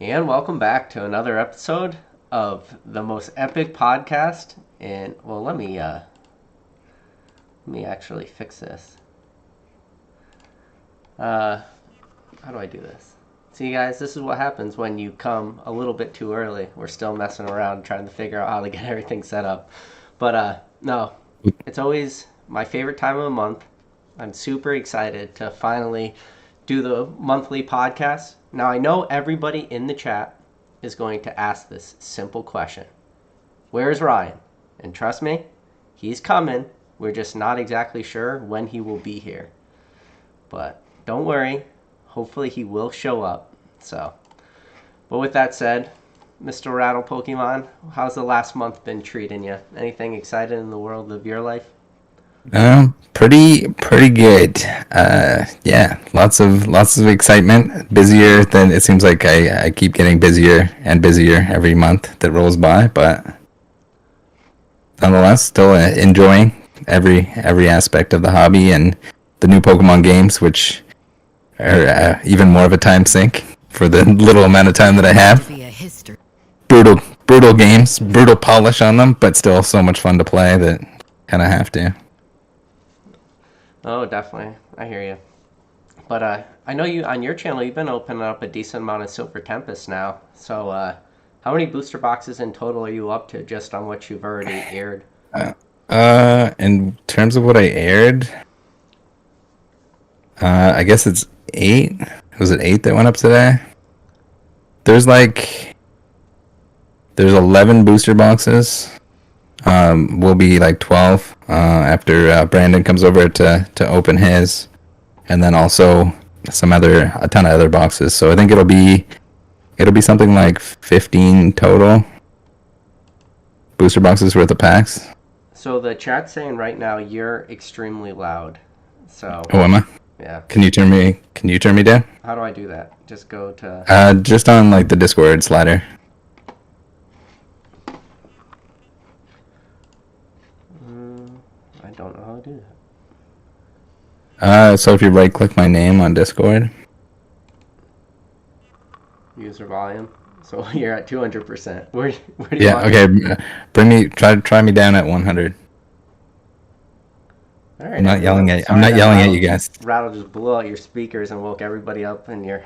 And welcome back to another episode of the most epic podcast. And well, let me actually fix this. How do I do this? See, guys, this is what happens when you come a little bit too early. We're still messing around trying to figure out how to get everything set up. But no, it's always my favorite time of the month. I'm super excited to finally do the monthly podcast. Now, I know everybody in the chat is going to ask this simple question: where's Ryan? And trust me, he's coming. We're just not exactly sure when he will be here. But don't worry, hopefully he will show up. But with that said, Mr. Rattle Pokemon, how's the last month been treating you? Anything exciting in the world of your life? Pretty good. Yeah, lots of excitement. Busier than it seems like. I keep getting busier and busier every month that rolls by, but nonetheless, still enjoying every aspect of the hobby and the new Pokemon games, which are even more of a time sink for the little amount of time that I have. Brutal games, brutal polish on them, but still so much fun to play that kind of have to. Oh, definitely. I hear you. But I know you on your channel, you've been opening up a decent amount of Silver Tempest now. So how many booster boxes in total are you up to just on what you've already aired? In terms of what I aired, I guess it's 8. Was it 8 that went up today? There's 11 booster boxes. Will be like 12 after Brandon comes over to open his, and then also a ton of other boxes. So I think it'll be something like 15 total booster boxes worth of packs. So the chat's saying right now you're extremely loud. So Oh, am I? yeah. Can you turn me down? How do I do that? Just go to Just on like the Discord slider. I don't know how to do that. So if you right click my name on Discord. User volume. So you're at 200%. Where do you Yeah, want okay. Try me down at 100. All right, I'm not yelling at Rattle, you guys. Rattle just blew out your speakers and woke everybody up in your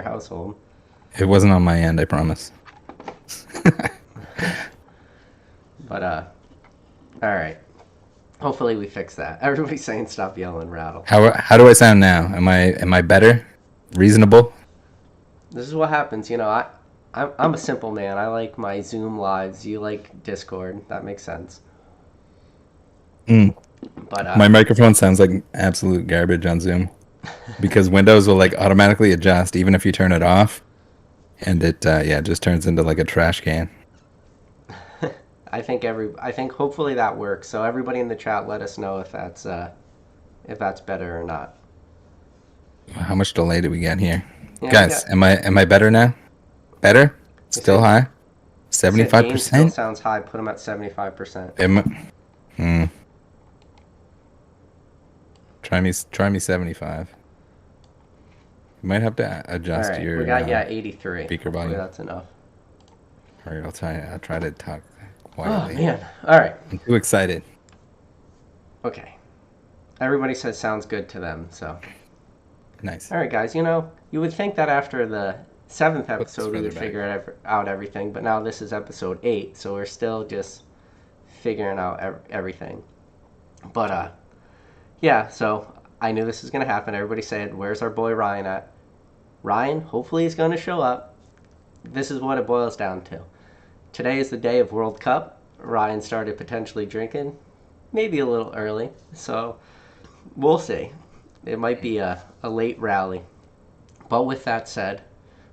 household. It wasn't on my end, I promise. But all right. Hopefully we fix that. Everybody's saying stop yelling, Rattle. How do I sound now? Am I better? Reasonable? This is what happens, I'm a simple man. I like my Zoom lives. You like Discord. That makes sense. But My microphone sounds like absolute garbage on Zoom because Windows will like automatically adjust even if you turn it off, and it just turns into like a trash can. I think hopefully that works. So everybody in the chat, let us know if that's better or not. How much delay do we get here, Yeah, guys? Am I better now? Better? Still high? 75%. Still sounds high. Put them at 75%. Try me 75. You might have to adjust your. We got 83. Speaker volume. Hopefully that's enough. All right, I'll try to talk quietly. Oh man! All right. I'm too excited. Okay. Everybody says sounds good to them. So. Nice. All right, guys. You would think that after the 7th episode we would back. figure out everything, but now this is episode 8, so we're still just figuring out everything. But yeah. So I knew this was gonna happen. Everybody said, "Where's our boy Ryan at?" Ryan, hopefully, he's gonna show up. This is what it boils down to. Today is the day of World Cup. Ryan started potentially drinking, maybe a little early, so we'll see. It might be a late rally. But with that said,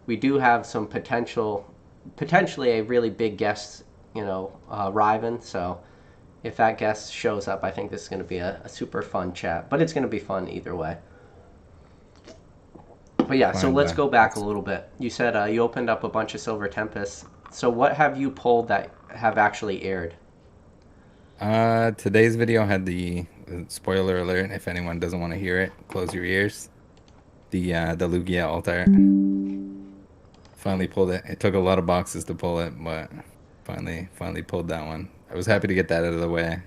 we do have some potentially a really big guest, arriving. So if that guest shows up, I think this is going to be a super fun chat. But it's going to be fun either way. But yeah, so let's go back a little bit. You said you opened up a bunch of Silver Tempests. So what have you pulled that have actually aired? Today's video had the spoiler alert. If anyone doesn't want to hear it, close your ears. The Lugia alt art. Finally pulled it. It took a lot of boxes to pull it, but finally pulled that one. I was happy to get that out of the way,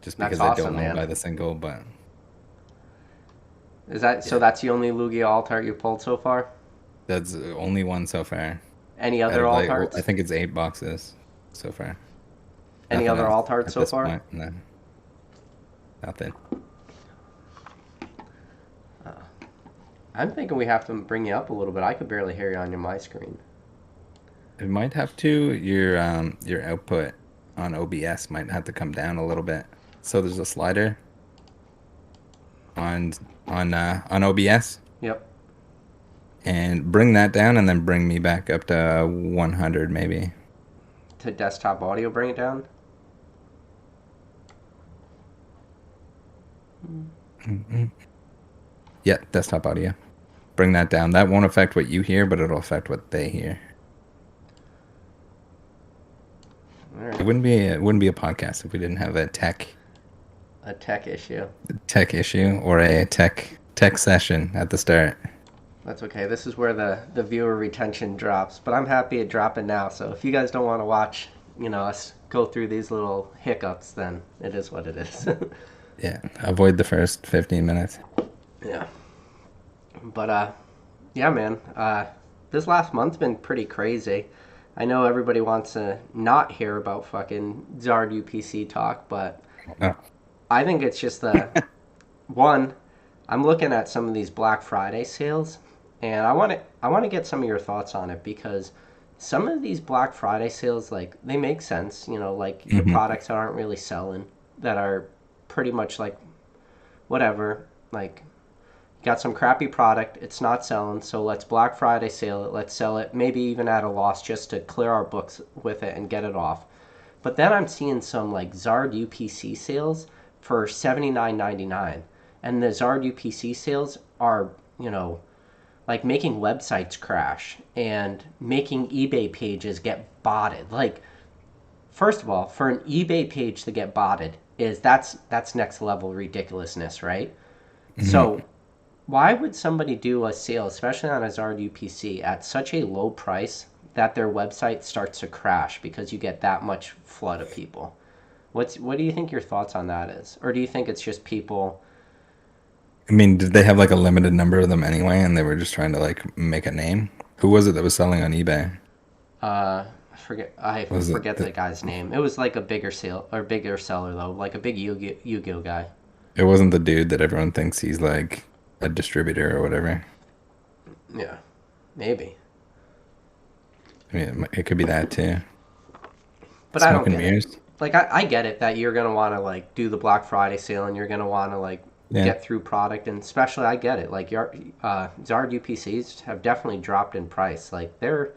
just That's because I don't awesome, want to man. buy the single, but Is that so? yeah, That's the only Lugia alt art you pulled so far? that's the only one so far. Any Out other of alt like, well, I arts? think it's 8 boxes so far. Any Nothing other else alt arts at so this far? point. No, nothing. I'm thinking we have to bring you up a little bit. I could barely hear you on my screen. It might have to your output on OBS might have to come down a little bit. So there's a slider on on OBS, Yep. and bring that down and then bring me back up to 100 maybe. To desktop audio, bring it down. Mhm. Yeah, desktop audio. Bring that down. That won't affect what you hear, but it'll affect what they hear. All right. It wouldn't be a podcast if we didn't have A tech issue. tech issue or a tech session at the start. That's okay. This is where the viewer retention drops, but I'm happy it dropping now. So if you guys don't want to watch, us go through these little hiccups, then it is what it is. Yeah, avoid the first 15 minutes. Yeah. But yeah, man. This last month's been pretty crazy. I know everybody wants to not hear about fucking Zard UPC talk, but Oh, I think it's just the one. I'm looking at some of these Black Friday sales, and I want to get some of your thoughts on it because some of these Black Friday sales, like, they make sense. Like, your hmm. products that aren't really selling, that are pretty much like whatever. Like, you got some crappy product, it's not selling, so let's Black Friday sale it. Let's sell it, maybe even at a loss, just to clear our books with it and get it off. But then I'm seeing some like Zard UPC sales for $79.99, and the Zard UPC sales are, like, making websites crash and making eBay pages get botted. Like, first of all, for an eBay page to get botted, that's next level ridiculousness, right? Hmm. So why would somebody do a sale, especially on a Zard UPC, at such a low price that their website starts to crash because you get that much flood of people? What do you think your thoughts on that is? Or do you think it's just people? I mean, did they have like a limited number of them anyway, and they were just trying to like make a name? Who was it that was selling on eBay? I Was it? forget the guy's name. It was like a bigger sale or bigger seller though, like a big Yu-Gi-Oh guy. It wasn't the dude that everyone thinks he's like a distributor or whatever. Yeah, maybe. I mean, it could be that too. But I Smoke don't and get it. mirrors. Like, I get it that you're gonna want to like do the Black Friday sale and you're gonna want to like Yeah. get through product, and especially I get it. Like, your Zard UPCs have definitely dropped in price. Like, they're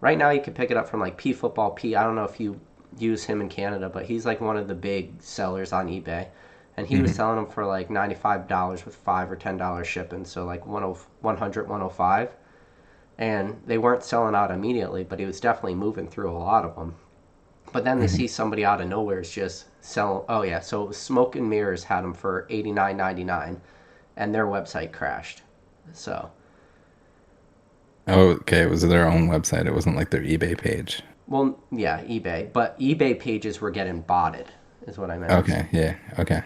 right now you can pick it up from like P Football P. I don't know if you use him in Canada, but he's like one of the big sellers on eBay, and he was Hmm. selling them for like $95 with $5 or $10 shipping, so like 100 105, and they weren't selling out immediately, but he was definitely moving through a lot of them. But then they Hmm. see somebody out of nowhere is just selling. Oh yeah, so it was Smoke and Mirrors had them for $89.99, and their website crashed. So, Oh, okay. It was their own website. It wasn't like their eBay page. well, yeah, eBay, but eBay pages were getting botted, is what I meant. Okay. Yeah. Okay. I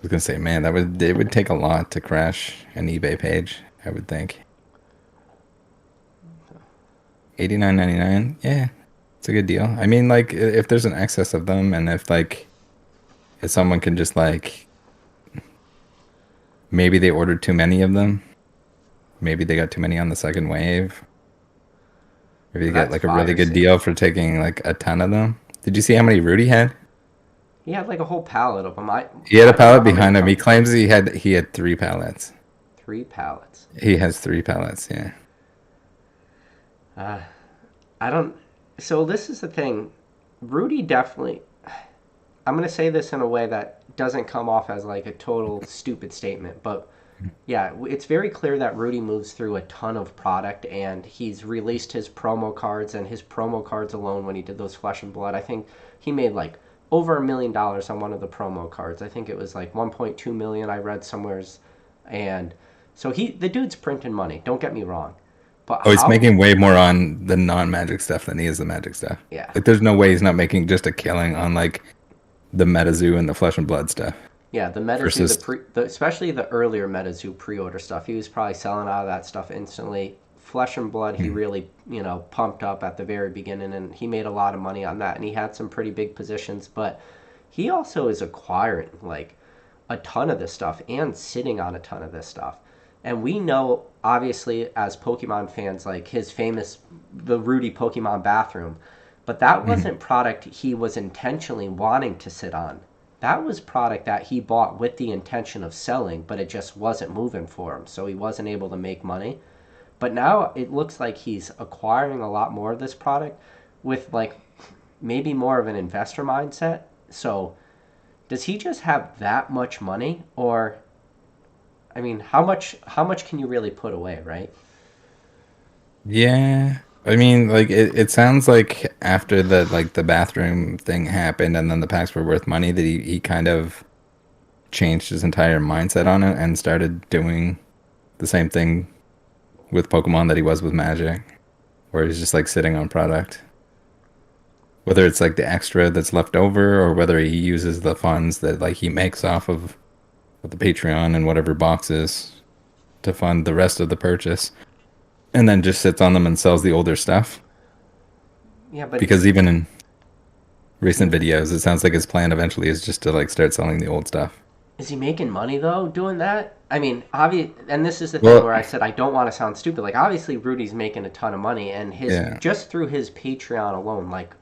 was gonna say, man, it would take a lot to crash an eBay page, I would think. 89.99. Yeah, it's a good deal. I mean, like if there's an excess of them, and if someone can just like maybe they ordered too many of them, maybe they got too many on the second wave. Maybe you get That's like a really fire good deal sale. for taking like a ton of them. Did you see how many Rudy had? He had like a whole pallet of them. I He had a I don't know pallet how many behind him. He come. claims he had 3 pallets. 3 pallets. He has 3 pallets. Yeah. Uh, I don't. So this is the thing. Rudy definitely. I'm gonna say this in a way that doesn't come off as like a total stupid statement, but yeah, it's very clear that Rudy moves through a ton of product, and he's released his promo cards, and his promo cards alone, when he did those Flesh and Blood, I think he made like over $1 million on one of the promo cards. I think it was like 1.2 million. I read somewheres, and So the dude's printing money. Don't get me wrong, but Oh, he's how? making way more on the non-magic stuff than he is the magic stuff. Yeah, Like, there's no way he's not making just a killing on like the MetaZoo and the Flesh and Blood stuff. yeah. The MetaZoo, Versus, especially the earlier MetaZoo pre-order stuff, he was probably selling out of that stuff instantly. Flesh and Blood, he really pumped up at the very beginning, and he made a lot of money on that, and he had some pretty big positions, but he also is acquiring like a ton of this stuff and sitting on a ton of this stuff. And we know, obviously, as Pokemon fans, like his famous, the Rudy Pokemon bathroom, but that wasn't product he was intentionally wanting to sit on. That was product that he bought with the intention of selling, but it just wasn't moving for him, so he wasn't able to make money. But now it looks like he's acquiring a lot more of this product with like maybe more of an investor mindset. So does he just have that much money, or I mean, how much can you really put away, right? yeah. I mean, like it sounds like after the bathroom thing happened and then the packs were worth money that he kind of changed his entire mindset on it and started doing the same thing with Pokemon that he was with Magic, where he's just like sitting on product. Whether it's like the extra that's left over or whether he uses the funds that like he makes off of the Patreon and whatever boxes to fund the rest of the purchase and then just sits on them and sells the older stuff. Yeah, but Because even in recent videos, it sounds like his plan eventually is just to like start selling the old stuff. is he making money though doing that? I mean, obvious, and this is the thing Well, where I said I don't want to sound stupid. Like obviously Rudy's making a ton of money, and his yeah. just through his Patreon alone, like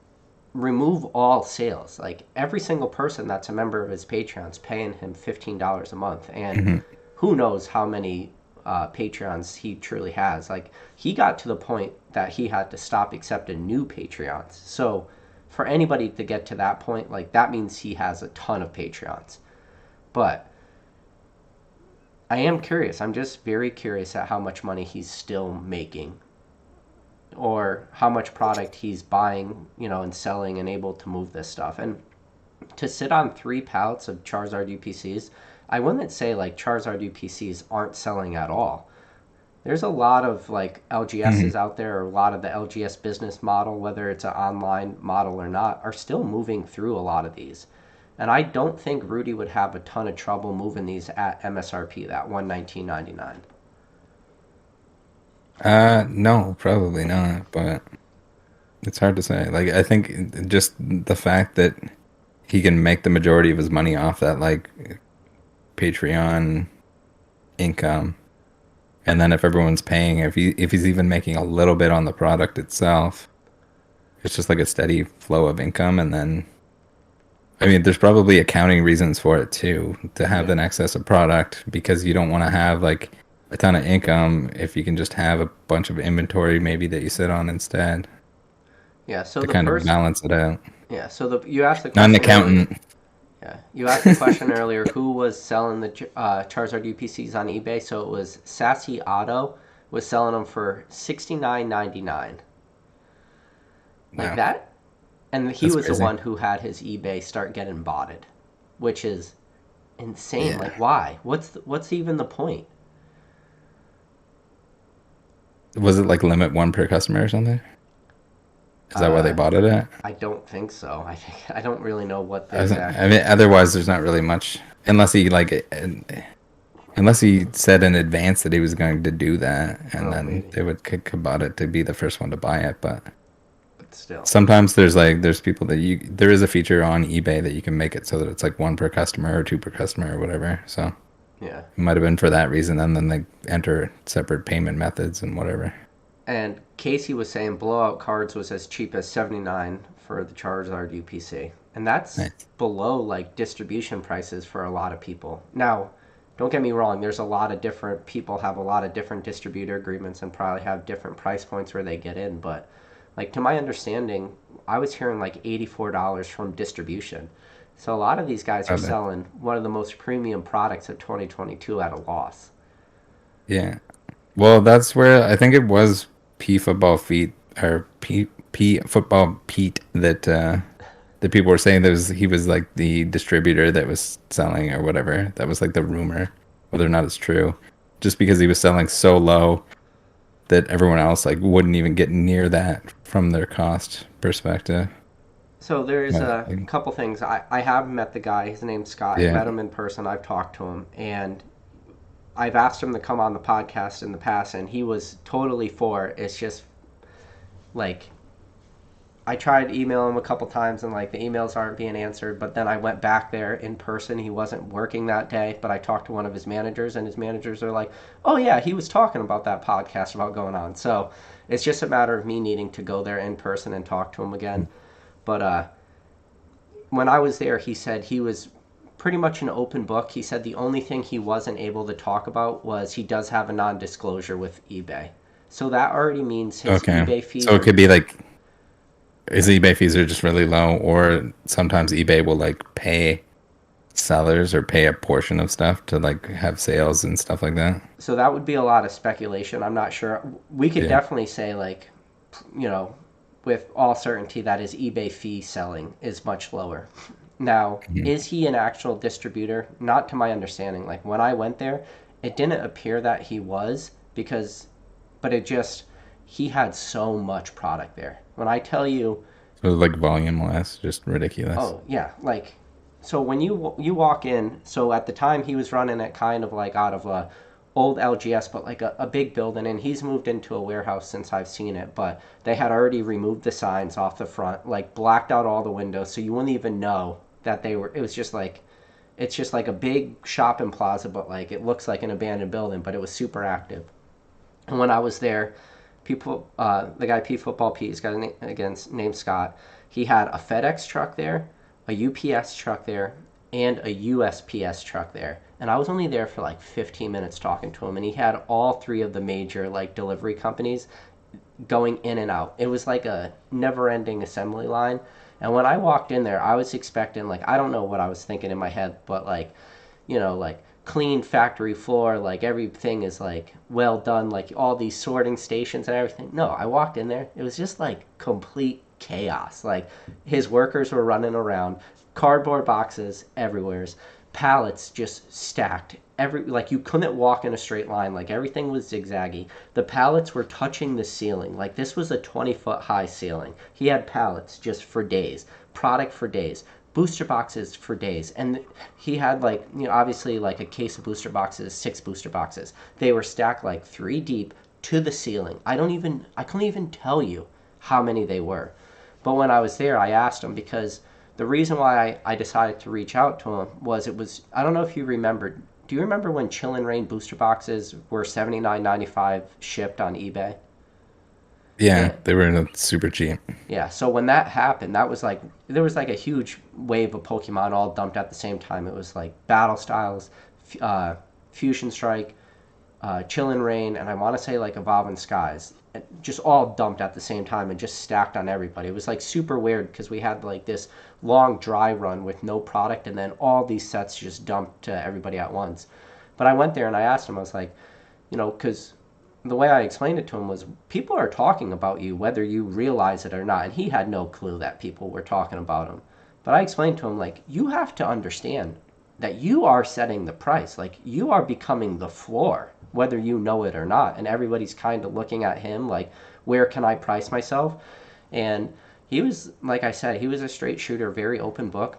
remove all sales. Like every single person that's a member of his Patreon's paying him $15 a month, and Mhm. who knows how many Patreons he truly has. Like he got to the point that he had to stop accepting new Patreons. So for anybody to get to that point, like that means he has a ton of Patreons. But I am curious. I'm just very curious at how much money he's still making or how much product he's buying, and selling and able to move this stuff. And to sit on 3 pallets of Charizard UPCs, I wouldn't say like Charizard UPCs aren't selling at all. There's a lot of like LGSs Mhm. out there, or a lot of the LGS business model, whether it's an online model or not, are still moving through a lot of these. And I don't think Rudy would have a ton of trouble moving these at MSRP, that 119.99. No, probably not, but it's hard to say. Like, I think just the fact that he can make the majority of his money off that, like, Patreon income, and then if everyone's paying, if he's even making a little bit on the product itself, it's just like a steady flow of income, and then, I mean, there's probably accounting reasons for it too, to have Yeah. an excess of product because you don't want to have like a ton of income if you can just have a bunch of inventory maybe that you sit on instead Yeah, so to the kind of person, balance it out. yeah, so you asked the Not an question earlier. accountant. Yeah, you asked the question earlier. Who was selling the Charizard UPCs on eBay? So it was Sassy Auto was selling them for 69.99, like Wow, that. And he that's was the crazy. one who had his eBay start getting botted, which is insane. Yeah. Like, why? What's even the point? Was it like limit one per customer or something? Is that why they Uh, bought it at? I don't think so. I don't really know what the exact. I mean, otherwise there's not really much unless he like unless he said in advance that he was going to do that, and Oh, then maybe, they would kick about it to be the first one to buy it. But but still. sometimes there's people that there is a feature on eBay that you can make it so that it's like one per customer or two per customer or whatever. So Yeah. it might have been for that reason, and then they enter separate payment methods and whatever. And Casey was saying blowout cards was as cheap as 79 for the Charizard UPC. And that's Nice. below like distribution prices for a lot of people. Now, don't get me wrong, there's a lot of different people have a lot of different distributor agreements and probably have different price points where they get in, but like to my understanding, I was hearing like $84 from distribution. So a lot of these guys are Okay. selling one of the most premium products of 2022 at a loss. Yeah. Well, that's where I think it was P football feet or P football Pete that the people were saying that he was like the distributor that was selling or whatever. That was like the rumor, whether or not it's true. just because he was selling so low that everyone else like wouldn't even get near that from their cost perspective. So there's But, a like, couple things. I have met the guy. His name's Scott. I've yeah. met him in person. I've talked to him, and I've asked him to come on the podcast in the past, and he was totally for it. It's just like I tried emailing him a couple times, and like the emails aren't being answered. But then I went back there in person. He wasn't working that day, but I talked to one of his managers, and his managers are like, "Oh yeah, he was talking about that podcast about going on." So it's just a matter of me needing to go there in person and talk to him again. But when I was there, he said he was pretty much an open book. He said the only thing he wasn't able to talk about was he does have a non-disclosure with eBay. So that already means his Okay. eBay fees So it are could be like his eBay fees are just really low, or sometimes eBay will like pay sellers or pay a portion of stuff to like have sales and stuff like that. so that would be a lot of speculation. I'm not sure. We could Yeah. definitely say like, you know, with all certainty that his eBay fee selling is much lower. Now, Mhm. is he an actual distributor? Not to my understanding. Like when I went there, it didn't appear that he was because, but it just, he had so much product there. When I tell you, So like volume wise, just ridiculous. oh yeah, like so when you walk in, so at the time he was running it kind of like out of a old LGS, but like a big building, and he's moved into a warehouse since I've seen it. But they had already removed the signs off the front, like blacked out all the windows, so you wouldn't even know that they were. It was just like it's just like a big shopping plaza, but like it looks like an abandoned building, but it was super active. And when I was there, people, the guy P Football P, he's got a again named Scott. He had a FedEx truck there, a UPS truck there, and a USPS truck there. And I was only there for like 15 minutes talking to him, and he had all three of the major like delivery companies going in and out. It was like a never-ending assembly line. And when I walked in there, I was expecting like I don't know what I was thinking in my head, but like like clean factory floor, like everything is like well done, like all these sorting stations and everything. No, I walked in there, it was just like complete chaos. Like his workers were running around, cardboard boxes everywhere, pallets just stacked. Every like you couldn't walk in a straight line, like everything was zigzaggy. The pallets were touching the ceiling. Like this was a 20-foot high ceiling. He had pallets just for days, product for days, booster boxes for days. And he had like, obviously like a case of booster boxes, 6 booster boxes. They were stacked like 3 deep to the ceiling. I couldn't even tell you how many they were. But when I was there, I asked him because the reason why I decided to reach out to him was I don't know if you remembered. Do you remember when Chill and Rain booster boxes were $79.95 shipped on eBay? Yeah, And they were super cheap. yeah, so when that happened, that was like there was like a huge wave of Pokemon all dumped at the same time. It was like Battle Styles, Fusion Strike, Chill and Rain, and I want to say like Evolving Skies, just all dumped at the same time and just stacked on everybody. It was like super weird because we had like this long dry run with no product, and then all these sets just dumped to everybody at once. But I went there and I asked him, I was like, because the way I explained it to him was people are talking about you whether you realize it or not, and he had no clue that people were talking about him. But I explained to him like you have to understand that you are setting the price, like you are becoming the floor whether you know it or not, and everybody's kind of looking at him like where can I price myself. And he was, like I said, he was a straight shooter, very open book.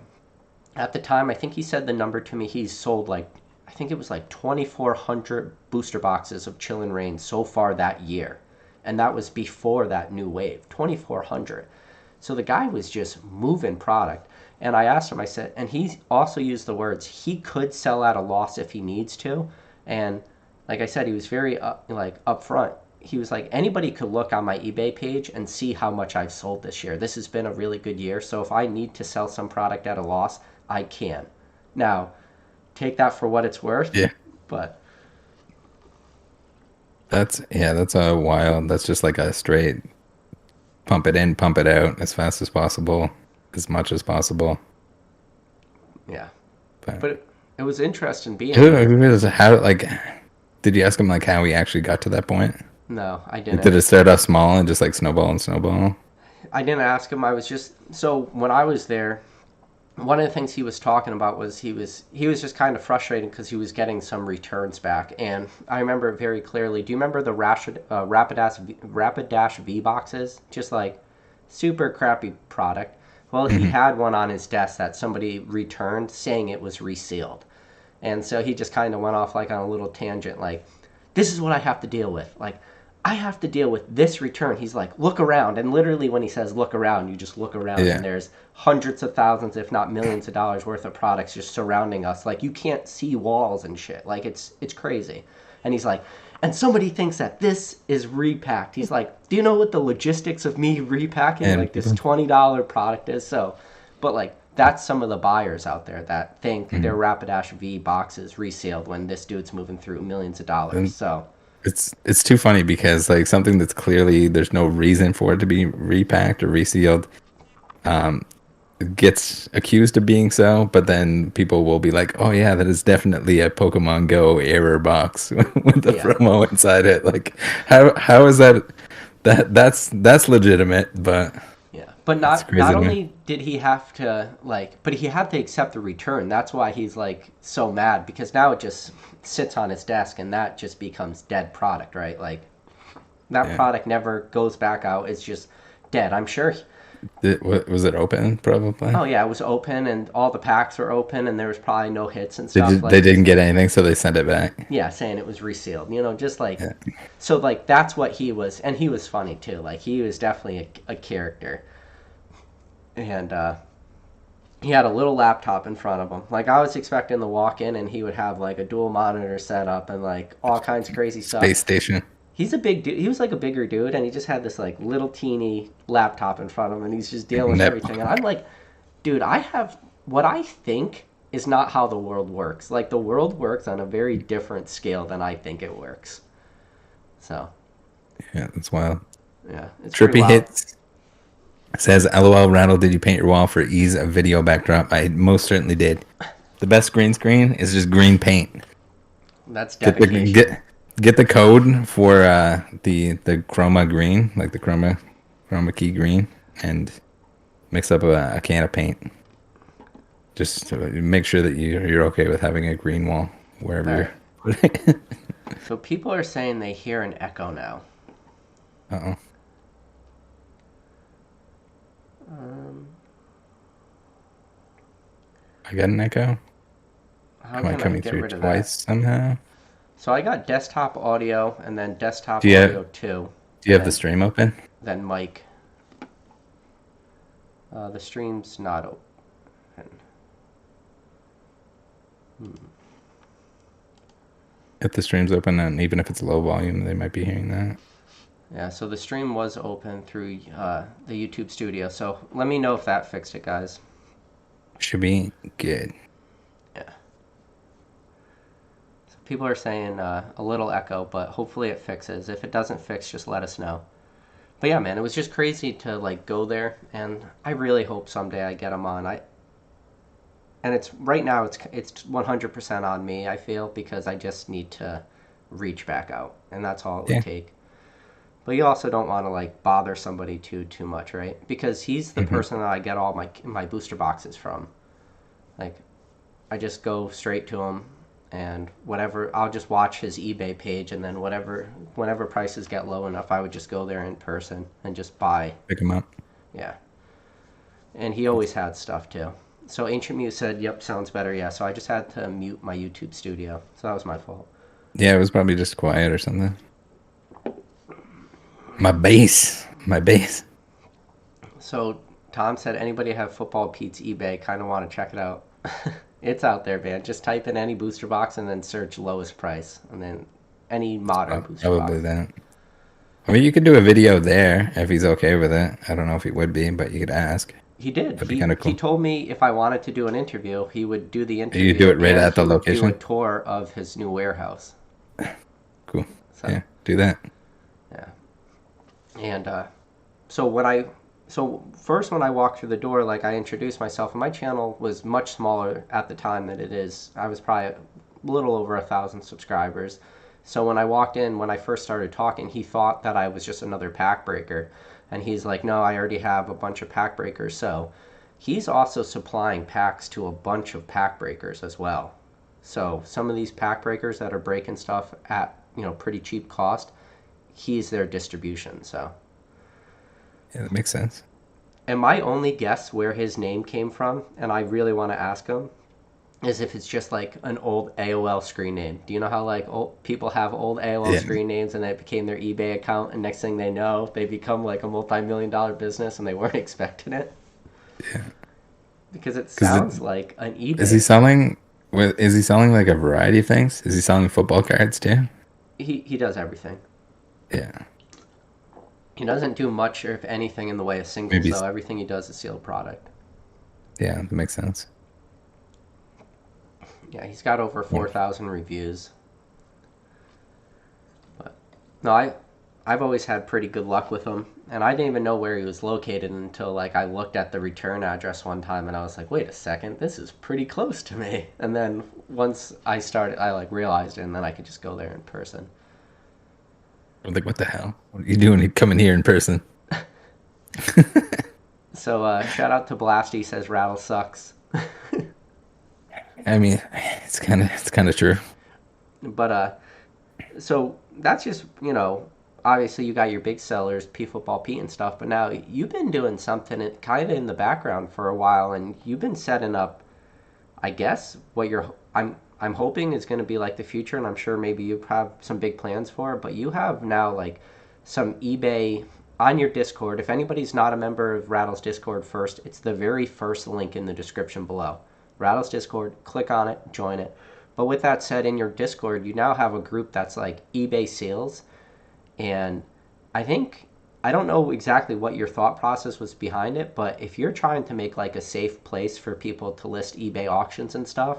At the time, I think he said the number to me, he's sold like I think it was like 2,400 booster boxes of Chill and Rain so far that year. And that was before that new wave, 2,400. So the guy was just moving product. And I asked him, I said, and he also used the words, he could sell at a loss if he needs to. And like I said, he was very upfront. He was like, anybody could look on my eBay page and see how much I've sold this year. This has been a really good year. So if I need to sell some product at a loss, I can. Now, take that for what it's worth. Yeah. But That's a wild. That's just like a straight pump it in, pump it out as fast as possible, as much as possible. yeah, But but it was interesting being there. who is how like did you ask him like how he actually got to that point? No, I Like, did didn't. it start off small and just like snowball and snowball? I didn't ask him. I was just so when I was there, one of the things he was talking about was he was just kind of frustrated because he was getting some returns back, and I remember it very clearly. Do you remember the Rapidash V boxes? Just like super crappy product. Well, he Hmm. had one on his desk that somebody returned saying it was resealed, and so he just kind of went off like on a little tangent, like, this is what I have to deal with. Like, I have to deal with this return. He's like, look around. And literally, when he says look around, you just look around and Yeah. there's hundreds of thousands, if not millions of dollars worth of products just surrounding us. Like, you can't see walls and shit. Like, it's crazy. And he's like, and somebody thinks that this is repacked. He's like, do you know what the logistics of me repacking And like this $20 product is? So, but like, that's some of the buyers out there that think their mhm. Rapidash V boxes resealed when this dude's moving through millions of dollars. And So, it's too funny because like something that's clearly there's no reason for it to be repacked or resealed um gets accused of being so, but then people will be like, "Oh yeah, that is definitely a Pokemon Go error box with the yeah. promo inside it." Like, how is that? That's legitimate, but Yeah, but it's not crazy to me. only did he have to like, but he had to accept the return. That's why he's like so mad because now it just sits on his desk and that just becomes dead product, right? Like that Yeah, product never goes back out. It's just dead. I'm sure. was it open? Probably. Oh yeah, it was open and all the packs were open and there was probably no hits and They stuff did, they like didn't just get anything, so they sent it back. yeah, saying it was resealed. Just like Yeah, so like that's what he was, and he was funny too. Like he was definitely a character, and he had a little laptop in front of him. Like I was expecting to walk in and he would have like a dual monitor set up and like all kinds of crazy stuff. Space Station. He's a big dude. He was like a bigger dude and he just had this like little teeny laptop in front of him and he's just dealing with Nep. everything. And I'm like, dude, I have what I think is not how the world works. Like the world works on a very different scale than I think it works. So, Yeah, that's wild. yeah, it's pretty Trippy wild. hits says, "LOL, Rattle. Did you paint your wall for ease of video backdrop?" I most certainly did. The best green screen is just green paint. That's Get the dedication. get the code for the chroma green, like the chroma key green, and mix up a can of paint. Just to make sure that you're okay with having a green wall wherever All you're right. putting it. So people are saying they hear an echo now. Uh-oh. Um, I got an echo. how Am I can I coming get through rid of that? twice somehow? So I got desktop audio and then desktop Do you audio have 2 do you and have the stream open? then mic. The stream's not open. If the stream's open, and even if it's low volume, they might be hearing that. Yeah, so the stream was open through the YouTube studio. So let me know if that fixed it, guys. Should be good. Yeah. So people are saying a little echo, but hopefully it fixes. If it doesn't fix, just let us know. But yeah, man, it was just crazy to like go there, and I really hope someday I get them on. And it's right now it's 100% on me. I feel because I just need to reach back out, and that's all it would Yeah. take. But you also don't want to like bother somebody too much, right? Because he's the Hmm. person that I get all my booster boxes from. Like I just go straight to him, and whatever I'll just watch his eBay page, and then whenever prices get low enough, I would just go there in person and just buy. Pick them up. Yeah, and he always had stuff too. So Ancient Mute said, "Yep, sounds better." Yeah, so I just had to mute my YouTube studio, so that was my fault. Yeah, it was probably just quiet or something. My base. So Tom said, "Anybody have Football Pete's eBay? Kind of want to check it out." It's out there, man. Just type in any booster box and then search lowest price, and then any modern booster Probably box. that. I mean, you could do a video there if he's okay with it. I don't know if he would be, but you could ask. He did. That'd be He kind of he cool. told me if I wanted to do an interview, he would do the You do interview it right and at the he would do a location. tour of his new warehouse. Cool. So Yeah, do that. yeah, and so when I so first when I walked through the door, like I introduced myself, and my channel was much smaller at the time than it is. I was probably a little over 1,000 subscribers. So when I walked in, when I first started talking, he thought that I was just another pack breaker, and he's like, "No, I already have a bunch of pack breakers." So he's also supplying packs to a bunch of pack breakers as well. So some of these pack breakers that are breaking stuff at, pretty cheap cost, he's their distribution. So, Yeah, that makes sense. and my only guess where his name came from, and I really want to ask him, is if it's just like an old AOL screen name. Do you know how like old people have old AOL Yeah, screen names and it became their eBay account, and next thing they know, they become like a multi-million-dollar business and they weren't expecting it? yeah. Because it Because sounds like an is he eBay. selling? Is he selling like a variety of things? Is he selling football cards too? He does everything. Yeah, He doesn't do much, or if anything, in the way of singles, maybe. though. Everything he does is sealed product. Yeah, that makes sense. Yeah, he's got over Yeah. 4,000 reviews. But no, I've always had pretty good luck with him, and I didn't even know where he was located until like I looked at the return address one time, and I was like, wait a second, this is pretty close to me. And then once I like realized it, and then I could just go there in person. I'm like, what the hell? What are you doing coming here in person? So shout out to Blasty, says Rattle sucks. I mean, it's kind of true. But so that's just, obviously you got your big sellers, P Football Pete and stuff, but now you've been doing something kind of in the background for a while, and you've been setting up, I guess, what I'm hoping is going to be like the future, and I'm sure maybe you have some big plans for it, but you have now like some eBay on your Discord. If anybody's not a member of Rattle's Discord first, it's the very first link in the description below. Rattle's Discord, click on it, join it. But with that said, in your Discord, you now have a group that's like eBay sales. And I think, I don't know exactly what your thought process was behind it, but if you're trying to make like a safe place for people to list eBay auctions and stuff,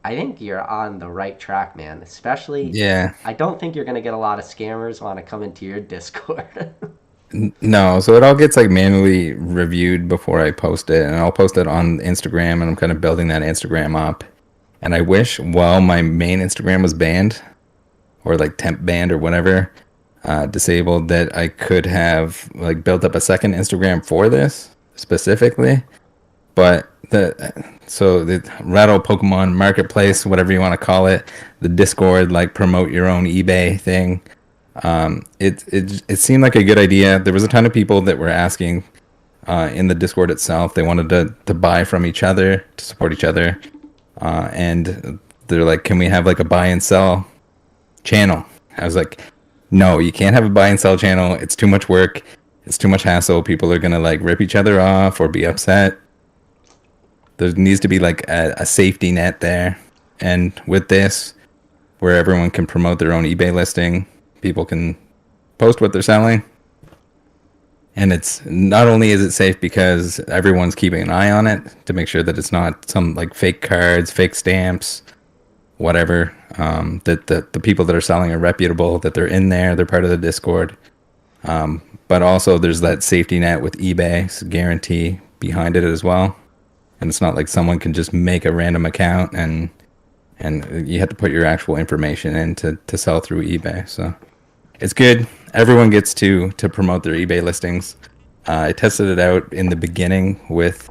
I think you're on the right track, man. Especially, Yeah. I don't think you're going to get a lot of scammers want to come into your Discord. No, so it all gets like manually reviewed before I post it, and I'll post it on Instagram, and I'm kind of building that Instagram up. And I wish while my main Instagram was banned, or like temp banned or whatever, disabled, that I could have like built up a second Instagram for this specifically. But the Rattle Pokemon Marketplace, whatever you want to call it, the Discord, like promote your own eBay thing. It seemed like a good idea. There was a ton of people that were asking in the Discord itself. They wanted to buy from each other, to support each other, and they're like, "Can we have like a buy and sell channel?" I was like, "No, you can't have a buy and sell channel. It's too much work. It's too much hassle. People are gonna like rip each other off or be upset. There needs to be like a safety net there. And with this, where everyone can promote their own eBay listing, people can post what they're selling. And it's not only is it safe because everyone's keeping an eye on it to make sure that it's not some like fake cards, fake stamps, whatever. That the people that are selling are reputable, that they're in there, they're part of the Discord. But also there's that safety net with eBay's guarantee behind it as well. And it's not like someone can just make a random account and you have to put your actual information in to sell through eBay. So it's good. Everyone gets to promote their eBay listings. I tested it out in the beginning with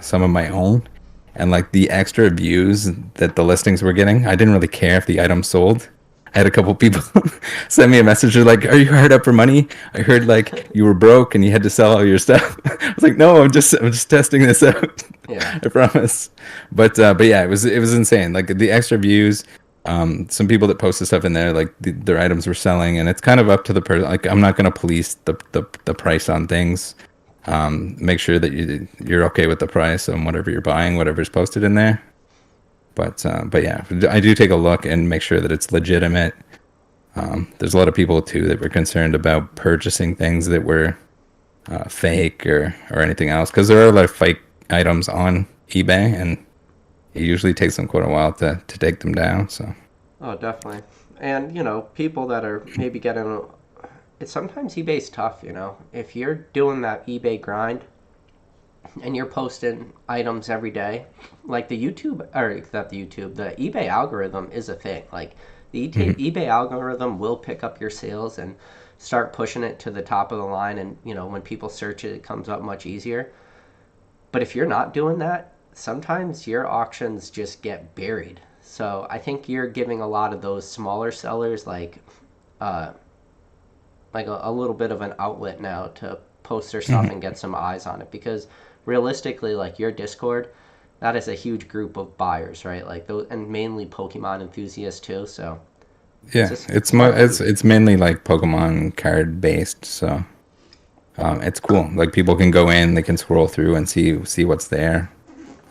some of my own, and like the extra views that the listings were getting, I didn't really care if the item sold. I had a couple people send me a message. They're like, "Are you hard up for money? I heard like you were broke and you had to sell all your stuff." I was like, "No, I'm just testing this out." Yeah. I promise. But yeah, it was insane. Like the extra views. Some people that posted stuff in there, like their items were selling, and it's kind of up to the person. Like I'm not gonna police the price on things. Make sure that you're okay with the price on whatever you're buying, whatever's posted in there. But yeah, I do take a look and make sure that it's legitimate. There's a lot of people too that were concerned about purchasing things that were fake or anything else, because there are a lot of fake items on eBay, and it usually takes them quite a while to take them down. So. Oh, definitely. And, people that are maybe getting, it's sometimes eBay's tough, If you're doing that eBay grind and you're posting items every day, like the YouTube, or not the YouTube, the eBay algorithm is a thing. Like the eBay algorithm will pick up your sales and start pushing it to the top of the line. And, when people search it, it comes up much easier. But if you're not doing that, sometimes your auctions just get buried. So I think you're giving a lot of those smaller sellers uh, like a little bit of an outlet now to post their stuff and get some eyes on it, because realistically, like your Discord, that is a huge group of buyers, right? Like those, and mainly Pokemon enthusiasts too. So Yeah, it's mainly like Pokemon card based, so it's cool. Like people can go in, they can scroll through and see what's there.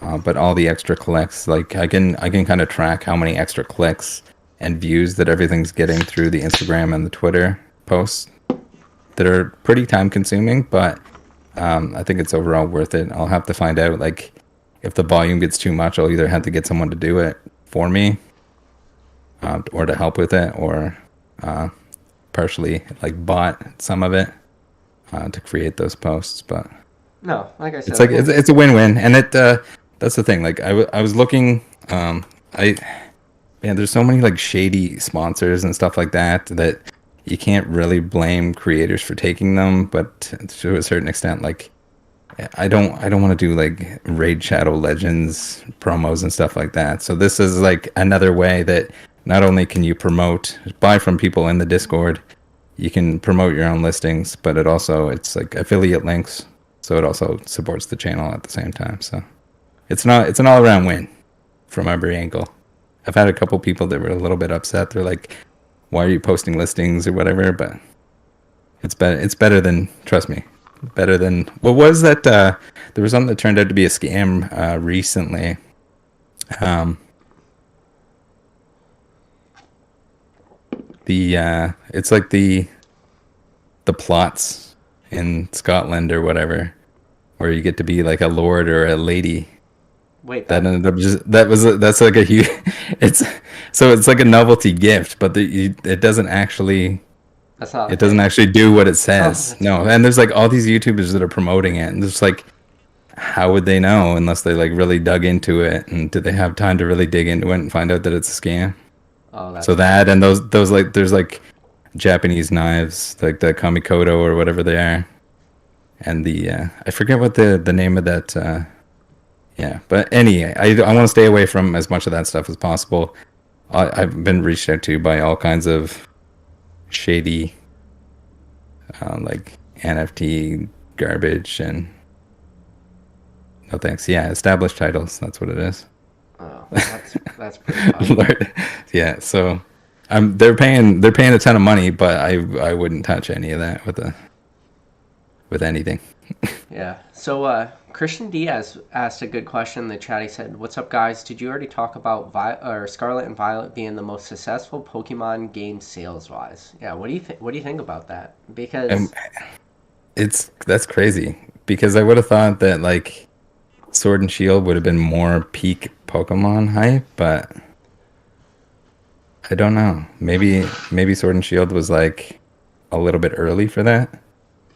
But all the extra clicks, like I can kind of track how many extra clicks and views that everything's getting through the Instagram and the Twitter posts that are pretty time consuming, but I think it's overall worth it. I'll have to find out, like, if the volume gets too much, I'll either have to get someone to do it for me, or to help with it, or partially like bot some of it to create those posts. But no, like I said, it's like it's a win-win, and that's the thing. Like I was looking, there's so many like shady sponsors and stuff like that you can't really blame creators for taking them, but to a certain extent, like I don't want to do like Raid Shadow Legends promos and stuff like that. So this is like another way that not only can you buy from people in the Discord, you can promote your own listings, but it's like affiliate links, so it also supports the channel at the same time. So it's an all around win from every angle. I've had a couple people that were a little bit upset. They're like, why are you posting listings or whatever? But it's better than, trust me, better than, what was that? There was something that turned out to be a scam recently. It's like the plots in Scotland or whatever, where you get to be like a lord or a lady. Wait, that ended up that's like a huge. It's like a novelty gift, but it doesn't actually. That's not. It doesn't actually do what it says. No, and there's like all these YouTubers that are promoting it, and it's like, how would they know unless they like really dug into it, and do they have time to really dig into it and find out that it's a scam? Oh, so that and those like there's like Japanese knives, like the Kamikoto or whatever they are, and the I forget what the name of that. Yeah, but anyway, I want to stay away from as much of that stuff as possible. I've been reached out to by all kinds of shady, like NFT garbage, and no thanks. Yeah, established titles. That's what it is. Oh, that's pretty fun. Lord. Yeah, so they're paying a ton of money, but I wouldn't touch any of that with anything. Yeah. So Christian Diaz asked a good question in the chat. He said, "What's up, guys? Did you already talk about Scarlet and Violet being the most successful Pokemon game sales-wise?" Yeah. What do you think about that? Because that's crazy. Because I would have thought that like Sword and Shield would have been more peak Pokemon hype, but I don't know. Maybe Sword and Shield was like a little bit early for that.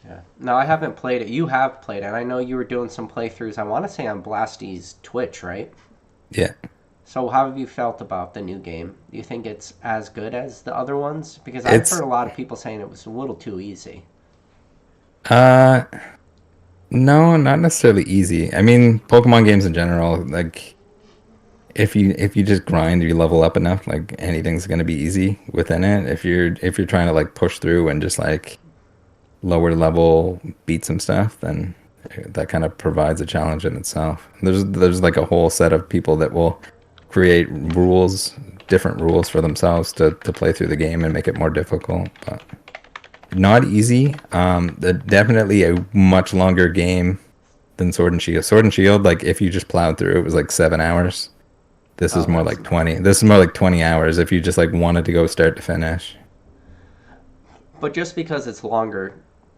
Yeah. No, I haven't played it. You have played it, and I know you were doing some playthroughs. I want to say on Blasty's Twitch, right? Yeah. So how have you felt about the new game? Do you think it's as good as the other ones? Because I've heard a lot of people saying it was a little too easy. No, not necessarily easy. I mean, Pokemon games in general, like if you just grind, you level up enough, like anything's gonna be easy within it. If you're trying to like push through and just like lower level beat some stuff, then that kind of provides a challenge in itself. There's like a whole set of people that will create different rules for themselves to play through the game and make it more difficult, but not easy. Definitely a much longer game than Sword and Shield. Sword and Shield, like if you just plowed through, it was like 7 hours. This is more like 20. This is more like 20 hours if you just like wanted to go start to finish. But just because it's longer,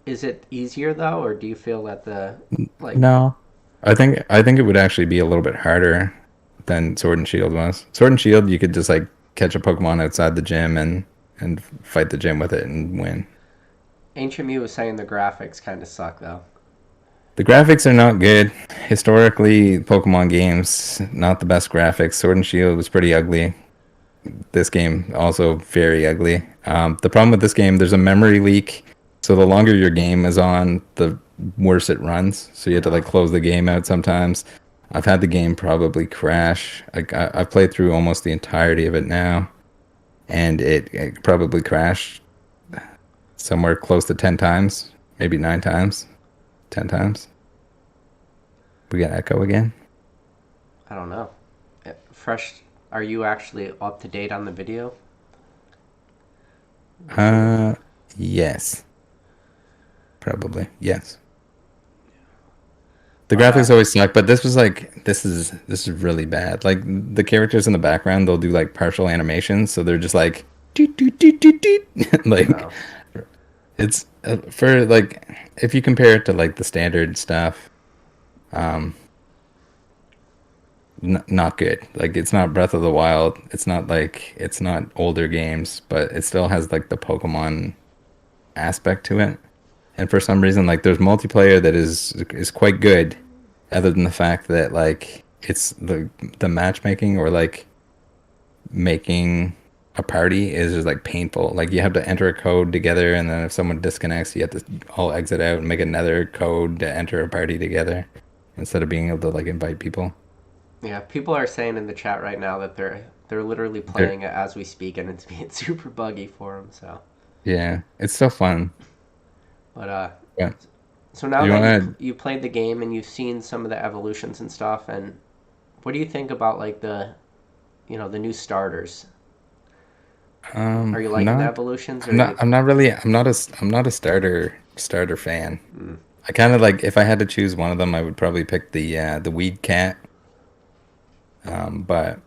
is it easier though, or do you feel that No, I think it would actually be a little bit harder than Sword and Shield was. Sword and Shield, you could just like catch a Pokemon outside the gym and fight the gym with it and win. Ancient Mew was saying the graphics kind of suck though. The graphics are not good. Historically, Pokemon games, not the best graphics. Sword and Shield was pretty ugly. This game, also very ugly. The problem with this game, there's a memory leak. So the longer your game is on, the worse it runs. So you have to like close the game out sometimes. I've had the game probably crash. I've played through almost the entirety of it now, and it probably crashed somewhere close to 10 times, maybe 9 times, 10 times. We got echo again. I don't know. Fresh, are you actually up to date on the video? Yes, probably yes. The graphics always suck, but this was like this is really bad. Like the characters in the background, they'll do like partial animations, so they're just like doot, doot, doot, doot, doot. Like Oh, it's for like if you compare it to like the standard stuff, um, not good. Like it's not Breath of the Wild. It's not older games, but it still has like the Pokemon aspect to it. And for some reason, like there's multiplayer that is quite good, other than the fact that like it's the matchmaking or like making a party is just like painful. Like you have to enter a code together, and then if someone disconnects, you have to all exit out and make another code to enter a party together, instead of being able to like invite people. yeah. People are saying in the chat right now that they're literally They're, playing it as we speak, and it's being super buggy for them. So, yeah, it's still fun. but Yeah. so now Do you that want you played the game and you've seen some of the evolutions and stuff, and what do you think about like the new starters? to? Are you I'm liking the not. evolutions, or I'm are not. you? I'm not really. I'm not a starter fan. Mm, I kind of like if I had to choose one of them, I would probably pick the weed cat. But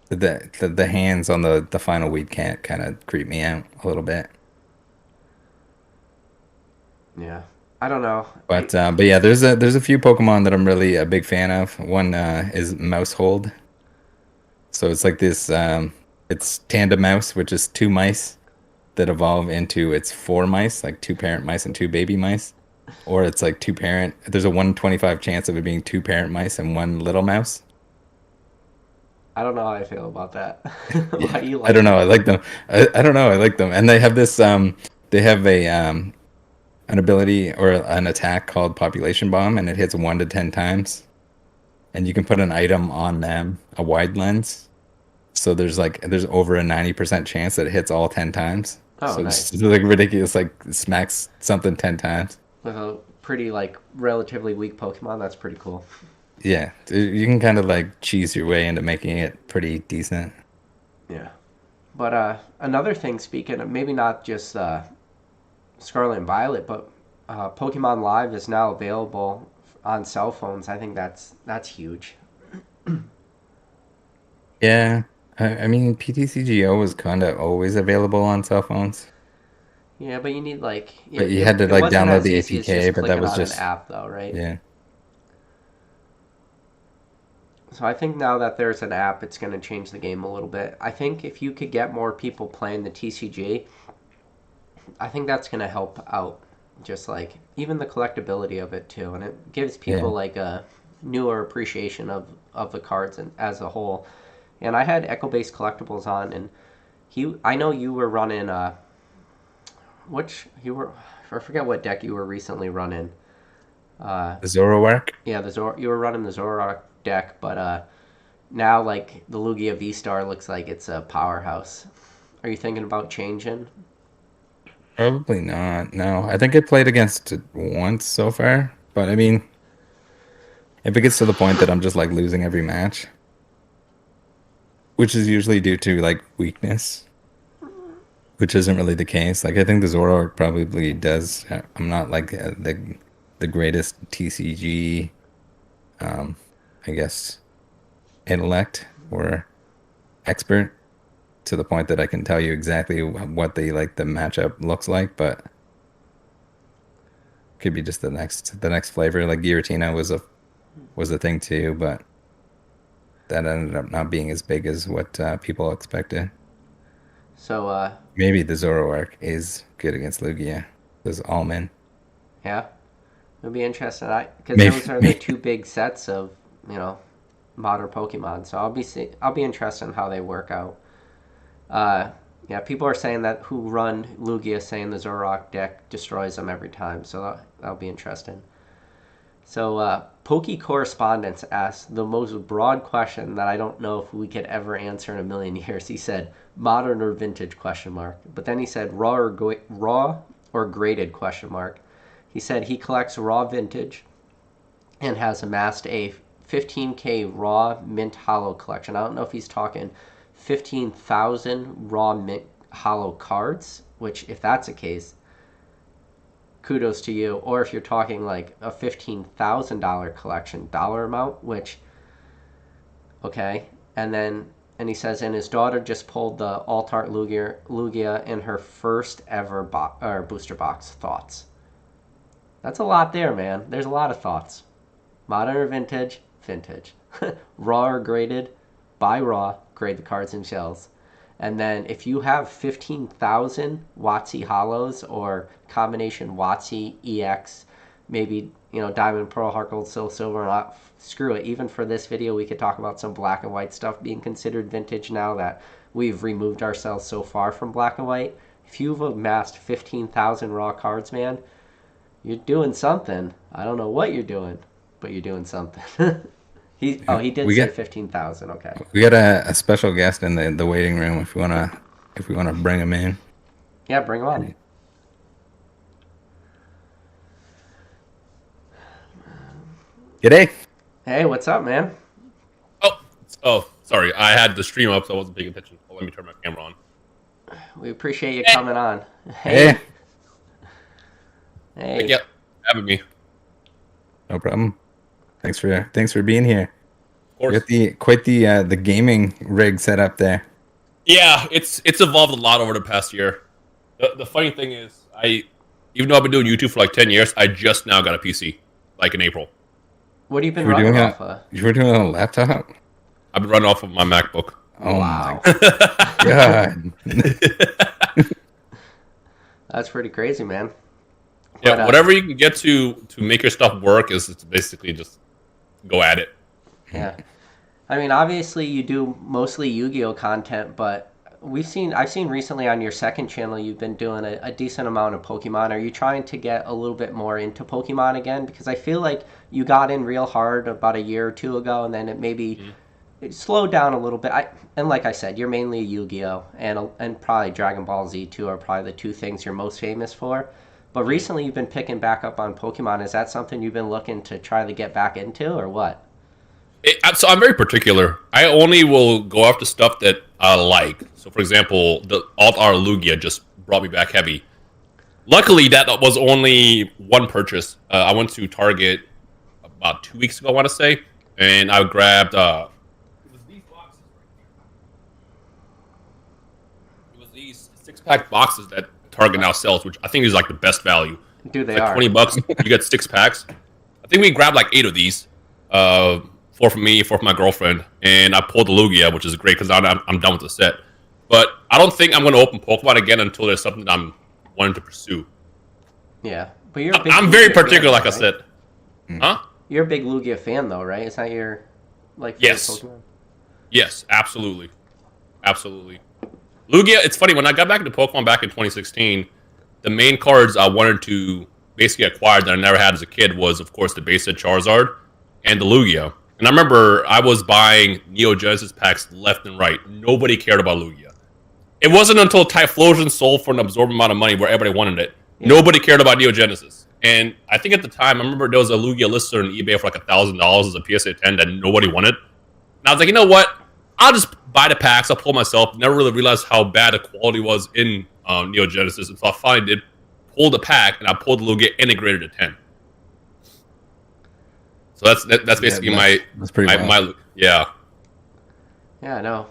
the hands on the final weed cat kind of creep me out a little bit. yeah, I don't know. But yeah, there's a few Pokemon that I'm really a big fan of. One is Mousehold. So it's like this it's Tandem Mouse, which is two mice that evolve into it's four mice, like two parent mice and two baby mice. Or it's like two parent. There's a 125 chance of it being two parent mice and one little mouse. I don't know how I feel about that. Why Yeah, do you I like don't know. them? I like them. I don't know. I like them, and they have this. They have a an ability or an attack called Population Bomb, and it hits 1 to 10 times, and you can put an item on them, a wide lens. So there's over a 90% chance that it hits all 10 times. Oh, So it's nice. like ridiculous. Like smacks something 10 times. With a pretty like relatively weak Pokemon, that's pretty cool. Yeah, you can kind of like cheese your way into making it pretty decent. Yeah. But another thing, speaking of maybe not just Scarlet and Violet, but Pokemon Live is now available on cell phones. I think that's huge. Yeah, I mean, PTCGO was kind of always available on cell phones, Yeah, but you need like but you had to it like wasn't download as the easy as APK, just but that clicking was on an just, app though, right? yeah. So I think now that there's an app, it's going to change the game a little bit. I think if you could get more people playing the TCG, I think that's going to help out. Just like even the collectability of it too, and it gives people Yeah. like a newer appreciation of the cards and as a whole. And I had Echo Based Collectibles on, and I know you were running which you were I forget what deck you were recently running. Uh, The Zoroark? yeah, you were running the Zoroark deck, but now like the Lugia V Star looks like it's a powerhouse. Are you thinking about changing? Probably not. No, I think I played against it once so far, but I mean, if it gets to the point that I'm just like losing every match, which is usually due to like weakness, which isn't really the case. Like I think the Zoroark probably does. I'm not like the greatest TCG, um, I guess, intellect or expert to the point that I can tell you exactly what the matchup looks like, but could be just the next flavor. Like Giratina was a thing too, but that ended up not being as big as what people expected. So Maybe the Zoroark is good against Lugia. There's Almond. yeah, it'll be interesting. Because Maybe, those are the maybe. two big sets of you know modern Pokemon. So I'll be interested in how they work out. Uh, yeah, people are saying that who run Lugia saying the Zoroark deck destroys them every time. So that'll be interesting. So, Pokey Correspondence asked the most broad question that I don't know if we could ever answer in a million years. He said, modern or vintage, question mark. But then he said, raw or graded, question mark. He said he collects raw vintage and has amassed a 15K raw mint hollow collection. I don't know if he's talking 15,000 raw mint hollow cards, which if that's the case, kudos to you. Or if you're talking like a $15,000 collection dollar amount, which, okay. And he says, and his daughter just pulled the Alt-Art Lugia in her first ever booster box. Thoughts? That's a lot there, man. There's a lot of thoughts. Modern or vintage? Vintage. Raw or graded? Buy raw, grade the cards and shells. And then if you have 15,000 WotC hollows or combination WotC, EX, maybe, Diamond, Pearl, Heart Gold, Silver, screw it. Even for this video, we could talk about some black and white stuff being considered vintage now that we've removed ourselves so far from black and white. If you've amassed 15,000 raw cards, man, you're doing something. I don't know what you're doing, but you're doing something. He did say 15,000. Okay. We got a special guest in the waiting room. If we wanna bring him in. Yeah, bring him on. G'day. Hey, what's up, man? Oh, sorry. I had the stream up, so I wasn't paying attention. Let me turn my camera on. We appreciate you coming on. Hey. Yep, having me. No problem. Thanks for being here. Of course. You got the gaming rig set up there. Yeah, it's evolved a lot over the past year. The funny thing is, even though I've been doing YouTube for like 10 years, I just now got a PC, like in April. What have you been running off of? You were doing it on a laptop? I've been running off of my MacBook. Oh, wow. My God. That's pretty crazy, man. Yeah, whatever you can get to make your stuff work is basically just go at it. Yeah. I mean, obviously you do mostly Yu-Gi-Oh content, but I've seen recently on your second channel you've been doing a decent amount of Pokemon. Are you trying to get a little bit more into Pokemon again? Because I feel like you got in real hard about a year or two ago, and then it slowed down a little bit. And like I said, you're mainly a Yu-Gi-Oh and probably Dragon Ball Z too are probably the two things you're most famous for. But recently you've been picking back up on Pokemon. Is that something you've been looking to try to get back into, or what? So I'm very particular. I only will go after stuff that I like. So, for example, the Alt-Art Lugia just brought me back heavy. Luckily, that was only one purchase. I went to Target about 2 weeks ago, I want to say, and I grabbed... it was these boxes right here. It was these 6-pack boxes that Target now sells, which I think is like the best value. Dude, they like are. $20, you get 6 packs. I think we grabbed like 8 of these. 4 for me, 4 for my girlfriend, and I pulled the Lugia, which is great because I'm done with the set. But I don't think I'm going to open Pokemon again until there's something that I'm wanting to pursue. Yeah, but you're a big I'm very particular, fan, like right? I said. Huh? You're a big Lugia fan, though, right? Is that your favorite Pokemon? Yes, absolutely. Absolutely. Lugia, it's funny, when I got back into Pokemon back in 2016, the main cards I wanted to basically acquire that I never had as a kid was, of course, the base set Charizard and the Lugia. And I remember I was buying Neo Genesis packs left and right. Nobody cared about Lugia. It wasn't until Typhlosion sold for an absorbent amount of money where everybody wanted it. Yeah. Nobody cared about Neo Genesis. And I think at the time, I remember there was a Lugia lister on eBay for like $1,000 as a PSA 10 that nobody wanted. And I was like, you know what? I'll just buy the packs. I'll pull myself. Never really realized how bad the quality was in Neo Genesis. And so I finally did pull the pack, and I pulled the Lugia integrated to 10. So that's basically that's pretty my yeah. Yeah, I know.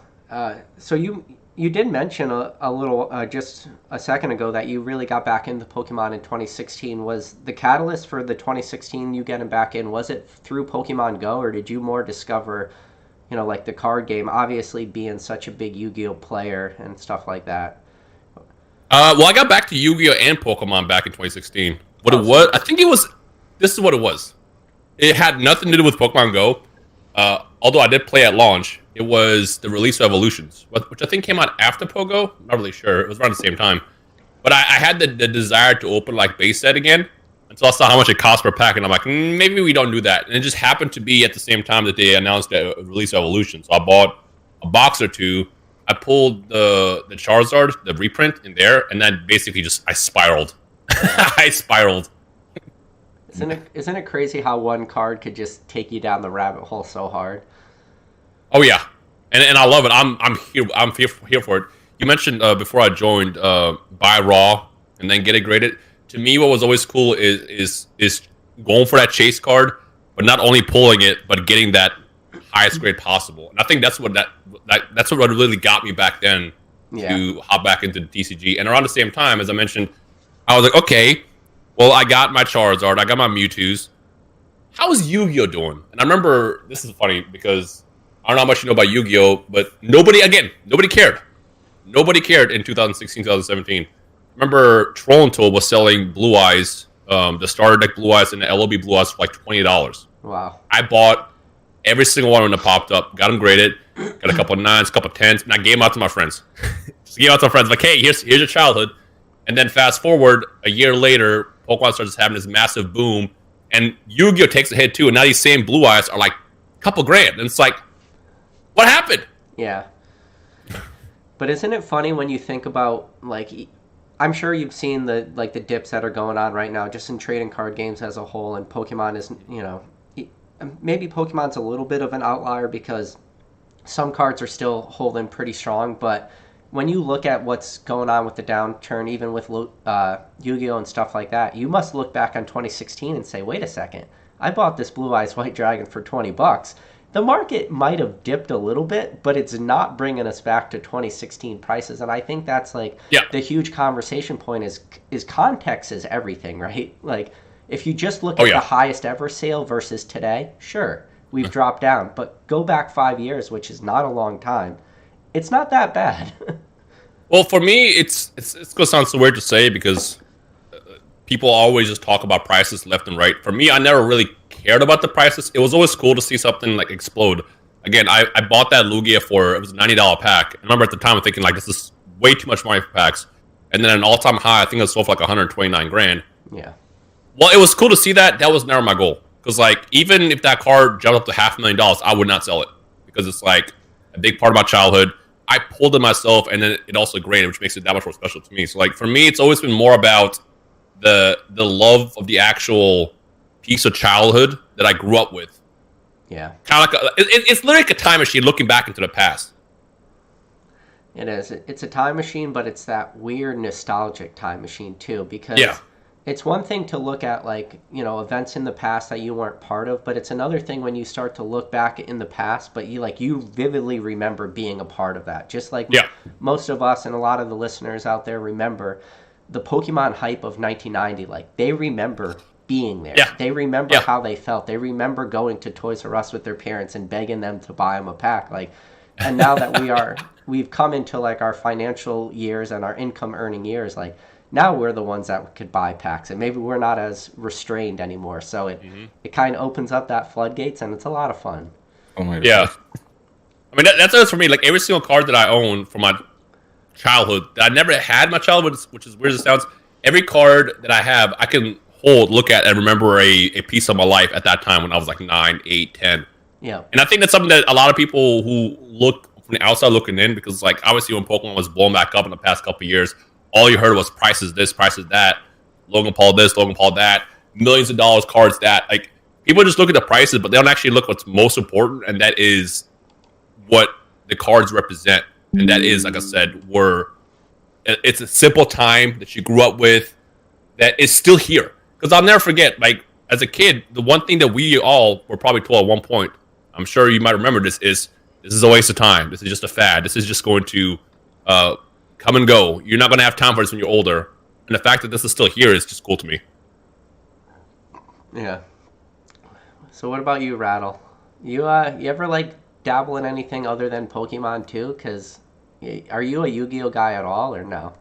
So you did mention a little just a second ago that you really got back into Pokemon in 2016. Was the catalyst for the 2016 you getting back in, was it through Pokemon Go, or did you more discover, like the card game, obviously being such a big Yu-Gi-Oh player and stuff like that? Well, I got back to Yu-Gi-Oh and Pokemon back in 2016. This is what it was. It had nothing to do with Pokemon Go. Although I did play at launch, it was the release of Evolutions, which I think came out after Pogo. I'm not really sure. It was around the same time. But I had the desire to open like base set again. until I saw how much it cost per pack, and I'm like, maybe we don't do that. And it just happened to be at the same time that they announced the release of Evolution. So I bought a box or two. I pulled the Charizard, the reprint in there, and then basically I spiraled. I spiraled. Isn't it crazy how one card could just take you down the rabbit hole so hard? Oh yeah, and I love it. I'm here for it. You mentioned before I joined, buy raw and then get it graded. To me, what was always cool is going for that chase card, but not only pulling it, but getting that highest grade possible. And I think that's what that's what really got me back then to hop back into the TCG. And around the same time, as I mentioned, I was like, okay, well, I got my Charizard, I got my Mewtwo's. How is Yu-Gi-Oh doing? And I remember, this is funny because I don't know how much you know about Yu-Gi-Oh, but nobody cared. Nobody cared in 2016, 2017. Remember, Troll Tool was selling Blue Eyes, the starter deck Blue Eyes and the LOB Blue Eyes for like $20. Wow. I bought every single one when it popped up, got them graded, got a couple of 9s, a couple of 10s, and I gave them out to my friends. Just gave them out to my friends, like, hey, here's your childhood. And then fast forward, a year later, Pokemon starts having this massive boom, and Yu-Gi-Oh takes a hit too, and now these same Blue Eyes are like a couple grand. And it's like, what happened? Yeah. But isn't it funny when you think about, like, I'm sure you've seen the dips that are going on right now just in trading card games as a whole, and Pokemon is, maybe Pokemon's a little bit of an outlier because some cards are still holding pretty strong, but when you look at what's going on with the downturn, even with Yu-Gi-Oh and stuff like that, you must look back on 2016 and say, wait a second, I bought this Blue Eyes White Dragon for $20. The market might have dipped a little bit, but it's not bringing us back to 2016 prices. And I think that's the huge conversation point is context is everything, right? Like, if you just look at the highest ever sale versus today, sure, we've dropped down. But go back 5 years, which is not a long time. It's not that bad. Well, for me, it's going to sound so weird to say because people always just talk about prices left and right. For me, I never really cared about the prices. It was always cool to see something like explode. Again, I bought that Lugia it was a $90 pack. I remember at the time thinking, like, this is way too much money for packs. And then an all-time high, I think it sold for like 129 grand. Yeah. Well, it was cool to see that. That was never my goal. Because, like, even if that card jumped up to $500,000, I would not sell it. Because it's, like, a big part of my childhood. I pulled it myself, and then it also graded, which makes it that much more special to me. So, like, for me, it's always been more about the love of the actual piece of childhood that I grew up with. Yeah. Kind of like it's literally like a time machine looking back into the past. It is. It's a time machine, but it's that weird nostalgic time machine too, because it's one thing to look at, like, events in the past that you weren't part of, but it's another thing when you start to look back in the past, but you vividly remember being a part of that. Just like most of us and a lot of the listeners out there remember the Pokemon hype of 1990. Like, they remember being there. Yeah. They remember how they felt. They remember going to Toys R Us with their parents and begging them to buy them a pack. Like, and now that we've come into like our financial years and our income earning years, like, now we're the ones that could buy packs, and maybe we're not as restrained anymore. So it kind of opens up that floodgates, and it's a lot of fun. Oh my god. Yeah. I mean, that's it for me. Like, every single card that I own from my childhood, that I never had my childhood, which is weird as it sounds, every card that I have, I can look at and remember a piece of my life at that time when I was like 9, 8, 10. Yeah. And I think that's something that a lot of people who look from the outside looking in, because, like, obviously when Pokemon was blown back up in the past couple of years, all you heard was prices this, prices that, Logan Paul this, Logan Paul that, millions of dollars cards that. Like, people just look at the prices, but they don't actually look what's most important, and that is what the cards represent. And that is, like I said, it's a simple time that you grew up with that is still here. Because I'll never forget, like, as a kid, the one thing that we all were probably told at one point, I'm sure you might remember this is a waste of time. This is just a fad. This is just going to come and go. You're not going to have time for this when you're older. And the fact that this is still here is just cool to me. Yeah. So what about you, Rattle? You ever, like, dabble in anything other than Pokemon too? Because are you a Yu-Gi-Oh guy at all, or no?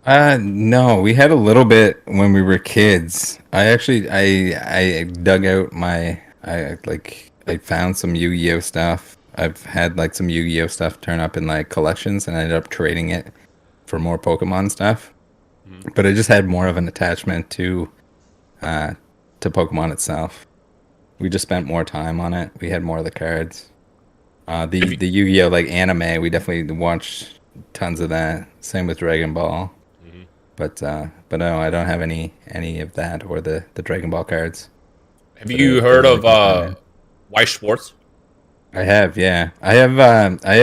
No, we had a little bit when we were kids. I dug out I found some Yu-Gi-Oh stuff. I've had like some Yu-Gi-Oh stuff turn up in like collections, and I ended up trading it for more Pokemon stuff. But I just had more of an attachment to to Pokemon itself. We just spent more time on it. We had more of the cards. The Yu-Gi-Oh like anime, we definitely watched tons of that. Same with Dragon Ball. Mhm. But no, I don't have any of that or the Dragon Ball cards. Have you heard of Weiss Schwartz? I have, yeah. I have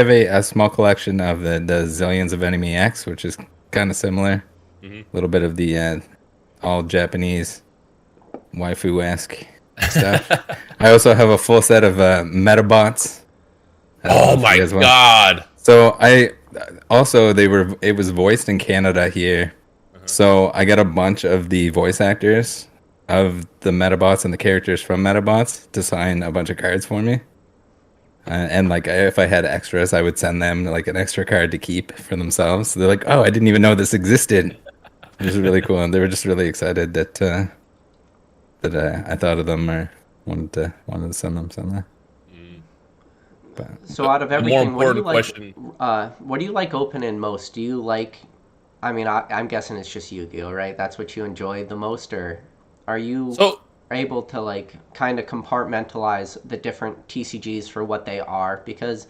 a small collection of the Zillions of Enemy X, which is kind of similar. A little bit of the all Japanese waifu-esque stuff. I also have a full set of Metabots. Oh my god! So it was voiced in Canada here. So I got a bunch of the voice actors of the Metabots and the characters from Metabots to sign a bunch of cards for me. And like if I had extras, I would send them like an extra card to keep for themselves. So they're like, "Oh, I didn't even know this existed." It was really cool, and they were just really excited that I thought of them or wanted to send them something. But So out of everything, more important question. What do you like opening most? Do you like? I mean, I'm guessing it's just Yu-Gi-Oh, right? That's what you enjoy the most, or are you able to like kind of compartmentalize the different TCGs for what they are? Because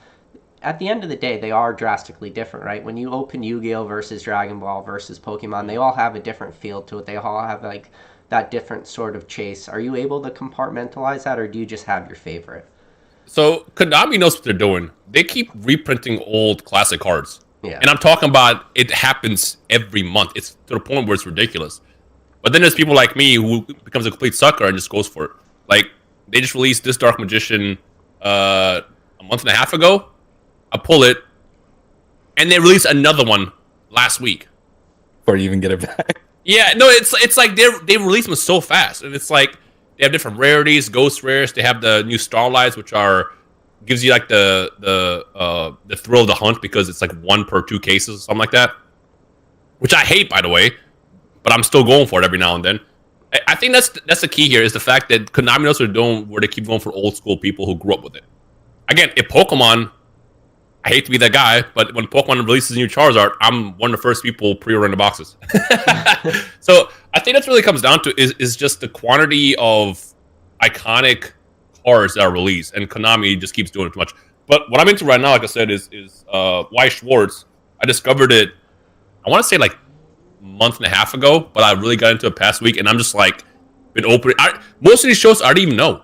at the end of the day, they are drastically different, right? When you open Yu-Gi-Oh versus Dragon Ball versus Pokemon, they all have a different feel to it. They all have like that different sort of chase. Are you able to compartmentalize that, or do you just have your favorite? So Konami knows what they're doing. They keep reprinting old classic cards. Yeah. And I'm talking about it happens every month. It's to the point where it's ridiculous. But then there's people like me who becomes a complete sucker and just goes for it. Like, they just released this Dark Magician a month and a half ago. I pull it, and they released another one last week. Before you even get it back. Yeah, no, it's like they release them so fast. And it's like, they have different rarities, ghost rares. They have the new Starlights, which gives you like the thrill of the hunt because it's like 1 per 2 cases or something like that. Which I hate, by the way, but I'm still going for it every now and then. I think that's the key here is the fact that Konami knows what they're doing, where they keep going for old school people who grew up with it. Again, if Pokemon, I hate to be that guy, but when Pokemon releases a new Charizard, I'm one of the first people pre-ordering the boxes. So I think that's really comes down to is just the quantity of iconic cards that are released, and Konami just keeps doing it too much. But what I'm into right now, like I said, is Weiss Schwartz. I discovered it, I want to say like a month and a half ago, but I really got into it past week, and I'm just like been opening. Most of these shows I don't even know,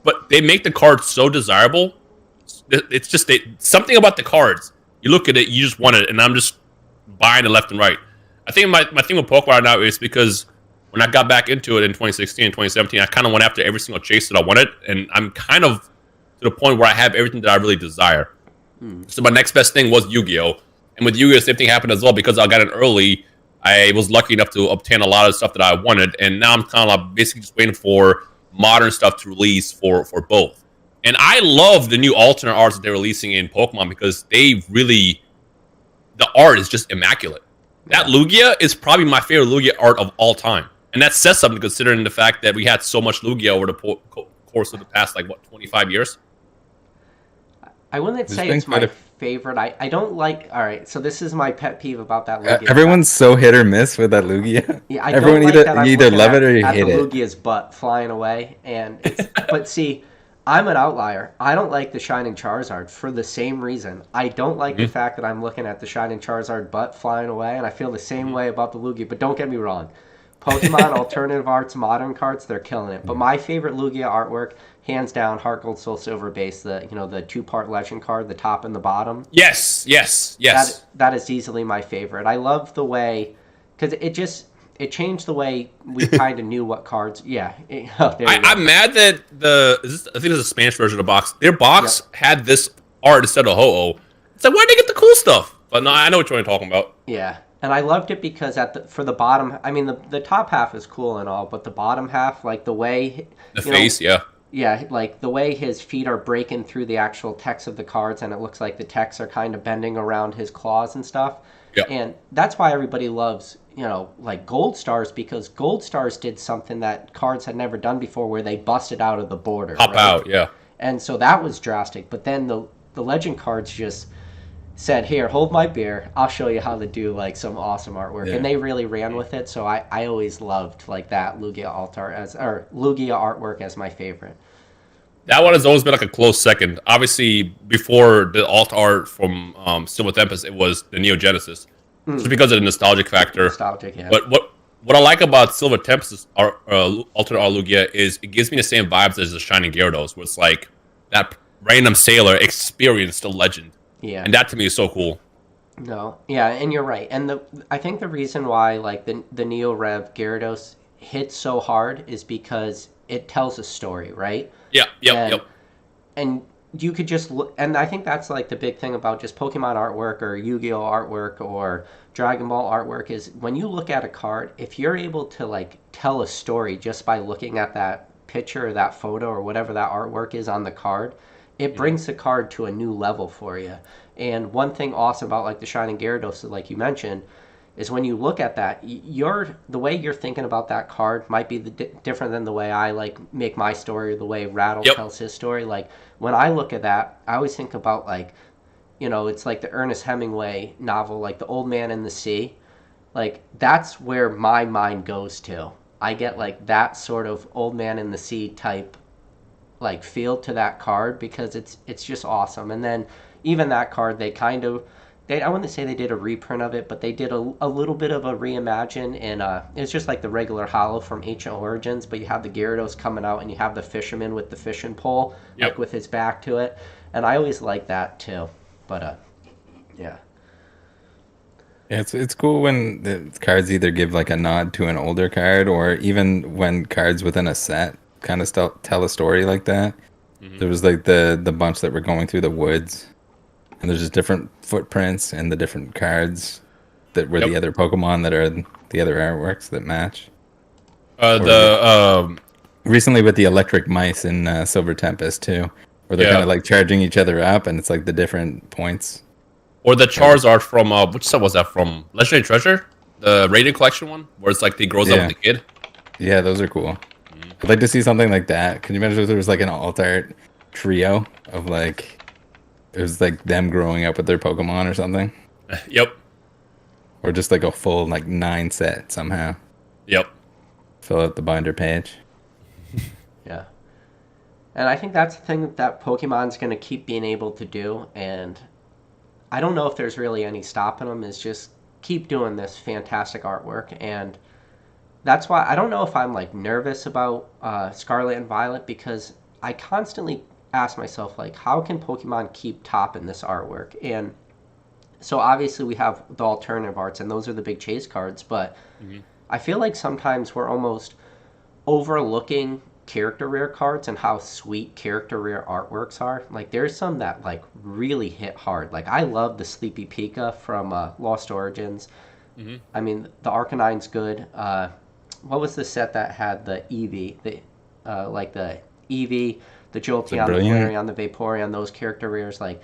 but they make the cards so desirable. It's just something about the cards. You look at it, you just want it, and I'm just buying it left and right. I think my thing with Pokemon right now is because when I got back into it in 2016 and 2017, I kind of went after every single chase that I wanted, and I'm kind of to the point where I have everything that I really desire. So my next best thing was Yu-Gi-Oh! And with Yu-Gi-Oh! Same thing happened as well because I got it early. I was lucky enough to obtain a lot of stuff that I wanted, and now I'm kind of like basically just waiting for modern stuff to release for both. And I love the new alternate arts that they're releasing in Pokemon because the art is just immaculate. That Lugia is probably my favorite Lugia art of all time. And that says something considering the fact that we had so much Lugia over the course of the past, 25 years? I wouldn't say it's my favorite. I don't like... All right, so this is my pet peeve about that Lugia. Everyone's so hit or miss with that Lugia. Yeah, I Everyone don't like that I'm either looking love it or you hate the it. Lugia's butt flying away. But see... I'm an outlier. I don't like the Shining Charizard for the same reason. I don't like the fact that I'm looking at the Shining Charizard butt flying away, and I feel the same way about the Lugia. But don't get me wrong. Pokemon Alternative Arts Modern cards, they're killing it. But my favorite Lugia artwork, hands down, Heart Gold Soul Silver base, the 2-part legend card, the top and the bottom. Yes. That is easily my favorite. I love the way, because it changed the way we kind of knew what cards. Yeah. I'm mad that I think it's a Spanish version of the box. Their box had this art instead of Ho-Oh. It's like, why'd they get the cool stuff? But no, I know what you're talking about. Yeah. And I loved it because for the bottom, I mean, the top half is cool and all, but the bottom half, like the way... The face, yeah. Yeah, like the way his feet are breaking through the actual text of the cards, and it looks like the text are kind of bending around his claws and stuff. Yep. And that's why everybody loves, like Gold Stars, because Gold Stars did something that cards had never done before where they busted out of the border. Pop out, yeah. And so that was drastic. But then the Legend cards just, said, "Here, hold my beer. I'll show you how to do like some awesome artwork." Yeah. And they really ran with it. So I always loved like that Lugia Lugia artwork as my favorite. That one has always been like a close second. Obviously, before the alt art from Silver Tempest, it was the Neo Genesis, just because of the nostalgic factor. Nostalgic, yeah. But what I like about Silver Tempest alternate art Lugia is it gives me the same vibes as the Shining Gyarados, where it's like that random sailor experienced the legend. Yeah. And that to me is so cool. No, yeah, and you're right. And I think the reason why like the Neo Rev Gyarados hits so hard is because it tells a story, right? Yeah, and, yep. And you could just look, and I think that's like the big thing about just Pokemon artwork or Yu-Gi-Oh artwork or Dragon Ball artwork is when you look at a card, if you're able to like tell a story just by looking at that picture or that photo or whatever that artwork is on the card, it brings the card to a new level for you. And one thing awesome about like the Shining Gyarados, like you mentioned, is when you look at that, the way you're thinking about that card might be different than the way I like make my story or the way Rattle tells his story. Like when I look at that, I always think about like, it's like the Ernest Hemingway novel, like The Old Man and the Sea. Like that's where my mind goes to. I get like that sort of Old Man in the Sea type like feel to that card because it's just awesome. And then even that card, I wouldn't say they did a reprint of it, but they did a little bit of a reimagine, and it's just like the regular holo from Ancient Origins, but you have the Gyarados coming out, and you have the fisherman with the fishing pole, like with his back to it, and I always like that too. But yeah. Yeah, it's cool when the cards either give like a nod to an older card, or even when cards within a set kind of tell a story like that. There was like the bunch that were going through the woods. And there's just different footprints and the different cards that were the other Pokemon that are the other artworks that match. Recently with the electric mice in Silver Tempest too, where they're kind of like charging each other up, and it's like the different points. Or the Charizard from which set was that from? Legendary Treasure, the Rated Collection one, where it's like he grows up with the kid. Yeah, those are cool. I'd like to see something like that. Can you imagine if there was like an alt art trio of like? It was like them growing up with their Pokemon or something. Yep. Or just like a full like 9 set somehow. Yep. Fill out the binder page. Yeah. And I think that's the thing that Pokemon's going to keep being able to do. And I don't know if there's really any stopping them, is just keep doing this fantastic artwork. And that's why I don't know if I'm like nervous about Scarlet and Violet, because I constantly ask myself, like, how can Pokemon keep topping this artwork? And so obviously we have the alternative arts, and those are the big chase cards, but I feel like sometimes we're almost overlooking character rare cards and how sweet character rare artworks are. Like there's some that like really hit hard. Like I love the Sleepy Pika from Lost Origins. I mean, the Arcanine's good. What was the set that had the Eevee? Like the Eevee, the Jolteon, the Flareon, the Vaporeon, those character rares. Like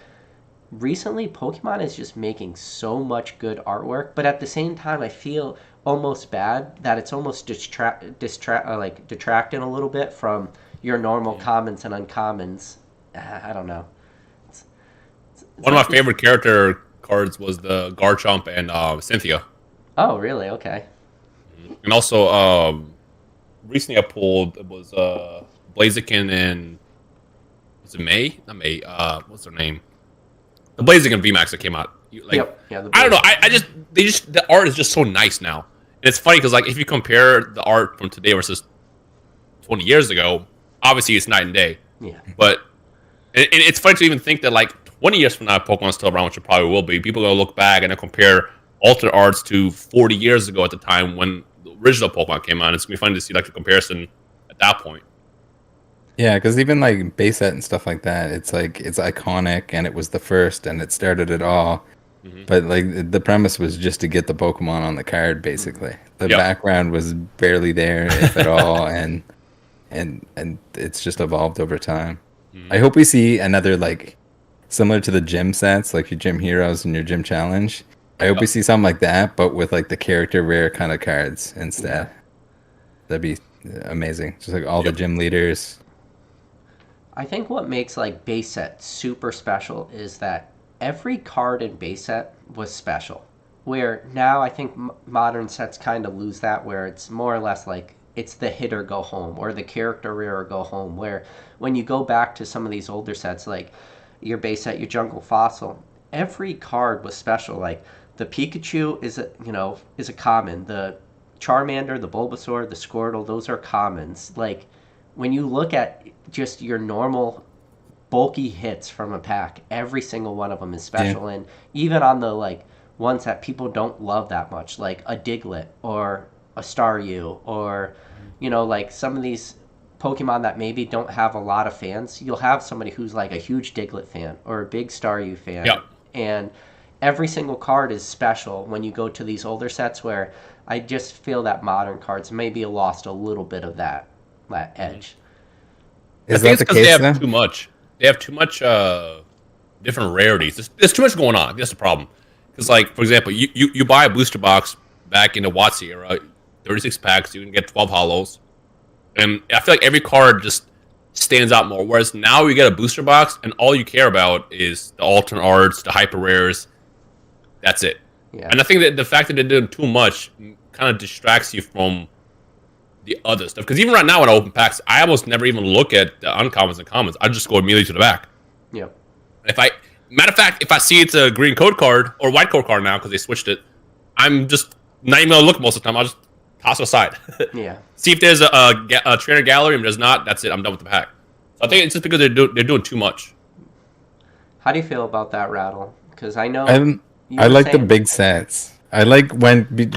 recently, Pokemon is just making so much good artwork, but at the same time, I feel almost bad that it's almost detracting a little bit from your normal commons and uncommons. I don't know. It's one of my favorite character cards was the Garchomp and Cynthia. Oh, really? Okay. And also, recently I pulled, it was Blaziken and was it May? Not May. What's her name? The Blaziken VMAX that came out. Like, Yeah, I don't know. The art is just so nice now. And it's funny because like if you compare the art from today versus 20 years ago, obviously it's night and day. Yeah. But it's funny to even think that like 20 years from now, Pokemon's still around, which it probably will be. People are gonna look back and compare alternate arts to 40 years ago at the time when the original Pokemon came out. It's gonna be funny to see like the comparison at that point. Yeah, because even like base set and stuff like that, it's like it's iconic and it was the first and it started it all. But like the premise was just to get the Pokemon on the card, basically. The background was barely there, if at all, and it's just evolved over time. I hope we see another like similar to the gym sets, like your gym heroes and your gym challenge. I hope we see something like that, but with like the character rare kind of cards instead. That'd be amazing. Just like all the gym leaders. I think what makes like base set super special is that every card in base set was special. Where now I think modern sets kind of lose that, where it's more or less like it's the hit or go home, or the character rare or go home. Where when you go back to some of these older sets, like your base set, your Jungle Fossil, every card was special. Like the Pikachu is a common. The Charmander, the Bulbasaur, the Squirtle, those are commons. Like when you look at just your normal bulky hits from a pack, every single one of them is special. And even on the like ones that people don't love that much, like a Diglett or a Staryu, or like some of these Pokemon that maybe don't have a lot of fans, you'll have somebody who's like a huge Diglett fan or a big Staryu fan. Yep. And every single card is special when you go to these older sets, where I just feel that modern cards maybe lost a little bit of that edge. I think it's because they have too much. They have too much different rarities. There's too much going on. That's the problem. Because, like, for example, you buy a booster box back in the WotC era, 36 packs, you can get 12 holos. And I feel like every card just stands out more. Whereas now you get a booster box, and all you care about is the alternate arts, the hyper rares. That's it. Yeah. And I think that the fact that they're doing too much kind of distracts you from the other stuff. Because even right now when I open packs, I almost never even look at the uncommons and commons. I just go immediately to the back. Yeah. Matter of fact, if I see it's a green code card or white code card now because they switched it, I'm just not even gonna look most of the time. I'll just toss it aside. Yeah. See if there's a trainer gallery. If there's not, that's it. I'm done with the pack. So I think it's just because they're doing too much. How do you feel about that, Rattle? Because I know I like the big sets. I like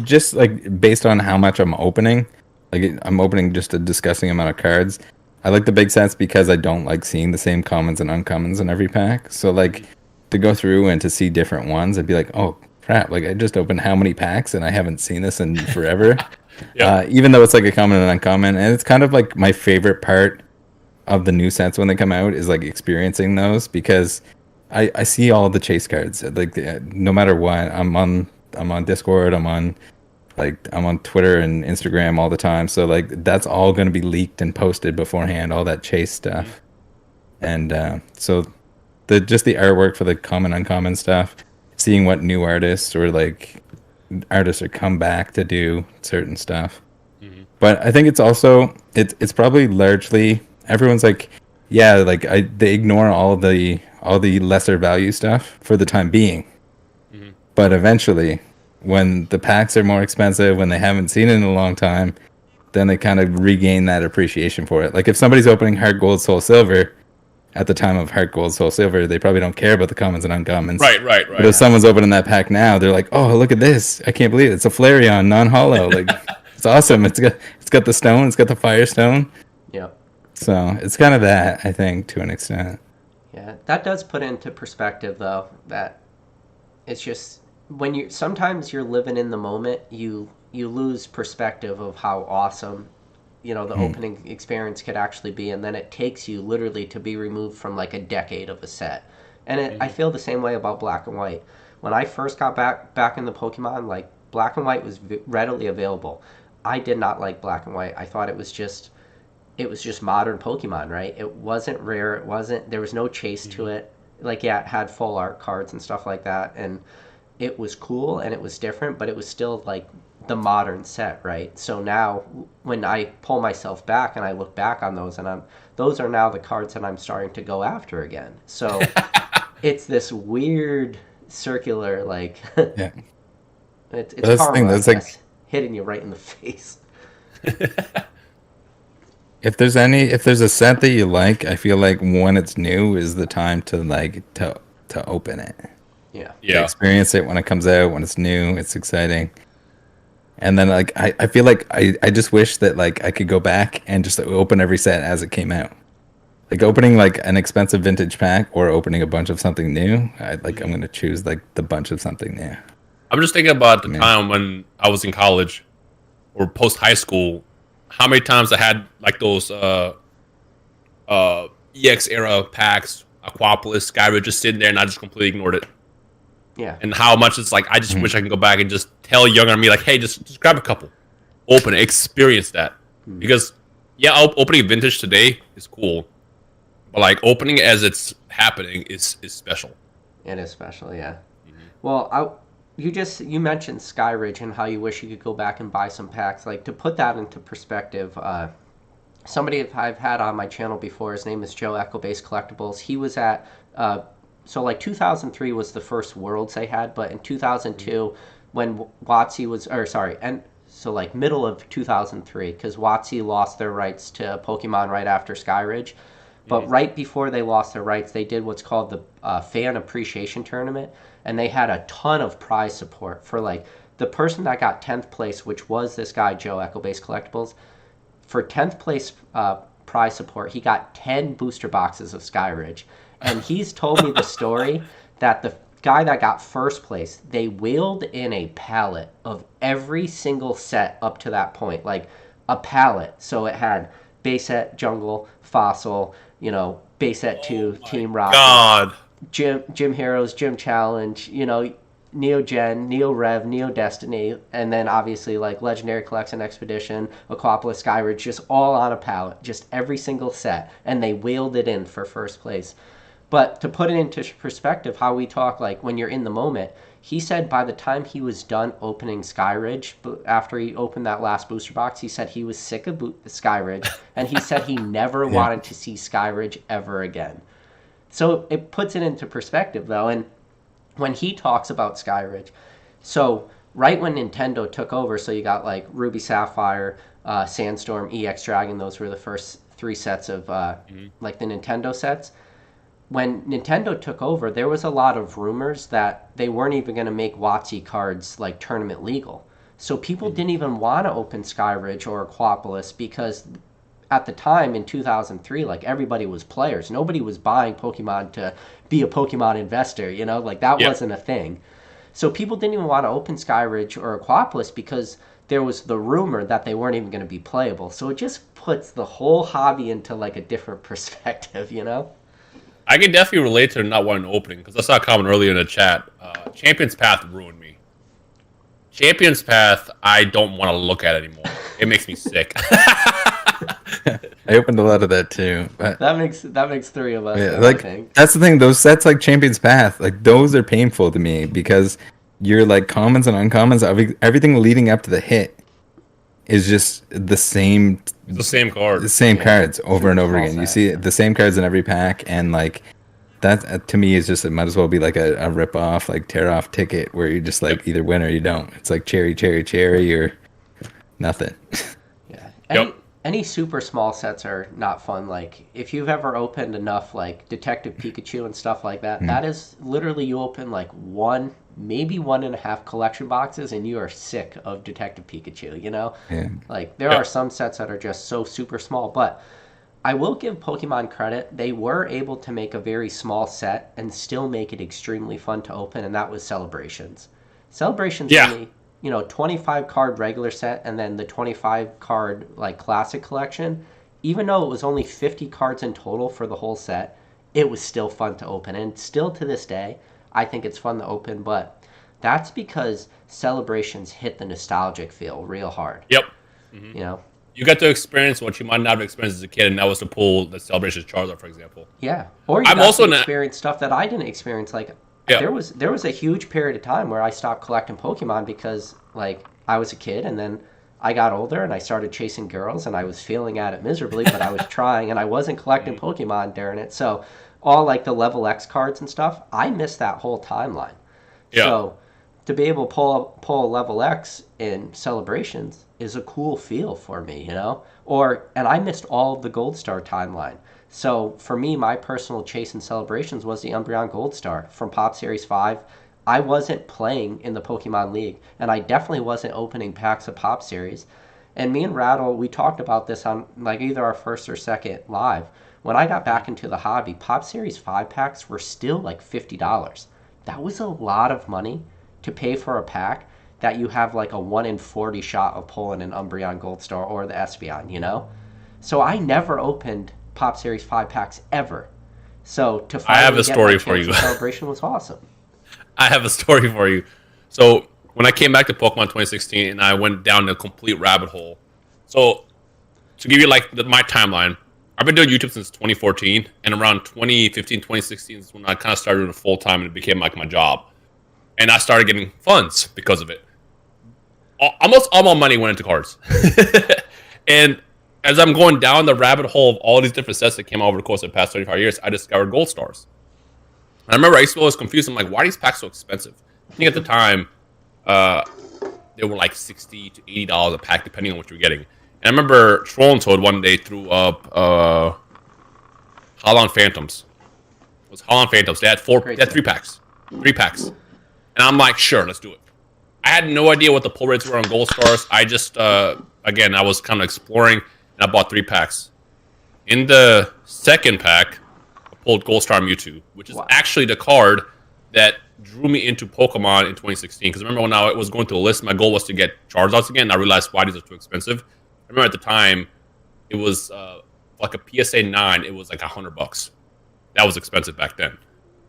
just like based on how much I'm opening. Like I'm opening just a disgusting amount of cards. I like the big sets because I don't like seeing the same commons and uncommons in every pack. So like to go through and to see different ones, I'd be like, oh crap! Like I just opened how many packs and I haven't seen this in forever. Even though it's like a common and uncommon, and it's kind of like my favorite part of the new sets when they come out is like experiencing those, because I see all the chase cards. Like no matter what, I'm on Discord, I'm on Twitter and Instagram all the time. So like that's all going to be leaked and posted beforehand, all that chase stuff. And so the artwork for the common uncommon stuff, seeing what new artists or like artists are come back to do certain stuff. But I think it's also it's probably largely everyone's like, yeah, like they ignore all the lesser value stuff for the time being. But eventually, when the packs are more expensive, when they haven't seen it in a long time, then they kind of regain that appreciation for it. Like if somebody's opening Heart Gold, Soul Silver at the time of Heart Gold, Soul Silver, they probably don't care about the commons and uncommons. Right. But if someone's opening that pack now, they're like, oh, look at this. I can't believe it. It's a Flareon, non-holo. Like, it's awesome. It's got the stone. It's got the Firestone. Yeah. So it's kind of that, I think, to an extent. Yeah, that does put into perspective, though, that it's just when sometimes you're living in the moment, you lose perspective of how awesome, the opening experience could actually be, and then it takes you literally to be removed from like a decade of a set. And I feel the same way about Black and White. When I first got back in the Pokemon, like Black and White was readily available. I did not like Black and White. I thought it was just modern Pokemon, right? It wasn't rare. There was no chase to it. Like, yeah, it had full art cards and stuff like that, and it was cool and it was different, but it was still like the modern set, right? So now when I pull myself back and I look back on those, and those are now the cards that I'm starting to go after again. So it's this weird circular, like, yeah. It's karma, that's like hitting you right in the face. If there's a set that you like, I feel like when it's new is the time to open it. Yeah. To experience it when it comes out, when it's new, it's exciting. And then like I feel like I just wish that like I could go back and just open every set as it came out. Like opening like an expensive vintage pack or opening a bunch of something new. I'm gonna choose like the bunch of something new. I'm just thinking about the time when I was in college or post high school. How many times I had like those EX era packs, Aquapolis, Skyrim, just sitting there, and I just completely ignored it. Yeah. And how much it's like I just wish I could go back and just tell younger me like, hey, just grab a couple, open it, experience that. Because opening vintage today is cool, but like opening it as it's happening is special. It is special, yeah. Mhm. Well, you mentioned Skyridge and how you wish you could go back and buy some packs. Like, to put that into perspective, somebody I've had on my channel before, his name is Joe Echo Base Collectibles. He was at so like 2003 was the first Worlds they had, but in 2002 when WotC was, or sorry, and so like middle of 2003, because WotC lost their rights to Pokemon right after Skyridge. But right before they lost their rights, they did what's called the Fan Appreciation Tournament, and they had a ton of prize support for like the person that got 10th place, which was this guy Joe Echo Base Collectibles. For 10th place prize support, he got 10 booster boxes of Skyridge. And he's told me the story that the guy that got first place, they wheeled in a pallet of every single set up to that point. Like a pallet. So it had base set, jungle, fossil, base set 2, Team Rocket, God. Gym Heroes, Gym Challenge, Neo Gen, Neo Rev, Neo Destiny, and then obviously like Legendary Collection Expedition, Aquapolis, Skyridge, just all on a pallet, just every single set, and they wheeled it in for first place. But to put it into perspective, how we talk like when you're in the moment, he said by the time he was done opening Skyridge, after he opened that last booster box, he said he was sick of Skyridge, and he said he never wanted to see Skyridge ever again. So it puts it into perspective, though, and when he talks about Skyridge, so right when Nintendo took over, so you got like Ruby Sapphire, Sandstorm, EX Dragon, those were the first 3 sets of like the Nintendo sets. When Nintendo took over, there was a lot of rumors that they weren't even going to make WotC cards like tournament legal. So people didn't even want to open Skyridge or Aquapolis because at the time in 2003, like everybody was players. Nobody was buying Pokemon to be a Pokemon investor, like that wasn't a thing. So people didn't even want to open Skyridge or Aquapolis because there was the rumor that they weren't even going to be playable. So it just puts the whole hobby into like a different perspective, I can definitely relate to not wanting to open because I saw a comment earlier in the chat. Champion's Path ruined me. Champion's Path, I don't want to look at anymore. It makes me sick. I opened a lot of that too. But that makes 3 of us. yeah, though, I think. that's the thing. Those sets like Champion's Path, like those are painful to me because your like commons and uncommons, everything leading up to the hit is just the same. It's the same card. The same cards over and over again. Set, you see the same cards in every pack, and like that to me is just, it might as well be like a rip off, like tear off ticket where you just like either win or you don't. It's like cherry, or nothing. Yeah. Any super small sets are not fun. Like if you've ever opened enough like Detective Pikachu and stuff like that, that is literally you open like 1, maybe 1.5 collection boxes and you are sick of Detective Pikachu, Yeah. Like there are some sets that are just so super small, but I will give Pokemon credit. They were able to make a very small set and still make it extremely fun to open, and that was Celebrations. Celebrations only 25 card regular set and then the 25 card like classic collection. Even though it was only 50 cards in total for the whole set, it was still fun to open, and still to this day I think it's fun to open. But that's because Celebrations hit the nostalgic feel real hard. Yep. You got to experience what you might not have experienced as a kid, and that was to pull the Celebrations Charizard, for example. Yeah, or you got to experience stuff that I didn't experience. Like there was a huge period of time where I stopped collecting Pokemon because like I was a kid, and then I got older and I started chasing girls, and I was failing at it miserably, but I was trying, and I wasn't collecting Pokemon during it. So all like the level X cards and stuff, I missed that whole timeline. Yeah. So to be able to pull a level X in Celebrations is a cool feel for me, and I missed all of the Gold Star timeline. So for me, my personal chase in Celebrations was the Umbreon Gold Star from Pop Series 5. I wasn't playing in the Pokemon League, and I definitely wasn't opening packs of Pop Series. And me and Rattle, we talked about this on like either our first or second live. When I got back into the hobby, Pop Series 5 packs were still like $50. That was a lot of money to pay for a pack that you have like a 1 in 40 shot of pulling an Umbreon Gold Star or the Espeon, So I never opened Pop Series 5 packs ever. So to finally I have a story for you. Celebration was awesome. I have a story for you. So when I came back to Pokemon 2016 and I went down a complete rabbit hole. So to give you like my timeline, I've been doing YouTube since 2014, and around 2015, 2016 is when I kind of started doing it full time, and it became like my job. And I started getting funds because of it. Almost all my money went into cards. And as I'm going down the rabbit hole of all these different sets that came out over the course of the past 25 years, I discovered Gold Stars. And I remember I used to be always confused. I'm like, why are these packs so expensive? I think at the time, they were like $60 to $80 a pack, depending on what you're getting. And I remember Troll and Toad one day threw up Holon Phantoms. It was Holon Phantoms. They had 3 packs. 3 packs. And I'm like, sure, let's do it. I had no idea what the pull rates were on Gold Stars. I just, again, I was kind of exploring, and I bought 3 packs. In the second pack, I pulled Gold Star Mewtwo, which is actually the card that drew me into Pokemon in 2016. Because remember when I was going through the list, my goal was to get Charizards again, and I realized why these are too expensive. I remember at the time, it was like a PSA 9, it was like $100. That was expensive back then.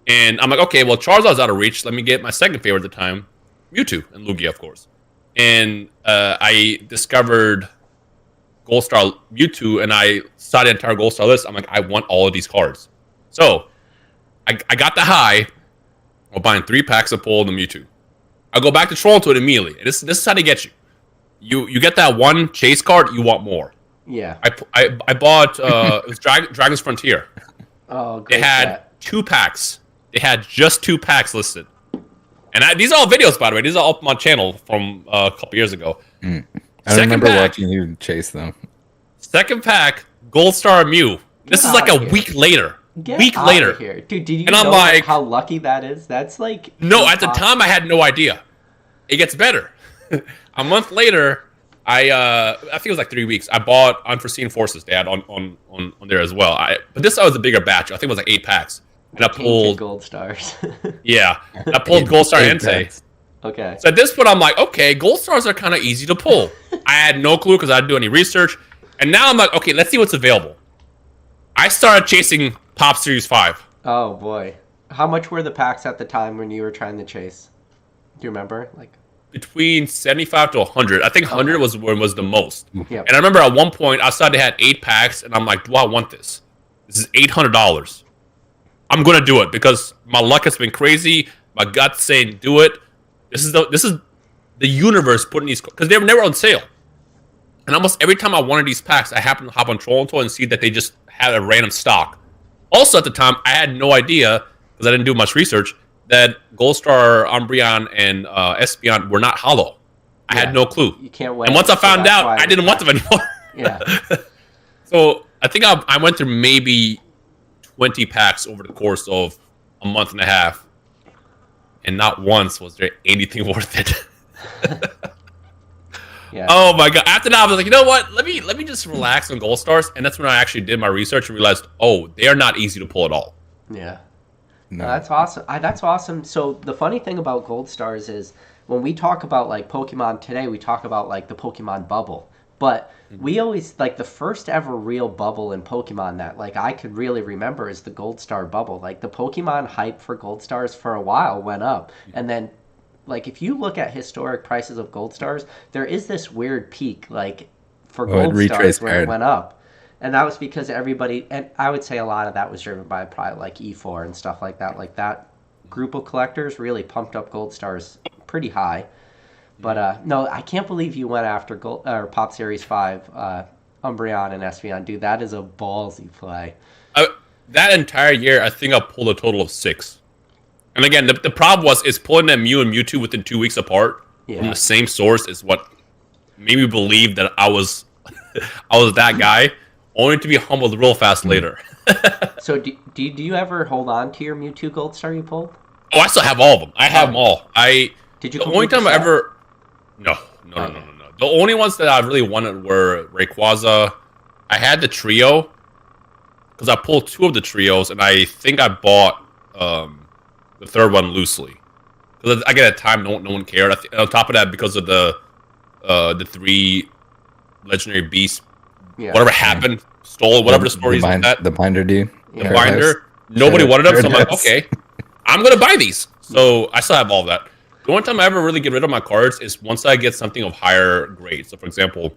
And I'm like, okay, well, Charizard's out of reach. Let me get my second favorite at the time, Mewtwo and Lugia, of course. And I discovered Gold Star Mewtwo, and I saw the entire Gold Star list. I'm like, I want all of these cards. So I got the high of buying 3 packs of pull the Mewtwo. I go back to Troll to it immediately. This is how they get you. You get that one chase card, you want more. Yeah. I bought it was Dragon's Frontier. Oh, great. They had 2 packs. They had just 2 packs listed. And these are all videos, by the way. These are all up on my channel from a couple years ago. I remember watching you chase them. Second pack, Gold Star Mew. This is like a week later. Get out of here. Dude, did you know like, how lucky that is? That's like... No, at the time, I had no idea. It gets better. A month later, I think it was like 3 weeks, I bought Unforeseen Forces. They had on there as well. But this was a bigger batch. I think it was like 8 packs. And I pulled Gold Stars. Yeah, I pulled Gold Star Entei. Okay. So at this point, I'm like, okay, Gold Stars are kind of easy to pull. I had no clue because I didn't do any research. And now I'm like, okay, let's see what's available. I started chasing Pop Series 5. Oh, boy. How much were the packs at the time when you were trying to chase? Do you remember? Like between 75 to 100. I think 100 was the most. Yep. And I remember at one point, I saw they had 8 packs, and I'm like, do I want this? This is $800. I'm going to do it because my luck has been crazy. My gut's saying do it. This is the universe putting these, because they were never on sale. And almost every time I wanted these packs, I happened to hop on Troll and see that they just had a random stock. Also at the time, I had no idea, because I didn't do much research, that Gold Star, Umbreon, and Espeon were not hollow. I had no clue. You can't wait. And once I found out, I didn't want them anymore. Yeah. So I think I went through maybe 20 packs over the course of a month and a half, and not once was there anything worth it. Yeah. Oh my god! After that, I was like, you know what? Let me just relax on Gold Stars, and that's when I actually did my research and realized, oh, they are not easy to pull at all. Yeah. No. That's awesome. That's awesome. So the funny thing about Gold Stars is when we talk about like Pokemon today, we talk about like the Pokemon bubble. But we always like the first ever real bubble in Pokemon that like I could really remember is the Gold Star bubble. Like the Pokemon hype for Gold Stars for a while went up, and then like if you look at historic prices of Gold Stars, there is this weird peak like for Gold Stars where it went up. And that was because everybody, and I would say a lot of that was driven by probably like E4 and stuff like that. Like that group of collectors really pumped up Gold Stars pretty high. But no, I can't believe you went after Pop Series 5, Umbreon and Espeon. Dude, that is a ballsy play. That entire year, I think I pulled a total of 6. And again, the problem is pulling that Mew and Mewtwo within 2 weeks apart from the same source is what made me believe that I was that guy. Only to be humbled real fast later. So do you ever hold on to your Mewtwo Gold Star you pulled? Oh, I still have all of them. I have them all. Did you? The only time I ever... No. The only ones that I really wanted were Rayquaza. I had the trio, because I pulled 2 of the trios, and I think I bought the third one loosely. Because I get at a time, no one cared. On top of that, because of the 3 legendary beasts, whatever happened, stole whatever the story is that. The binder do. The binder. Nobody wanted them, so I'm like, okay, I'm going to buy these. So I still have all of that. The only time I ever really get rid of my cards is once I get something of higher grade. So, for example,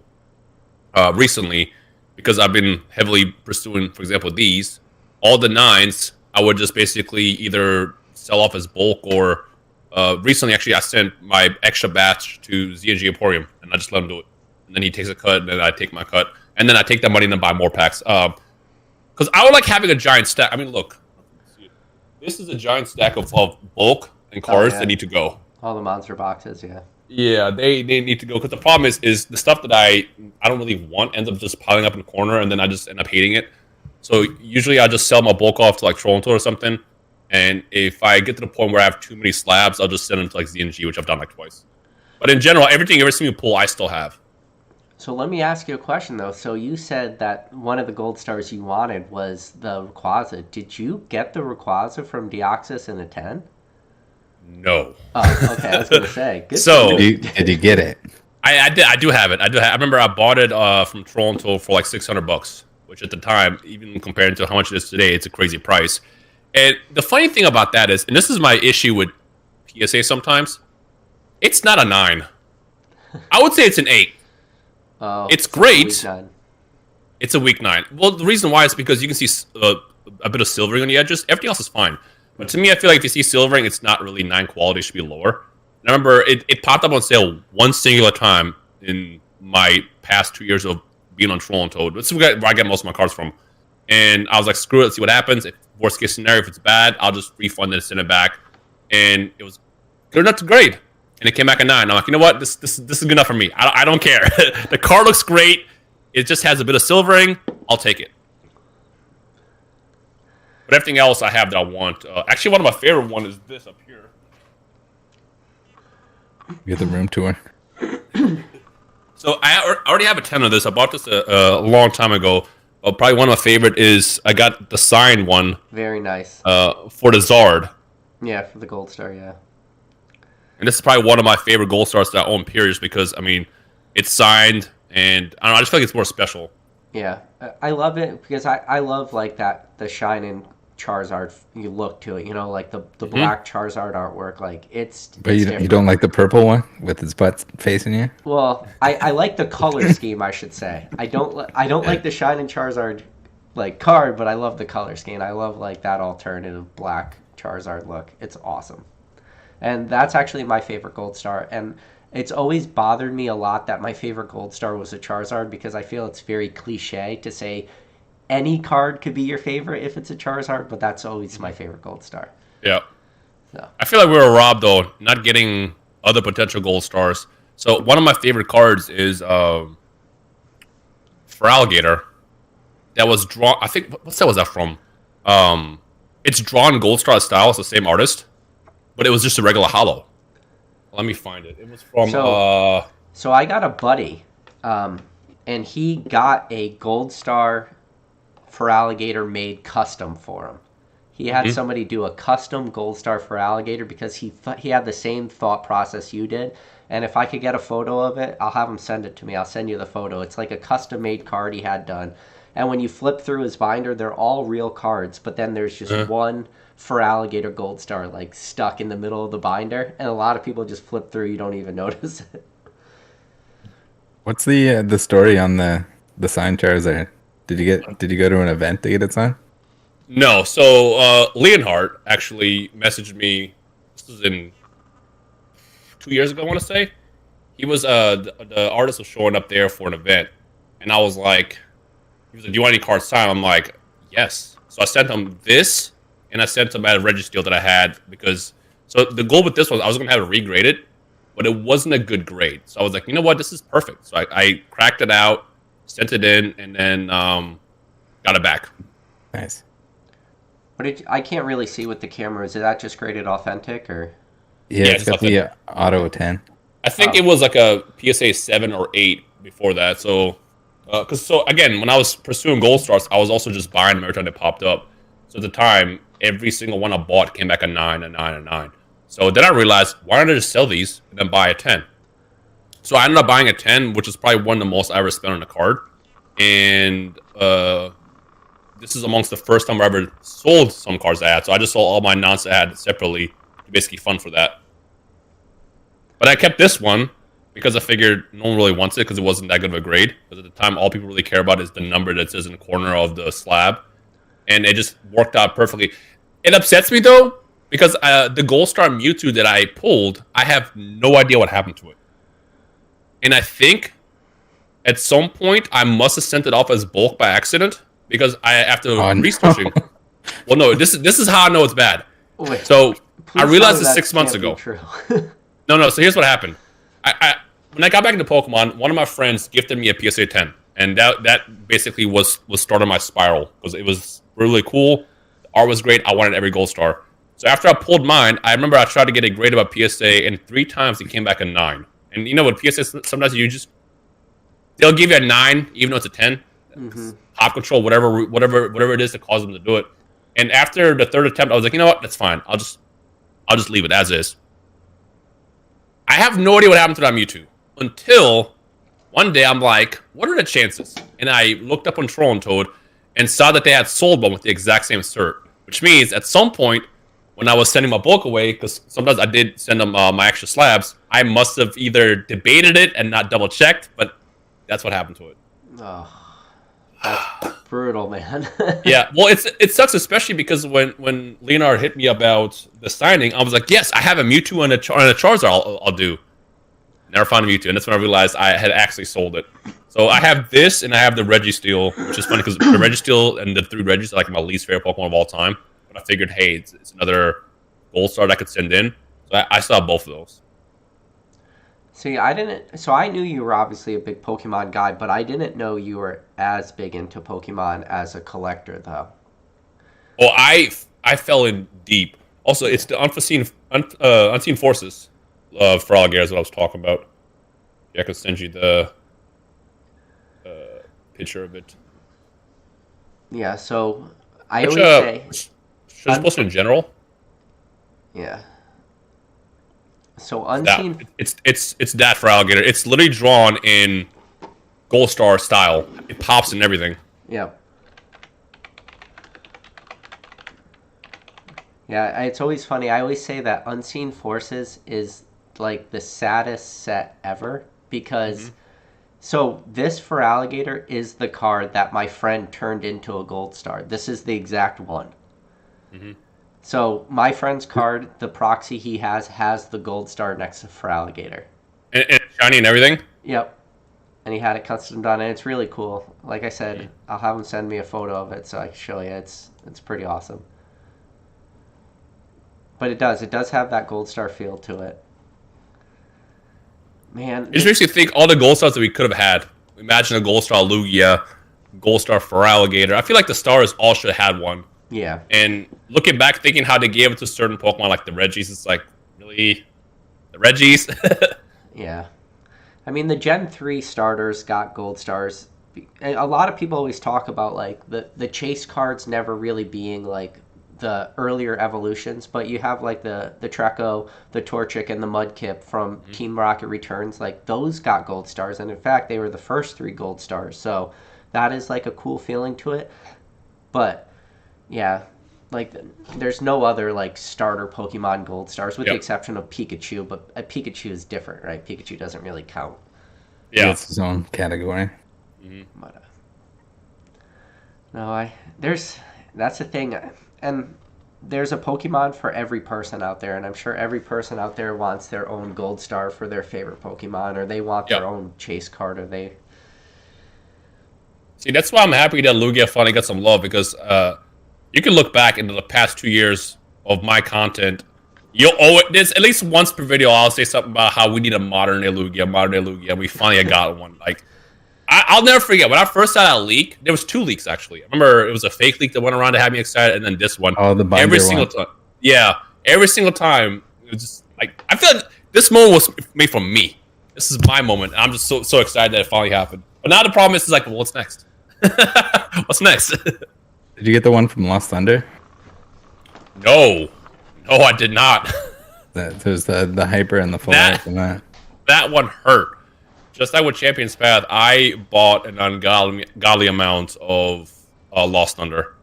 recently, because I've been heavily pursuing, for example, these. All the 9s, I would just basically either sell off as bulk or recently, actually, I sent my extra batch to ZNG Emporium, and I just let him do it. And then he takes a cut, and then I take my cut. And then I take that money and then buy more packs. Because I would like having a giant stack. I mean, look. This is a giant stack of bulk and cards that need to go. All the monster boxes, yeah. Yeah, they need to go. Because the problem is the stuff that I don't really want ends up just piling up in the corner, and then I just end up hating it. So usually I just sell my bulk off to like Toronto or something. And if I get to the point where I have too many slabs, I'll just send them to like ZNG, which I've done like twice. But in general, everything you ever see me pull, I still have. So let me ask you a question, though. So you said that one of the gold stars you wanted was the Rayquaza. Did you get the Rayquaza from Deoxys in a 10? No. Oh, okay. I was going to say. Good So did you get it? I did. I do have it. I remember I bought it from Toronto for like $600, which at the time, even compared to how much it is today, it's a crazy price. And the funny thing about that is, and this is my issue with PSA sometimes, it's not a 9. I would say it's an 8. Oh, it's great. It's a weak 9. Well, the reason why is because you can see a bit of silvering on the edges. Everything else is fine. But to me, I feel like if you see silvering, it's not really 9 quality. It should be lower. And I remember it popped up on sale one singular time in my past 2 years of being on Toronto. This is where I get most of my cards from. And I was like, screw it, let's see what happens. If worst case scenario, if it's bad, I'll just refund it and send it back. And it was good enough to grade. And it came back a 9. I'm like, you know what? This is good enough for me. I don't care. The card looks great. It just has a bit of silvering. I'll take it. But everything else I have that I want. Actually, one of my favorite ones is this up here. You get the room tour. So I already have a 10 of this. I bought this a long time ago. Probably one of my favorite is I got the signed one. Very nice. For the Zard. Yeah, for the gold star, yeah. And this is probably one of my favorite gold stars that I own, period, because, I mean, it's signed, and I don't know, I just feel like it's more special. Yeah, I love it because I love, like, the shine Charizard you look to it, you know, like the black Charizard artwork, like it's you don't like the purple one with his butt facing you? Well, I like the color scheme, I should say. I don't like the shine Charizard like card, but I love the color scheme. I love like that alternative black Charizard look. It's awesome. And that's actually my favorite gold star, and it's always bothered me a lot that my favorite gold star was a Charizard because I feel it's very cliche to say any card could be your favorite if it's a Charizard, but that's always my favorite gold star. Yeah. So. I feel like we were robbed, though, not getting other potential gold stars. So one of my favorite cards is for Alligator. That was drawn, I think, what set was that from? It's drawn gold star style. It's the same artist, but it was just a regular hollow. Let me find it. It was from... So I got a buddy, and he got a gold star for Alligator made custom for him. He had somebody do a custom gold star for Alligator because he had the same thought process you did. And if I could get a photo of it, I'll have him send it to me. I'll send you the photo. It's like a custom made card he had done. And when you flip through his binder, they're all real cards, but then there's just one for Alligator gold star like stuck in the middle of the binder, and a lot of people just flip through, you don't even notice it. What's the story on the signed Charizard? Did you go to an event to get it signed? No. So Leonhardt actually messaged me. This was in 2 years ago, I want to say. He was the artist was showing up there for an event, and I was like, he was like, "Do you want any cards signed?" I'm like, "Yes." So I sent him this, and I sent him at a registry deal that I had because. So the goal with this was I was gonna have it regraded, but it wasn't a good grade. So I was like, you know what, this is perfect. So I cracked it out, sent it in, and then got it back. Nice. But I can't really see with the camera. Is that just graded authentic or? Yeah, it's got the auto 10. I think it was like a PSA 7 or 8 before that. So, again, when I was pursuing gold stars, I was also just buying them every time they popped up. So at the time, every single one I bought came back a 9, a 9, a 9. So then I realized, why don't I just sell these and then buy a 10? So I ended up buying a 10, which is probably one of the most I ever spent on a card. And this is amongst the first time I ever sold some cards I had. So I just sold all my nonce I had separately to basically fund for that. But I kept this one because I figured no one really wants it because it wasn't that good of a grade. Because at the time, all people really care about is the number that says in the corner of the slab, and it just worked out perfectly. It upsets me though because the Gold Star Mewtwo that I pulled, I have no idea what happened to it, and I think at some point I must have sent it off as bulk by accident because after researching. Well, no, this is how I know it's bad. Wait, so I realized this 6 months ago. No. So here's what happened. When I got back into Pokemon, one of my friends gifted me a PSA 10, and that basically was started my spiral because it was really cool. The art was great. I wanted every Gold Star. So after I pulled mine, I remember I tried to get a grade about PSA, and 3 times it came back a 9. And you know what PSA? Sometimes they'll give you a 9 even though it's a 10. Mm-hmm. Pop control, whatever it is that caused them to do it. And after the 3rd attempt, I was like, you know what? That's fine. I'll just leave it as is. I have no idea what happened to that Mewtwo until one day I'm like, what are the chances? And I looked up on Troll and Toad and saw that they had sold one with the exact same cert, which means at some point when I was sending my bulk away, because sometimes I did send them my extra slabs, I must have either debated it and not double checked, but that's what happened to it. Oh. That's brutal, man. Yeah, well, it sucks, especially because when Leonard hit me about the signing, I was like, yes, I have a Mewtwo and a Charizard I'll do. Never found a Mewtwo, and that's when I realized I had actually sold it. So I have this, and I have the Registeel, which is funny because the Registeel and the 3 Regis are like my least favorite Pokemon of all time. But I figured, hey, it's another Gold Star that I could send in. So I still have both of those. See, I knew you were obviously a big Pokemon guy, but I didn't know you were as big into Pokemon as a collector, though. Well, I fell in deep. Also, it's the unseen forces for Alligator is what I was talking about. Yeah, I can send you the picture of it. Yeah, so I always say... Should I post it in general? Yeah. So unseen. It's that for Alligator. It's literally drawn in Gold Star style. It pops and everything. Yeah. Yeah, it's always funny. I always say that Unseen Forces is like the saddest set ever because so this for Alligator is the card that my friend turned into a Gold Star. This is the exact one. Mm-hmm. So my friend's card, the proxy he has the Gold Star next to for Alligator. And shiny and everything? Yep. And he had it custom done, and it's really cool. Like I said, I'll have him send me a photo of it so I can show you. It's pretty awesome. But it does have that Gold Star feel to it. Man. It just makes you think all the Gold Stars that we could have had. Imagine a Gold Star Lugia, Gold Star for Alligator. I feel like the Stars all should have had one. Yeah. And looking back, thinking how they gave it to certain Pokemon like the Regis, it's like, really? The Regis? Yeah. I mean, the Gen 3 starters got Gold Stars. A lot of people always talk about, like, the chase cards never really being, like, the earlier evolutions, but you have, like, the Treecko, the Torchic, and the Mudkip from Team Rocket Returns. Like, those got Gold Stars, and in fact, they were the first 3 Gold Stars. So that is, like, a cool feeling to it. But... yeah, like, there's no other, like, starter Pokemon Gold Stars, with the exception of Pikachu, but Pikachu is different, right? Pikachu doesn't really count. Yeah. It's his own category. Mm-hmm. But, that's the thing, and there's a Pokemon for every person out there, and I'm sure every person out there wants their own Gold Star for their favorite Pokemon, or they want their own chase card, or they... See, that's why I'm happy that Lugia finally got some love, because, you can look back into the past 2 years of my content. You'll owe it. There's at least once per video I'll say something about how we need a modern day Lugia. We finally got one. Like, I'll never forget when I first saw that leak. There was 2 leaks actually. I remember it was a fake leak that went around to have me excited, and then this one. Oh, the binder every single time. Yeah, every single time. It was just like I feel like this moment was made for me. This is my moment. And I'm just so excited that it finally happened. But now the problem is like, well, what's next? What's next? Did you get the one from Lost Thunder? No, I did not. There's the hyper and the full art from that. That one hurt. Just like with Champion's Path, I bought an ungodly amount of Lost Thunder,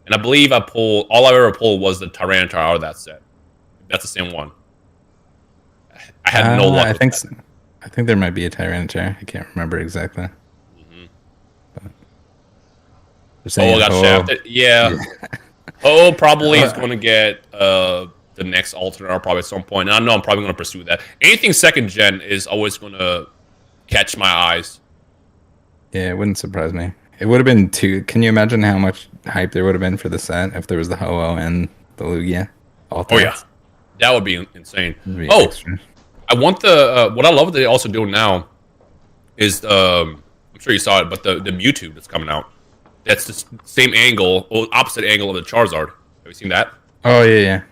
and I believe all I ever pulled was the Tyranitar out of that set. That's the same one. I had no luck. I think there might be a Tyranitar. I can't remember exactly. Oh, got shafted. Yeah. Oh, probably is going to get the next alternate art probably at some point. And I know I'm probably going to pursue that. Anything second gen is always going to catch my eyes. Yeah, it wouldn't surprise me. It would have been too. Can you imagine how much hype there would have been for the set if there was the Ho-Oh and the Lugia? Oh yeah, that would be insane. Be oh, extra. I want the what I love that they also do now is I'm sure you saw it, but the Mewtwo that's coming out. That's the same angle, or opposite angle of the Charizard. Have you seen that? Oh yeah.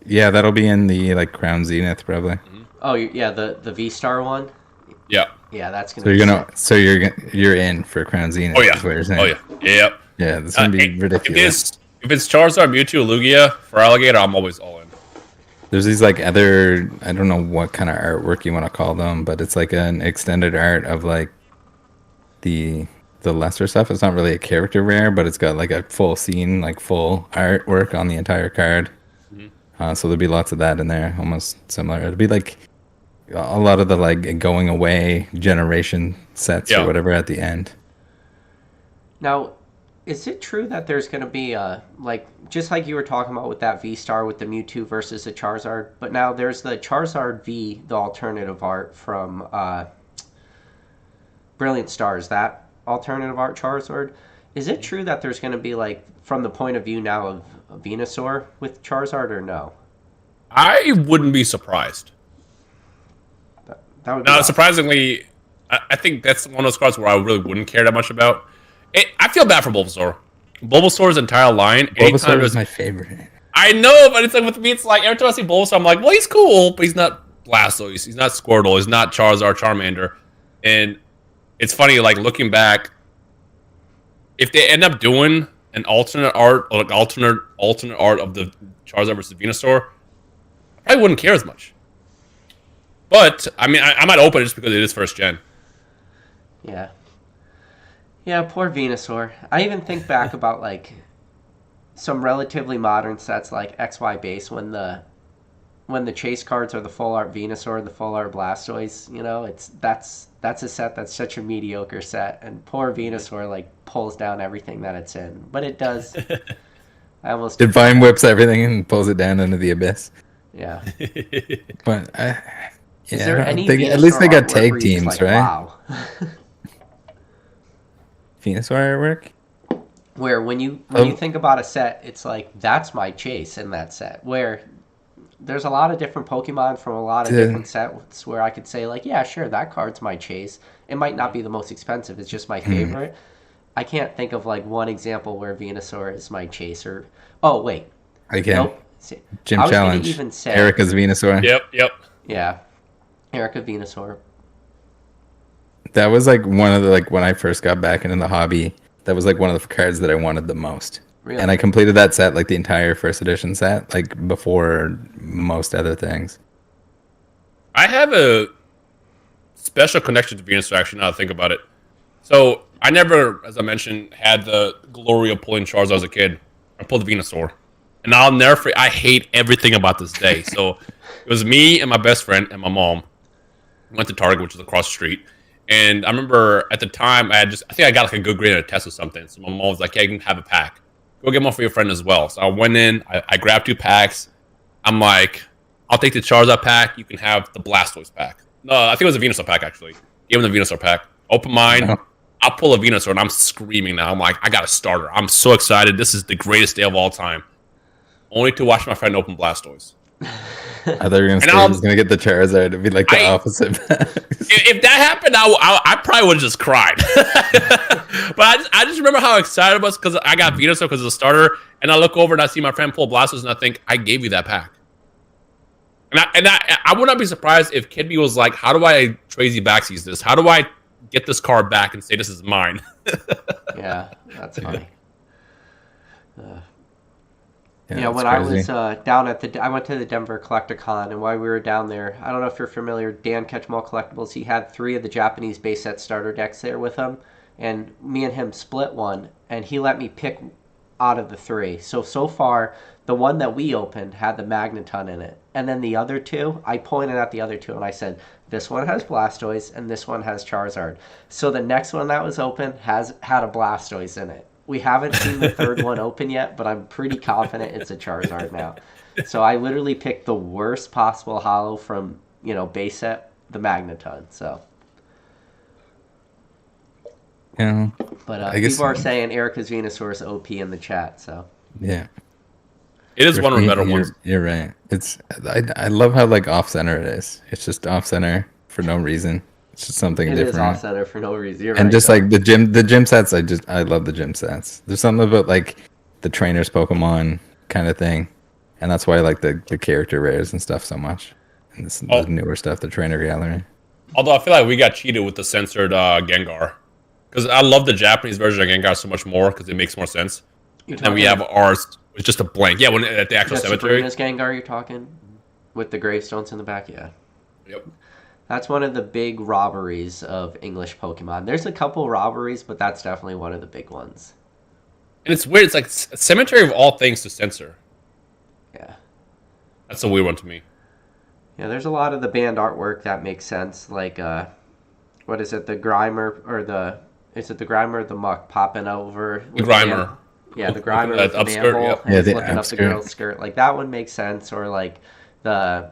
That'll be in the like Crown Zenith probably. Oh yeah, the V-Star one. Yeah. Yeah, that's gonna. So you're in for Crown Zenith. Oh yeah. Is what you're saying. Oh yeah. Yep. Yeah, this is gonna be ridiculous. If it's Charizard, Mewtwo, Lugia for Alligator, I'm always all in. There's these like other, I don't know what kind of artwork you want to call them, but it's like an extended art of like the lesser stuff. It's not really a character rare, but it's got like a full scene, like full artwork on the entire card. So there'll be lots of that in there, almost similar. It'll be like a lot of the like going away generation sets or whatever at the end. Now, is it true that there's going to be like just like you were talking about with that V-Star with the Mewtwo versus the Charizard, but now there's the Charizard V, the alternative art from Brilliant Stars, that alternative art Charizard. Is it true that there's going to be like from the point of view now of Venusaur with Charizard or no? I wouldn't be surprised. That would be now, surprisingly, I think that's one of those cards where I really wouldn't care that much about. I feel bad for Bulbasaur. Bulbasaur's entire line. Bulbasaur is my favorite. I know, but it's like with me, it's like every time I see Bulbasaur, I'm like, well, he's cool, but he's not Blastoise, he's not Squirtle, he's not Charizard, Charmander, and it's funny, like looking back, if they end up doing an alternate art or like alternate art of the Charizard versus Venusaur, I wouldn't care as much. But I mean, I might open it just because it is first gen. Yeah. Yeah, poor Venusaur. I even think back about like some relatively modern sets like XY base when the chase cards are the full art Venusaur, the full art Blastoise. You know, that's a set that's such a mediocre set, and poor Venusaur like pulls down everything that it's in. But it does. Divine whips everything and pulls it down into the abyss. Yeah. But is there any at least they got tag teams, like, right? Wow. Venusaur artwork? Where when you think about a set, it's like that's my chase in that set. Where there's a lot of different Pokemon from a lot of different sets where I could say like, yeah, sure, that card's my chase. It might not be the most expensive, it's just my favorite. I can't think of like one example where Venusaur is my chase or wait. I can. Nope. Gym Challenge. Even say, Erica's Venusaur. Yep. Yeah. Erica Venusaur. That was like one of the like when I first got back into the hobby, that was like one of the cards that I wanted the most. Really? And I completed that set, like the entire first edition set, like before most other things. I have a special connection to Venusaur, actually, now that I think about it. So, I never, as I mentioned, had the glory of pulling Charizard as a kid. I pulled Venusaur. And I'll never forget, I hate everything about this day. So, it was me and my best friend and my mom. We went to Target, which is across the street. And I remember at the time, I think I got like a good grade on a test or something. So, my mom was like, hey, you can have a pack. Go get one for your friend as well. So, I went in, I grabbed 2 packs. I'm like, I'll take the Charizard pack. You can have the Blastoise pack. No, I think it was a Venusaur pack, actually. Give him the Venusaur pack. Open mine. No. I'll pull a Venusaur, and I'm screaming now. I'm like, I got a starter. I'm so excited. This is the greatest day of all time. Only to watch my friend open Blastoise. I thought you were going to say he was going to get the Charizard. It'd be like the opposite. If that happened, I probably would have just cried. But I just remember how excited I was because I got Venusaur because of the starter, and I look over and I see my friend pull Blastoise, and I think, I gave you that pack. And I would not be surprised if Kidby was like, how do I Tracy Baxies this? How do I get this card back and say this is mine? Yeah, that's funny. Yeah, when crazy. I was down at I went to the Denver Collecticon, and while we were down there, I don't know if you're familiar, Dan Catchmall Collectibles, he had 3 of the Japanese base set starter decks there with him, and me and him split one, and he let me pick out of the 3. So far, the one that we opened had the Magneton in it. And then the other 2, I pointed at the other 2 and I said, this one has Blastoise and this one has Charizard. So the next one that was open had a Blastoise in it. We haven't seen the third one open yet, but I'm pretty confident it's a Charizard now. So I literally picked the worst possible holo from, base set, the Magneton. So. Yeah. But I guess people are saying Erica's Venusaur is OP in the chat, so. Yeah. It is one of the better ones. You're right. I love how like off center it is. It's just off center for no reason. It's just something different. It is off center for no reason. You're and right, just though. like the gym sets, I love the gym sets. There's something about like the trainers Pokemon kind of thing, and that's why I like the character rares and stuff so much. And the newer stuff, the trainer gallery. Although I feel like we got cheated with the censored Gengar, because I love the Japanese version of Gengar so much more because it makes more sense. And we have ours. It's just a blank. Yeah, when at the actual cemetery. Sabrina's Gengar you're talking? With the gravestones in the back? Yeah. Yep. That's one of the big robberies of English Pokemon. There's a couple robberies, but that's definitely one of the big ones. And it's weird. It's like a cemetery of all things to censor. Yeah. That's a weird one to me. Yeah, there's a lot of the banned artwork that makes sense. Like, what is it? The Grimer, or the... Is it the Grimer or the Muck popping over? The Grimer. Yeah, the Grimer with the upskirt, manhole, yeah. and he's the looking up the girl's skirt. Like, that one makes sense. Or, like, the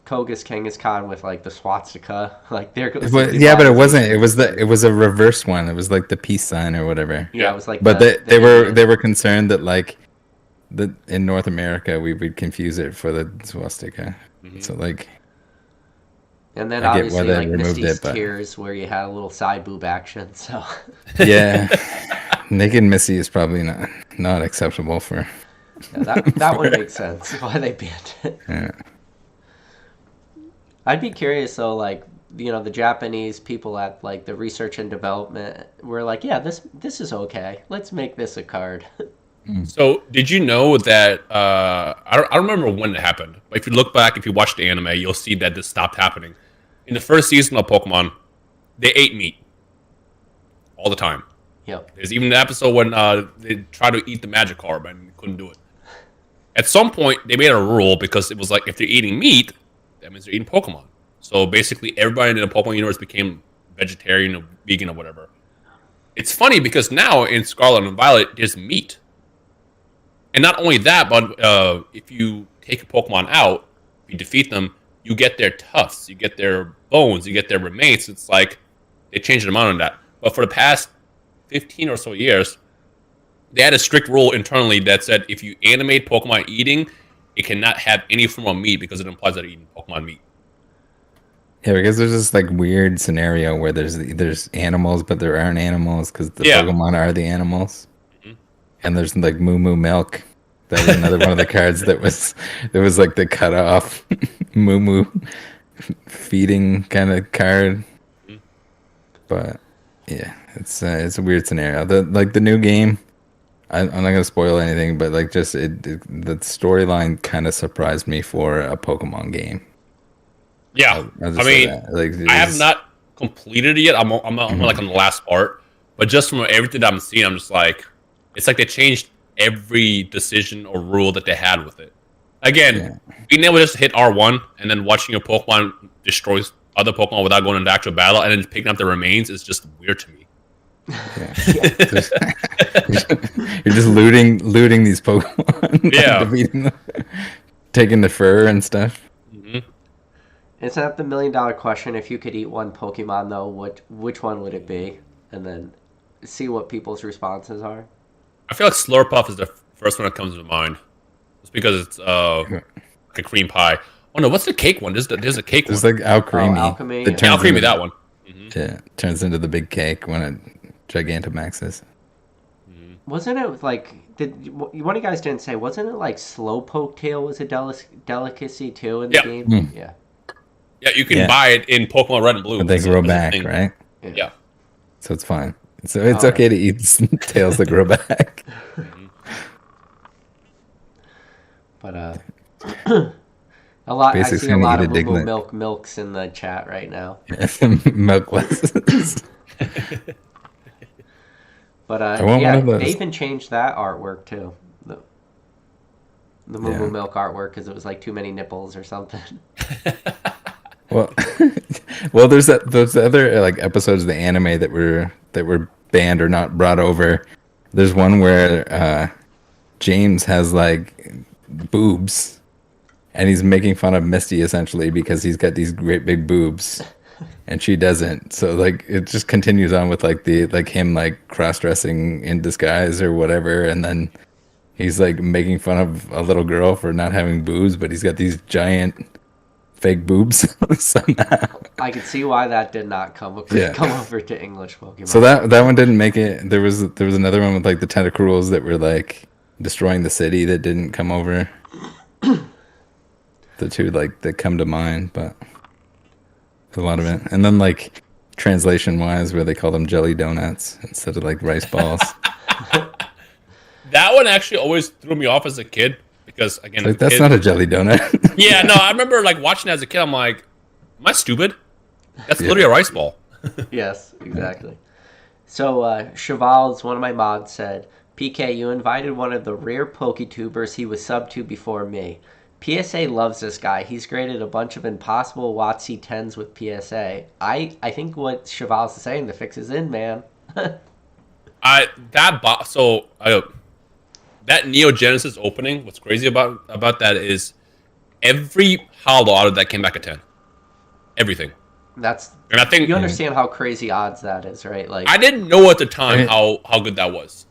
Koga's Kangaskhan with, like, the swastika. Like, there goes... But it wasn't. It was a reverse one. It was, like, the peace sign or whatever. Yeah, it was like... But they were concerned that, like, in North America, we would confuse it for the swastika. Mm-hmm. So, like... And then obviously, like, Misty's Tears, where you had a little side boob action, so... Yeah. Naked Misty is probably not acceptable for... Yeah, that one makes sense, why they banned it. Yeah. I'd be curious, though, like, the Japanese people at, like, the research and development were like, yeah, this is okay. Let's make this a card. So, did you know that, I don't remember when it happened, but if you look back, if you watch the anime, you'll see that this stopped happening. In the first season of Pokemon, they ate meat. All the time. Yep. There's even the episode when they tried to eat the Magikarp and couldn't do it. At some point, they made a rule because it was like, if they're eating meat, that means they're eating Pokemon. So basically, everybody in the Pokemon universe became vegetarian or vegan or whatever. It's funny because now in Scarlet and Violet, there's meat. And not only that, but if you take a Pokemon out, you defeat them, you get their tufts, you get their bones, you get their remains. It's like they changed the amount on that. But for the past 15 or so years, they had a strict rule internally that said if you animate Pokemon eating, it cannot have any form of meat because it implies that they're eating Pokemon meat. Yeah, because there's this like weird scenario where there's animals, but there aren't animals because the Pokemon are the animals. Mm-hmm. And there's like Moo Moo Milk. That was another one of the cards that was like the cut off Moo Moo feeding kind of card. Mm-hmm. But yeah, it's a weird scenario. The new game, I'm not gonna spoil anything, but like just the storyline kind of surprised me for a Pokemon game. Yeah, I mean, like, I have not completed it yet. I'm like on the last part, but just from everything that I'm seeing, I'm just like, it's like they changed every decision or rule that they had with it. Again, being able to just hit R1 and then watching your Pokemon destroys other Pokemon without going into actual battle and then picking up the remains is just weird to me. Yeah. You're just looting these Pokemon. Yeah. Defeating them, taking the fur and stuff. Mm-hmm. Isn't that the $1 million question? If you could eat one Pokemon, though, which one would it be? And then see what people's responses are. I feel like Slurpuff is the first one that comes to mind. It's because it's like a cream pie. Oh no, what's the cake one? There's a cake one. There's like Alchemy. Alchemy. Alchemy, that one. Mm-hmm. Yeah, turns into the big cake when it Gigantamaxes. Mm-hmm. Wasn't it like... one of you guys didn't say, wasn't it like Slowpoke Tail was a delicacy too in the game? Mm. Yeah. Yeah, you can buy it in Pokemon Red and Blue. But they grow back, right? Yeah. So it's fine. So it's okay to eat tails that grow back. But I see a lot of Moo Milks in the chat right now. Milkless. But I want one yeah, of those. they even changed that artwork too. The Moo Moo Milk artwork because it was like too many nipples or something. Well, well, there's those other like episodes of the anime that were banned or not brought over. There's one where James has like boobs, and he's making fun of Misty essentially because he's got these great big boobs, and she doesn't. So like it just continues on with like him like cross dressing in disguise or whatever, and then he's like making fun of a little girl for not having boobs, but he's got these giant fake boobs somehow. I could see why that did not come over to English Pokemon. So that one didn't make it. There was another one with like the tentacruels that were like destroying the city that didn't come over. The two like that come to mind, but a lot of it. And then like translation wise, where they call them jelly donuts instead of like rice balls. That one actually always threw me off as a kid because again, Like, that's not a jelly donut. Yeah, no, I remember like watching it as a kid. I'm like, am I stupid? That's literally a rice ball. Yes, exactly. So Cheval's, one of my mods, said, PK, you invited one of the rare PokeTubers he was sub to before me. PSA loves this guy. He's graded a bunch of impossible WotC 10s with PSA. I think what Cheval's saying, the fix is in, man. That Neo Genesis opening, what's crazy about that is every holo out of that came back at 10. Everything. And I think you understand how crazy odds that is, right? Like, I didn't know at the time how good that was.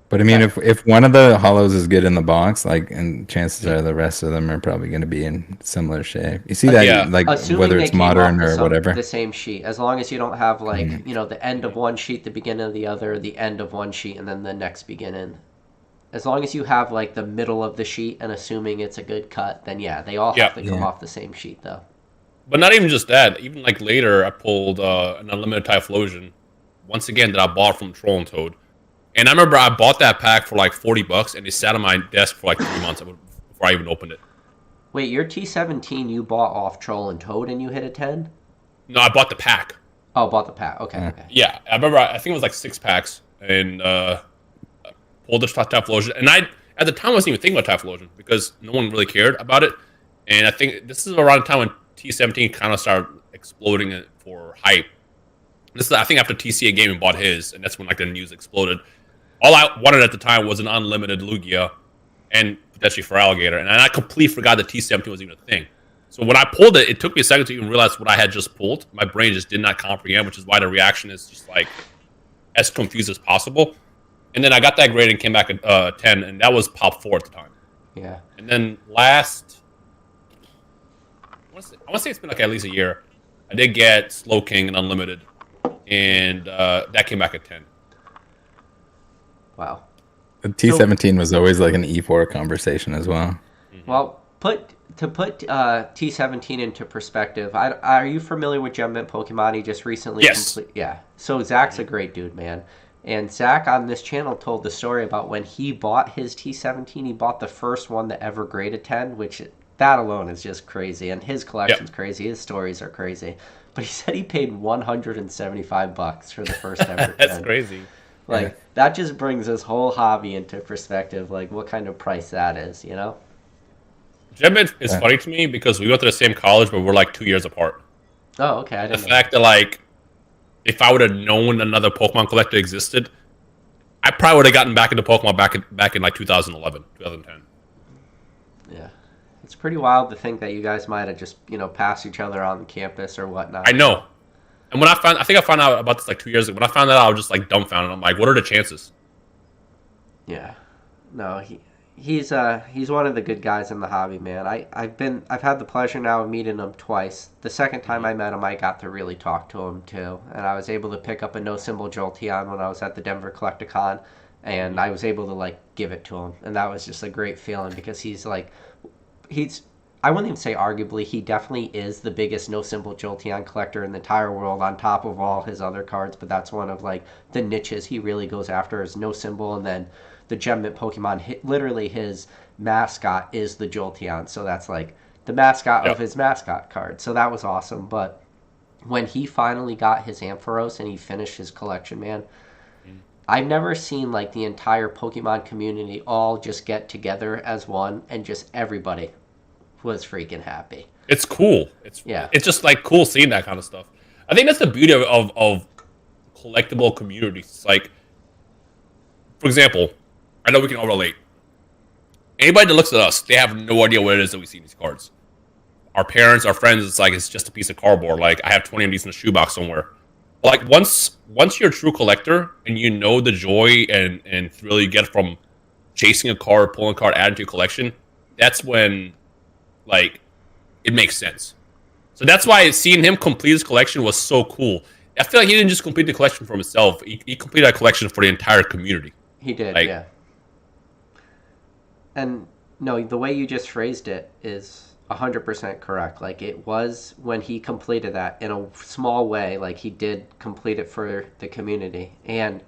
But I mean, if one of the holos is good in the box, like, and chances are the rest of them are probably going to be in similar shape. You see that, like, assuming whether it's modern or whatever. The same sheet, as long as you don't have like the end of one sheet, the beginning of the other, the end of one sheet, and then the next beginning. As long as you have like the middle of the sheet, and assuming it's a good cut, then yeah, they all have to come off the same sheet though. But not even just that. Even like later, I pulled an unlimited Typhlosion, once again that I bought from Troll and Toad. And I remember I bought that pack for like $40, and it sat on my desk for like 3 months before I even opened it. Wait, your T17 you bought off Troll and Toad, and you hit a 10? No, I bought the pack. Oh, bought the pack. Okay. Yeah, I remember. I think it was like 6 packs, and pulled the Typhlosion. And I, at the time, wasn't even thinking about Typhlosion because no one really cared about it. And I think this is around the time when T17 kind of started exploding it for hype. This is, I think, after TCA Gaming bought his, and that's when like the news exploded. All I wanted at the time was an unlimited Lugia and potentially for Alligator. And I completely forgot that T17 was even a thing. So when I pulled it, it took me a second to even realize what I had just pulled. My brain just did not comprehend, which is why the reaction is just like as confused as possible. And then I got that grade and came back at 10, and that was Pop 4 at the time. Yeah. And then last, I want to say it's been like at least a year, I did get Slow King and Unlimited, and that came back at 10. Wow. The T17 was always like an E4 conversation as well. Well, to put T17 into perspective, are you familiar with Gem Mint Pokemon? He just recently yeah. So Zach's a great dude, man. And Zach on this channel told the story about when he bought his T17, he bought the first one that ever graded 10, which that alone is just crazy. And his collection's crazy. His stories are crazy. But he said he paid $175 for the first ever 10. That's crazy. Like, that just brings this whole hobby into perspective, like what kind of price that is, you know? Gem Mint is funny to me because we went to the same college, but we're like 2 years apart. Oh, okay. I didn't know. The fact that, like, if I would have known another Pokemon collector existed, I probably would have gotten back into Pokemon back in like 2011, 2010. Yeah. It's pretty wild to think that you guys might have just, passed each other on campus or whatnot. I know. And when I think I found out about this like 2 years ago. When I found that out, I was just like dumbfounded. I'm like, what are the chances? Yeah. No, he's one of the good guys in the hobby, man. I've had the pleasure now of meeting him twice. The second time I met him, I got to really talk to him too, and I was able to pick up a no symbol Jolteon when I was at the Denver Collecticon, and I was able to like give it to him, and that was just a great feeling because I wouldn't even say arguably, he definitely is the biggest no symbol Jolteon collector in the entire world on top of all his other cards, but that's one of like the niches he really goes after is no symbol, and then the Gem Mint Pokemon, literally his mascot is the Jolteon, so that's like the mascot of his mascot card, so that was awesome. But when he finally got his Ampharos and he finished his collection, man, I've never seen like the entire Pokemon community all just get together as one and just everybody was freaking happy. It's cool. It's just like cool seeing that kind of stuff. I think that's the beauty of collectible communities. It's like, for example, I know we can all relate. Anybody that looks at us, they have no idea what it is that we see in these cards. Our parents, our friends, it's like it's just a piece of cardboard. Like I have 20 of these in a shoebox somewhere. Like once you're a true collector and you know the joy and thrill you get from chasing a card, pulling a card, adding to your collection, that's when like it makes sense. So that's why seeing him complete his collection was so cool. I feel like he didn't just complete the collection for himself. He completed a collection for the entire community. He did, like, yeah. And no, the way you just phrased it is 100% correct. Like it was when he completed that in a small way, like he did complete it for the community. And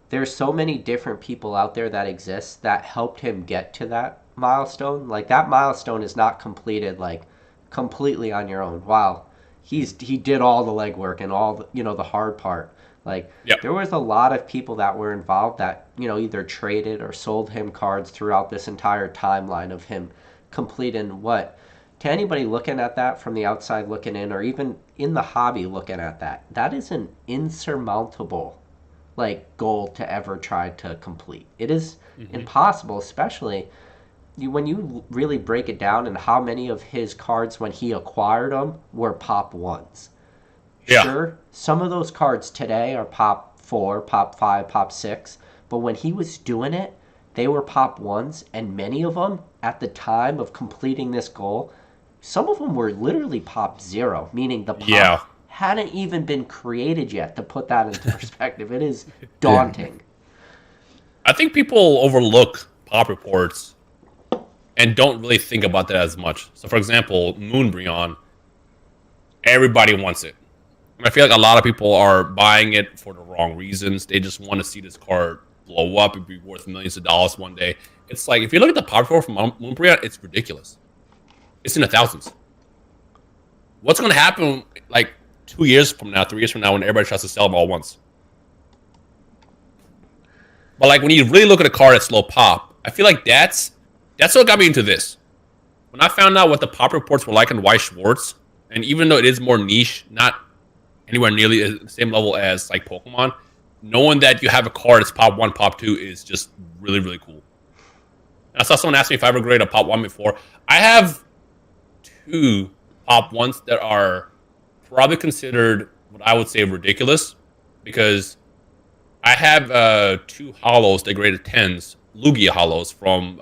there's so many different people out there that exist that helped him get to that milestone. Like that milestone is not completed like completely on your own. Wow. He did all the legwork and all the, the hard part. Like there was a lot of people that were involved that, either traded or sold him cards throughout this entire timeline of him completing what, to anybody looking at that from the outside looking in, or even in the hobby looking at that, that is an insurmountable like goal to ever try to complete. It is impossible, especially when you really break it down and how many of his cards when he acquired them were pop ones. Yeah. Sure, some of those cards today are pop 4, pop 5, pop 6, but when he was doing it, they were pop ones, and many of them at the time of completing this goal, some of them were literally pop 0, meaning the pop hadn't even been created yet, to put that into perspective. It is daunting. I think people overlook pop reports and don't really think about that as much. So, for example, Moonbreon, everybody wants it. And I feel like a lot of people are buying it for the wrong reasons. They just want to see this card blow up and be worth millions of dollars one day. It's like, if you look at the pop report from Moonbreon, it's ridiculous. It's in the thousands. What's going to happen like 2 years from now, 3 years from now, when everybody tries to sell them all once? But like when you really look at a card that's low pop, I feel like that's what got me into this. When I found out what the pop reports were like in Weiss Schwartz, and even though it is more niche, not anywhere nearly the same level as like Pokemon, knowing that you have a card that's pop 1, pop 2 is just really, really cool. And I saw someone ask me if I ever graded a pop 1 before. I have 2 pop 1s that are probably considered what I would say ridiculous, because I have 2 holos that graded 10s, Lugia holos from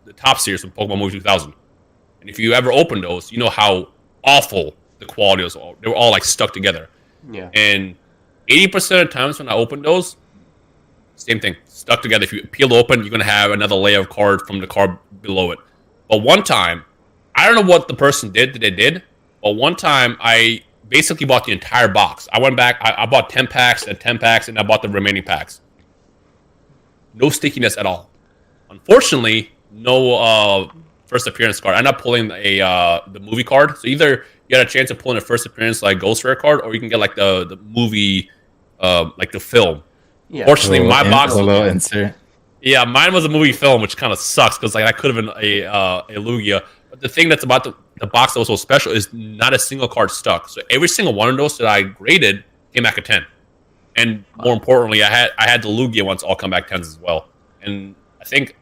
the top series from Pokemon Movie 2000. And if you ever open those, you know how awful the quality was. They were all like stuck together. Yeah. And 80% of the times when I open those, same thing, stuck together. If you peel open, you're going to have another layer of card from the card below it. But one time, I don't know what the person did that they did, but one time I basically bought the entire box. I went back, I bought 10 packs and 10 packs, and I bought the remaining packs. No stickiness at all. Unfortunately, no first appearance card. I ended up pulling the movie card. So either you had a chance of pulling a first appearance like Ghost Rare card, or you can get like the movie, like the film. Yeah. Fortunately, my box. A little insert. Yeah, mine was a movie film, which kind of sucks because like I could have been a Lugia. But the thing that's about the box that was so special is not a single card stuck. So every single one of those that I graded came back a 10. And more importantly, I had the Lugia ones all come back 10s as well. And I think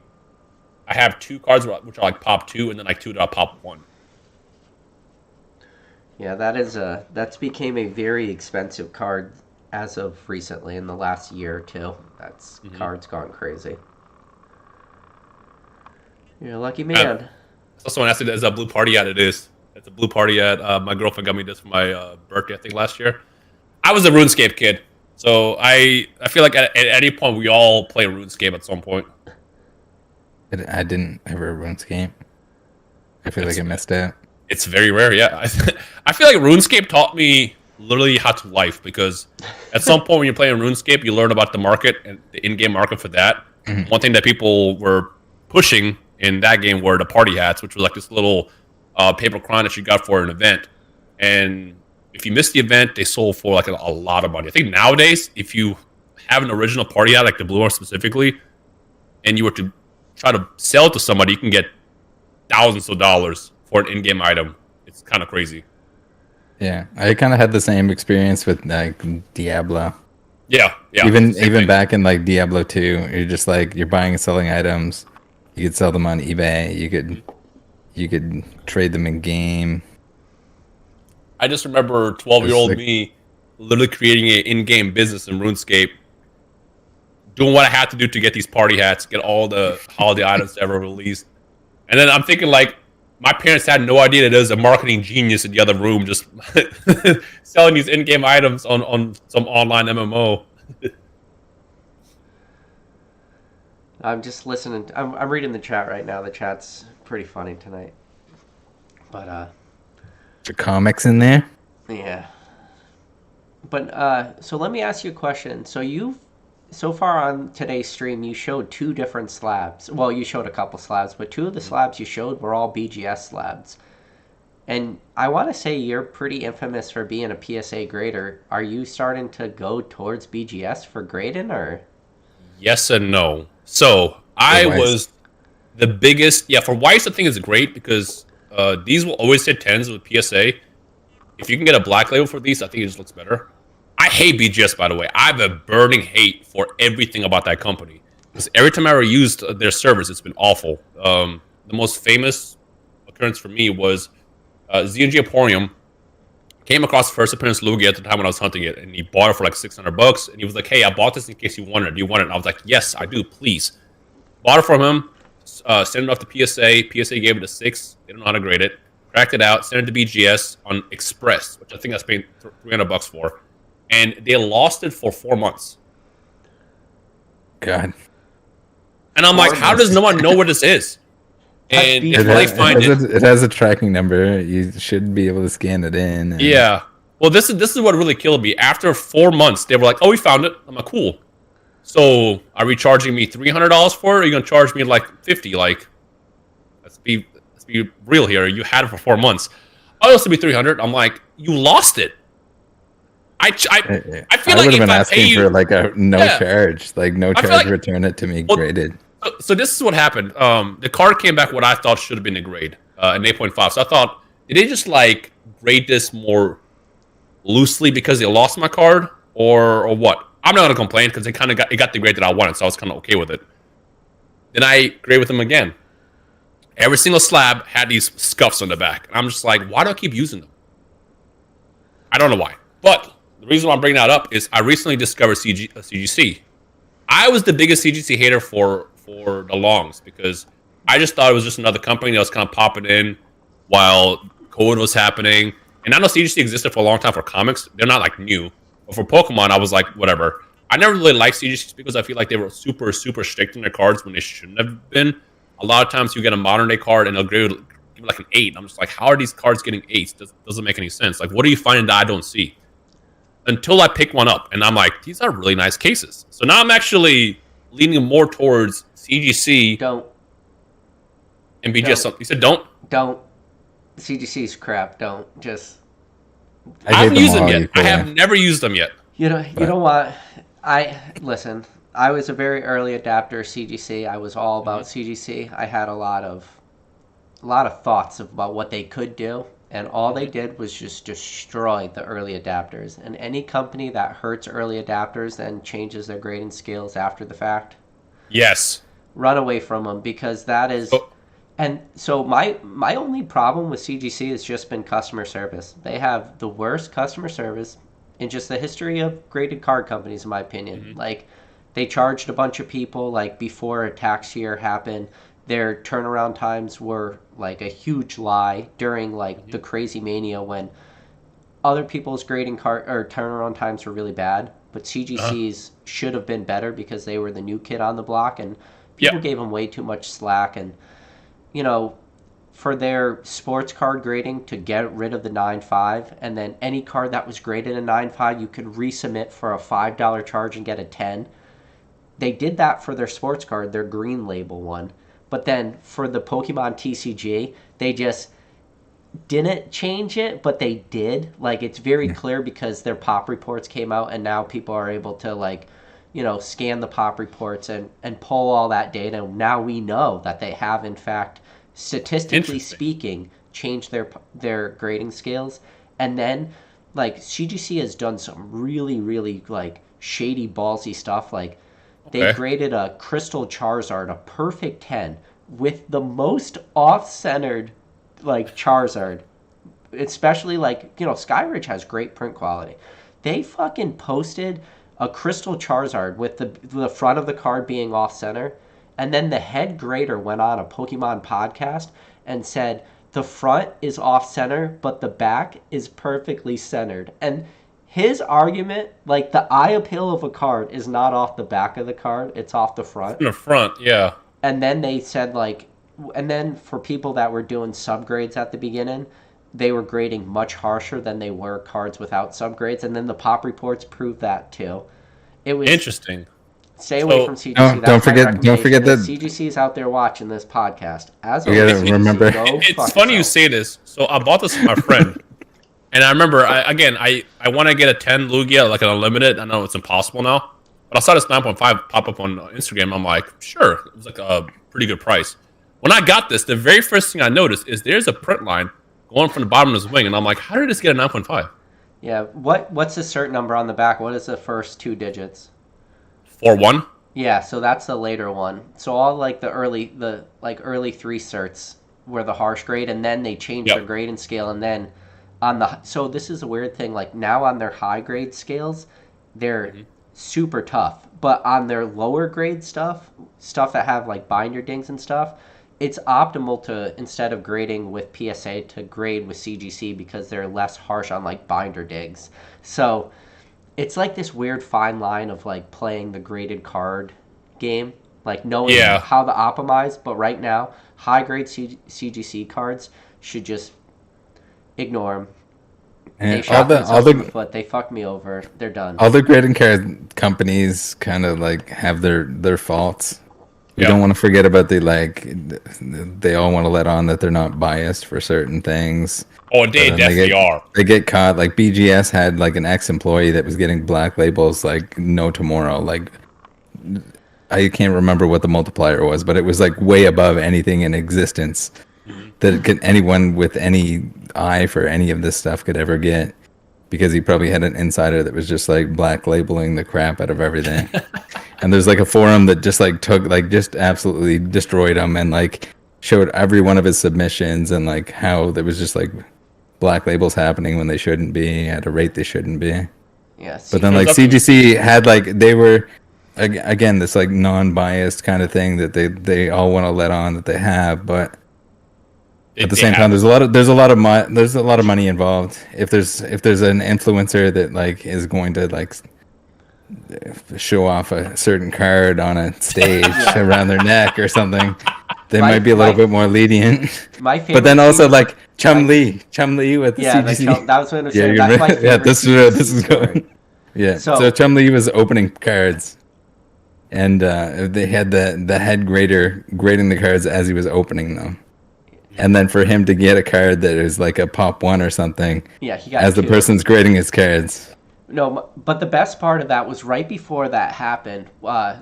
I have 2 cards which are like pop 2, and then like 2 that are pop 1. Yeah, that's became a very expensive card as of recently in the last year or two. That's card's gone crazy. You're a lucky man. So someone asked me, "Is that blue party ad?" It is. It's a blue party ad. My girlfriend got me this for my birthday, I think, last year. I was a RuneScape kid, so I feel like at any point we all play RuneScape at some point. I didn't ever RuneScape. I feel like I missed out. It's very rare, yeah. I feel like RuneScape taught me literally how to life, because at some point when you're playing RuneScape, you learn about the market and the in-game market for that. Mm-hmm. One thing that people were pushing in that game were the party hats, which was like this little paper crown that you got for an event. And if you missed the event, they sold for like a lot of money. I think nowadays, if you have an original party hat, like the blue one specifically, and you were to try to sell it to somebody, you can get thousands of dollars for an in-game item. It's kind of crazy. Yeah, I kind of had the same experience with like Diablo. Yeah. Even back in like Diablo 2, you're just like you're buying and selling items. You could sell them on eBay. You could trade them in game. I just remember 12-year-old me literally creating an in-game business in RuneScape, doing what I had to do to get these party hats, get all the holiday items ever released. And then I'm thinking, like, my parents had no idea that there was a marketing genius in the other room just selling these in-game items on some online MMO. I'm just listening. I'm reading the chat right now. The chat's pretty funny tonight. But, Your comics in there? yeah. But, so let me ask you a question. So far on today's stream, you showed 2 different slabs. Well, you showed a couple slabs, but 2 of the slabs you showed were all BGS slabs. And I want to say you're pretty infamous for being a PSA grader. Are you starting to go towards BGS for grading, or? Yes and no. So I was the biggest. Yeah, for whites, I think it's great because these will always hit 10s with PSA. If you can get a black label for these, I think it just looks better. I hate BGS, by the way. I have a burning hate for everything about that company. Because every time I ever used their service, it's been awful. The most famous occurrence for me was ZNG Emporium came across first appearance Lugia at the time when I was hunting it, and he bought it for like $600. And he was like, "Hey, I bought this in case you wanted it. Do you want it?" And I was like, "Yes, I do. Please." Bought it from him. Sent it off to PSA. PSA gave it a 6. They don't know how to grade it. Cracked it out. Sent it to BGS on Express, which I think I spent $300 for. And they lost it for 4 months. God. And I'm like, how does no one know what this is? And if they find it has a tracking number. You should be able to scan it in. Yeah. Well, this is what really killed me. After 4 months, they were like, "Oh, we found it." I'm like, "Cool." So, are you charging me $300 for it? Or are you gonna charge me like $50? Like, let's be real here. You had it for 4 months. Oh, it'll be $300. I'm like, you lost it. I feel I like would have if been I asking pay you for like a charge, like no charge, like, return it to me graded. So this is what happened. The card came back what I thought should have been a grade, an 8.5. So I thought, did they just like grade this more loosely because they lost my card, or what? I'm not gonna complain because it got the grade that I wanted, so I was kind of okay with it. Then I grade with them again. Every single slab had these scuffs on the back, and I'm just like, why do I keep using them? I don't know why, but the reason why I'm bringing that up is I recently discovered CGC. I was the biggest CGC hater for the longs because I just thought it was just another company that was kind of popping in while COVID was happening. And I know CGC existed for a long time for comics. They're not like new. But for Pokemon, I was like, whatever. I never really liked CGC because I feel like they were super, super strict in their cards when they shouldn't have been. A lot of times you get a modern day card and they'll give it like an 8. I'm just like, how are these cards getting 8s? Doesn't make any sense. Like, what are you finding that I don't see? Until I pick one up, and I'm like, these are really nice cases. So now I'm actually leaning more towards CGC. Don't. And BGS. You said don't? Don't. CGC's crap. Don't. Just. I haven't used them yet. I have never used them yet. You know what? Listen. I was a very early adapter of CGC. I was all about CGC. I had a lot of thoughts about what they could do. And all they did was just destroy the early adapters. And any company that hurts early adapters and changes their grading scales after the fact, yes, run away from them, because that is. Oh. And so my only problem with CGC has just been customer service. They have the worst customer service in just the history of graded card companies, in my opinion. Mm-hmm. Like, they charged a bunch of people like before a tax year happened. Their turnaround times were like a huge lie during like the crazy mania when other people's grading card or turnaround times were really bad, but CGC's should have been better because they were the new kid on the block, and people gave them way too much slack. And for their sports card grading to get rid of the 9.5, and then any card that was graded a 9.5 you could resubmit for a $5 charge and get a 10. They did that for their sports card, their green label one. But then for the Pokemon TCG, they just didn't change it, but they did. Like, it's very clear because their pop reports came out, and now people are able to, like, scan the pop reports and pull all that data. Now we know that they have, in fact, statistically speaking, changed their grading scales. And then, like, CGC has done some really, really, like, shady, ballsy stuff. Like, they graded a Crystal Charizard a perfect 10 with the most off-centered, like, Charizard. Especially, like, Skyridge has great print quality. They fucking posted a Crystal Charizard with the front of the card being off-center, and then the head grader went on a Pokemon podcast and said the front is off-center, but the back is perfectly centered. And his argument, like, the eye appeal of a card is not off the back of the card, it's off the front. In the front, yeah. And then they said, like, and then for people that were doing subgrades at the beginning, they were grading much harsher than they were cards without subgrades, and then the pop reports proved that too. It was interesting. Stay away from CGC. Don't forget that CGC's out there watching this podcast. As you gotta remember. It's funny you say this. So I bought this for my friend, and I remember I want to get a 10 Lugia, like an unlimited. I know it's impossible now, but I saw this 9.5 pop up on Instagram. I'm like, sure, it was like a pretty good price. When I got this, the very first thing I noticed is there's a print line going from the bottom of his wing, and I'm like, how did this get a 9.5? Yeah, what's the cert number on the back? What is the first 2 digits? 4-1? Yeah, so that's the later one. So all like the early 3 certs were the harsh grade, and then they changed their grading scale, and then so this is a weird thing, like now on their high grade scales, they're super tough. But on their lower grade stuff that have like binder dings and stuff, it's optimal to, instead of grading with PSA, to grade with CGC because they're less harsh on like binder digs. So it's like this weird fine line of like playing the graded card game, like knowing how to optimize. But right now, high grade CGC cards should just ignore them. They shot themselves in the foot. They fucked me over. They're done. All the grading card companies kind of like have their faults. You don't want to forget about they all want to let on that they're not biased for certain things. Oh, they definitely are. They get caught. Like BGS had like an ex-employee that was getting black labels like no tomorrow. Like I can't remember what the multiplier was, but it was like way above anything in existence that anyone with any eye for any of this stuff could ever get, because he probably had an insider that was just like black labeling the crap out of everything. And there's like a forum that just like just absolutely destroyed him and like showed every one of his submissions and like how there was just like black labels happening when they shouldn't be at a rate they shouldn't be. Yeah. But then like CGC had like, they were again this like non-biased kind of thing that they all want to let on that they have, but at the same time, there's a lot of money involved. If there's an influencer that like is going to like show off a certain card on a stage around their neck or something, they might be a little bit more lenient. My favorite, but then also like Chum-Li with the CGC. That was what I was saying. That's my favorite. This is where this is going. Yeah. So Chum-Li was opening cards, and they had the head grader grading the cards as he was opening them. And then for him to get a card that is like a pop 1 or something, he got as the person's grading his cards. No, but the best part of that was right before that happened.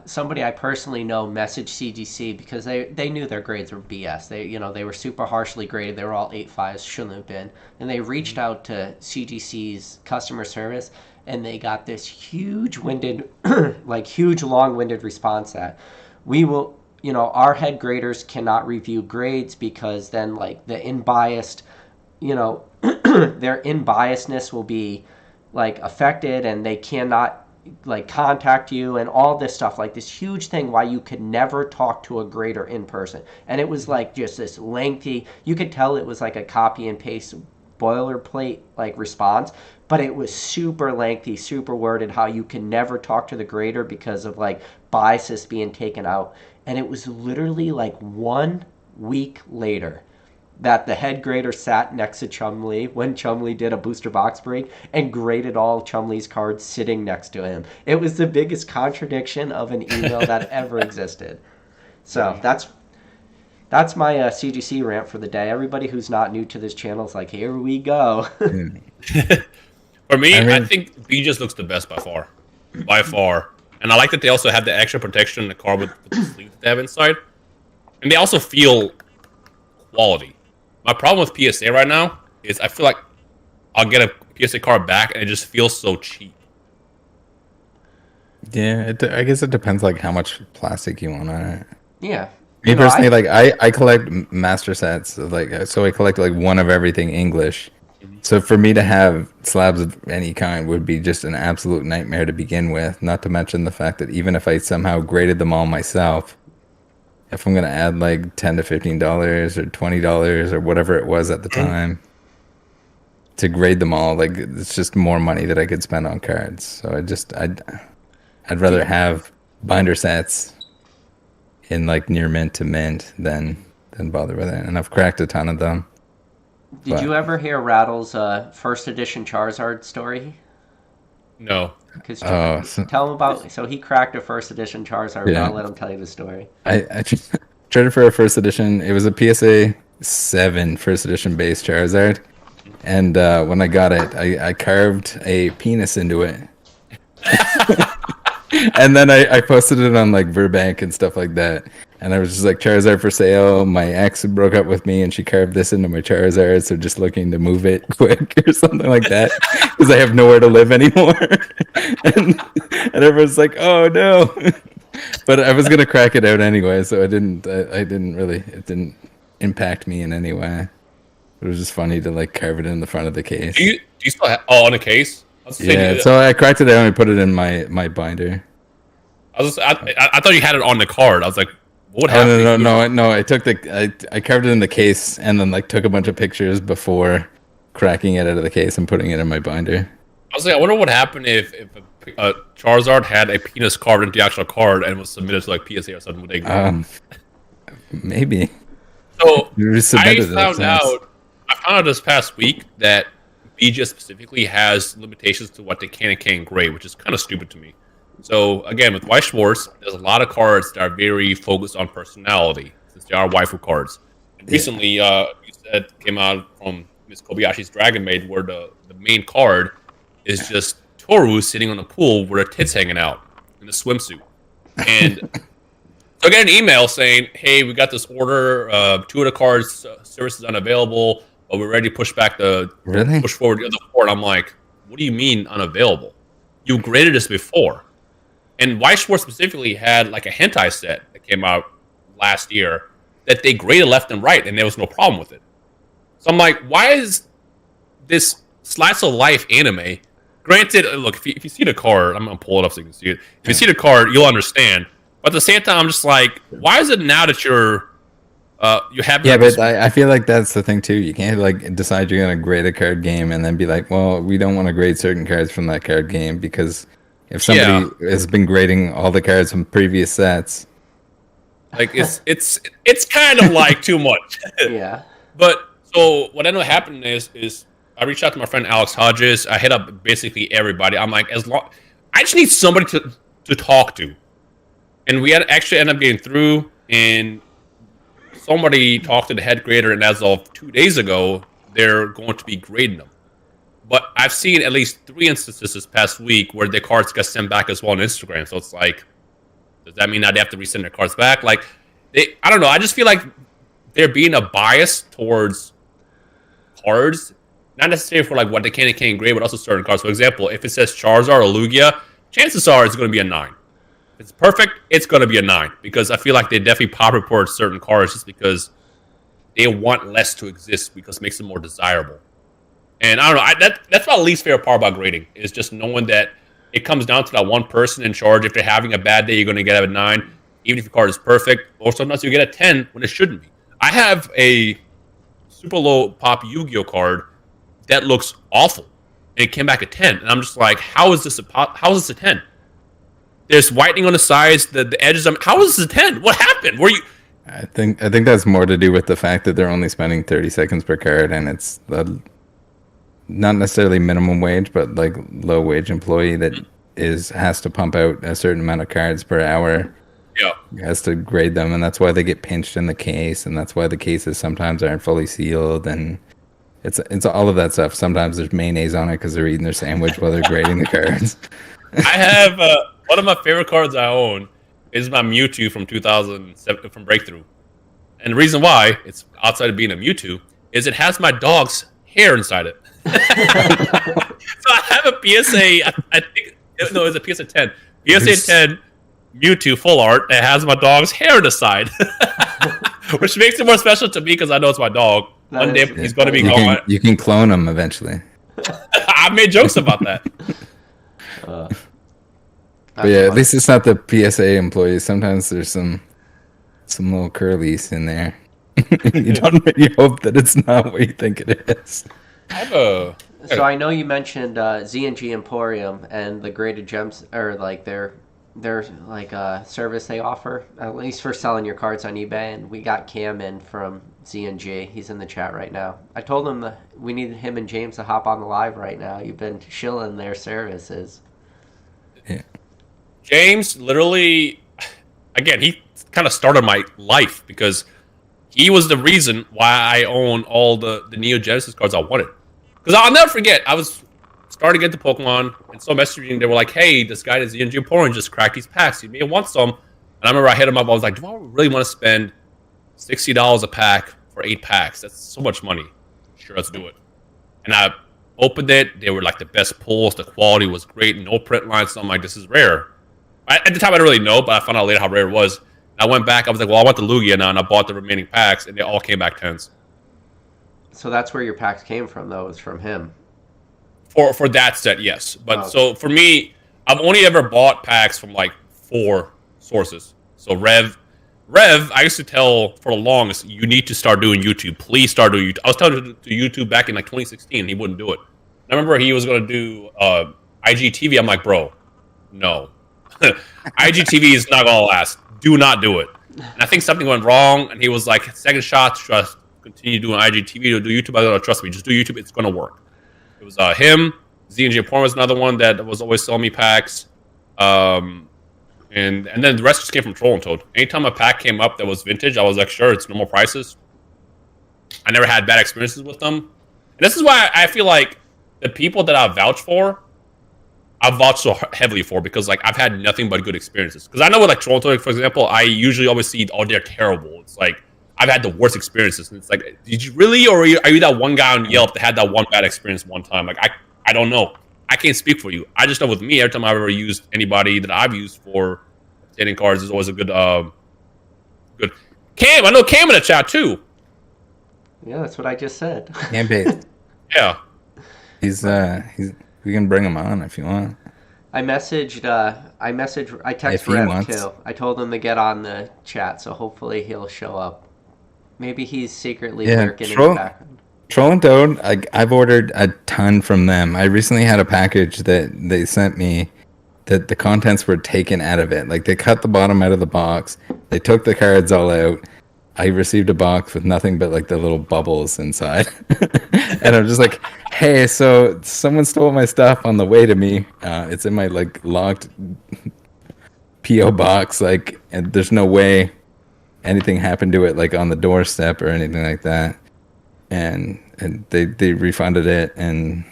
Somebody I personally know messaged CGC because they knew their grades were BS. They were super harshly graded. They were all 8.5s, shouldn't have been. And they reached out to CGC's customer service, and they got this huge long-winded response that we will. Our head graders cannot review grades because then, like, the unbiased, their unbiasedness will be, like, affected, and they cannot, like, contact you and all this stuff. Like, this huge thing why you could never talk to a grader in person. And it was, like, just this lengthy, you could tell it was, like, a copy and paste boilerplate, like, response. But it was super lengthy, super worded, how you can never talk to the grader because of, like, biases being taken out. And it was literally like 1 week later that the head grader sat next to Chum-Li when Chum-Li did a booster box break and graded all Chum-Li's cards sitting next to him. It was the biggest contradiction of an email that ever existed. So That's my CGC rant for the day. Everybody who's not new to this channel is like, here we go. For me, I think B just looks the best by far. And I like that they also have the extra protection in the card with the sleeve that they have inside. And they also feel quality. My problem with PSA right now is I feel like I'll get a PSA card back and it just feels so cheap. Yeah, I guess it depends like how much plastic you want on it. Yeah. Me personally, like I collect master sets, like so I collect like one of everything English. So for me to have slabs of any kind would be just an absolute nightmare to begin with. Not to mention the fact that even if I somehow graded them all myself, if I'm gonna add like $10 to $15 or $20 or whatever it was at the time to grade them all, like it's just more money that I could spend on cards. So I'd rather have binder sets in like near mint to mint than bother with it. And I've cracked a ton of them. Did you ever hear Rattle's first edition Charizard story? No. Tell him about. So he cracked a first edition Charizard. Yeah. I'll let him tell you the story. I tried it for a first edition. It was a PSA 7 first edition base Charizard, and when I got it, I carved a penis into it. And then I posted it on like Burbank and stuff like that. And I was just like, Charizard for sale. My ex broke up with me and she carved this into my Charizard. So just looking to move it quick or something like that. Because I have nowhere to live anymore. and everyone's like, oh no. But I was going to crack it out anyway. So I didn't really, it didn't impact me in any way. It was just funny to like carve it in the front of the case. Do you still have, on a case? Yeah, so I cracked it out and put it in my binder. I thought you had it on the card. I was like, what happened? No. I took I carved it in the case and then like took a bunch of pictures before cracking it out of the case and putting it in my binder. I was like, I wonder what happened if a Charizard had a penis carved into the actual card and was submitted to like PSA or something. Would they agree? Maybe. So I found out this past week that BGS specifically has limitations to what they can and can't grade, which is kind of stupid to me. So again, with White Schwartz, there's a lot of cards that are very focused on personality, since they are waifu cards. And recently, you said came out from Miss Kobayashi's Dragon Maid, where the main card is just Toru sitting on a pool with her tits hanging out in a swimsuit. And so I get an email saying, "Hey, we got this order. 2 of the cards service is unavailable, but we're ready to push forward the other 4." And I'm like, "What do you mean unavailable? You graded this before." And White Schwartz specifically had like a hentai set that came out last year that they graded left and right, and there was no problem with it. So I'm like, why is this slice of life anime? Granted, look, if you see the card, I'm gonna pull it up so you can see it. If you see the card, you'll understand. But at the same time, I'm just like, why is it now that you have? Yeah, but I feel like that's the thing too. You can't like decide you're gonna grade a card game and then be like, well, we don't want to grade certain cards from that card game because. If somebody has been grading all the cards from previous sets, like it's kind of like too much. Yeah. But so what ended up happening is I reached out to my friend Alex Hodges. I hit up basically everybody. I'm like, I just need somebody to talk to, and we actually ended up getting through. And somebody talked to the head grader, and as of 2 days ago, they're going to be grading them. But I've seen at least 3 instances this past week where their cards got sent back as well on Instagram. So it's like, does that mean that they have to resend their cards back? Like, I don't know. I just feel like there being a bias towards cards, not necessarily for like what they can and can't grade, but also certain cards. For example, if it says Charizard or Lugia, chances are it's going to be a 9. If it's perfect, it's going to be a 9. Because I feel like they definitely pop report certain cards just because they want less to exist because it makes them more desirable. And I don't know, that's my least favorite part about grading, is just knowing that it comes down to that one person in charge. If they're having a bad day, you're going to get a 9, even if your card is perfect. Or sometimes you get a 10 when it shouldn't be. I have a super low pop Yu-Gi-Oh card that looks awful, and it came back a 10. And I'm just like, how is this a 10? There's whitening on the sides, the edges. How is this a 10? What happened? Were you? I think that's more to do with the fact that they're only spending 30 seconds per card, and it's not necessarily minimum wage, but like low wage employee that has to pump out a certain amount of cards per hour Yeah. has to grade them, and that's why they get pinched in the case, and that's why the cases sometimes aren't fully sealed, and it's all of that stuff. Sometimes there's mayonnaise on it because they're eating their sandwich while they're grading the cards. I have one of my favorite cards I own is my Mewtwo from 2007 from Breakthrough, and the reason why it's outside of being a Mewtwo is it has my dog's hair inside it. So I have a PSA. I think no, it's a PSA 10. PSA 10 Mewtwo full art that has my dog's hair on the side, which makes it more special to me because I know it's my dog. One day he's going to be gone. You can clone him eventually. I made jokes about that. But yeah, at least it's not the PSA employees. Sometimes there's some little curlies in there. You hope that it's not what you think it is. So I know you mentioned Z&G Emporium and the graded gems, or like their like service they offer, at least for selling your cards on eBay. And we got Cam in from Z&G. He's in the chat right now. I told him that we needed him and James to hop on the live right now. You've been shilling their services. Yeah. James literally, again, he kind of started my life because he was the reason why I own all the Neo Genesis cards I wanted. Because I'll never forget, I was starting to get the Pokemon, and so messaging, they were like, hey, this guy is Z&G Emporium just cracked these packs. You may want some. And I remember I hit him up. I was like, do I really want to spend $60 a pack for 8 packs? That's so much money. Sure, let's do it. And I opened it. They were like the best pulls. The quality was great. No print lines. So I'm like, this is rare. At the time, I didn't really know, but I found out later how rare it was. And I went back. I was like, well, I want the Lugia now, and I bought the remaining packs, and they all came back 10s. So that's where your packs came from, though. It was from him. For that set, yes. But so for me, I've only ever bought packs from like 4 sources. So Rev, I used to tell for the longest, you need to start doing YouTube. Please start doing YouTube. I was telling him to YouTube back in like 2016. He wouldn't do it. I remember he was going to do IGTV. I'm like, bro, no. IGTV is not going to last. Do not do it. And I think something went wrong, and he was like, second shot, trust. Continue doing IGTV, do YouTube. I don't know, trust me, just do YouTube. It's going to work. It was him. Z&G Emporium was another one that was always selling me packs. And then the rest just came from Troll and Toad. Anytime a pack came up that was vintage, I was like, sure, it's normal prices. I never had bad experiences with them. And this is why I feel like the people that I vouch for, I vouch so heavily for, because like I've had nothing but good experiences. Because I know with like Troll and Toad, for example, I usually always see, oh, they're terrible. It's like, I've had the worst experiences. And it's like, did you really, or are you that one guy on Yelp that had that one bad experience one time? Like, I don't know. I can't speak for you. I just know with me, every time I've ever used anybody that I've used for obtaining cards is always a good. Cam, I know Cam in the chat too. Yeah, that's what I just said. Cam Bait. Yeah. He's we can bring him on if you want. I texted Rev too. I told him to get on the chat, so hopefully he'll show up. Maybe he's secretly lurking in the background. Troll and Toad, I've ordered a ton from them. I recently had a package that they sent me that the contents were taken out of it. Like, they cut the bottom out of the box. They took the cards all out. I received a box with nothing but, like, the little bubbles inside. And I'm just like, hey, so someone stole my stuff on the way to me. It's in my, like, locked P.O. box. Like, and there's no way anything happened to it, like, on the doorstep or anything like that. And they refunded it, and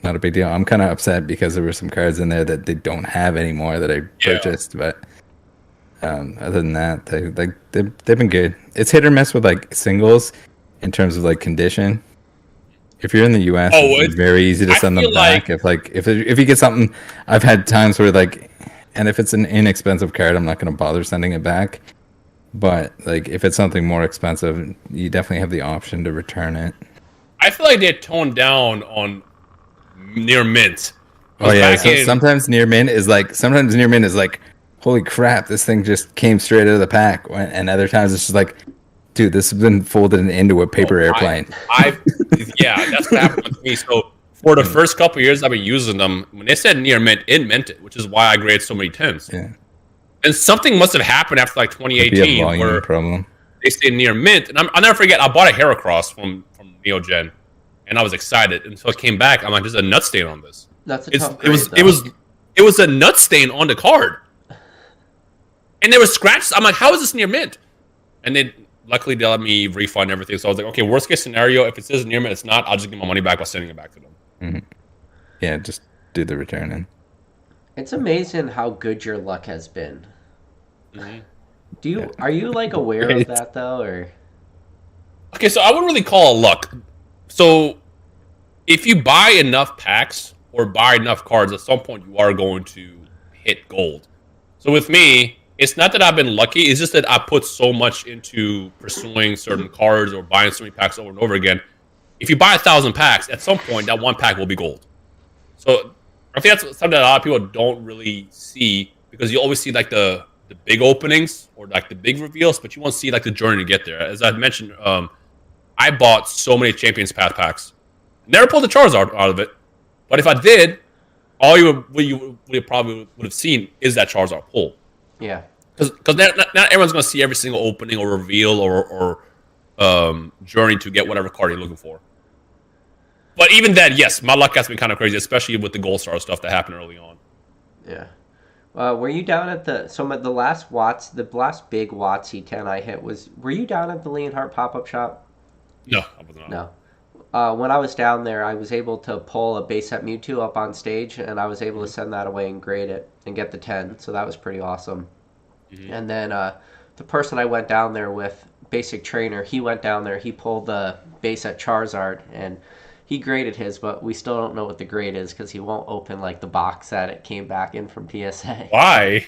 not a big deal. I'm kind of upset because there were some cards in there that they don't have anymore that I purchased, but other than that, they've been good. It's hit or miss with like singles in terms of like condition. If you're in the US, it's very easy to send them back. If you get something, I've had times where like, and if it's an inexpensive card, I'm not going to bother sending it back. But like, if it's something more expensive, you definitely have the option to return it. I feel like they toned down on near mint. Oh yeah, so sometimes near mint is like, holy crap, this thing just came straight out of the pack. And other times it's just like, dude, this has been folded into a paper airplane. Yeah, that's what happened with me. So for the first couple of years I've been using them, when they said near mint, it meant it, which is why I graded so many 10s. Yeah. And something must have happened after like 2018 where they stayed near mint. And I'll never forget, I bought a Heracross from Neo Gen, and I was excited until it came back. I'm like, there's a nut stain on this. That's a tough grade, it was a nut stain on the card. And there were scratches. I'm like, how is this near mint? And then luckily they let me refund everything. So I was like, okay, worst case scenario, if it says near mint, it's not. I'll just get my money back by sending it back to them. Mm-hmm. Yeah, just do the return in. It's amazing how good your luck has been. Mm-hmm. Are you like aware of that though, or? Okay, so I wouldn't really call it luck. So if you buy enough packs or buy enough cards, at some point you are going to hit gold. So with me, it's not that I've been lucky. It's just that I put so much into pursuing certain cards or buying so many packs over and over again. If you buy 1,000 packs, at some point that one pack will be gold. So I think that's something that a lot of people don't really see, because you always see like the big openings or like the big reveals, but you won't see like the journey to get there. As I mentioned, I bought so many Champions Path packs. Never pulled the Charizard out of it, but if I did, all you would probably would have seen is that Charizard pull. Yeah. Because not everyone's going to see every single opening or reveal or journey to get whatever card you're looking for. But even then, yes, my luck has been kind of crazy, especially with the Gold Star stuff that happened early on. Yeah. Were you down at the last big WotC 10 I hit were you down at the Leonhardt pop-up shop? No, I was not. No. When I was down there, I was able to pull a base set Mewtwo up on stage, and I was able to send that away and grade it and get the 10, so that was pretty awesome. Mm-hmm. And then the person I went down there with, Basic Trainer, he went down there, he pulled the base set Charizard, and he graded his, but we still don't know what the grade is because he won't open like the box that it came back in from PSA. Why?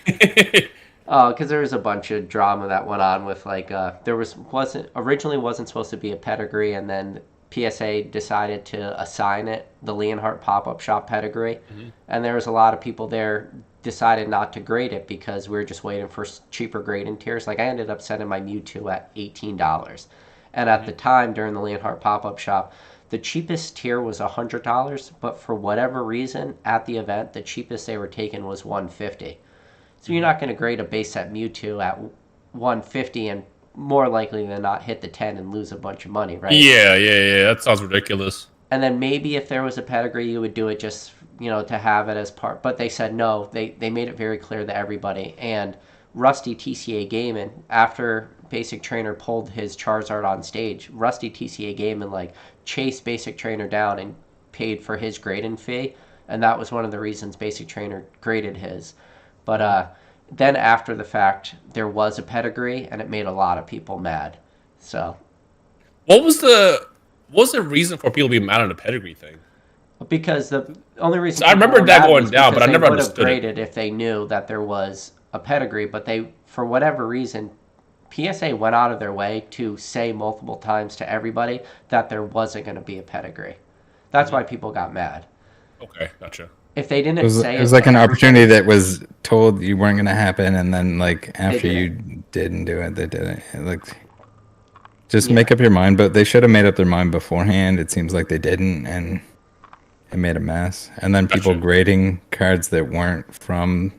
Because there was a bunch of drama that went on with like originally wasn't supposed to be a pedigree, and then PSA decided to assign it the Leonhardt pop-up shop pedigree, and there was a lot of people there decided not to grade it because we were just waiting for cheaper grading tiers. Like I ended up sending my Mewtwo at $18, and at the time during the Leonhardt pop-up shop, the cheapest tier was $100, but for whatever reason at the event, the cheapest they were taking was $150. So you're not going to grade a base set Mewtwo at $150 and more likely than not hit the 10 and lose a bunch of money, right? Yeah. That sounds ridiculous. And then maybe if there was a pedigree, you would do it just, to have it as part. But they said no. They made it very clear to everybody. And Rusty TCA Gaming, after Basic Trainer pulled his Charizard on stage, Rusty TCA Gaming chased Basic Trainer down and paid for his grading fee, and that was one of the reasons Basic Trainer graded his. But then after the fact, there was a pedigree, and it made a lot of people mad. So, what was the reason for people to be mad on the pedigree thing? Because the only reason I remember that going down, but I never understood it. They would have graded if they knew that there was a pedigree, but they, for whatever reason, PSA went out of their way to say multiple times to everybody that there wasn't going to be a pedigree. That's why people got mad. Okay, gotcha. If they didn't say it was like an opportunity that was told you weren't going to happen, and then after you didn't do it, they did it. Just make up your mind, but they should have made up their mind beforehand. It seems like they didn't, and it made a mess. And then people grading cards that weren't from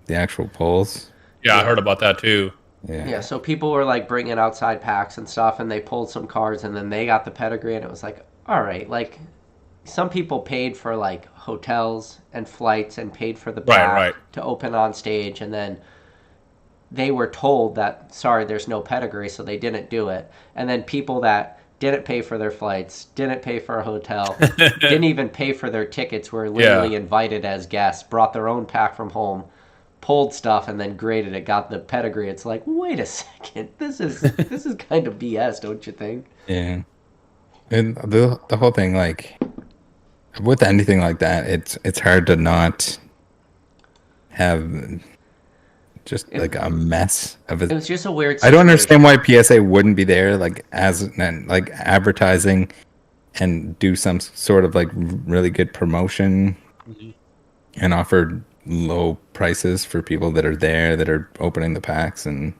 the actual polls. Yeah, I heard about that too. Yeah, so people were bringing outside packs and stuff, and they pulled some cards, and then they got the pedigree, and it was all right, some people paid for hotels and flights and paid for the pack to open on stage, and then they were told that sorry, there's no pedigree, so they didn't do it. And then people that didn't pay for their flights, didn't pay for a hotel, didn't even pay for their tickets, were literally invited as guests, brought their own pack from home, pulled stuff, and then graded it, got the pedigree. It's wait a second, this is kind of BS, don't you think? Yeah. And the whole thing, with anything like that, it's hard to not have just a mess of it. It was just a weird situation. I don't understand why PSA wouldn't be there as advertising and do some sort of really good promotion and offer low prices for people that are there that are opening the packs, and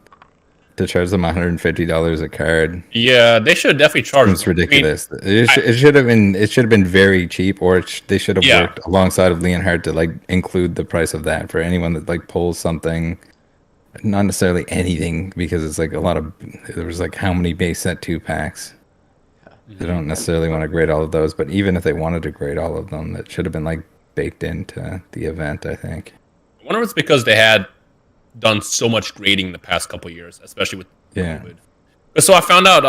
to charge them $150 a card. Yeah, they should definitely charge. It's ridiculous. It should have been very cheap, or they should have worked alongside of Leonhardt to include the price of that for anyone that pulls something. Not necessarily anything, because it's there was how many base set 2 packs. They don't necessarily want to grade all of those, but even if they wanted to grade all of them, that should have been baked into the event, I think. I wonder if it's because they had done so much grading in the past couple of years, especially with COVID. So I found out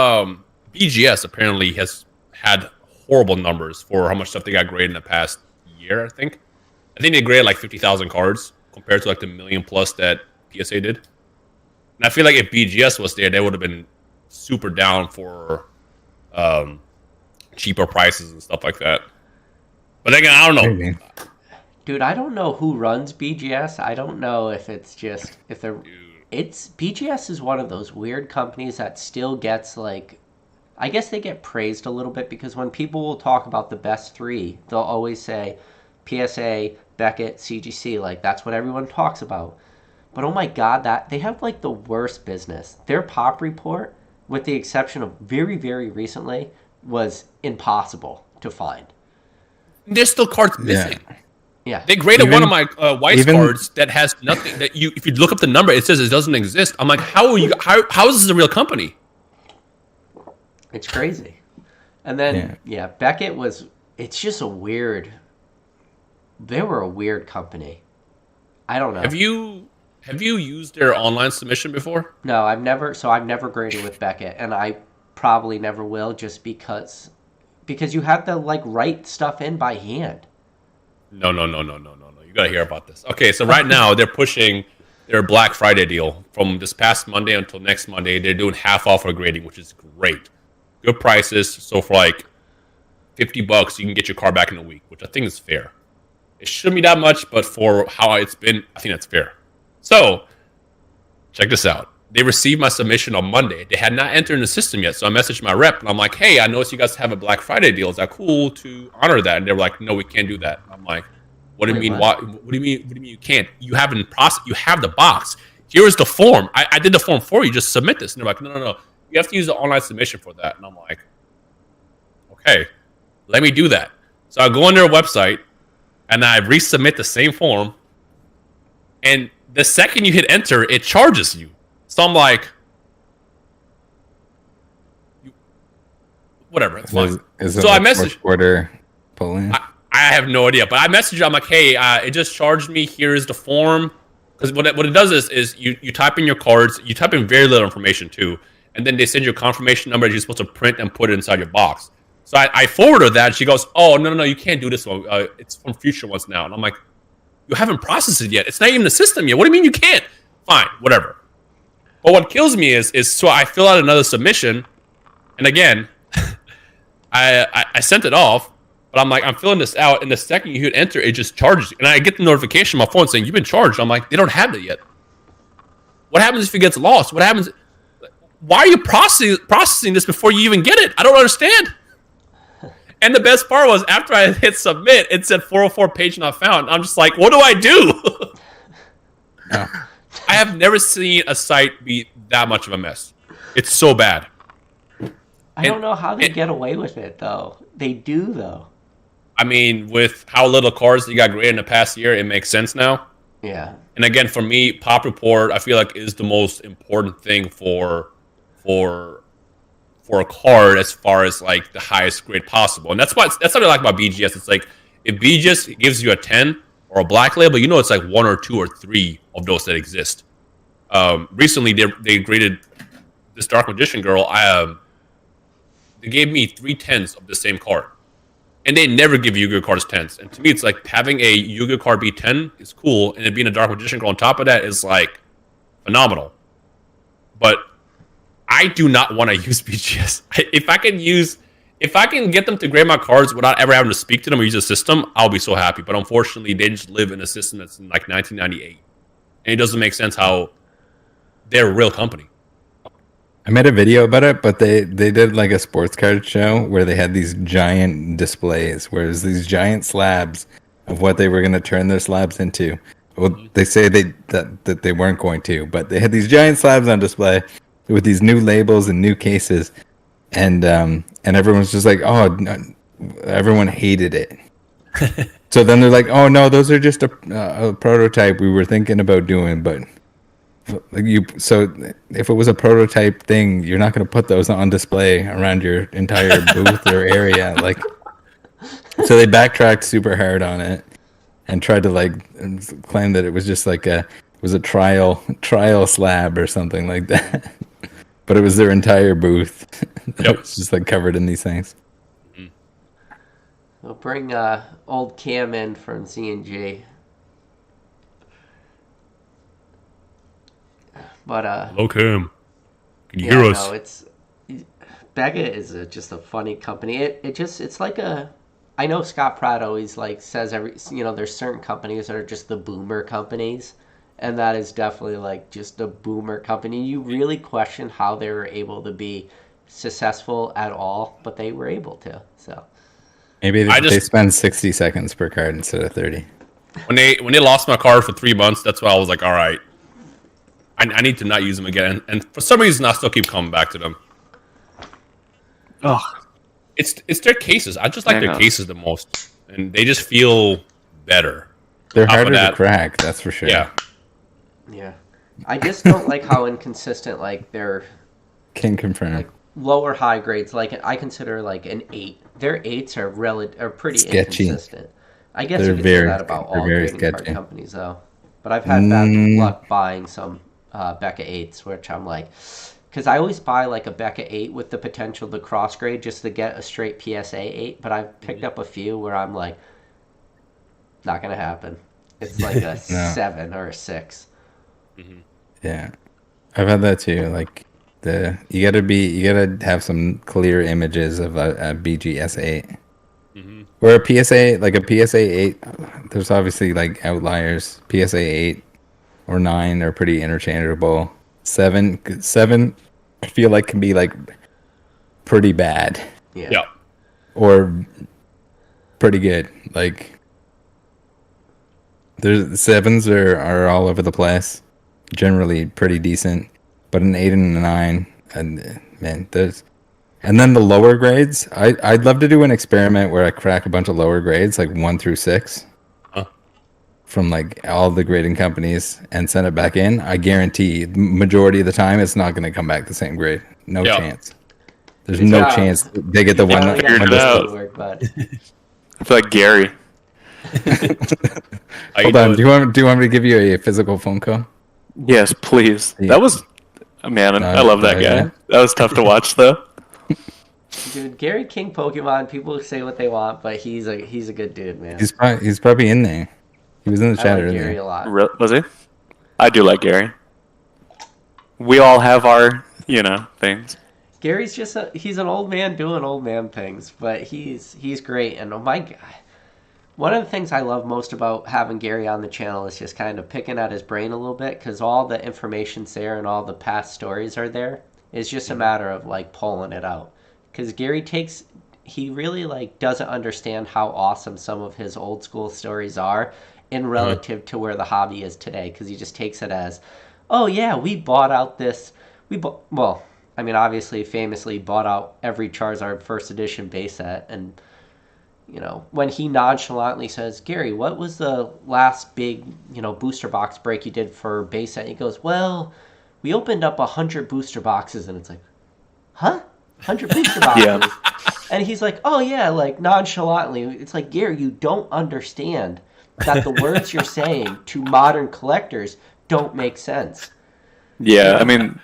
BGS apparently has had horrible numbers for how much stuff they got graded in the past year. I think they graded like 50,000 cards compared to like the million plus that PSA did. And I feel like if BGS was there, they would have been super down for cheaper prices and stuff like that. But again, I don't know. Maybe. Dude, I don't know who runs BGS. I don't know if it's just if they're. It's BGS is one of those weird companies that still gets like, I guess they get praised a little bit because when people will talk about the best three, they'll always say PSA, Beckett, CGC. Like that's what everyone talks about. But oh my God, that they have like the worst business. Their pop report, with the exception of very, very recently, was impossible to find. There's still cards missing. Yeah. They graded one of my Weiss cards that has nothing. That if you look up the number, it says it doesn't exist. I'm like, how is this a real company? It's crazy. And then Beckett was. It's just a weird. They were a weird company. I don't know. Have you used their online submission before? No, I've never. So I've never graded with Beckett, and I probably never will, just because you have to like write stuff in by hand. No. You gotta hear about this. Okay, so right now they're pushing their Black Friday deal from this past Monday until next Monday. They're doing half off for grading, which is great. Good prices. So for like $50, you can get your car back in a week, which I think is fair. It shouldn't be that much, but for how it's been, I think that's fair. So check this out. They received my submission on Monday. They had not entered in the system yet, so I messaged my rep and I'm like, "Hey, I noticed you guys have a Black Friday deal. Is that cool to honor that?" And they were like, "No, we can't do that." I'm like, "What do you mean? What do you mean? What do you mean you can't? You have in process. You have the box. Here is the form. I did the form for you. Just submit this." And they're like, "No. You have to use the online submission for that." And I'm like, "Okay, let me do that." So I go on their website and I resubmit the same form. And the second you hit enter, it charges you. So I'm like, whatever, it's fine. So I messaged order pulling. I have no idea, but I messaged you. I'm like, "Hey, it just charged me. Here is the form." Because what it does is you type in your cards, you type in very little information too, and then they send you a confirmation number that you're supposed to print and put it inside your box. So I forwarded her that. And she goes, "Oh, no, you can't do this one. It's from future ones now." And I'm like, "You haven't processed it yet. It's not even in the system yet. What do you mean you can't?" Fine, whatever. But what kills me is so I fill out another submission, and again, I sent it off, but I'm like, I'm filling this out, and the second you hit enter, it just charges you. And I get the notification on my phone saying, "You've been charged." I'm like, they don't have it yet. What happens if it gets lost? What happens? Why are you processing this before you even get it? I don't understand. And the best part was after I hit submit, it said 404 page not found. I'm just like, what do I do? No. I have never seen a site be that much of a mess. It's so bad. I don't know how they get away with it, though. They do, though. I mean, with how little cards they got graded in the past year, it makes sense now. Yeah. And again, for me, pop report, I feel like is the most important thing for a card as far as like the highest grade possible. And that's what I like about BGS. It's like if BGS gives you a 10 or a black label, you know it's like 1 or 2 or 3 of those that exist. Recently, they graded this Dark Magician girl. They gave me 3 10s of the same card. And they never give Yu-Gi-Oh cards 10s. And to me, it's like having a Yu-Gi-Oh card be 10 is cool. And it being a Dark Magician girl on top of that is like phenomenal. But I do not want to use BGS. If I can get them to grade my cards without ever having to speak to them or use a system, I'll be so happy. But unfortunately, they just live in a system that's in like 1998. And it doesn't make sense how they're a real company. I made a video about it, but they did like a sports card show where they had these giant displays, where it was these giant slabs of what they were going to turn their slabs into. Well, they say that they weren't going to, but they had these giant slabs on display with these new labels and new cases, and everyone's just like, oh, no, everyone hated it. So then they're like, oh no, those are just a prototype we were thinking about doing, but so if it was a prototype thing, you're not going to put those on display around your entire booth or area. Like, so they backtracked super hard on it and tried to like claim that it was just like it was a trial slab or something like that. But it was their entire booth. It was just like covered in these things. We'll bring old Cam in from Z&G. But hello, Cam. Can you hear us? No, it's Beckett is just a funny company. It's like a. I know Scott Pratt always like says there's certain companies that are just the boomer companies, and that is definitely like just a boomer company. You really question how they were able to be successful at all, but they were able to. So maybe they spend 60 seconds per card instead of 30. When they lost my card for 3 months, that's why I was like, all right, I need to not use them again. And for some reason, I still keep coming back to them. Oh, it's their cases. I just like their cases the most, and they just feel better. They're harder to crack, that's for sure. Yeah. I just don't like how inconsistent like their can confirm like lower high grades. Like I consider like an 8. Their 8s are pretty sketchy. Inconsistent. I guess you could say that about all grading card companies, though. But I've had bad luck buying some Becca 8s, which I'm like. Because I always buy like a Becca 8 with the potential to cross grade just to get a straight PSA 8, but I've picked up a few where I'm like, not going to happen. It's like a 7 or a 6. Mm-hmm. Yeah. I've had that too. Like you gotta have some clear images of a BGS 8. Mm-hmm. Or a PSA 8, there's obviously like outliers. PSA 8 or 9 are pretty interchangeable. 7 I feel like can be like pretty bad. Yeah. Or pretty good. Like there's 7s are all over the place. Generally pretty decent. But an 8 and a 9, and man, and then the lower grades. I'd love to do an experiment where I crack a bunch of lower grades, like 1 through 6. From like all the grading companies and send it back in. I guarantee the majority of the time it's not going to come back the same grade. No chance. There's no chance they get the one that figured it out. I feel like Gary. Hold on. Do you want me to give you a physical phone call? Yes, please. That was man. I love that guy. That was tough to watch though. Dude, Gary King Pokemon. People say what they want, but he's a good dude, man. He's probably in there. He was in the chat earlier. Gary a lot. Was he? I do like Gary. We all have our, things. Gary's just he's an old man doing old man things, but he's great. And oh my God, one of the things I love most about having Gary on the channel is just kind of picking at his brain a little bit, because all the information's there and all the past stories are there. It's just a matter of like pulling it out. Because Gary he really like doesn't understand how awesome some of his old school stories are in relative to where the hobby is today, because he just takes it as, oh yeah, we bought out this, obviously famously bought out every Charizard first edition base set, and when he nonchalantly says, Gary, what was the last big booster box break you did for base set? And he goes, well, we opened up 100 booster boxes, and it's like, huh? 100 booster boxes? Yeah. And he's like, oh yeah, like nonchalantly. It's like, Gary, you don't understand that the words you're saying to modern collectors don't make sense. Yeah, I mean,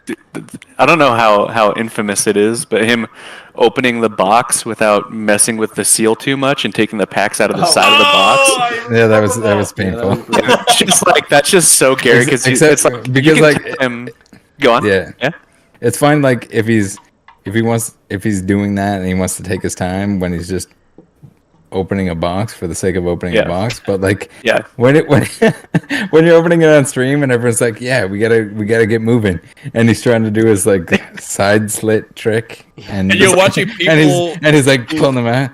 I don't know how infamous it is, but him opening the box without messing with the seal too much and taking the packs out of the side of the box. Yeah, that was painful. It's just like, that's just so Gary, because it's like, because like him. Go on. Yeah, it's fine. Like if he's doing that and he wants to take his time when he's just opening a box for the sake of opening a box, but like when you're opening it on stream and everyone's like, yeah, we gotta get moving, and he's trying to do his like side slit trick, and you're watching people and he's like pulling them out.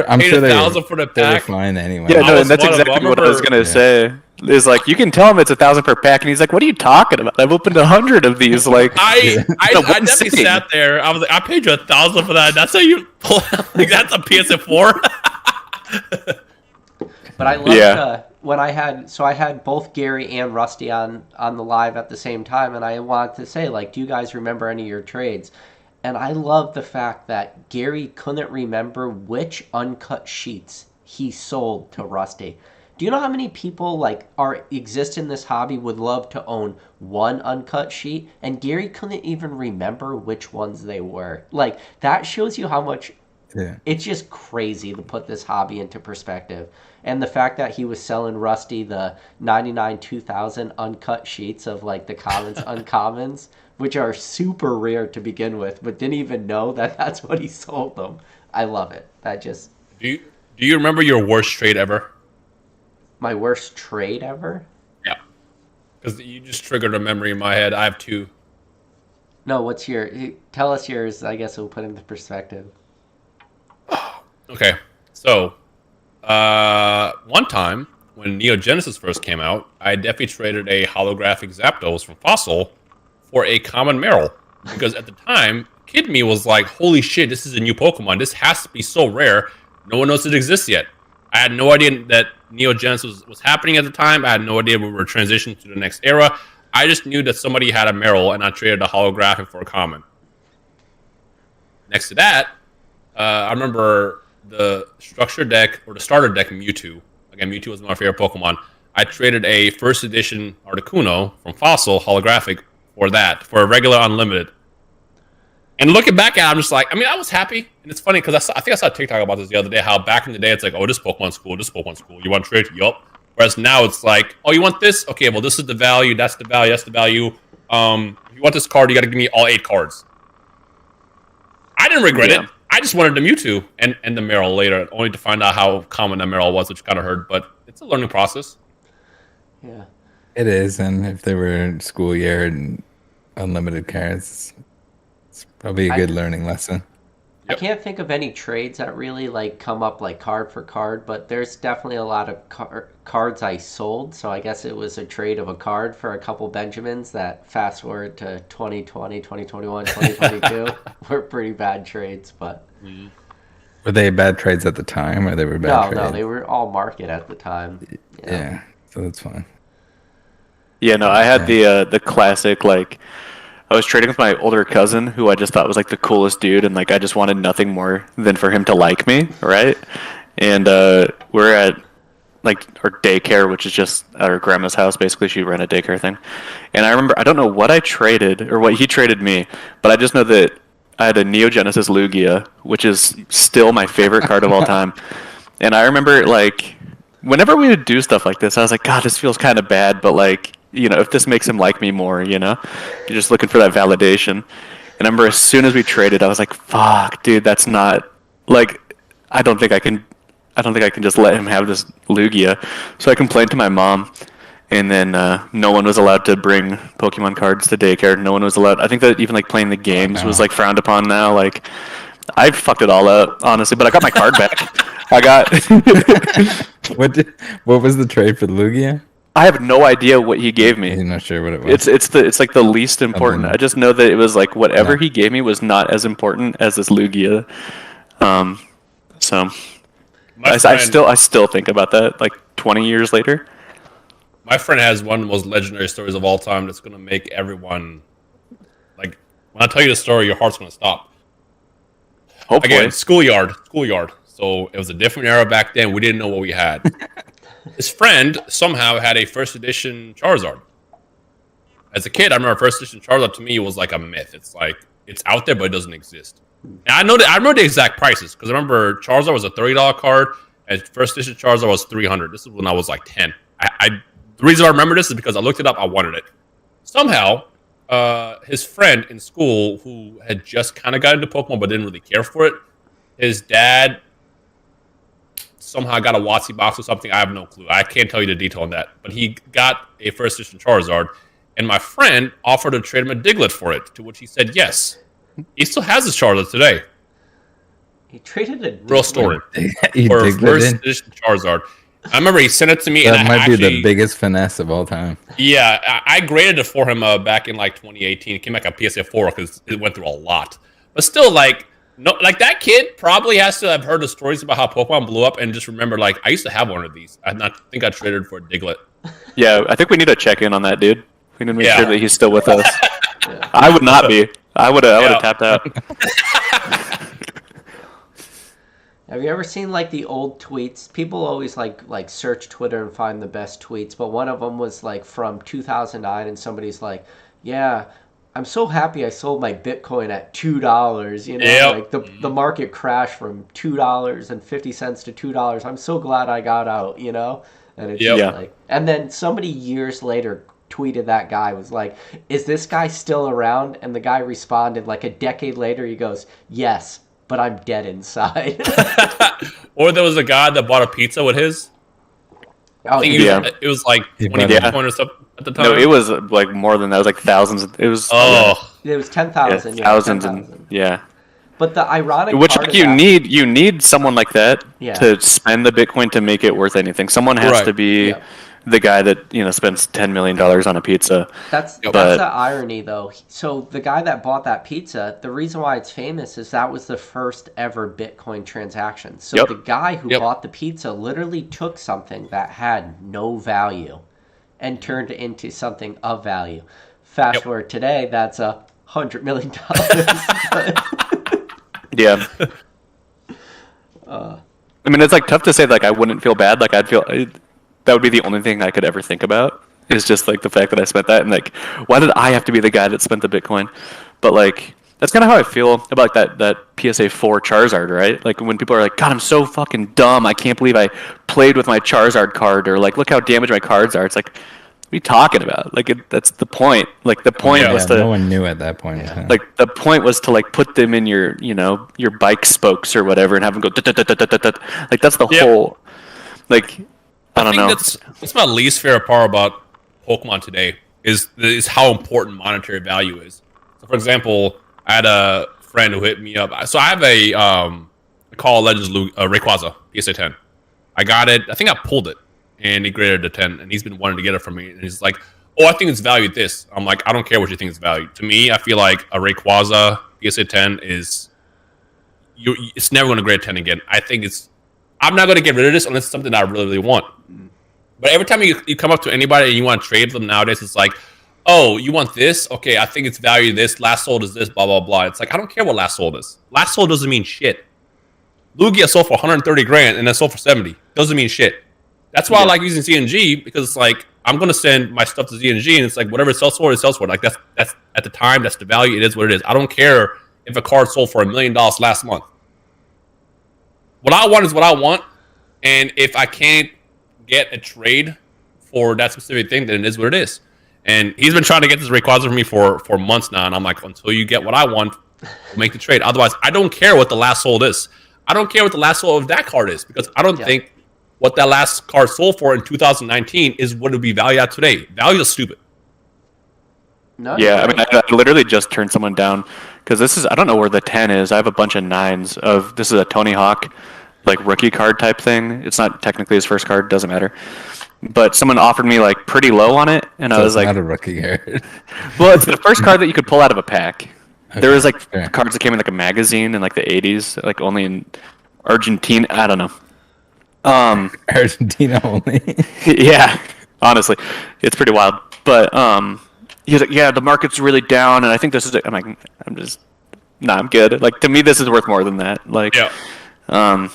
I'm sure they were fine anyway. Yeah, no, and that's exactly what I was gonna say. Is like, you can tell him it's 1,000 per pack, and he's like, "What are you talking about? I've opened 100 of these." Like, I definitely sat there. I was like, I paid you 1,000 for that. That's how you pull out. Like, that's a PS4. But I loved when I had both Gary and Rusty on the live at the same time, and I wanted to say, like, do you guys remember any of your trades? And I love the fact that Gary couldn't remember which uncut sheets he sold to Rusty. Do you know how many people like exist in this hobby would love to own one uncut sheet, and Gary couldn't even remember which ones they were. Like that shows you how much. Yeah. It's just crazy to put this hobby into perspective. And the fact that he was selling Rusty the 99 2000 uncut sheets of like the commons, uncommons, which are super rare to begin with, but didn't even know that that's what he sold them. I love it. That just. Do you remember your worst trade ever? My worst trade ever? Yeah. Because you just triggered a memory in my head. I have two. No, what's your... Tell us yours. I guess we'll put into perspective. Okay, so one time when Neo Genesis first came out, I definitely traded a holographic Zapdos from Fossil for a common Meryl. Because at the time, Kid Me was like, holy shit, this is a new Pokemon. This has to be so rare. No one knows it exists yet. I had no idea that Neo Genesis was happening at the time. I had no idea we were transitioning to the next era. I just knew that somebody had a Meryl, and I traded a holographic for a common. Next to that, I remember the structure deck, or the starter deck in Mewtwo. Again, Mewtwo was my favorite Pokemon. I traded a first edition Articuno from Fossil holographic for that, for a regular unlimited. And looking back at it, I'm just like, I mean, I was happy. And it's funny because I think I saw a TikTok about this the other day, how back in the day, it's like, oh, this Pokemon's cool, this Pokemon's cool. You want to trade? Yup. Whereas now it's like, oh, you want this? Okay, well, this is the value, that's the value, that's the value. If you want this card, you got to give me all 8 cards. I didn't regret it. I just wanted the Mewtwo and the Meryl later, only to find out how common the Meryl was, which kind of hurt. But it's a learning process. Yeah. It is, and if they were school year and unlimited cards, it's probably a good learning lesson. I can't think of any trades that really like come up like card for card, but there's definitely a lot of cards I sold. So I guess it was a trade of a card for a couple Benjamins that fast forward to 2020, 2021, 2022 were pretty bad trades. But Were they bad trades at the time, or they were bad trades? No, they were all market at the time. Yeah, so that's fine. Yeah, no, I had the classic, like, I was trading with my older cousin, who I just thought was like the coolest dude, and like I just wanted nothing more than for him to like me, right? And we're at like our daycare, which is just at our grandma's house. Basically, she ran a daycare thing. And I remember, I don't know what I traded or what he traded me, but I just know that I had a Neo Genesis Lugia, which is still my favorite card of all time. And I remember, like, whenever we would do stuff like this, I was like, God, this feels kind of bad, but like, you know, if this makes him like me more, you know, you're just looking for that validation. And I remember as soon as we traded, I was like, fuck, dude, that's not, like, I don't think I can just let him have this Lugia. So I complained to my mom, and then no one was allowed to bring Pokemon cards to daycare. No one was allowed. I think that even like playing the games was like frowned upon now. Like, I fucked it all up, honestly, but I got my card back. I got. What was the trade for the Lugia? I have no idea what he gave me. I'm not sure what it was. It's like the least important. I just know that it was like whatever he gave me was not as important as this Lugia. So I still think about that like 20 years later. My friend has one of the most legendary stories of all time that's gonna make everyone, like, when I tell you the story, your heart's gonna stop. Hopefully. Again, schoolyard. So it was a different era back then. We didn't know what we had. His friend somehow had a first edition Charizard. As a kid, I remember first edition Charizard to me was like a myth. It's like, it's out there, but it doesn't exist. And I remember the exact prices, because I remember Charizard was a $30 card, and first edition Charizard was $300. This is when I was like 10. The reason I remember this is because I looked it up, I wanted it. Somehow, his friend in school, who had just kind of got into Pokemon but didn't really care for it, his dad somehow got a WotC box or something. I have no clue. I can't tell you the detail on that. But he got a first edition Charizard, and my friend offered to trade him a Diglett for it, to which he said yes. He still has his Charizard today. He traded a real story for a first edition Charizard. I remember he sent it to me. That might be the biggest finesse of all time. Yeah, I graded it for him back in like 2018. It came back on PSA 4 because it went through a lot. But still, like, no, like that kid probably has to have heard the stories about how Pokemon blew up and just remember, like, I used to have one of these. I think I traded for a Diglett. Yeah, I think we need to check in on that dude. We need to make sure that he's still with us. I would not be. I would have tapped out. Have you ever seen like the old tweets? People always like search Twitter and find the best tweets, but one of them was like from 2009, and somebody's like, "Yeah, I'm so happy I sold my Bitcoin at $2. You know, Yep. like the market crashed from $2.50 to $2. I'm so glad I got out. You know." And it's Yep. just like, and then somebody years later tweeted that guy was like, "Is this guy still around?" And the guy responded like a decade later. He goes, "Yes, but I'm dead inside." Or there was a guy that bought a pizza with his. Oh, I think yeah. it was like He 20 bought- Bitcoin or something at the time. No, it was like more than that. It was like thousands. It was Oh, It was 10,000. yeah, Yeah, thousands 10,000. and yeah. But the ironic Which part like, of that, you need someone like that Yeah. to spend the Bitcoin to make it worth anything. Someone has Right. to be Yep. the guy that spends $10 million on a pizza. that's But- the irony though. So the guy that bought that pizza, the reason why it's famous is that was the first ever Bitcoin transaction. So Yep. the guy who Yep. bought the pizza literally took something that had no value and turned it into something of value. Fast Yep. forward today, that's $100 million. Yeah. I mean, it's like tough to say. Like, I wouldn't feel bad. Like, that would be the only thing I could ever think about. Is just like the fact that I spent that, and like, why did I have to be the guy that spent the Bitcoin? But like, that's kind of how I feel about that PSA 4 Charizard, right? Like when people are like, "God, I'm so fucking dumb. I can't believe I played with my Charizard card," or like, "Look how damaged my cards are." It's like, what are you talking about? Like, that's the point. Like the point Yeah. was to no one knew at that point. Yeah. like the point was to like put them in your your bike spokes or whatever and have them go like that's the Yep. whole like I don't know. That's my least favorite part about Pokemon today is how important monetary value is. So, for example, I had a friend who hit me up. So I have a Call of Legends Rayquaza PSA 10. I got it. I think I pulled it, and he graded it a 10. And he's been wanting to get it from me. And he's like, "Oh, I think it's valued this." I'm like, "I don't care what you think it's valued. To me, I feel like a Rayquaza PSA 10 is it's never going to grade 10 again. I think I'm not going to get rid of this unless it's something that I really, really want." But every time you come up to anybody and you want to trade them nowadays, it's like, "Oh, you want this? Okay, I think it's valued this. Last sold is this, blah, blah, blah." It's like, I don't care what last sold is. Last sold doesn't mean shit. Lugia sold for 130 grand and then sold for 70. Doesn't mean shit. That's why I like using CNG, because it's like, I'm going to send my stuff to CNG and it's like, whatever it sells for, it sells for. Like, that's at the time, that's the value. It is what it is. I don't care if a card sold for $1 million last month. What I want is what I want. And if I can't get a trade for that specific thing, then it is what it is. And he's been trying to get this Rayquaza for me for months now, and I'm like, until you get what I want, we'll make the trade. Otherwise, I don't care what the last sold is. I don't care what the last sold of that card is, because I don't think what that last card sold for in 2019 is what it would be valued at today. Value is stupid. No, Yeah, I mean, I literally just turned someone down because this is, I don't know where the 10 is. I have a bunch of 9s of, this is a Tony Hawk, like rookie card type thing. It's not technically his first card, doesn't matter. But someone offered me like pretty low on it, and I was like, not a rookie card. well, it's the first card that you could pull out of a pack. There was like fair. cards that came in like a magazine in like the 80s, like only in Argentina. I don't know. Argentina only. Yeah, honestly, it's pretty wild. But he was like, "Yeah, the market's really down, and I think this is it." I'm like, I'm good. Like to me, this is worth more than that. Like, Yeah.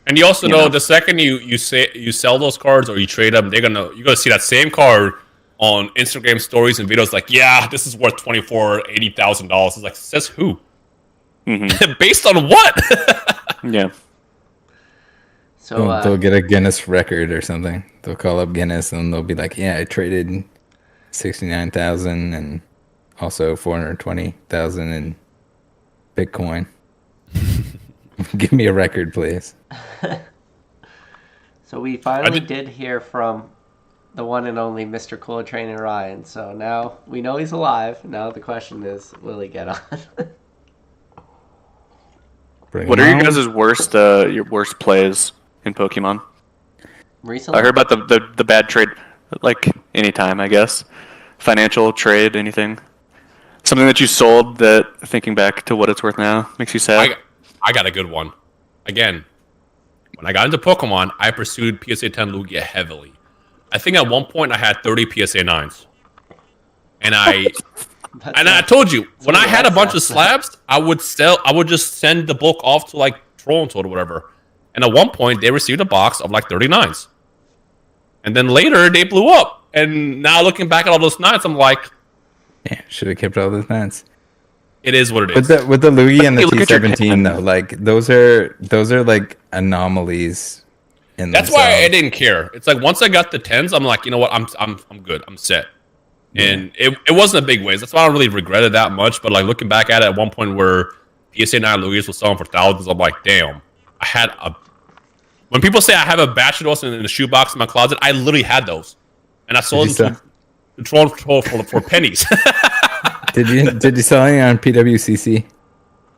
And you also know the second you sell those cards or you trade them, you're gonna see that same card on Instagram stories and videos like, "Yeah, this is worth $80,000. It's like, says who? Based on what? yeah. So They'll get a Guinness record or something. They'll call up Guinness and they'll be like, "Yeah, I traded 69,000 and also 420,000 in Bitcoin. Give me a record, please." So we finally did hear from the one and only Mr. Cool Trainer Ryan. So now we know he's alive. Now the question is, will he get on? What are you guys' your worst plays in Pokemon? Recently? I heard about the bad trade, like anytime, I guess. Financial trade, anything. Something that you sold that, thinking back to what it's worth now, makes you sad. I got a good one. Again, when I got into Pokemon, I pursued PSA 10 Lugia heavily. I think at one point I had 30 PSA 9s. And I told you, when I had a bunch of slabs, I would just send the bulk off to like Patrol Toad or whatever. And at one point, they received a box of like 39s. And then later, they blew up. And now looking back at all those 9s, I'm like... Yeah, should have kept all those 9s. It is what it is. With the Lugia and the T17, though, like, those are like anomalies. That's why I didn't care. It's like, once I got the 10s, I'm like, you know what, I'm good. I'm set. And it wasn't a big waste. That's why I don't really regret it that much. But like looking back at it at one point where PSA 9 Lugias was selling for thousands, I'm like, damn. I had a... When people say I have a batch of those in the shoebox in my closet, I literally had those. And I sold them to Troll for pennies. Did you sell any on PWCC?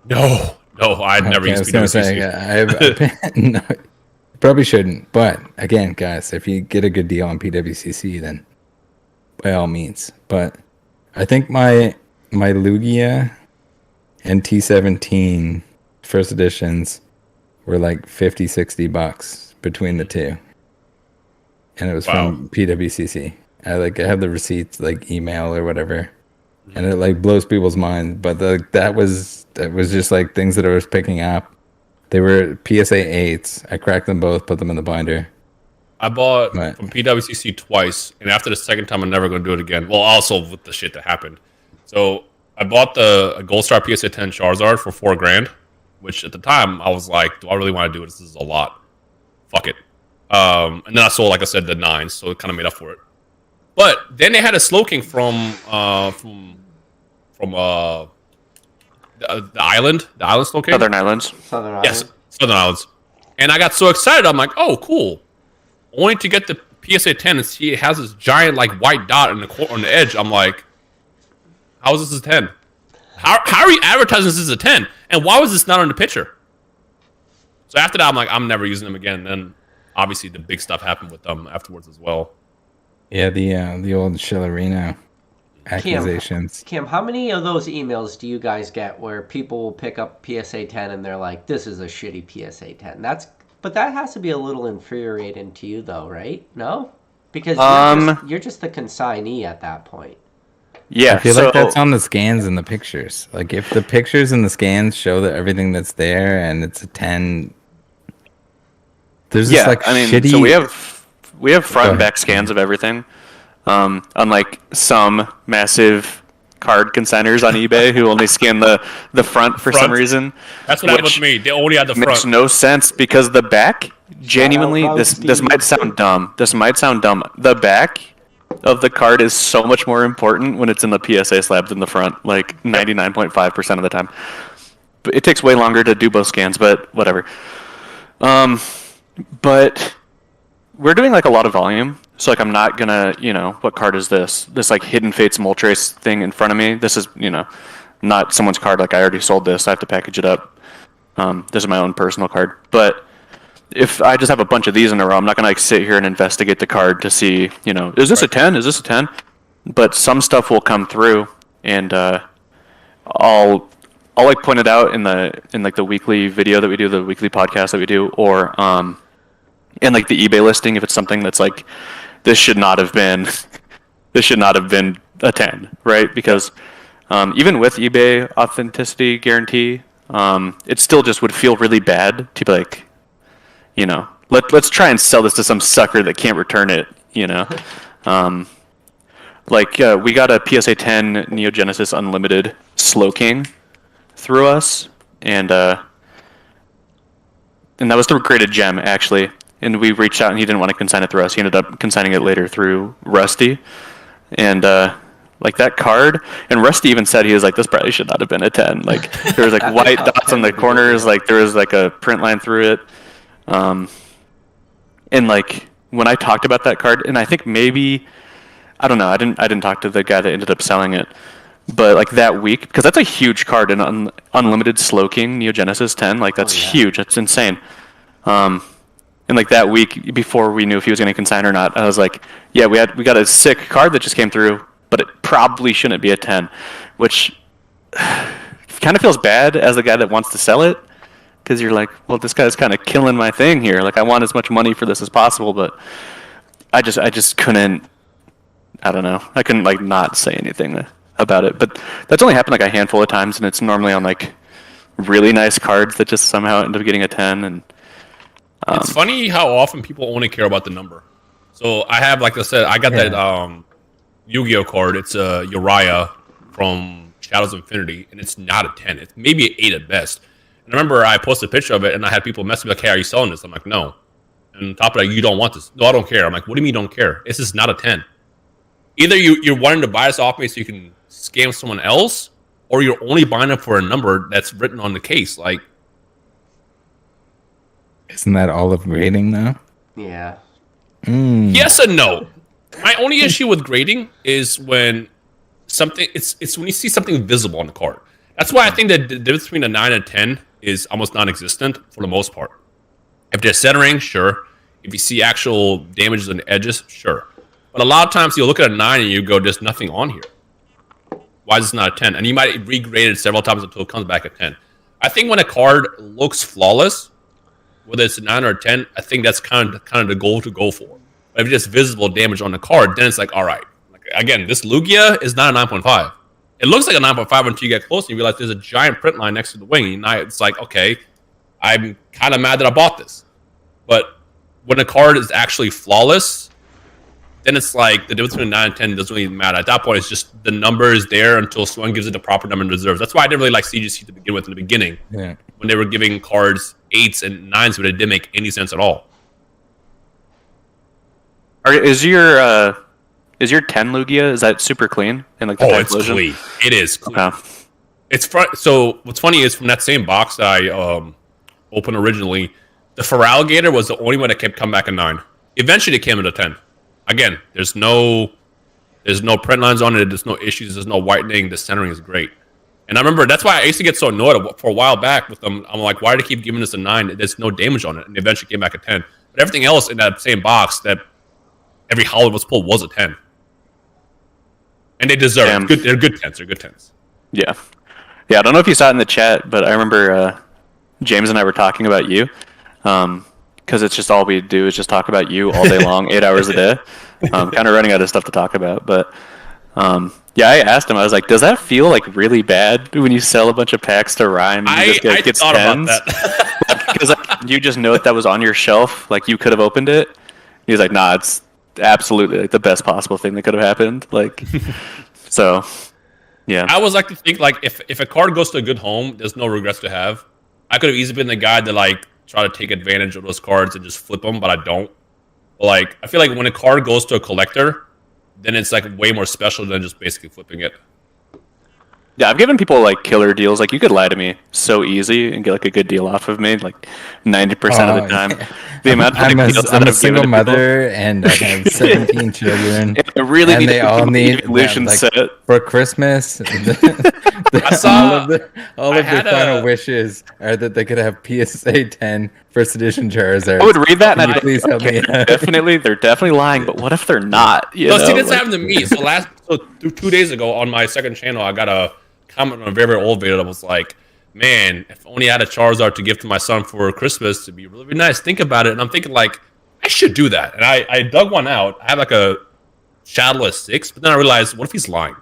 No, I'd never used PWCC. No, probably shouldn't. But again, guys, if you get a good deal on PWCC, then by all means. But I think my Lugia and T17 first editions were like $50-$60 between the two, and it was from PWCC. I have the receipts, like email or whatever, and it like blows people's minds. But that was just like things that I was picking up. They were PSA 8s. I cracked them both, put them in the binder. I bought from PWCC twice, and after the second time, I'm never going to do it again. Well, also with the shit that happened. So I bought the Gold Star PSA 10 Charizard for $4,000, which at the time I was like, do I really want to do it? This is a lot. Fuck it. And then I sold, like I said, the 9s, so it kind of made up for it. But then they had a Slowking from the island Slowking. Southern Islands. Yes, Southern Islands. And I got so excited. I'm like, oh, cool. Only to get the PSA 10 and see it has this giant like white dot on the edge. I'm like, how is this a 10? How are you advertising this as a 10? And why was this not on the picture? So after that, I'm like, I'm never using them again. And then obviously the big stuff happened with them afterwards as well. Yeah, the old Shillerino accusations. Kim, how many of those emails do you guys get where people will pick up PSA 10 and they're like, this is a shitty PSA 10? But that has to be a little infuriating to you though, right? No? Because you're just the consignee at that point. Yeah, I feel like that's on the scans and the pictures. Like if the pictures and the scans show that everything that's there and it's a 10, there's this shitty. So we have front and back scans of everything. Unlike some massive card consigners on eBay who only scan the front for some reason. That's what happened with me. They only had the front. Makes no sense because the back, genuinely, this might sound dumb. The back of the card is so much more important when it's in the PSA slab than the front, like 99.5% of the time. But it takes way longer to do both scans, but whatever. But we're doing like a lot of volume. So like I'm not gonna, what card is this? This like Hidden Fates Moltres thing in front of me. This is, not someone's card. Like I already sold this. I have to package it up. This is my own personal card. But if I just have a bunch of these in a row, I'm not gonna like sit here and investigate the card to see, is this a 10? Is this a 10? But some stuff will come through, and I'll like point it out in the weekly video that we do, the weekly podcast that we do, or in like the eBay listing if it's something that's like, this should not have been a 10, right? Because even with eBay authenticity guarantee, it still just would feel really bad to be like, let's try and sell this to some sucker that can't return it, we got a PSA 10 Neo Genesis Unlimited Slowking through us, and that was through Graded Gem, actually. And we reached out, and he didn't want to consign it through us. He ended up consigning it later through Rusty. And, that card, and Rusty even said, he was like, this probably should not have been a 10. Like, there was, like, white dots on the corners. Like, there was, like, a print line through it. And, like, when I talked about that card, and I think maybe, I don't know, I didn't talk to the guy that ended up selling it. But, like, that week, because that's a huge card, an Unlimited Slowking Neo Genesis 10. Like, that's huge. That's insane. And like that week before we knew if he was going to consign or not, I was like, yeah, we got a sick card that just came through, but it probably shouldn't be a 10, which kind of feels bad as the guy that wants to sell it, because you're like, well, this guy's kind of killing my thing here. Like I want as much money for this as possible, but I just couldn't. I don't know. I couldn't like not say anything about it. But that's only happened like a handful of times, and it's normally on like really nice cards that just somehow end up getting a 10. And it's funny how often people only care about the number. So I have, like I said, I got that Yu-Gi-Oh card. It's a Uriah from Shadows of Infinity, and it's not a 10. It's maybe an 8 at best. And I remember I posted a picture of it, and I had people message me like, "Hey, are you selling this?" I'm like, "No." And on top of that, "You don't want this?" "No, I don't care." I'm like, "What do you mean you don't care? This is not a 10. Either you're wanting to buy this off me so you can scam someone else, or you're only buying it for a number that's written on the case." Like, isn't that all of grading though? Yeah. Yes and no. My only issue with grading is when something it's when you see something visible on the card. That's why I think that the difference between a 9 and a 10 is almost non-existent for the most part. If there's centering, sure. If you see actual damages on the edges, sure. But a lot of times you'll look at a 9 and you go, "There's nothing on here. Why is this not a 10?" And you might regrade it several times until it comes back at 10. I think when a card looks flawless, whether it's a 9 or a 10, I think that's kind of the goal to go for. But if it's just visible damage on the card, then it's like, all right. Like, again, this Lugia is not a 9.5. It looks like a 9.5 until you get close and you realize there's a giant print line next to the wing. And it's like, okay, I'm kind of mad that I bought this. But when a card is actually flawless, then it's like the difference between 9 and 10 doesn't really matter. At that point, it's just the number is there until someone gives it the proper number it deserves. That's why I didn't really like CGC to begin with in the beginning. Yeah. When they were giving cards 8s and 9s, but it didn't make any sense at all. is your 10 Lugia, is that super clean? And like the It's clean. It is clean. Okay. It's so what's funny is from that same box that I opened originally, the Feraligatr was the only one that kept coming back a 9. Eventually, it came into 10. Again, there's no print lines on it. There's no issues. There's no whitening. The centering is great. And I remember that's why I used to get so annoyed for a while back with them. I'm like, why do they keep giving us a 9? There's no damage on it. And eventually came back a 10. But everything else in that same box that every hollow was pulled was a 10. And they deserve it. Good, they're good 10s. They're good 10s. Yeah. Yeah, I don't know if you saw it in the chat, but I remember James and I were talking about you. Because it's just all we do is just talk about you all day long, 8 hours a day. Kind of running out of stuff to talk about. But yeah, I asked him, I was like, does that feel like really bad when you sell a bunch of packs to Rhyme? And you just get thought 10s? about that. Because like, you just know that was on your shelf, like you could have opened it. He was like, nah, it's absolutely like the best possible thing that could have happened. Like, so yeah. I always like to think like if a card goes to a good home, there's no regrets to have. I could have easily been the guy that like try to take advantage of those cards and just flip them, but I don't. But, like, I feel like when a card goes to a collector, then it's like way more special than just basically flipping it. Yeah, I've given people like killer deals. Like, you could lie to me so easy and get like a good deal off of me, like 90% of the time. Yeah. The amount of I'm a single mother and I have 17 children. I really and need they all need evolution like, set for Christmas. all of their final wishes are that they could have PSA 10 First Edition Charizard. I would read that and I'd please help me out? they're definitely lying, but what if they're not? You No, know? see, this happened to me. So 2 days ago on my second channel, I got a comment on a very, very old video that was like, man, if only I had a Charizard to give to my son for Christmas, it'd be really, really nice. Think about it. And I'm thinking like, I should do that. And I dug one out. I have like a Shadowless 6, but then I realized, what if he's lying?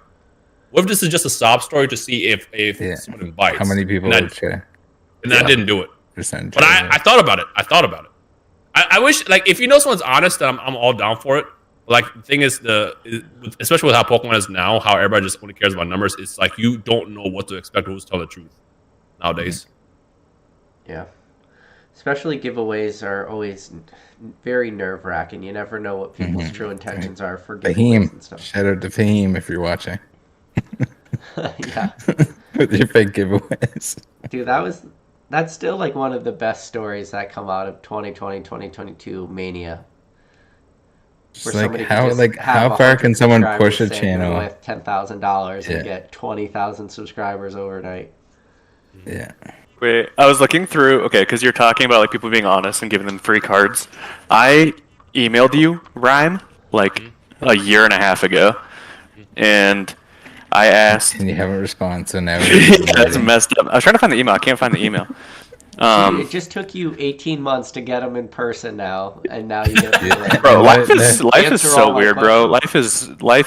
What if this is just a sob story to see if someone invites? How many people would share? And then I didn't do it. Percentage but I thought about it. I wish, like, if you know someone's honest, then I'm all down for it. Like, the thing is, especially with how Pokemon is now, how everybody just only cares about numbers, it's like you don't know what to expect, who's telling the truth nowadays. Yeah. Especially giveaways are always very nerve-wracking. You never know what people's true intentions are for giveaways and stuff. Shout out to Fahim if you're watching. Yeah. With your fake giveaways. Dude, that's still like one of the best stories that come out of 2020, 2022 Mania. Just like how far can someone push a channel with $10,000 and get 20,000 subscribers overnight? Yeah. Wait, I was looking through, okay, because you're talking about like people being honest and giving them free cards. I emailed you, Rhyme, like a year and a half ago, and I asked... And you haven't responded, so now... That's messed up. I was trying to find the email. I can't find the email. Dude, it just took you 18 months to get them in person now, and now you get to bro, life is so weird, bro. Life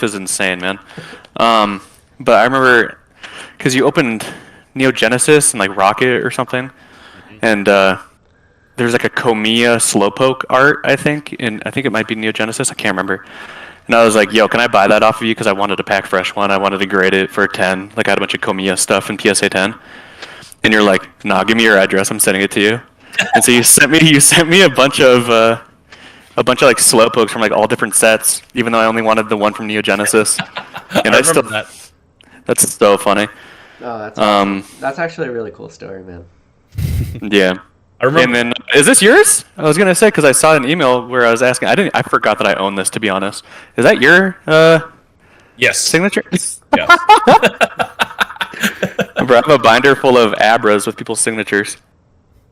is insane, man. But I remember because you opened Neo Genesis and like Rocket or something, and there's like a Komiya Slowpoke art, I think, and I think it might be Neo Genesis. I can't remember. And I was like, "Yo, can I buy that off of you?" Because I wanted to pack fresh one. I wanted to grade it for 10. Like I had a bunch of Komiya stuff in PSA 10. And you're like, "Nah, give me your address. I'm sending it to you." And so you sent me a bunch of like Slowpokes from like all different sets, even though I only wanted the one from Neo Genesis. And I remember that. That's so funny. Oh, that's awesome. That's actually a really cool story, man. Yeah. I remember. And then, is this yours? I was gonna say because I saw an email where I was asking. I forgot that I own this. To be honest, is that your Yes. signature? Yes. I have a binder full of Abras with people's signatures.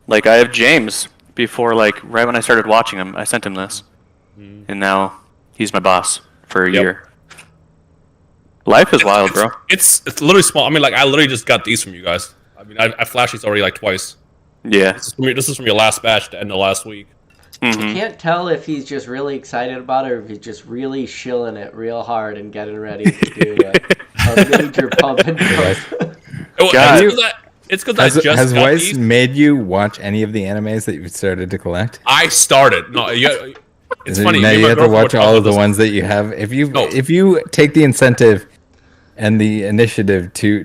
Like I have James before, like right when I started watching him, I sent him this, and now he's my boss for a year. Life is wild, bro. It's literally small. I mean, like I literally just got these from you guys. I mean, I flashed these already like twice. Yeah. This is from your last batch to end of last week. You can't tell if he's just really excited about it or if he's just really shilling it real hard and getting ready to do a major pump and dump. It's because I just has got Weiss these. made you watch any of the animes that you've started to collect? I started. No, it's funny. Now me and you my have to girlfriend watch were all talking of the about ones that you have. If you take the incentive and the initiative to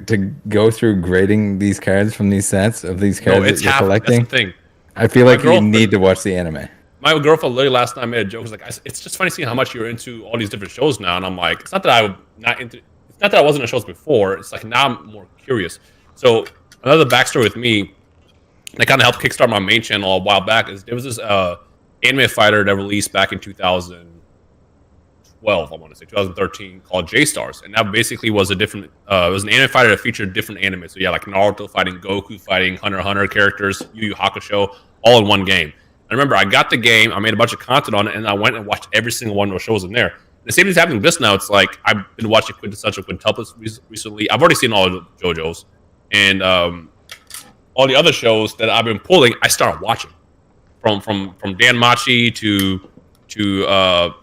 go through grading these cards from these sets of these cards that you're collecting, that's the thing. I feel like you need to watch the anime. My girlfriend literally last night made a joke. Was like, it's just funny seeing how much you're into all these different shows now. And I'm like, it's not that I wasn't into shows before. It's like now I'm more curious. So another backstory with me that kind of helped kickstart my main channel a while back is there was this anime fighter that released back in 2012, I want to say 2013, called J-Stars, and that basically was a different. It was an anime fighter that featured different anime. So yeah, like Naruto fighting Goku, fighting Hunter x Hunter characters, Yu Yu Hakusho, all in one game. I remember I got the game, I made a bunch of content on it, and I went and watched every single one of those shows in there. The same thing's happening with this now. It's like I've been watching Quintessential Quintuplets recently. I've already seen all of the JoJo's, and all the other shows that I've been pulling, I started watching. From Dan Machi to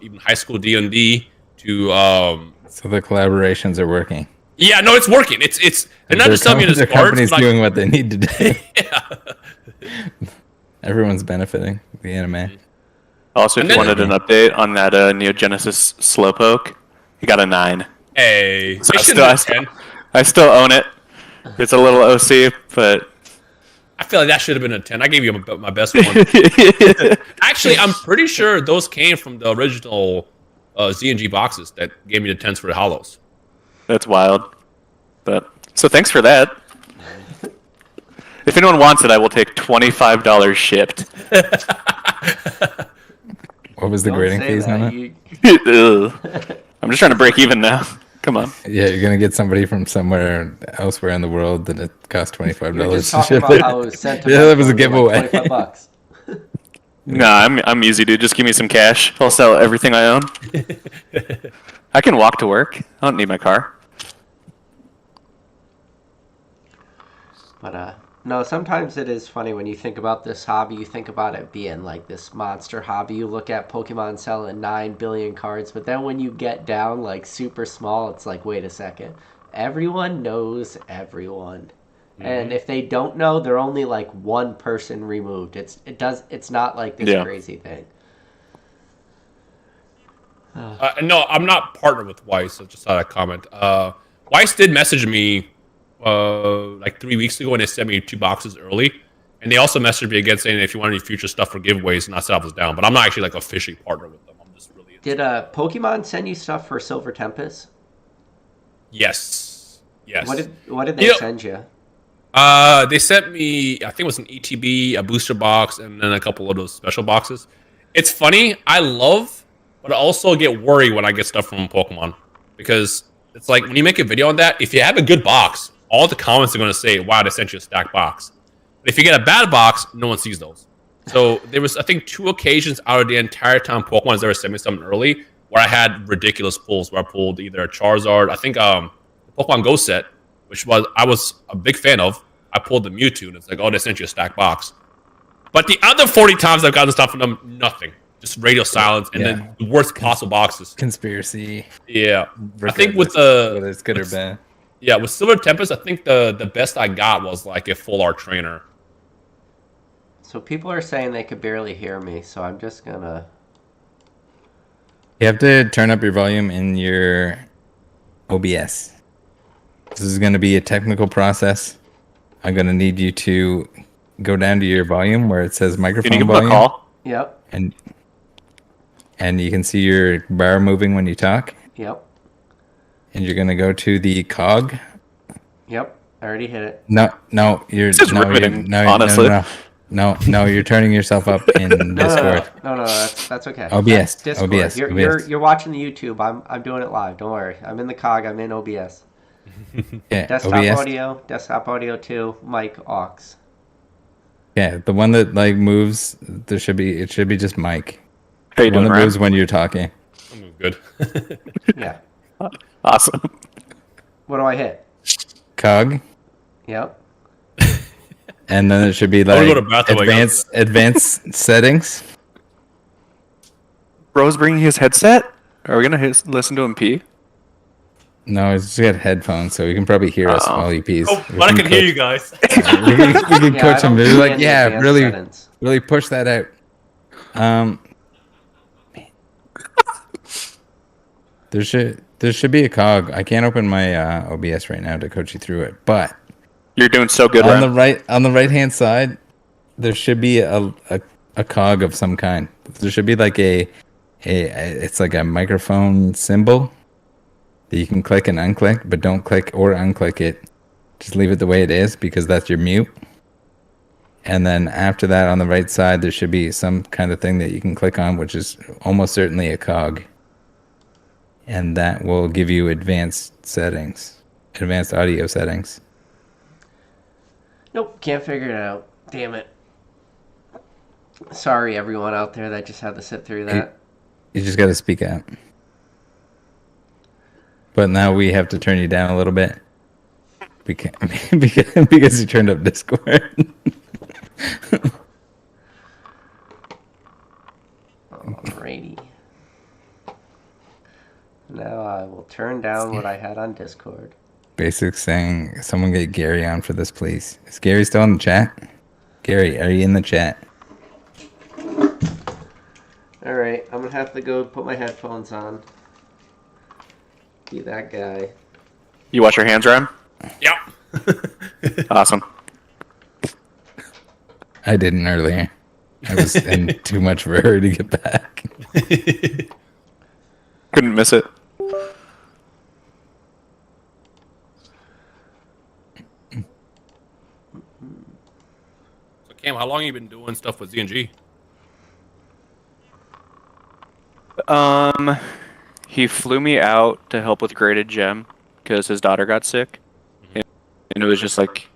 even High School D&D to so the collaborations are working. Yeah, no, it's working. It's they're not just telling me the to start. company's doing what they need to do. Yeah. Everyone's benefiting the anime. Also, if you wanted an update on that Neo Genesis Slowpoke, you got a 9. Hey, So I still own it. It's a little OC, but I feel like that should have been a 10. I gave you my best one. Actually, I'm pretty sure those came from the original Z&G boxes that gave me the 10s for the hollows. That's wild. But so thanks for that. If anyone wants it, I will take $25 shipped. What was the grading fees on it? I'm just trying to break even now. Come on. Yeah, you're gonna get somebody from somewhere elsewhere in the world that it costs $25 Just to talking ship about it. how it was sent to Yeah, that was a giveaway. Like $25. Nah, I'm easy, dude. Just give me some cash. I'll sell everything I own. I can walk to work. I don't need my car. But no, sometimes it is funny when you think about this hobby. You think about it being like this monster hobby. You look at Pokemon selling 9 billion cards, but then when you get down like super small, it's like, wait a second. Everyone knows everyone. And if they don't know, they're only like one person removed. It's not like this crazy thing. No, I'm not partnered with Weiss. I just thought I'd comment. Weiss did message me like 3 weeks ago, and they sent me 2 boxes early. And they also messaged me again saying if you want any future stuff for giveaways, and I said I was down. But I'm not actually like officially partnered with them. I'm just really. Did Pokemon send you stuff for Silver Tempest? Yes. What did they send you? They sent me, I think it was an ETB, a booster box, and then a couple of those special boxes. It's funny, I love, but I also get worried when I get stuff from Pokemon. Because it's like, when you make a video on that, if you have a good box, all the comments are going to say, wow, they sent you a stacked box. But if you get a bad box, no one sees those. So there was, I think, 2 occasions out of the entire time Pokemon has ever sent me something early where I had ridiculous pulls, where I pulled either a Charizard, I think the Pokemon Go set, which I was a big fan of. I pulled the Mewtwo, and it's like, oh, they sent you a stacked box. But the other 40 times I've gotten stuff from them, nothing. Just radio silence, and then the worst possible boxes. Conspiracy. Yeah. I think with the... whether it's good or bad. Yeah, with Silver Tempest, I think the best I got was like a full art trainer. So people are saying they could barely hear me, so I'm just gonna... You have to turn up your volume in your OBS. This is going to be a technical process. I'm going to need you to go down to your volume where it says microphone Can you give volume. him a call? Yep. And you can see your bar moving when you talk. Yep. And you're going to go to the cog. Yep. I already hit it. No, you're This is riveting, honestly. No, you're turning yourself up in Discord. No, that's okay. OBS. That's Discord. OBS. You're watching the YouTube. I'm doing it live. Don't worry. I'm in the cog. I'm in OBS. Yeah, Desktop audio 2, mic aux. Yeah, the one that like moves. It should be just mic. How you The one doing, that Ryan? moves when you're talking. I'm good. Yeah. Awesome. What do I hit? Cog. Yep. And then it should be wanna like go to bathroom, advanced settings. Bro's bringing his headset. Are we gonna listen to him pee? No, it's just got headphones, so you can probably hear us while he pees. Oh, but I can hear you guys. We can Yeah, coach I him. don't They're see like, any yeah, advanced really, settings. really push that out. There should be a cog. I can't open my OBS right now to coach you through it, but You're doing so good, on Ryan. the right hand side, there should be a cog of some kind. There should be like it's like a microphone symbol that you can click and unclick, but don't click or unclick it. Just leave it the way it is because that's your mute. And then after that, on the right side, there should be some kind of thing that you can click on, which is almost certainly a cog. And that will give you advanced audio settings. Nope, can't figure it out. Damn it. Sorry, everyone out there that just had to sit through that. You just got to speak out. But now we have to turn you down a little bit because you turned up Discord. Alrighty. Now I will turn down what I had on Discord. Basic saying, someone get Gary on for this, please. Is Gary still in the chat? Gary, are you in the chat? Alright, I'm gonna have to go put my headphones on. Be that guy. You wash your hands, Ryan? Yeah. Awesome. I didn't earlier. I was in too much of a hurry to get back. Couldn't miss it. So Cam, how long have you been doing stuff with ZNG? He flew me out to help with Graded Gem because his daughter got sick, and it was just like,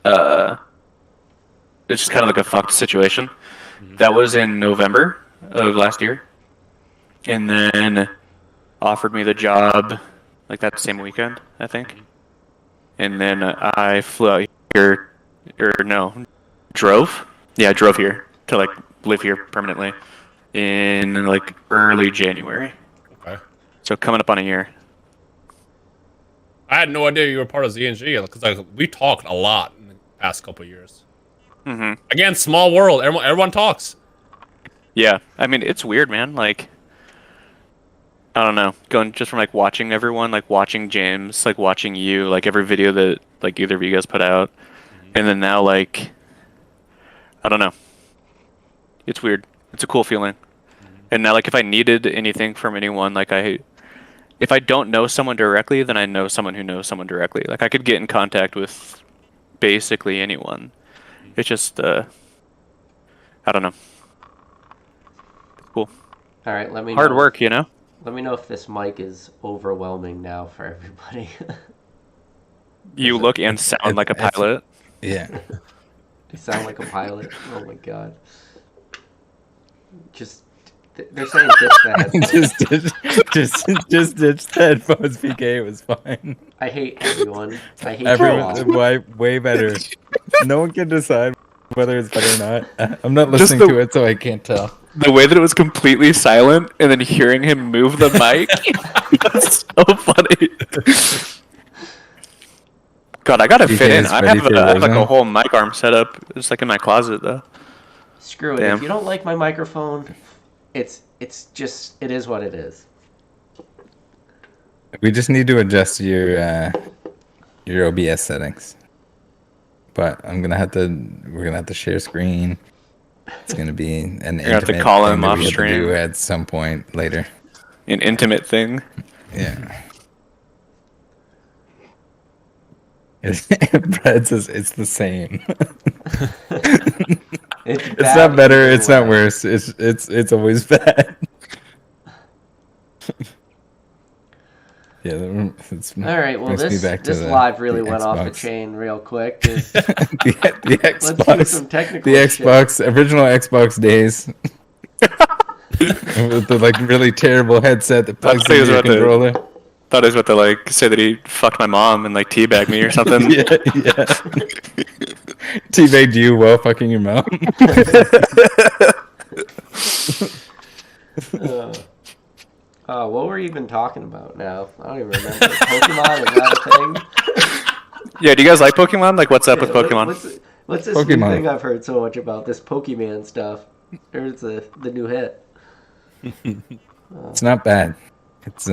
it's just kind of like a fucked situation. That was in November of last year, and then offered me the job like that same weekend, I think. And then I flew out here, drove here to like live here permanently in like early January. Okay. So coming up on a year. I had no idea you were part of ZNG because we talked a lot in the past couple of years. Mm-hmm. Again, small world. Everyone talks. Yeah, I mean it's weird, man. Like, I don't know, going just from like watching everyone, like watching James, like watching you, like every video that like either of you guys put out, and then now like, I don't know. It's weird. It's a cool feeling. And now like if I needed anything from anyone, like if I don't know someone directly, then I know someone who knows someone directly. Like I could get in contact with basically anyone. It's just I don't know. Cool. Alright, let me Hard know. work, you know? Let me know if this mic is overwhelming now for everybody. You look and sound like a pilot. Yeah. You sound like a pilot. Oh my god. They're saying ditch the headphones. just ditch the headphones, PK. It was fine. I hate everyone. I hate you Everyone, all. way better. No one can decide whether it's better or not. I'm not Just listening to it, so I can't tell. The way that it was completely silent and then hearing him move the mic, that's so funny. God, I gotta fit in. is I ready have, for I have like a Warzone. whole mic arm set up. It's like in my closet though. Screw it. Damn. If you don't like my microphone, it's just it is what it is. We just need to adjust your OBS settings. But we're gonna have to share screen. It's gonna be an You're gonna have to intimate call thing him that off we have to stream. do at some point later. An intimate thing. Yeah. Brad says it's the same. It's It's not better. It's not worse. It's always bad. Yeah. It's, All right. Well, brings me back to this the- live really the went off the Xbox. chain real quick. Just, the let's do Xbox. some technical The shit. Xbox, original Xbox days. With the like really terrible headset that plugs thought he was into your about to- controller. Thought he was about to like say that he fucked my mom and like teabag me or something. Yeah. Teabagged you while fucking your mom. What were we even talking about now? I don't even remember. Pokemon, is that a thing? Yeah, do you guys like Pokemon? Like, what's up with Pokemon? What's this new Pokemon. thing I've heard so much about? This Pokemon stuff. There's the new hit. It's not bad. It's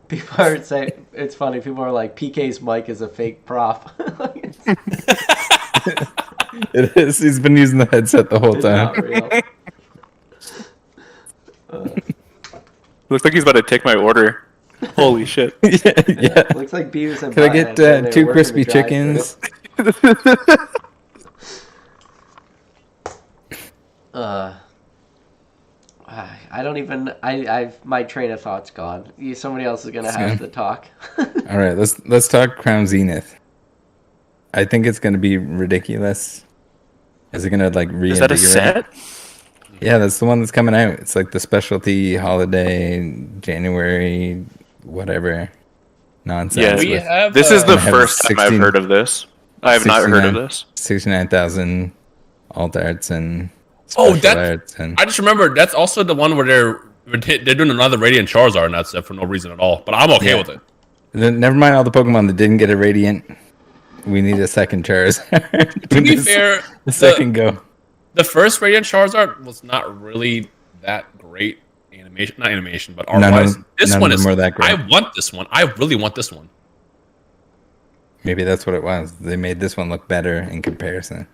People are saying it's funny. People are like, PK's mic is a fake prop. it is. He's been using the headset the whole It's time. not real. Looks like he's about to take my order. Holy shit. yeah. Looks like Beavis and Can I Butthead get when they 2 were working crispy the drive-thru. chickens? I don't even. I've my train of thought's gone. Somebody else is gonna have to talk. All right, let's talk Crown Zenith. I think it's gonna be ridiculous. Is it gonna like Is that a set? Yeah, that's the one that's coming out. It's like the specialty holiday January whatever nonsense. Yeah, We with have. This is the I have first time I've 16 heard of this. I have not heard of 69 this. 69,000 alt arts and Oh, special that- arts and I just remembered that's also the one where they're doing another Radiant Charizard in that set for no reason at all. But I'm okay Yeah. with it. Then never mind all the Pokemon that didn't get a Radiant. We need a second Charizard. To be fair, the second go. the first Radiant Charizard was not really that great animation. Not animation, but None art-wise. of- This none one of is. them were that great. I want this one. I really want this one. Maybe that's what it was. They made this one look better in comparison.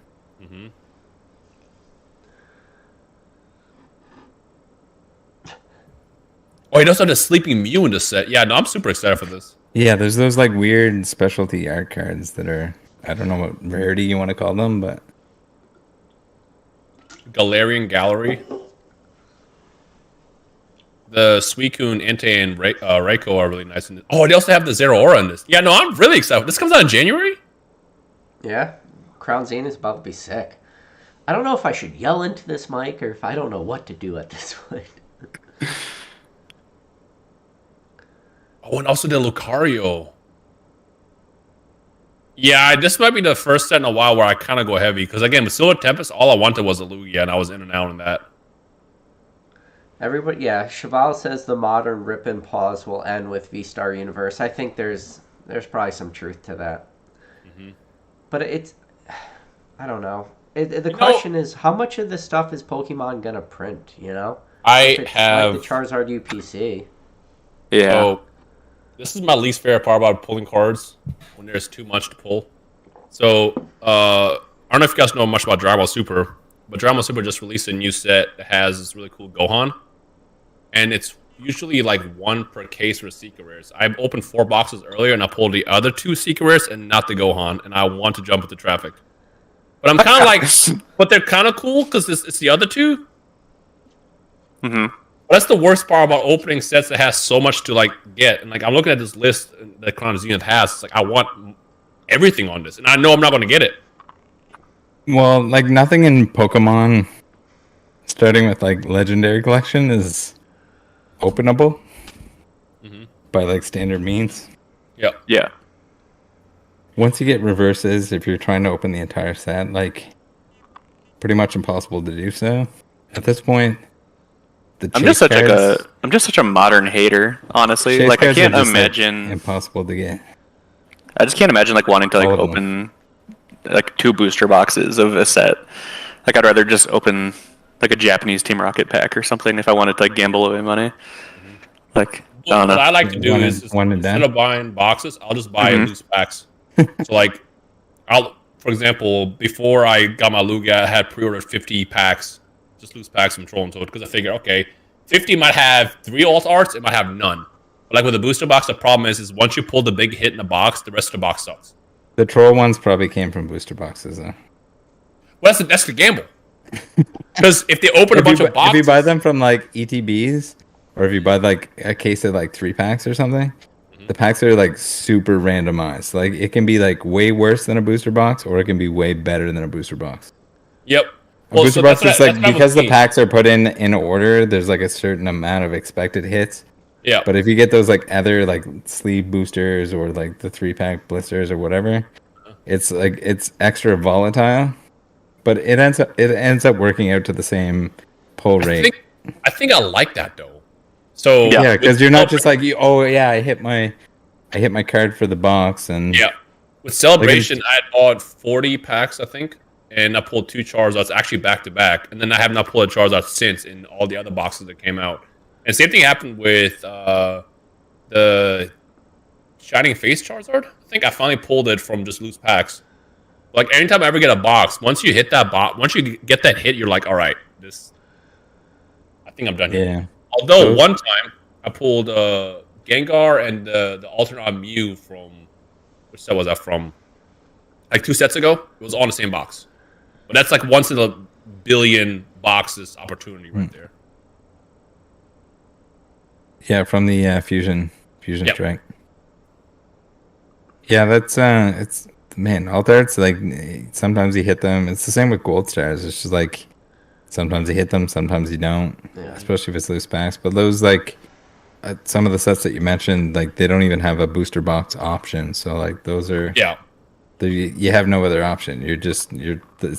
Mm-hmm. Oh, he does have the Sleeping Mew in this set. Yeah, no, I'm super excited for this. Yeah, there's those like weird specialty art cards that are, I don't know what rarity you want to call them, but Galarian Gallery. The Suicune, Entei, and Raikou are really nice. Oh, they also have the Zero Aura in this. Yeah, no, I'm really excited. This comes out in January? Yeah, Crown Zenith is about to be sick. I don't know if I should yell into this mic or if I don't know what to do at this point. Oh, and also the Lucario. Yeah, this might be the first set in a while where I kind of go heavy. Because again, with Silver Tempest, all I wanted was a Lugia, and I was in and out on that. Everybody, yeah, Cheval says the modern rip and pause will end with V-Star Universe. I think there's probably some truth to that. Mm-hmm. But it's, I don't know. The question is, how much of this stuff is Pokemon gonna print? You know, I If it's have. like the Charizard UPC. Yeah. So, this is my least favorite part about pulling cards when there's too much to pull. So, I don't know if you guys know much about Dragon Ball Super, but Dragon Ball Super just released a new set that has this really cool Gohan. And it's usually like 1 per case for Secret Rares. I opened 4 boxes earlier and I pulled the other 2 Secret Rares and not the Gohan, and I want to jump into traffic. But I'm kind of like, but they're kind of cool because it's the other 2. Mm-hmm. But that's the worst part about opening sets that has so much to like get. And like I'm looking at this list that Crown Zenith has. It's like I want everything on this, and I know I'm not going to get it. well, like nothing in Pokemon, starting with like Legendary Collection, is openable by like standard means. Yeah. Yeah. Once you get reverses, if you're trying to open the entire set, like pretty much impossible to do so. At this point, the I'm chase just cards, such a modern hater, honestly. chase Like I cards are can't just, like, imagine. impossible to get. I just can't imagine like wanting to like All of them. open like 2 booster boxes of a set. Like I'd rather just open like a Japanese Team Rocket pack or something if I wanted to like gamble away money. Like I don't What know. I like to do One is and- one and instead done. of buying boxes, I'll just buy Mhm. loose packs. So like, for example, before I got my Lugia, I had pre-ordered 50 packs, just loose packs from Troll and Toad, because I figured, okay, 50 might have 3 alt arts, it might have none. But like with a booster box, the problem is once you pull the big hit in the box, the rest of the box sucks. The troll ones probably came from booster boxes though. Well, that's the gamble. Because if they open a bunch of boxes, If you buy them from like ETBs, or if you buy like a case of like 3 packs or something, the packs are like super randomized. Like it can be like way worse than a booster box, or it can be way better than a booster box. yep. A booster that's box is what like that's what I because was the packs are put in order. There's like a certain amount of expected hits. Yeah. But if you get those like other like sleeve boosters or like the 3-pack blisters or whatever, it's like it's extra volatile. But it ends up working out to the same pull rate. I think I like that though. So Yeah, because with you're not just like I hit my card for the box and yeah. With Celebration, I had bought 40 packs, I think, and I pulled 2 Charizards actually back to back, and then I have not pulled a Charizard since in all the other boxes that came out. And same thing happened with the Shining Face Charizard. I think I finally pulled it from just loose packs. Like anytime I ever get a box, once you hit that box, once you get that hit, you're like, all right, I think I'm done here. yeah. Although one time I pulled Gengar and the alternate Mew from which set was that from? Like 2 sets ago, it was all in the same box. But that's like once in a billion boxes opportunity right there. Yeah, from the fusion Yep. strike. Yeah, that's it's man, alt arts like sometimes you hit them. It's the same with gold stars. It's just like sometimes you hit them, sometimes you don't. Yeah. Especially if it's loose packs. But those like some of the sets that you mentioned, like they don't even have a booster box option. So like those are Yeah. you have no other option. It's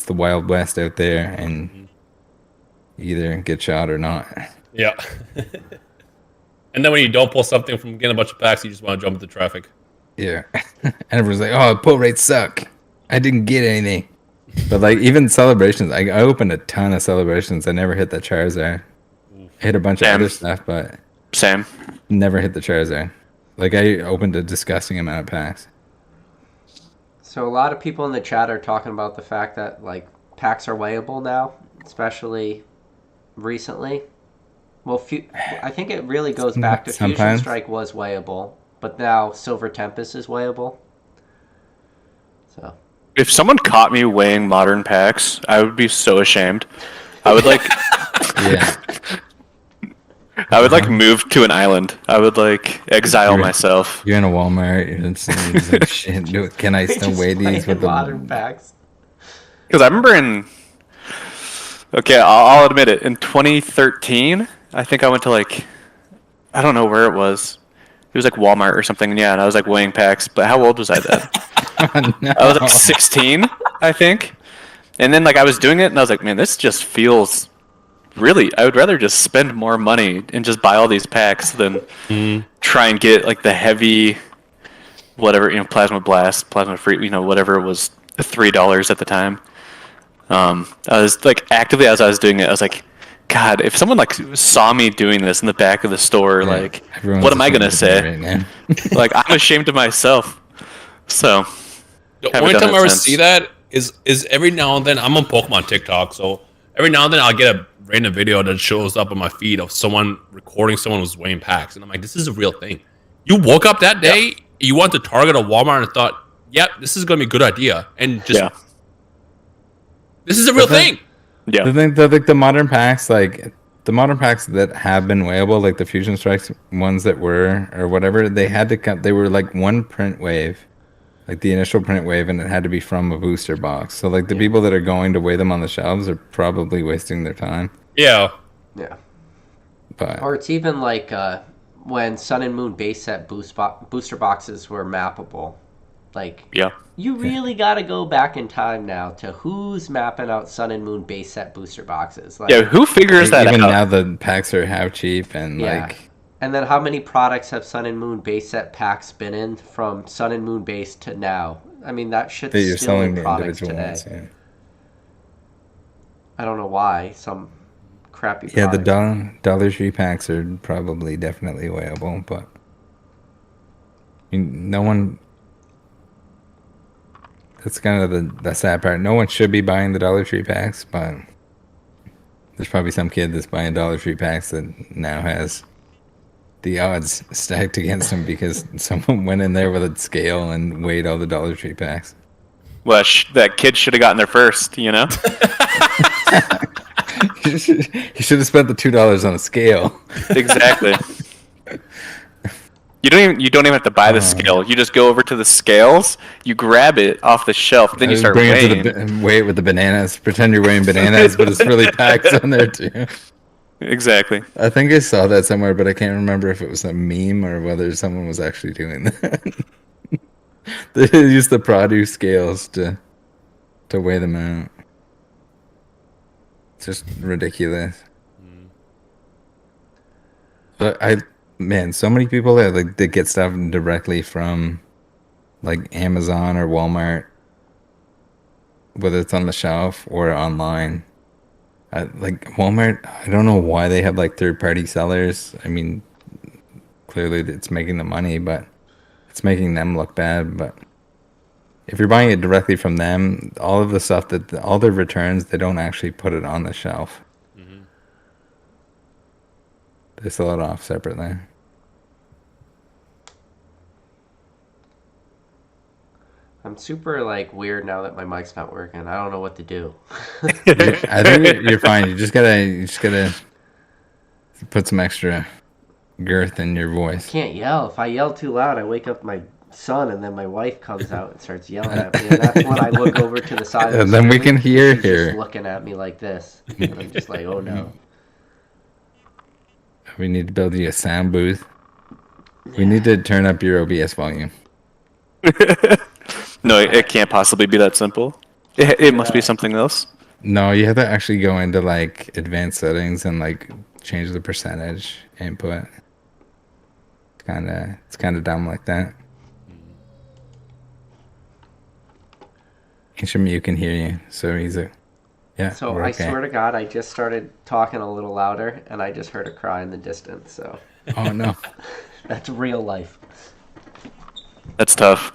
the Wild West out there, and you either get shot or not. Yeah. And then when you don't pull something from getting a bunch of packs, you just want to jump into traffic. Yeah, and everyone's like, "Oh, pull rates suck. I didn't get anything." But like even celebrations, I opened a ton of celebrations. I never hit the Charizard. I hit a bunch of Damn. other stuff, but Same. never hit the Charizard. Like I opened a disgusting amount of packs. So a lot of people in the chat are talking about the fact that like packs are weighable now, especially recently. Well, I think it really goes back to Fusion Sometimes. Strike was weighable, but now Silver Tempest is weighable. So If someone caught me weighing modern packs, I would be so ashamed. I would like Yeah, I would like move to an island. I would like exile You're- myself. you're in a Walmart. You're just like, shit. Can I still Just weigh these playing with the modern packs? Because I remember I'll admit it. In 2013, I think I went to like, I don't know where it was. It was like Walmart or something. Yeah, and I was like weighing packs. But how old was I then? Oh, no. I was like 16, I think. And then like I was doing it, and I was like, man, this just feels really. I would rather just spend more money and just buy all these packs than try and get like the heavy, whatever Plasma Blast, Plasma Free, whatever it was, $3 at the time. I was like actively as I was doing it, I was like, God, if someone like saw me doing this in the back of the store, Yeah, like, everyone's what am I gonna ashamed of say? me right now. Like, I'm ashamed of myself. So, The Haven't only done time it I ever since. see that is every now and then. I'm on Pokemon TikTok, so every now and then I'll get a random video that shows up on my feed of someone recording someone who's weighing packs, and I'm like, this is a real thing. You woke up that day, you went to Target or Walmart and thought, yep, this is gonna be a good idea, and just yeah. this is a real thing- thing. Yeah. The thing, the modern packs, like the modern packs that have been weighable, like the Fusion Strikes ones that were or whatever, they had to cut. They were like one print wave, like the initial print wave, and it had to be from a booster box. So like the people that are going to weigh them on the shelves are probably wasting their time. Yeah, Yeah. But Or it's even like when Sun and Moon base set booster boxes were mappable. Like, Yeah. you really got to go back in time now to who's mapping out Sun and Moon base set booster boxes. Like, Yeah, who figures that even out? now the packs are how cheap and Yeah. like And then how many products have Sun and Moon base set packs been in from Sun and Moon base to now? I mean, that shit's That you're still selling in the products individual today. ones. I don't know why. Some crappy Yeah, the product. Dollar Tree packs are probably definitely weighable, but I mean, no one. That's kind of the sad part. No one should be buying the Dollar Tree packs, but there's probably some kid that's buying Dollar Tree packs that now has the odds stacked against him because someone went in there with a scale and weighed all the Dollar Tree packs. Well, that kid should have gotten there first, you know? He should have spent the $2 on a scale. Exactly. You don't even have to buy the scale. You just go over to the scales, you grab it off the shelf, then you start bring weighing. it to weigh it with the bananas. Pretend you're weighing bananas, but it's really packed on there too. Exactly. I think I saw that somewhere, but I can't remember if it was a meme or whether someone was actually doing that. They use the produce scales to weigh them out. It's just ridiculous. But man, so many people that get stuff directly from like Amazon or Walmart, whether it's on the shelf or online. Like Walmart, I don't know why they have like third-party sellers. I mean, clearly it's making the money, but it's making them look bad. But if you're buying it directly from them, all of the stuff all their returns, they don't actually put it on the shelf. Mm-hmm. They sell it off separately. I'm super like weird now that my mic's not working. I don't know what to do. I think you're fine. You just gotta put some extra girth in your voice. I can't yell. If I yell too loud, I wake up my son, and then my wife comes out and starts yelling at me. And that's when I look over to the side. And then we can hear she's here. Just looking at me like this, and I'm just like, oh no. We need to build you a sound booth. We need to turn up your OBS volume. No, it can't possibly be that simple. It must be something else. No, you have to actually go into like advanced settings and like change the percentage input. It's kind of dumb like that. You can hear you, so he's a yeah. So I swear to God, I just started talking a little louder, and I just heard a cry in the distance. So. Oh no. That's real life. That's tough.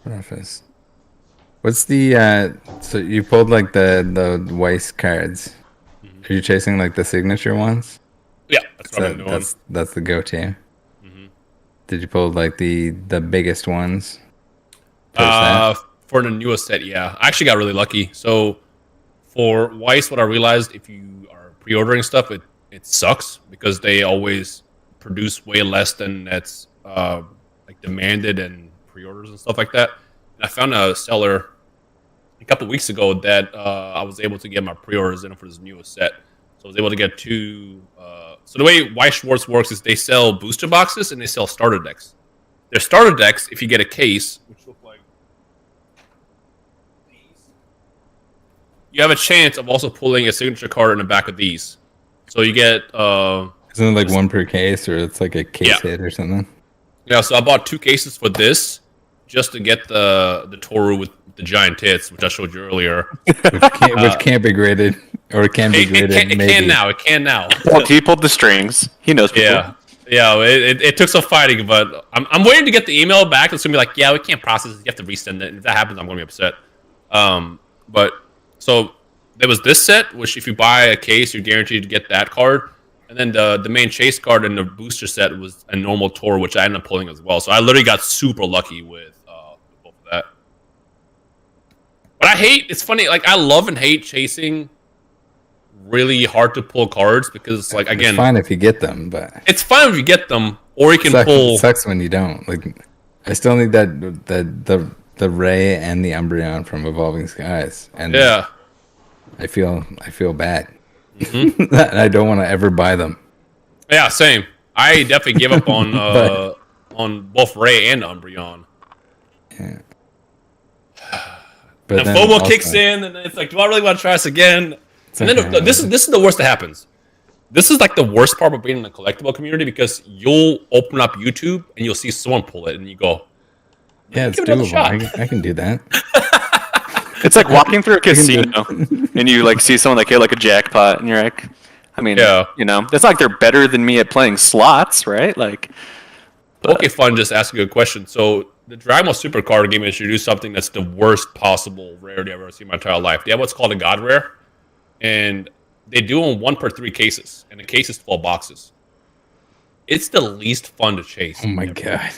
Preface. What's the so you pulled like the Weiss cards? Are you chasing like the signature ones? Yeah, that's what I'm doing. That's the go-to. Did you pull like the biggest ones? For the newest set, yeah. I actually got really lucky. So for Weiss, what I realized, if you are pre-ordering stuff, it sucks because they always produce way less than that's like demanded and pre-orders and stuff like that. And I found a seller a couple weeks ago that I was able to get my pre-orders in for this newest set. So I was able to get two. So the way Weiss Schwartz works is they sell booster boxes and they sell starter decks. Their starter decks, if you get a case, which look like these, you have a chance of also pulling a signature card in the back of these. So you get. Isn't it like one per case, or it's like a case hit or something? Yeah, so I bought 2 cases for this just to get the Toru with the giant tits, which I showed you earlier. Which can't be graded, or it can be graded. It can now. Well, he pulled the strings. He knows people. Yeah. It took some fighting, but I'm waiting to get the email back. It's gonna be like, yeah, we can't process it. You have to resend it. And if that happens, I'm gonna be upset. But so there was this set, which if you buy a case, you're guaranteed to get that card. And then the main chase card in the booster set was a normal Tour, which I ended up pulling as well. So I literally got super lucky with both of that. But it's funny, like I love and hate chasing really hard to pull cards because, like, again, it's fine if you get them, but it's fine if you get them, or you can pull. It sucks when you don't. Like, I still need the Ray and the Umbreon from Evolving Skies, and yeah, I feel bad. Mm-hmm. I don't want to ever buy them. Yeah, same. I definitely give up on on both Ray and Umbreon. Yeah. But and FOMO kicks in, and it's like, do I really want to try this again? And then this is the worst that happens. This is like the worst part of being in the collectible community because you'll open up YouTube and you'll see someone pull it and you go, yeah, it's doable. I can do that. It's like walking through a casino and you like see someone like hit like a jackpot and you're like, I mean, you know, it's not like they're better than me at playing slots, right? Like, Okay, fun. Just ask a good question. So the Dragon Ball Super card game introduced something that's the worst possible rarity I've ever seen in my entire life. They have what's called a God Rare, and they do them 1 per 3 cases, and the case is 12 boxes. It's the least fun to chase. Oh my god.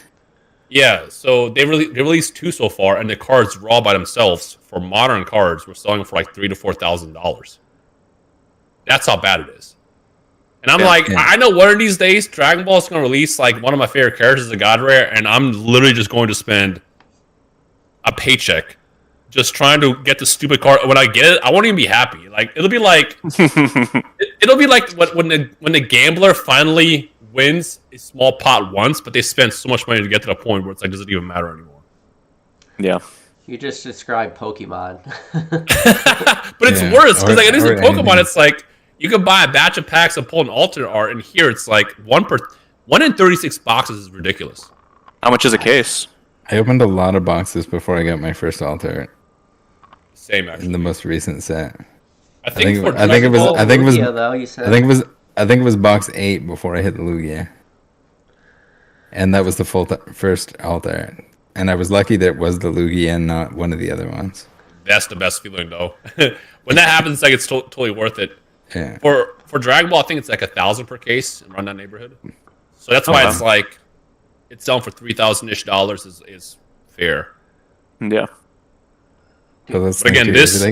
Yeah, so they released 2 so far, and the cards raw by themselves for modern cards we're selling for like $3,000 to $4,000. That's how bad it is. And I'm I know one of these days Dragon Ball is going to release like one of my favorite characters as a God Rare, and I'm literally just going to spend a paycheck just trying to get the stupid card. When I get it, I won't even be happy. Like it'll be like it'll be like when the gambler finally wins a small pot once, but they spend so much money to get to the point where it's like doesn't even matter anymore. Yeah. You just described Pokemon. But it's worse because like it is in Pokemon. It's like you can buy a batch of packs and pull an alternate art, and here it's like 1 in 36 boxes is ridiculous. How much is a case? I opened a lot of boxes before I got my first alternate. Same actually. In the most recent set. I think it was box 8 before I hit the Lugia. And that was the first altar. And I was lucky that it was the Lugia and not one of the other ones. That's the best feeling though. When that happens, like it's totally worth it. Yeah. For Dragon Ball, I think it's like 1,000 per case around that neighborhood. So that's why it's like it's selling for $3,000-ish is fair. Yeah. But again, this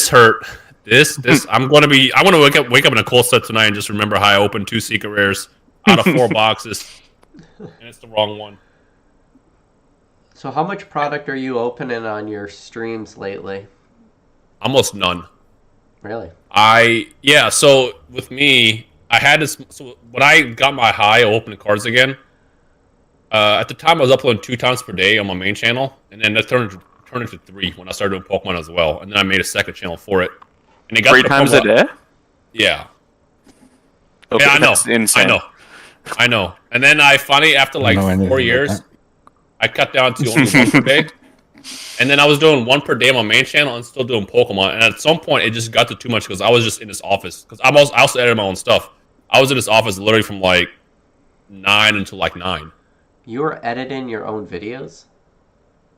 hurt. This I'm gonna wake up in a cold sweat tonight and just remember how I opened 2 secret rares out of 4 boxes, and it's the wrong one. So how much product are you opening on your streams lately? Almost none. Really? So with me, I had this. So when I got my high, I opened cards again. At the time, I was uploading 2 times per day on my main channel, and then that turned into 3 when I started doing Pokemon as well. And then I made a second channel for it. And it got 3 times a day? Yeah. Okay, yeah, I know. That's insane. I know. And then I finally, after like 4 years, I cut down to only 1 per day. And then I was doing 1 per day on my main channel and still doing Pokemon. And at some point, it just got to too much because I was just in this office. Because I also edited my own stuff. I was in this office literally from like 9 until like 9. You were editing your own videos?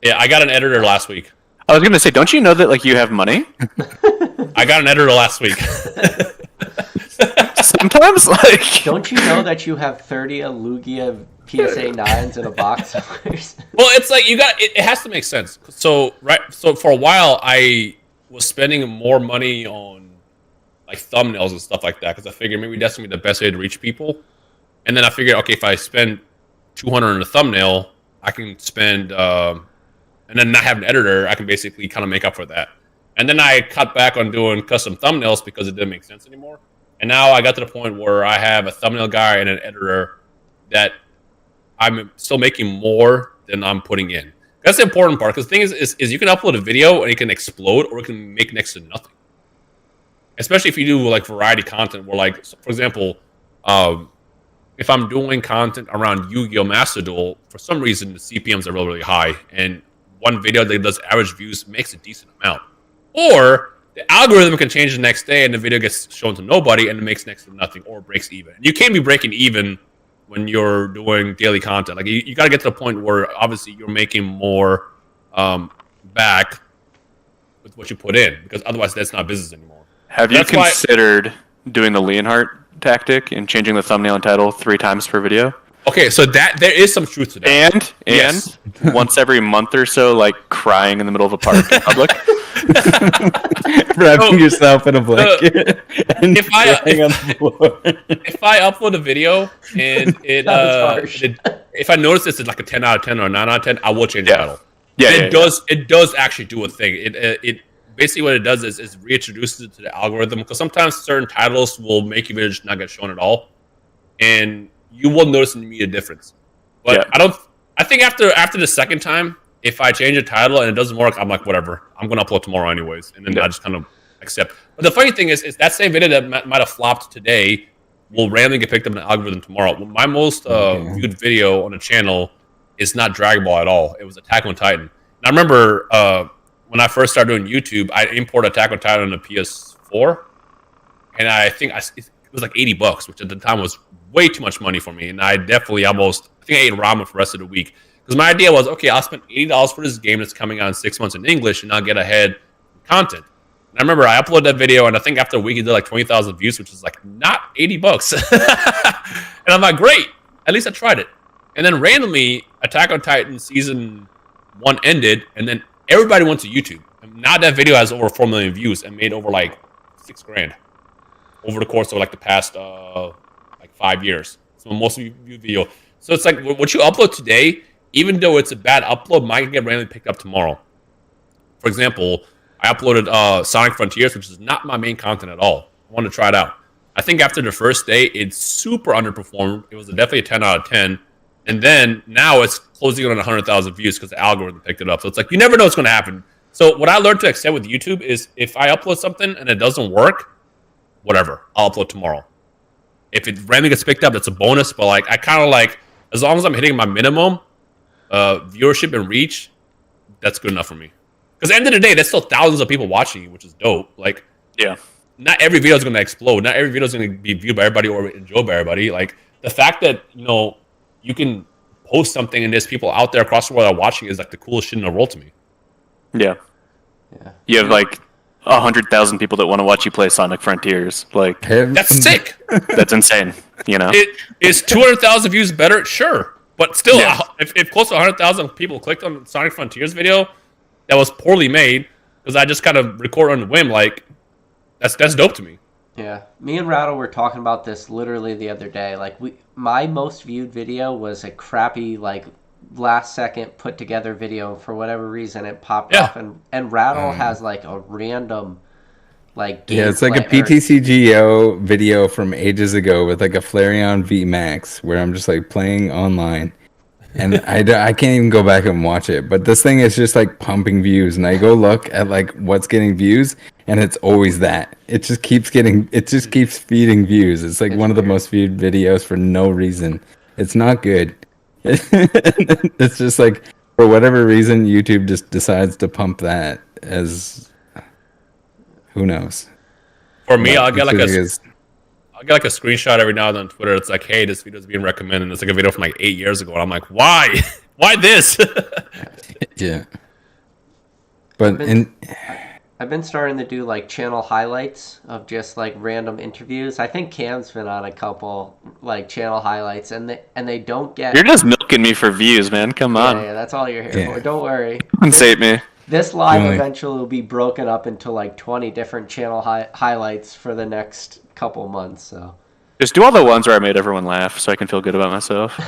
Yeah, I got an editor last week. I was gonna say, don't you know that like you have money? I got an editor last week. Sometimes, like, don't you know that you have 30 Lugia PSA 9s in a box? Well, it's like it has to make sense. So for a while, I was spending more money on like thumbnails and stuff like that because I figured maybe that's gonna be the best way to reach people. And then I figured, okay, if I spend $200 on a thumbnail, I can spend. And then not have an editor, I can basically kind of make up for that. And then I cut back on doing custom thumbnails because it didn't make sense anymore. And now I got to the point where I have a thumbnail guy and an editor that I'm still making more than I'm putting in. That's the important part, because the thing is you can upload a video and it can explode or it can make next to nothing. Especially if you do like variety content where, like, for example, if I'm doing content around Yu-Gi-Oh! Master Duel, for some reason the CPMs are really, really high, and one video that does average views makes a decent amount. Or the algorithm can change the next day and the video gets shown to nobody and it makes next to nothing or breaks even. You can't be breaking even when you're doing daily content. Like you got to get to the point where obviously you're making more back with what you put in, because otherwise that's not business anymore. Have you considered doing the Leonhardt tactic and changing the thumbnail and title 3 times per video? Okay, so there is some truth to that. And yes. Once every month or so, like crying in the middle of a park in public, wrapping yourself in a blanket and if I upload a video and if I notice this is like a 10 out of 10 or a 9 out of 10, I will change the title. Yeah, it does actually do a thing. It basically what it does is reintroduces it to the algorithm, because sometimes certain titles will make your video just not get shown at all, and you will notice an immediate difference. But I think after the second time, if I change a title and it doesn't work, I'm like, whatever. I'm going to upload tomorrow anyways. And then I just kind of accept. But the funny thing is that same video that might have flopped today will randomly get picked up in the algorithm tomorrow. My most viewed video on the channel is not Dragon Ball at all. It was Attack on Titan. And I remember when I first started doing YouTube, I imported Attack on Titan on the PS4, and I think it was like $80, which at the time was way too much money for me. And I definitely I think I ate ramen for the rest of the week. Because my idea was, okay, I'll spend $80 for this game that's coming out in 6 months in English, and I'll get ahead in content. And I remember I uploaded that video, and I think after a week it did like 20,000 views, which is like not $80. And I'm like, great, at least I tried it. And then randomly, Attack on Titan Season 1 ended, and then everybody went to YouTube. And now that video has over 4 million views and made over like $6,000 over the course of like the past like 5 years. So most viewed video. So it's like what you upload today, even though it's a bad upload, might get randomly picked up tomorrow. For example, I uploaded Sonic Frontiers, which is not my main content at all. I wanted to try it out. I think after the first day, it super underperformed. It was definitely a 10 out of 10. And then now it's closing on 100,000 views because the algorithm picked it up. So it's like, you never know what's going to happen. So what I learned to accept with YouTube is if I upload something and it doesn't work, whatever, I'll upload tomorrow. If it randomly gets picked up, that's a bonus. But like, I kind of like, as long as I'm hitting my minimum viewership and reach, that's good enough for me. Because at the end of the day, there's still thousands of people watching you, which is dope. Like, Yeah. not every video is going to explode. Not every video is going to be viewed by everybody or enjoyed by everybody. Like, the fact that, you can post something and there's people out there across the world that are watching is like the coolest shit in the world to me. Yeah. You have like 100,000 people that want to watch you play Sonic Frontiers. Like, That's sick. that's insane. Is 200,000 views better? Sure. But still, if close to 100,000 people clicked on Sonic Frontiers video that was poorly made, because I just kind of record on the whim, like, that's dope to me. Yeah, me and Rattle were talking about this literally the other day. Like, my most viewed video was a crappy, like, last second put together video. For whatever reason, it popped off, and Rattle has like a random, like, gameplay. It's like a PTCGO video from ages ago with like a Flareon V Max where I'm just like playing online. And I can't even go back and watch it, but this thing is just like pumping views, and I go look at like what's getting views, and it's always that. It just keeps feeding views. It's like one of the most viewed videos for no reason. It's not good. It's just like, for whatever reason, YouTube just decides to pump that as, who knows. For me, I'll get like a screenshot every now and then on Twitter. It's like, hey, this video is being recommended. It's like a video from like 8 years ago. And I'm like, why? Why this? Yeah. But I've been starting to do like channel highlights of just like random interviews. I think Cam's been on a couple like channel highlights, and they don't get. You're just milking me for views, man. Come on. Yeah, that's all you're here for. Don't worry. Compensate me. This live eventually will be broken up into like 20 different channel highlights for the next couple months. So Just do all the ones where I made everyone laugh so I can feel good about myself.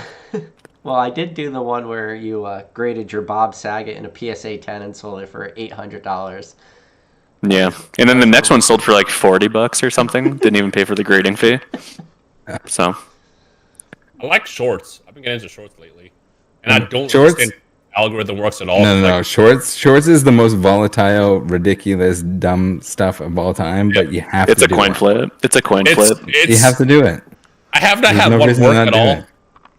Well, I did do the one where you graded your Bob Saget in a PSA 10 and sold it for $800. Yeah. And then the next one sold for like $40 or something. Didn't even pay for the grading fee. So I like shorts. I've been getting into shorts lately. And I don't Shorts? understand how algorithm works at all. No. Shorts is the most volatile, ridiculous, dumb stuff of all time. But you have it's to. a coin flip. It's a coin flip. You have to do it. I have not There's had no one reason work to not at do all. it.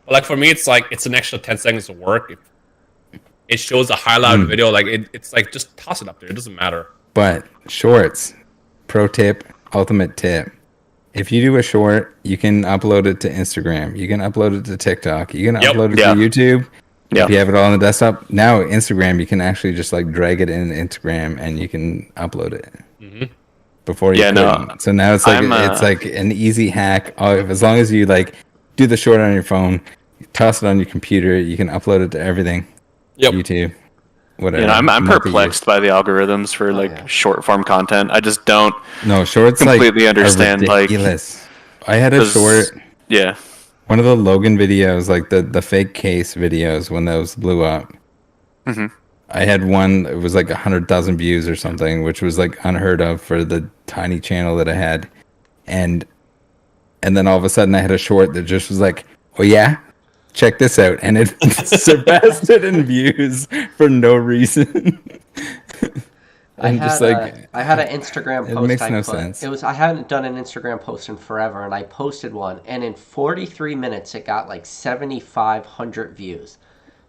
But like for me, it's like it's an extra 10 seconds of work. It shows a highlighted video. Like it's like just toss it up there. It doesn't matter. But shorts, pro tip, ultimate tip. If you do a short, you can upload it to Instagram. You can upload it to TikTok. You can upload it to YouTube. If you have it all on the desktop. Now Instagram, you can actually just like drag it in Instagram and you can upload it. Before you couldn't. So now it's like it's like an easy hack. As long as you like do the short on your phone, toss it on your computer, you can upload it to everything. YouTube. Whatever. I'm perplexed by the algorithms for like short form content. I just don't shorts completely understand ridiculous. I had a short one of the Logan videos, like the fake case videos when those blew up. I had one, it was like 100,000 views or something, which was like unheard of for the tiny channel that I had. And then all of a sudden I had a short that just was like, oh yeah, check this out. And it surpassed it in views for no reason. And just like I had an Instagram it post. makes I no put, sense. It was I hadn't done an Instagram post in forever, and I posted one, and in 43 minutes it got like 7,500 views.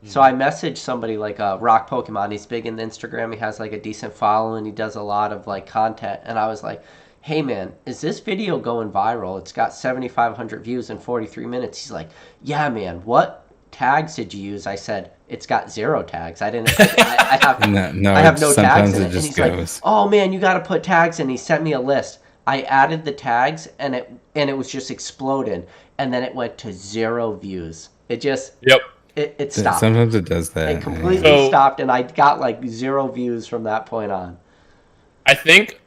So I messaged somebody like Rock Pokemon. He's big in Instagram. He has like a decent following. He does a lot of like content, and I was like, "Hey man, is this video going viral? It's got 7,500 views in 43 minutes." He's like, "Yeah, man. What tags did you use?" I said, "It's got 0 tags. I didn't. I have No, I have no tags sometimes in it it." And just he's goes. like, "Oh man, you got to put tags in." He sent me a list. I added the tags, and it was just exploded, and then it went to 0 views. It just Yep. it stopped. Sometimes it does that. It completely So- stopped, and I got like 0 views from that point on. I think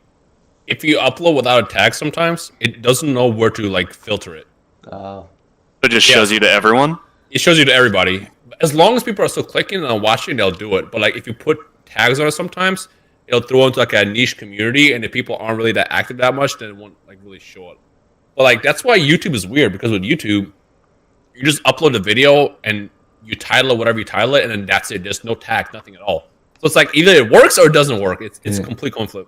if you upload without a tag, sometimes it doesn't know where to like filter it. It just shows you to everyone. It shows you to everybody. As long as people are still clicking and watching, they'll do it. But like if you put tags on it, sometimes it'll throw into like a niche community, and if people aren't really that active that much, then it won't like really show it. But like that's why YouTube is weird, because with YouTube, you just upload a video and you title it whatever you title it, and then that's it. There's no tag, nothing at all. So it's like either it works or it doesn't work. It's a complete coin flip.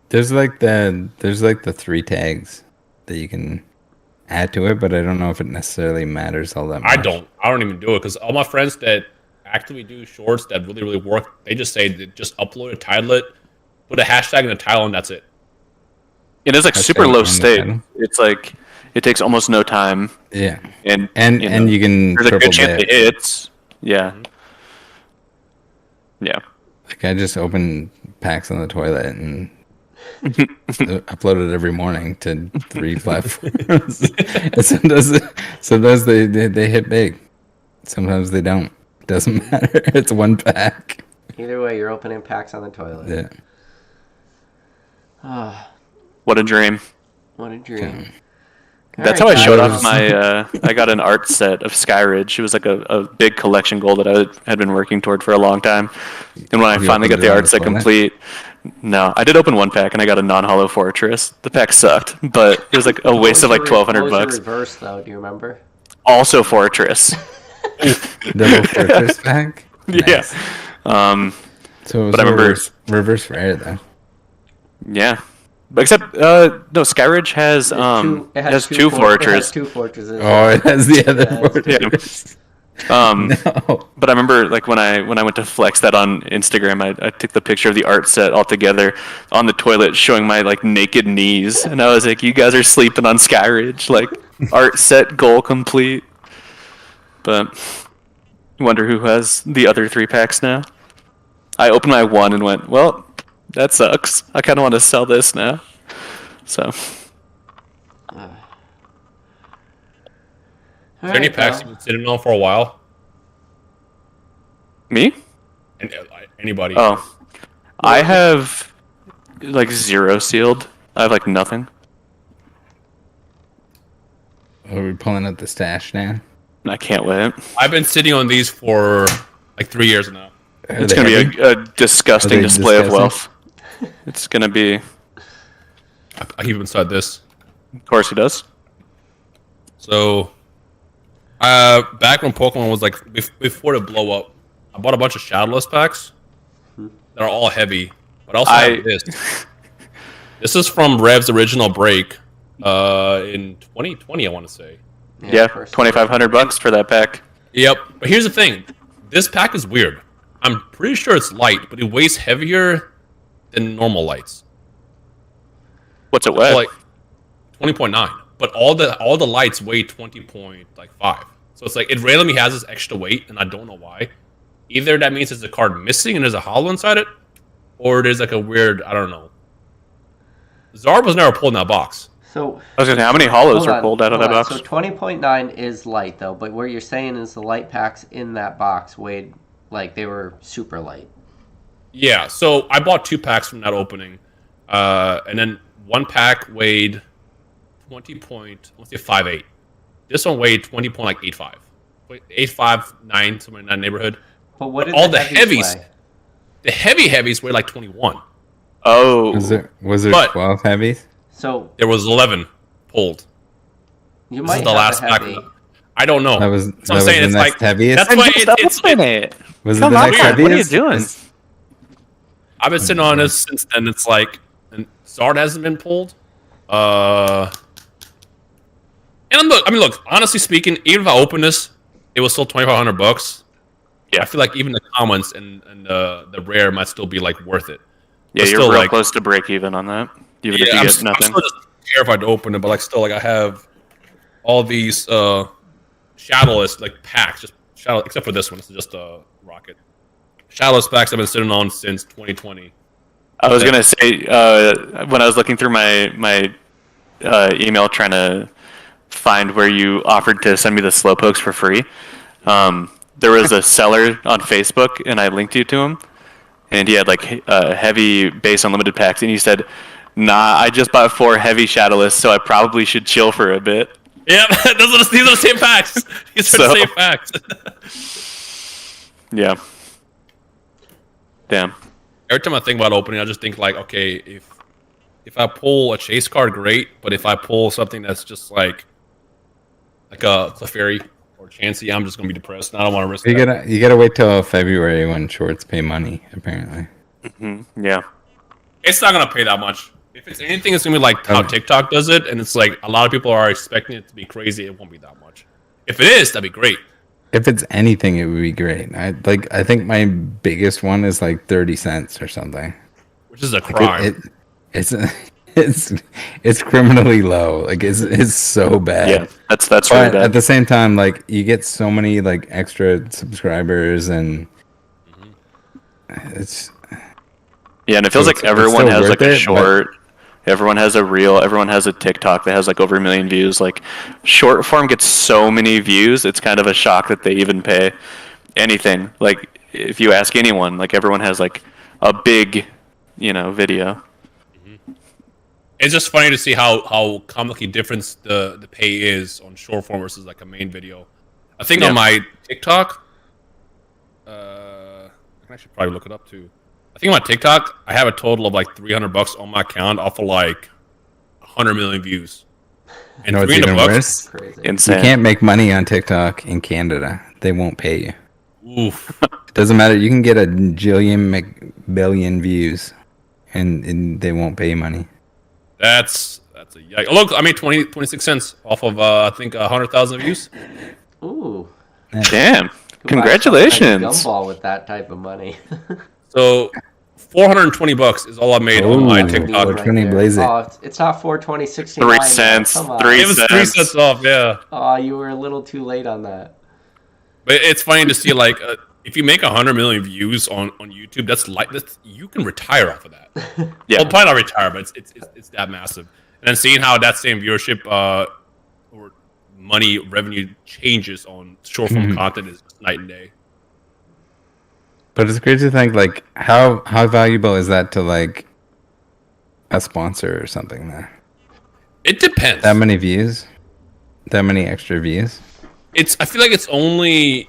There's like the 3 tags that you can add to it, but I don't know if it necessarily matters all that much. I don't even do it, because all my friends that actively do shorts that really work, they just say that just upload it, title it, put a hashtag in the title, and that's it. It is like Hashtag super low in the stake. title. It's like it takes almost no time, Yeah, and and you can there's a triple good chance dip. it hits. Yeah, yeah. Like I just open packs on the toilet and upload it every morning to 3 platforms. And sometimes they hit big. Sometimes they don't. Doesn't matter. It's 1 pack. Either way, you're opening packs on the toilet. Yeah. What a dream. What a dream. That's All how I right, showed guys. off my. I got an art set of Skyridge. It was like a big collection goal that I had been working toward for a long time. And when I You finally got opened the it on art the set toilet? complete, no, I did open 1 pack and I got a non-hollow fortress. The pack sucked, but it was like a waste of like What was $1,200 your bucks. reverse though? Do you remember? Also fortress. Double fortress pack. Yeah. So it was But I remember- reverse rare though. Yeah. But except no, Skyridge has It has two two It has fortresses. 2 fortresses. Oh, it has the other Yeah, fortress. No. But I remember like when I went to flex that on Instagram, I took the picture of the art set all together on the toilet showing my like naked knees, and I was like, you guys are sleeping on Skyridge, like art set goal complete. But I wonder who has the other 3 packs now. I opened my 1 and went, well, that sucks. I kind of want to sell this now. So Is there any packs you've been sitting on for a while? me? And anybody? Oh, I have like 0 sealed. I have like nothing. Are we pulling up the stash now? And I can't wait. I've been sitting on these for like 3 years now. It's gonna be a disgusting Are they display of disgusting? wealth. It's gonna be. I keep inside this. Of course, he does. So, back when Pokemon was like before it blow up, I bought a bunch of Shadowless packs that are all heavy. But I also have this. This is from Rev's original break in 2020, I want to say. Yeah, first- $2,500 for that pack. Yep. But here's the thing. This pack is weird. I'm pretty sure it's light, but it weighs heavier than normal lights. What's it weigh? Like 20.9. But all the lights weigh 20.5. So it's like it randomly has this extra weight, and I don't know why. Either that means there's a card missing and there's a hollow inside it, or there's like a weird, I don't know. Zarb was never pulled in that box. So I was gonna say, how many hollows hold are on, pulled out of hold that on. box? So 20.9 is light though, but what you're saying is the light packs in that box weighed like they were super light. Yeah, so I bought 2 packs from that opening, and then 1 pack weighed 20.58. This one weighed 20.85, 859, somewhere in that neighborhood. But what did all the heavies heavies- weigh? The heavies weigh like 21. Oh, Was there But- 12 heavies? So There was 11 pulled. you This might is the have last a pack. heavy. I don't know. That was That's what I'm saying. the It's next like heaviest. that's why it's it. Was Come it the on, next what are you heaviest? doing? I've been sitting on this since then. It's like, and Zard hasn't been pulled. And look, honestly speaking, even if I open this, it was still $2,500. Yeah, I feel like even the comments and the rare might still be like worth it. Yeah, you're real close to break even on that. Even if you get nothing. I'm still just terrified to open it, but like still, like I have all these shadowless like packs, just shadow, except for this one. It's just a rocket. Shadowless packs I've been sitting on since 2020. I was gonna say when I was looking through my email trying to find where you offered to send me the slowpokes for free. There was a seller on Facebook, and I linked you to him, and he had like heavy base unlimited packs, and he said, "Nah, I just bought 4 heavy shadowless, so I probably should chill for a bit." Yeah, these are the same packs. These are the same packs. Yeah. Damn. Every time I think about opening, I just think like, okay, if I pull a chase card, great, but if I pull something that's just like a Clefairy or Chansey, I'm just gonna be depressed. And I don't want to risk that. You gotta wait till February when shorts pay money, apparently. Mm-hmm. Yeah. It's not gonna pay that much. If it's anything, it's gonna be like how TikTok does it, and it's like a lot of people are expecting it to be crazy. It won't be that much. If it is, that'd be great. If it's anything, it would be great. I think my biggest one is like 30 cents or something, which is a crime. It's criminally low. Like it's so bad. Yeah, that's really bad. At the same time, like you get so many like extra subscribers, and it's and it feels like everyone has like a short. Everyone has a reel. Everyone has a TikTok that has like over 1 million views. Like short form gets so many views. It's kind of a shock that they even pay anything. Like if you ask anyone, like everyone has like a big, video. It's just funny to see how comically different the pay is on short form versus like a main video. I think on my TikTok, I should probably look it up too. I think on my TikTok, I have a total of like $300 on my account off of like 100 million views. And it's even worse. Insane. You can't make money on TikTok in Canada. They won't pay you. Oof. It doesn't matter. You can get a billion views, and they won't pay you money. That's a yikes. Look, I made 26 cents off of I think 100,000 views. Ooh. Damn. Congratulations. Gumball with that type of money. So $420 is all I made on my TikTok. It's not 420.69. 3 cents. It was 3 cents off. Yeah. Oh, you were a little too late on that. But it's funny to see like if you make 100 million views on YouTube, that's you can retire off of that. Yeah. Well, probably not retire, but it's that massive. And then seeing how that same viewership or money revenue changes on short form content is night and day. But it's crazy to think like how valuable is that to like a sponsor or something there? It depends. That many views? That many extra views? I feel like it's only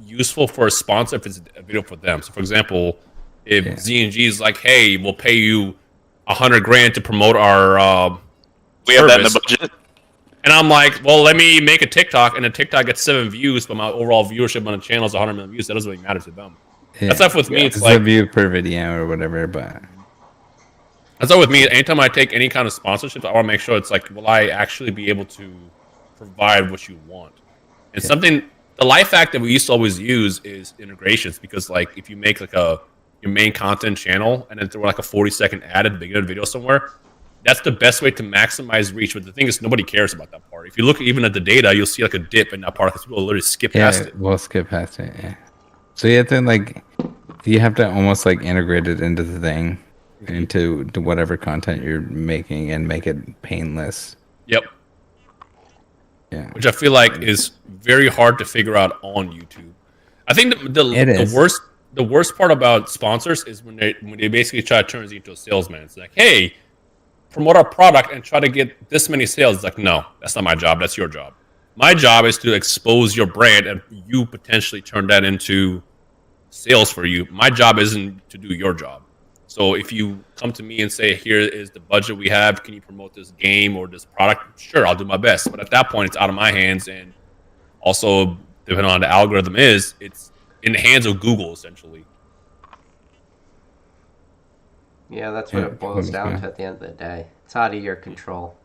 useful for a sponsor if it's a video for them. So for example, if Z&G is like, hey, we'll pay you $100,000 to promote our we have that in the budget. And I'm like, well, let me make a TikTok, and the TikTok gets 7 views, but my overall viewership on the channel is 100 million views. That doesn't really matter to them. Yeah. That's not with me. It's like a view per video or whatever, but that's not with me. Anytime I take any kind of sponsorship, I want to make sure it's like, will I actually be able to provide what you want? And the life hack that we used to always use is integrations, because like if you make like your main content channel and then throw like a 40-second ad at the beginning of the video somewhere, that's the best way to maximize reach. But the thing is, nobody cares about that part. If you look even at the data, you'll see like a dip in that part because people literally skip past it. We'll skip past it. Yeah. So you have to almost like integrate it into the thing, into whatever content you're making, and make it painless. Yep. Yeah. Which I feel like is very hard to figure out on YouTube. I think the worst part about sponsors is when they basically try to turn it into a salesman. It's like, hey, promote our product and try to get this many sales. It's like, no, that's not my job. That's your job. My job is to expose your brand and you potentially turn that into sales for you. My job isn't to do your job. So if you come to me and say, here is the budget we have, can you promote this game or this product? Sure, I'll do my best. But at that point, it's out of my hands. And also, depending on the algorithm it's in the hands of Google, essentially. Yeah, that's what Yeah, it boils down yeah. to at the end of the day. It's out of your control.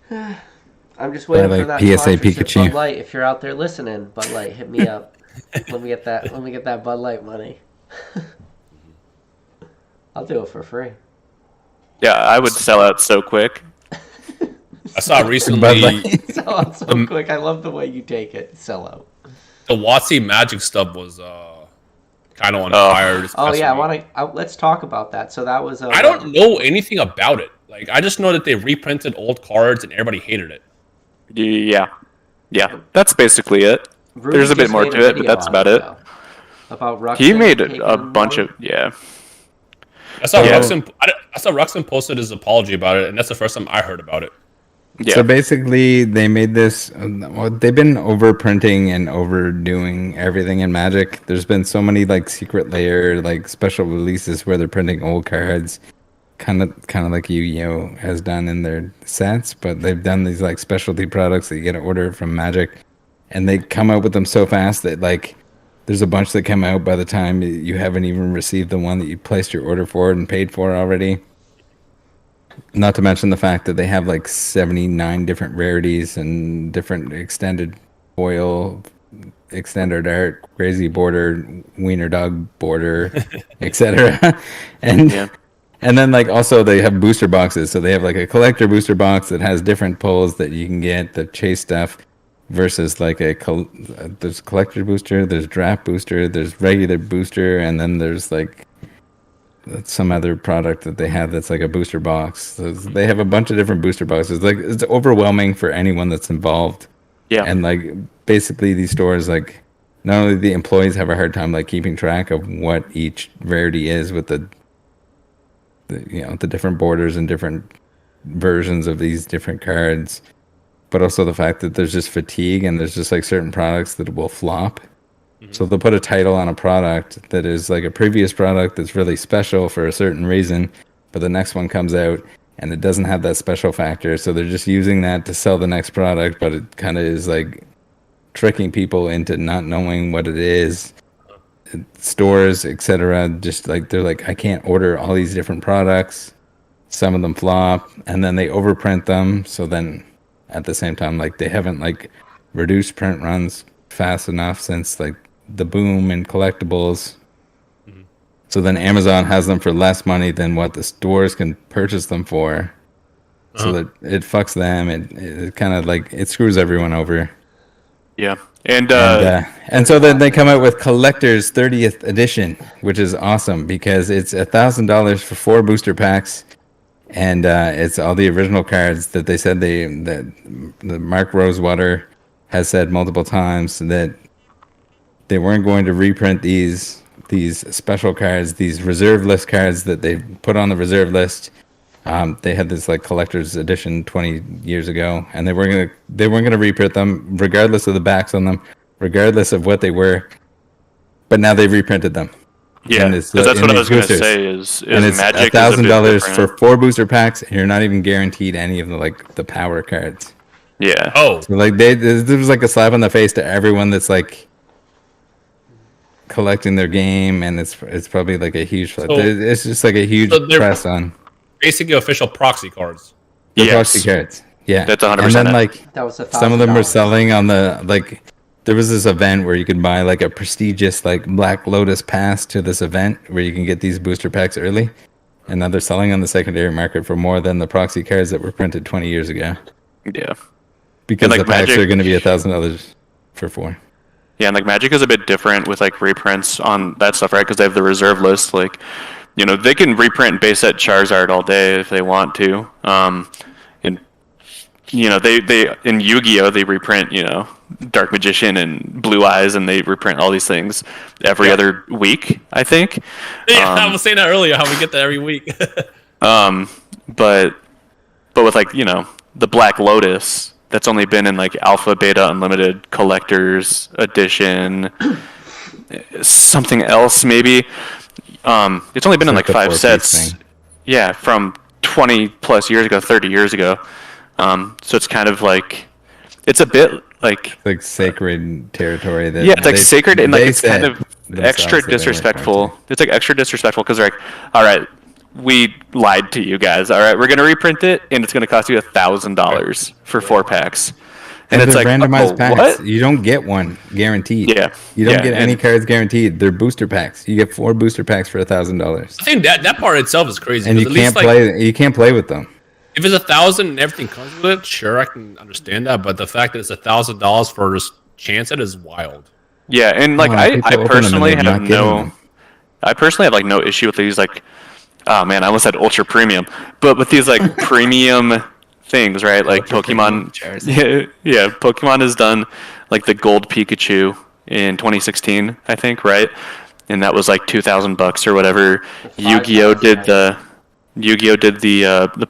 I'm just waiting for like that PSA sponsorship. Pikachu. Bud Light, if you're out there listening, Bud Light, hit me up. Let me get that. Let me get that Bud Light money. I'll do it for free. Yeah, I would sell out so quick. I saw Bud recently Light. Sell out so quick. I love the way you take it. Sell out. the WotC Magic stuff was kind of on fire. this Oh past yeah, I week. want to. Let's talk about that. So that was. I don't know anything about it. Like, I just know that they reprinted old cards and everybody hated it. Yeah. That's basically it. Ruby There's a bit just more made to it, but video that's on about it. though. About Ruxin He made taking a bunch money. of yeah. I saw Yeah. Ruxin posted his apology about it, and that's the first time I heard about it. Yeah. So basically, they made this. Well, they've been overprinting and overdoing everything in Magic. There's been so many like secret layer, like special releases where they're printing old cards, kind of like Yu-Gi-Oh has done in their sets. But they've done these like specialty products that you get to order from Magic, and they come out with them so fast that like there's a bunch that come out by the time you haven't even received the one that you placed your order for and paid for already. Not to mention the fact that they have like 79 different rarities and different extended foil, extended art, crazy border, wiener dog border, etc. And Yeah. and then like also they have booster boxes. So they have like a collector booster box that has different pulls that you can get the chase stuff versus like there's collector booster, there's draft booster, there's regular booster, and then there's like some other product that they have that's like a booster box. So they have a bunch of different booster boxes. Like it's overwhelming for anyone that's involved. Yeah. And like basically these stores, like not only the employees have a hard time like keeping track of what each rarity is with the different borders and different versions of these different cards, but also the fact that there's just fatigue and there's just like certain products that will flop. So they'll put a title on a product that is like a previous product that's really special for a certain reason, but the next one comes out and it doesn't have that special factor. So they're just using that to sell the next product, but it kind of is like tricking people into not knowing what it is. Stores, etc. Just like they're like, I can't order all these different products. Some of them flop, and then they overprint them. So then, at the same time, like they haven't like reduced print runs fast enough since like the boom in collectibles. So then Amazon has them for less money than what the stores can purchase them for. So that it fucks them. It kind of like it screws everyone over. Yeah. And And so then they come out with Collector's 30th edition, which is awesome because it's $1,000 for 4 booster packs, and it's all the original cards that they said that Mark Rosewater has said multiple times that they weren't going to reprint these special cards, these reserve list cards that they put on the reserve list. They had this like collector's edition 20 years ago, and they weren't gonna reprint them, regardless of the backs on them, regardless of what they were. But now they've reprinted them. yeah, because that's what I was going to say is And it's Magic $1,000 for 4 booster packs, and you're not even guaranteed any of the power cards. Yeah. Oh, So like there was like a slap on the face to everyone that's like collecting their game, and it's probably like a huge. It's just like a huge press on basically official proxy cards. the Yes. proxy cards. Yeah, That's 100% And then it. like That was some of them were $1,000. selling on the like. There was this event where you could buy like a prestigious like Black Lotus pass to this event where you can get these booster packs early, and now they're selling on the secondary market for more than the proxy cards that were printed 20 years ago. Yeah. Because like the packs Magic- are going to be $1,000 for 4. Yeah, and like Magic is a bit different with like reprints on that stuff, right? Because they have the reserve list. Like, you know, they can reprint base set Charizard all day if they want to. And you know, they in Yu-Gi-Oh they reprint, you know, Dark Magician and Blue Eyes, and they reprint all these things every other week, I think. Yeah, I was saying that earlier. How we get that every week. But with like, you know, the Black Lotus, that's only been in like Alpha, Beta, Unlimited, Collector's Edition, something else maybe. It's only been in like the 5 4-piece sets. thing. Yeah, from 20 plus years ago, 30 years ago. So it's kind of like, it's a bit like Like sacred territory. That yeah, it's like sacred, and like it's kind of extra disrespectful. It's like extra disrespectful because they're like, all right, we lied to you guys. All right, we're gonna reprint it, and it's gonna cost you $1,000 for 4 packs. And it's like randomized packs. What? You don't get one guaranteed. Yeah. You don't get any cards guaranteed. They're booster packs. You get 4 booster packs for $1,000. I think that part itself is crazy. And you can't play. You can't play with them. If it's 1,000 and everything comes with it, sure, I can understand that. But the fact that it's $1,000 for this chance, it is wild. Yeah, and like I personally have no issue with these like, oh man, I almost said ultra premium, but with these like premium things, right? Like Pokemon, yeah, Pokemon has done like the Gold Pikachu in 2016, I think, right? And that was like $2,000 or whatever. Yu-Gi-Oh did the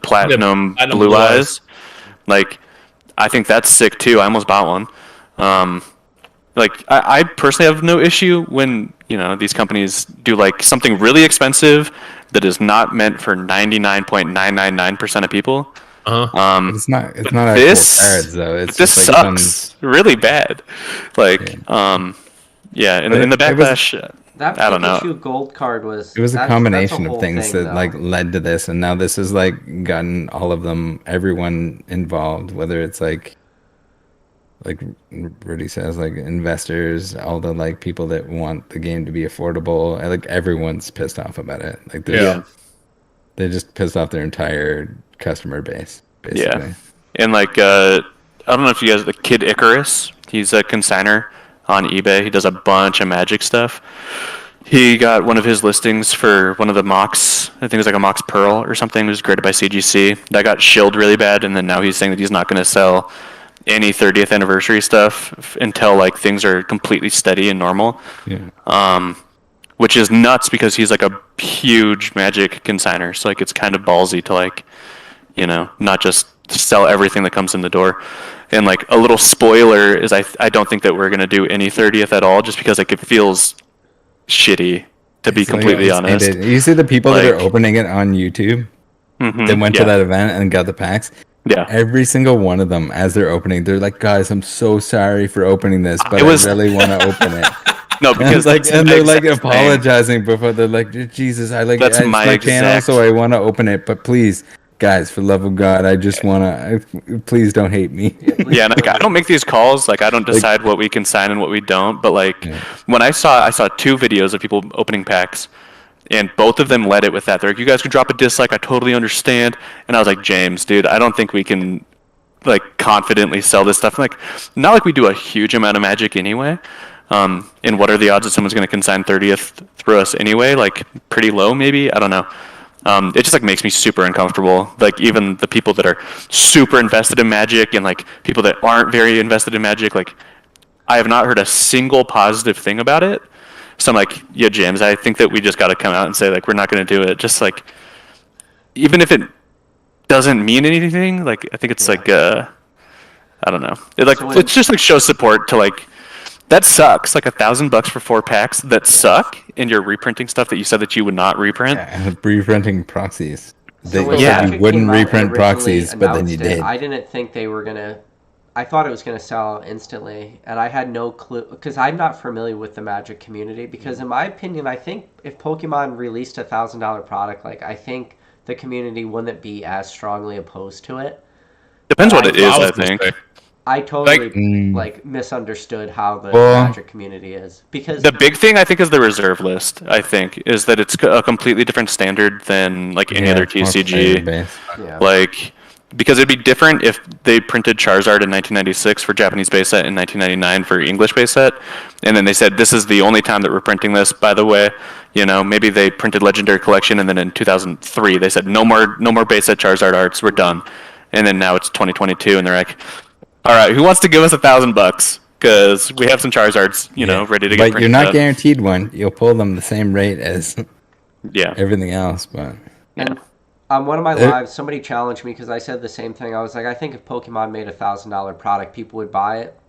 Platinum Blue Eyes. Like, I think that's sick too. I almost bought one. Like I personally have no issue when these companies do like something really expensive that is not meant for 99.999% of people. It's not actual cards though. It's this just like sucks really bad. Like in the backlash. That I don't know. Pikachu gold card was. It was a combination of things that like led to this, and now this has like gotten all of them, everyone involved, whether it's like Rudy says, like investors, all the like people that want the game to be affordable, like everyone's pissed off about it. Like they're just pissed off their entire customer base, basically. Yeah, and like I don't know if you guys, the Kid Icarus, he's a consigner on eBay. He does a bunch of Magic stuff. He got one of his listings for one of the mocks. I think it was like a Mox Pearl or something. It was graded by CGC. That got shilled really bad, and then now he's saying that he's not going to sell any 30th anniversary stuff until like things are completely steady and normal. Yeah. Which is nuts because he's like a huge Magic consigner. So like it's kind of ballsy to like, not just sell everything that comes in the door. And like a little spoiler is I don't think that we're going to do any 30th at all just because like it feels shitty to be completely honest. You see the people that are opening it on YouTube? They went to that event and got the packs. Yeah. Every single one of them, as they're opening, they're like, "Guys, I'm so sorry for opening this, but I really want to open it." No, because and they're like apologizing before they're like, "Jesus, it's my channel, so I want to open it, but please, guys, for love of God, I just want to. Please don't hate me." Yeah, and like I don't make these calls. Like I don't decide what we can sign and what we don't. But like when I saw 2 videos of people opening packs. And both of them led it with that. They're like, you guys can drop a dislike. I totally understand. And I was like, James, dude, I don't think we can like confidently sell this stuff. Like, not like we do a huge amount of Magic anyway. And what are the odds that someone's going to consign 30th through us anyway? Like, pretty low, maybe. I don't know. It just like makes me super uncomfortable. Like, even the people that are super invested in Magic and like people that aren't very invested in Magic, like, I have not heard a single positive thing about it. So I'm like, yeah, James, I think that we just got to come out and say, like, we're not going to do it. Just, like, even if it doesn't mean anything, like, I think it's, like, I don't know. It's just, like, show support to, like, that sucks. Like, $1,000 for 4 packs that suck, and you're reprinting stuff that you said that you would not reprint. Yeah, and reprinting proxies. So you wouldn't reprint proxies, but then you did. I didn't think they were going to... I thought it was going to sell instantly, and I had no clue, because I'm not familiar with the Magic community, because in my opinion, I think if Pokemon released a $1,000 product, like, I think the community wouldn't be as strongly opposed to it. Depends what it is, I think. I totally, misunderstood how the Magic community is, because... The big thing, I think, is the reserve list, I think, is that it's a completely different standard than, like, any other TCG. Like... Because it'd be different if they printed Charizard in 1996 for Japanese base set and 1999 for English base set, and then they said, this is the only time that we're printing this, by the way. Maybe they printed Legendary Collection, and then in 2003 they said, no more base set Charizard arts, we're done. And then now it's 2022, and they're like, all right, who wants to give us $1,000? Because we have some Charizards, ready to get printed. But you're not guaranteed one. You'll pull them the same rate as everything else, but... On one of my lives, somebody challenged me because I said the same thing. I was like, I think if Pokemon made a $1,000 product, people would buy it.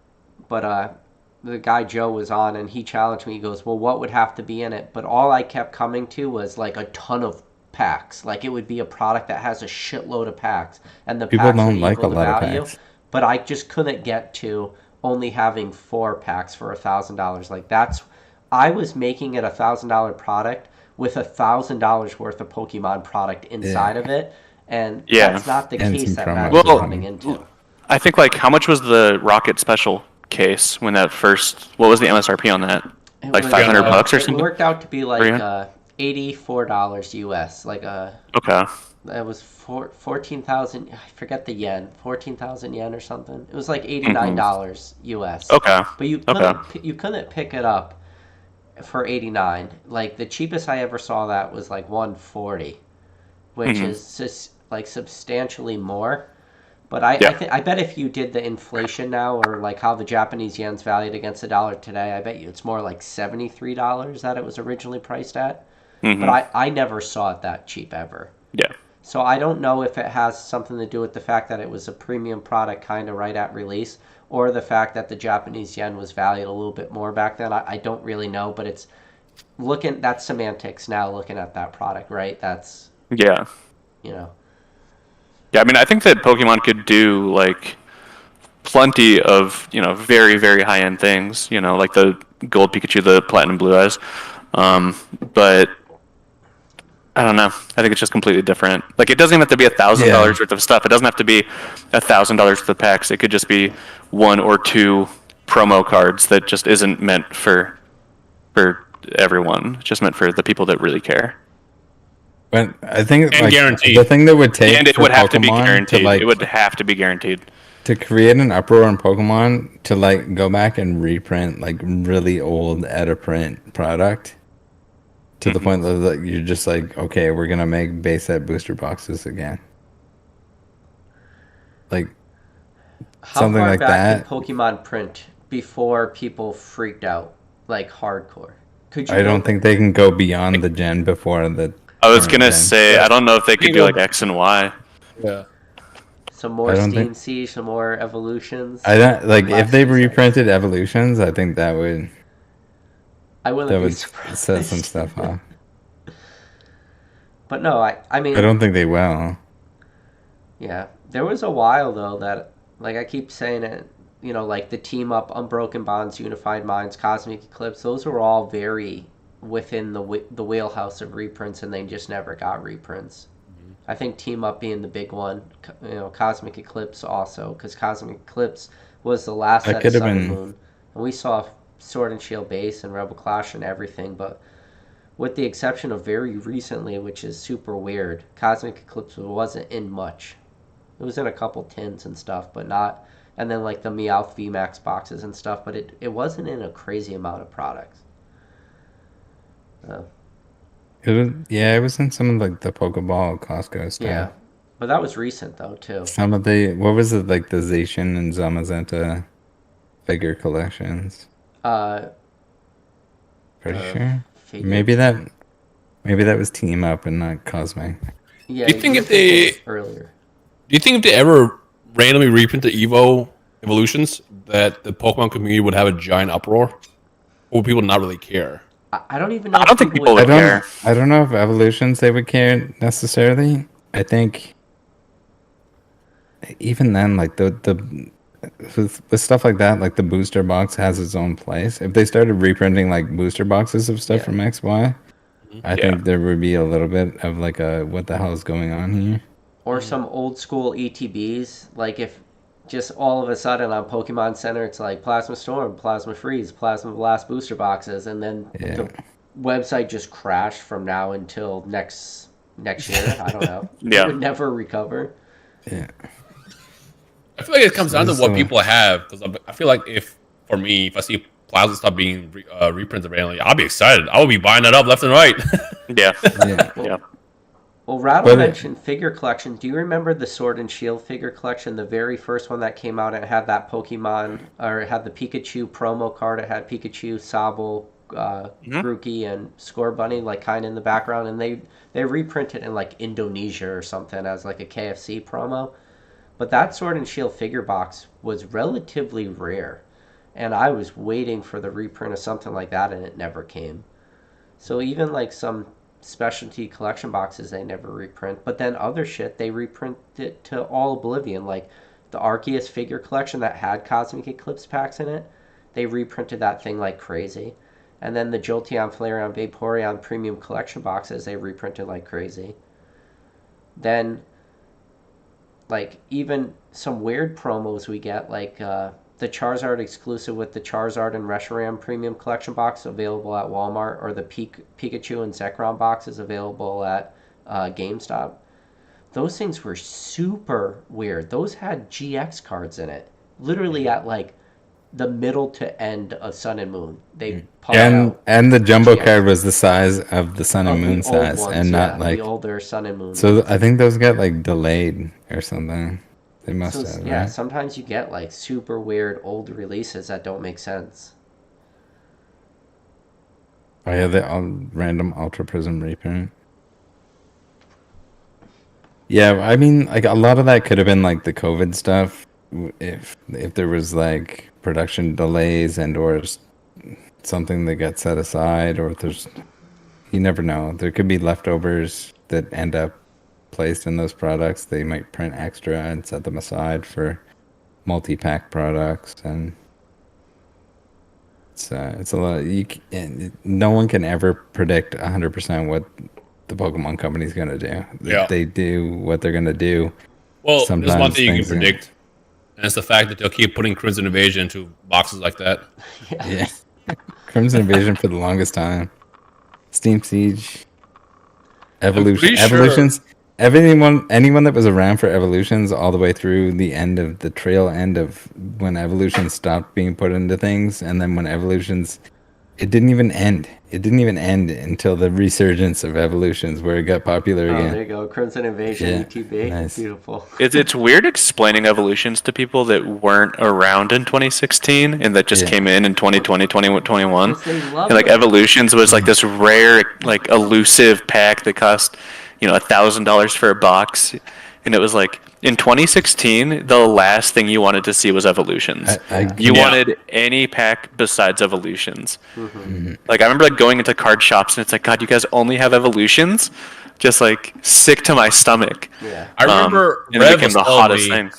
But the guy Joe was on, and he challenged me. He goes, well, what would have to be in it? But all I kept coming to was like a ton of packs. Like it would be a product that has a shitload of packs. And the people packs don't like a lot of packs. But I just couldn't get to only having 4 packs for $1,000. Like that's I was making it $1,000 product with $1,000 worth of Pokemon product inside of it, and that's not the And case some that promos. Max is Well, running into. I think like how much was the Rocket Special case when that first? What was the MSRP on that? It Like was, $500 or it something? worked out to be like Really? $84 US. Like Okay. it was 14,000. I forget the yen. 14,000 yen or something. It was like Mm-hmm. $89 US. Okay. But you couldn't pick it up for 89. Like the cheapest I ever saw that was like 140, which Mm-hmm. is just like substantially more. But Yeah. I bet if you did the inflation now, or like how the Japanese yen's valued against the dollar today, I bet you it's more like $73 that it was originally priced at. Mm-hmm. But I never saw it that cheap ever. Yeah. So I don't know if it has something to do with the fact that it was a premium product kind of right at release, or the fact that the Japanese yen was valued a little bit more back then. I don't really know, but that's semantics now looking at that product, right? That's, Yeah. you know. Yeah, I mean, I think that Pokemon could do like plenty of very very high end things. Like the Gold Pikachu, the Platinum Blue Eyes. But I don't know. I think it's just completely different. Like it doesn't even have to be $1,000 worth of stuff. It doesn't have to be $1,000 worth of packs. It could just be one or two promo cards that just isn't meant for everyone. It's just meant for the people that really care. But I think And like, guaranteed. the thing that would take And it for would have to be Pokemon guaranteed. like It would have to be guaranteed. to create an uproar in Pokemon to like go back and reprint like really old out of print product to the point that like, you're just like, okay, we're gonna make base set booster boxes again. Like How something far like back that. did Pokemon print before people freaked out, like hardcore? Could you I go don't think they can go beyond the gen before the. I was current gonna gen. say I don't know if they could do go- like X and Y. Yeah. some more I don't Steam think- Siege, some more evolutions? I don't like if Last they season. reprinted evolutions. I think that would I wouldn't be set surprised. some stuff off. But no, I mean, I don't think they will. yeah, there was a while though that, like I keep saying it, like the team up, Unbroken Bonds, Unified Minds, Cosmic Eclipse, those were all very within the wheelhouse of reprints, and they just never got reprints. I think Team Up being the big one, Cosmic Eclipse also, because Cosmic Eclipse was the last That set of could have Sun and been- Moon, and we saw Sword and Shield base and Rebel Clash and everything, but with the exception of very recently, which is super weird, Cosmic Eclipse wasn't in much. It was in a couple tins and stuff, but not. And then like the Meowth VMAX boxes and stuff, but it wasn't in a crazy amount of products. It was in some of like the Pokeball Costco stuff. Yeah, but that was recent though too. Some of the what was it like the Zacian and Zamazenta figure collections? Pretty sure. Figure. Maybe that was Team Up and not Cosmic. Yeah, Do you think were if they- thinking earlier? Do you think if they ever randomly reprint the Evo evolutions, that the Pokemon community would have a giant uproar? Or would people not really care? I don't even know. I don't think people I would care. don't know if evolutions they would care necessarily. I think even then, like the with stuff like that, like the booster box has its own place. If they started reprinting like booster boxes of stuff Yeah. from XY, I Yeah. think there would be a little bit of like a what the hell is going on here? Or some old school ETBs, like if just all of a sudden on Pokemon Center it's like Plasma Storm, Plasma Freeze, Plasma Blast booster boxes, and then Yeah. the website just crashed from now until next year. I don't know. Yeah. It would never recover. Yeah. I feel like it comes down to So- what people have. Because I feel like if I see Plasma stuff being reprinted randomly, I'll be excited. I will be buying that up left and right. Yeah. Yeah. Yeah. Well, Rattle But- mentioned figure collection. Do you remember the Sword and Shield figure collection? The very first one that came out, it had that Pokemon, or it had the Pikachu promo card. It had Pikachu, Sobble, Grookey, and Scorbunny, like kind of in the background. And they reprinted in like Indonesia or something as like a KFC promo. But that Sword and Shield figure box was relatively rare. And I was waiting for the reprint of something like that, and it never came. So even like some specialty collection boxes they never reprint, but then other shit they reprint it to all oblivion, like the Arceus figure collection that had Cosmic Eclipse packs in it. They reprinted that thing like crazy, And then the Jolteon, Flareon, Vaporeon premium collection boxes, they reprinted like crazy. Then, like, even some weird promos we get, like the Charizard exclusive with the Charizard and Reshiram premium collection box available at Walmart, or the Pikachu and Zekrom boxes available at GameStop. Those things were super weird. Those had GX cards in it. Literally at, like, the middle to end of Sun and Moon. They and the jumbo card was the size of the Sun and Moon size, ones, and not like the older Sun and Moon. So I think those got like delayed or something. They must have. Yeah, right? sometimes you get like super weird old releases that don't make sense. Oh yeah, the random Ultra Prism reprint. Yeah, I mean, like a lot of that could have been like the COVID stuff, if there was like production delays and or something that got set aside, or if there's, you never know. There could be leftovers that end up placed in those products. They might print extra and set them aside for multi-pack products, and it's a lot. No one can ever predict 100% what the Pokemon company's gonna do. Yeah. They do what they're gonna do. Well, Sometimes there's one thing you can things predict, and it's the fact that they'll keep putting Crimson Invasion into boxes like that. Yeah. Crimson Invasion for the longest time. Steam Siege. Evolutions. Anyone that was around for Evolutions all the way through the end of the trail end of when Evolutions stopped being put into things, and then when Evolutions, it didn't even end. It didn't even end until the resurgence of Evolutions, where it got popular again. There you go, Crimson Invasion, ETB. Nice. Beautiful. It's weird explaining Evolutions to people that weren't around in 2016 and that just came in 2020, 2021. And like Evolutions was like this rare, like elusive pack that cost, $1,000 for a box, and it was like in 2016 the last thing you wanted to see was Evolutions. You wanted any pack besides Evolutions. Mm-hmm. Like I remember like going into card shops and it's like, God, you guys only have Evolutions? Just like sick to my stomach. Yeah, I remember and it became the hottest thing.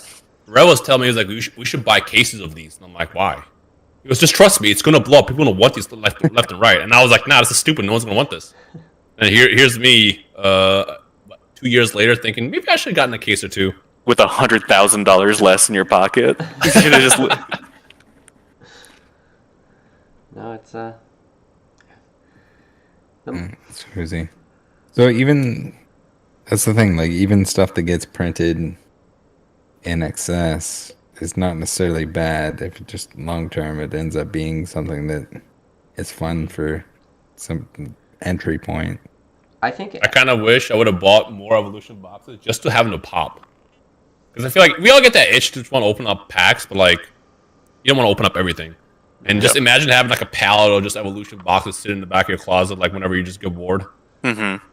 Rev was telling me, he was like, we should buy cases of these, and I'm like, why? He goes, just trust me, it's gonna blow up. People gonna want these left and right. And I was like, nah, this is stupid. No one's gonna want this. And here's me 2 years later thinking maybe I should have gotten a case or two with $100,000 less in your pocket. You should have just. No, it's It's crazy. So even that's the thing. Like even stuff that gets printed in excess is not necessarily bad. If it just long term, it ends up being something that is fun for some entry point. I think I kind of wish I would have bought more Evolution boxes just to have them to pop. Because I feel like we all get that itch to just want to open up packs, but like you don't want to open up everything. And just imagine having like a pallet or just Evolution boxes sitting in the back of your closet, like whenever you just get bored. Mm-hmm.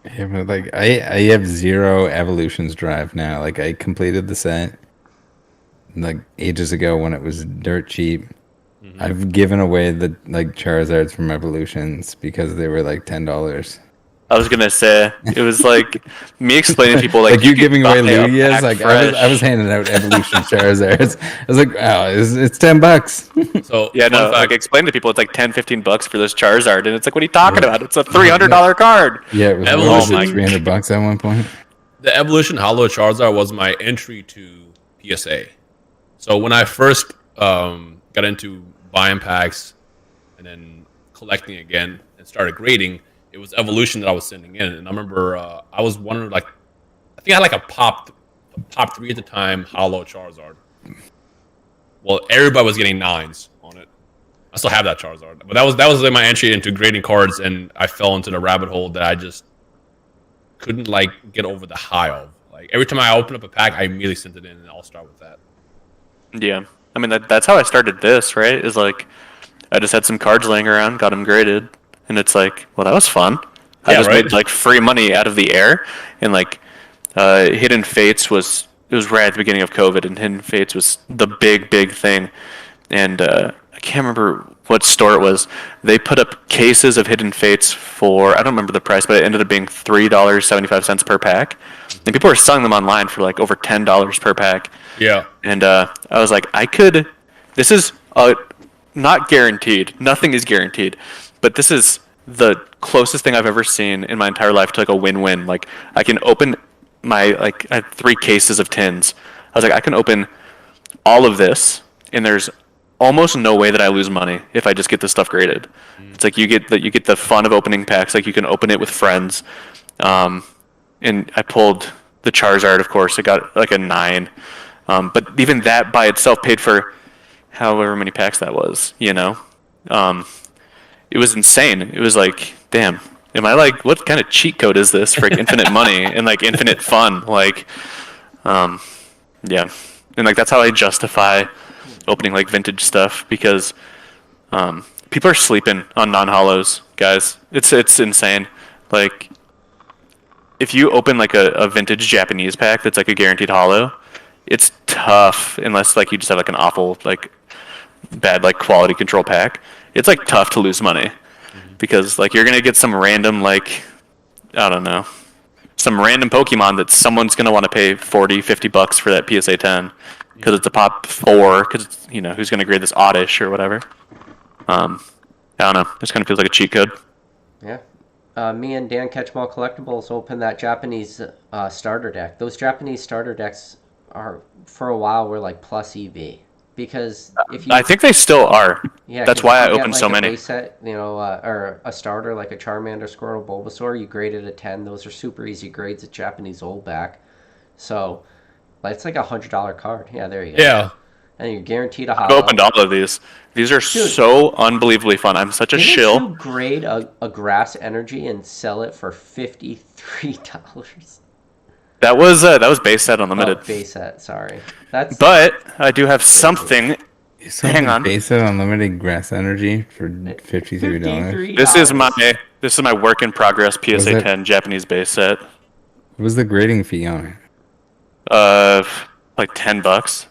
Yeah, but like I have 0 Evolutions drive now. Like I completed the set like ages ago when it was dirt cheap. Mm-hmm. I've given away the like Charizards from Evolutions because they were like $10. I was gonna say it was like me explaining to people like you giving away Lugias. Like I was handing out Evolution Charizards. I was like, oh, it's $10. So yeah, no, like explain to people it's like $10-15 for this Charizard, and it's like, what are you talking about? It's a $300 card. Yeah, it was $300 at one point. The Evolution Hollow Charizard was my entry to PSA. So when I first got into buying packs and then collecting again and started grading, it was Evolution that I was sending in. And I remember I was wondering, like, I think I had like a pop 3 at the time Hollow Charizard. Well, everybody was getting 9s on it. I still have that Charizard, but that was like my entry into grading cards, and I fell into the rabbit hole that I just couldn't like get over the high of. Like every time I open up a pack, I immediately sent it in, and I'll start with that. Yeah, I mean that's how I started this. Right? Is like I just had some cards laying around, got them graded, and it's like, well, that was fun. I just made like free money out of the air, and like Hidden Fates was right at the beginning of COVID, and Hidden Fates was the big thing, and I can't remember what store it was. They put up cases of Hidden Fates for, I don't remember the price, but it ended up being $3.75 per pack, and people were selling them online for like over $10 per pack. Yeah. And I was like, this is a not guaranteed. Nothing is guaranteed, but this is the closest thing I've ever seen in my entire life to like a win-win. Like I can open my I had 3 cases of tins. I was like, I can open all of this, and there's almost no way that I lose money if I just get this stuff graded. It's like you get the fun of opening packs. Like you can open it with friends. And I pulled the Charizard, of course. It got like a 9. But even that by itself paid for however many packs that was. You know, it was insane. It was like, damn. Am I like, what kind of cheat code is this for like, infinite money and like infinite fun? Like, yeah, and like that's how I justify opening like vintage stuff because people are sleeping on non-hollows, guys. It's insane. Like, if you open like a vintage Japanese pack that's like a guaranteed hollow, it's tough unless like you just have like an awful like bad like quality control pack. It's like tough to lose money. Because like you're gonna get some random like, I don't know, some random Pokemon that someone's gonna want to pay $40-$50 for that PSA 10 because it's a pop 4 because it's, you know, who's gonna grade this oddish or whatever. I don't know. This kind of feels like a cheat code. Yeah. Me and Dan Catchball Collectibles opened that Japanese starter deck. Those Japanese starter decks are for a while were like plus EV. Because if you, I think they still are. Yeah, that's why I opened like so a many. Base set, you know, or a starter like a Charmander, Squirtle, Bulbasaur, you grade it a 10. Those are super easy grades at Japanese old back. So, like, it's like $100 card. Yeah, there you go. Yeah. And you're guaranteed a I've hollow. opened all of these. These are so unbelievably fun. I'm such a shill. Didn't you grade a grass energy and sell it for $53? That was base set unlimited. Oh, base set, sorry. That's But I do have something. Hang on. Base set unlimited grass energy for $53. This is my work in progress PSA 10 Japanese base set. What was the grading fee on it? Like $10.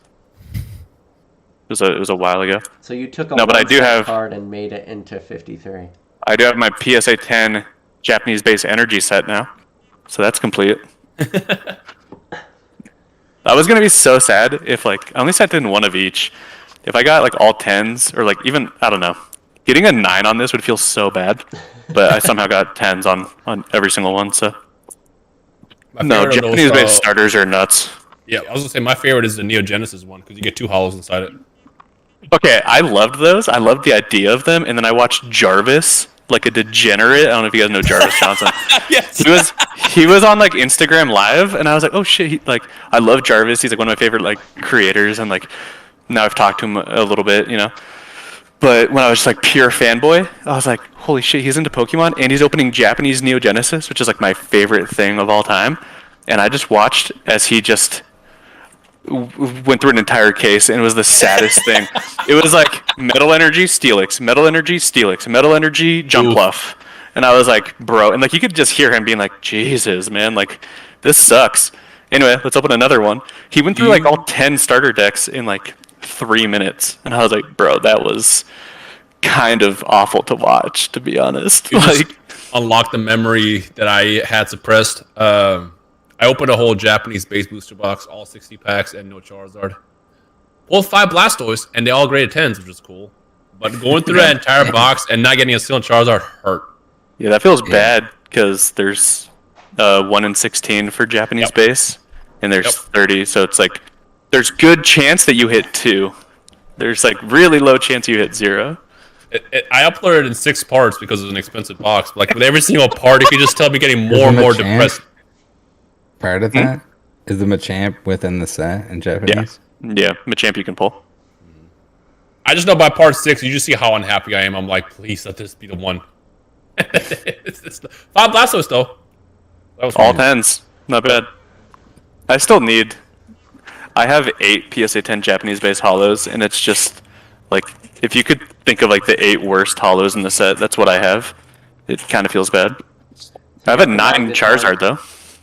It was a while ago. So you took a but I do have card and made it into 53. I do have my PSA 10 Japanese base energy set now, so that's complete. I was gonna be so sad if like I only sent in one of each. If I got like all 10s or like even I don't know, getting a 9 on this would feel so bad. But I somehow got 10s on every single one. So no, Japanese based starters are nuts. Yeah, I was gonna say my favorite is the Neo Genesis one because you get 2 hollows inside it. Okay, I loved those. I loved the idea of them, and then I watched Jarvis, like a degenerate. I don't know if you guys know Jarvis Johnson. Yes. He was on like Instagram Live, and I was like, oh shit, I love Jarvis. He's like one of my favorite like creators, and like now I've talked to him a little bit, you know. But when I was just like pure fanboy, I was like, holy shit, he's into Pokemon, and he's opening Japanese Neo Genesis, which is like my favorite thing of all time. And I just watched as he just went through an entire case, and it was the saddest thing. It was like Metal Energy, Steelix, Metal Energy, Steelix, Metal Energy, Jumpluff. And I was like, bro, and like you could just hear him being like, Jesus, man, like this sucks. Anyway, let's open another one. He went through like all 10 starter decks in like 3 minutes, and I was like, bro, that was kind of awful to watch, to be honest. Like, unlock the memory that I had suppressed. I opened a whole Japanese base booster box, all 60 packs, and no Charizard. Pulled 5 Blastoise, and they all graded 10s, which is cool. But going through that entire box and not getting a single Charizard hurt. Yeah, that feels bad because there's 1 in 16 for Japanese base, and there's 30, so it's like there's good chance that you hit 2. There's like really low chance you hit 0. I uploaded in 6 parts because it was an expensive box. Like with every single part, you could just tell me getting more and more depressed. Part of that is the Machamp within the set in Japanese. Yeah, Machamp you can pull. I just know by part 6, you just see how unhappy I am. I'm like, please let this be the one. it's 5 Blastoise though. That was all 10s, not bad. I have 8 PSA 10 Japanese base hollows, and it's just like if you could think of like the 8 worst hollows in the set, that's what I have. It kind of feels bad. I have a 9 Charizard though.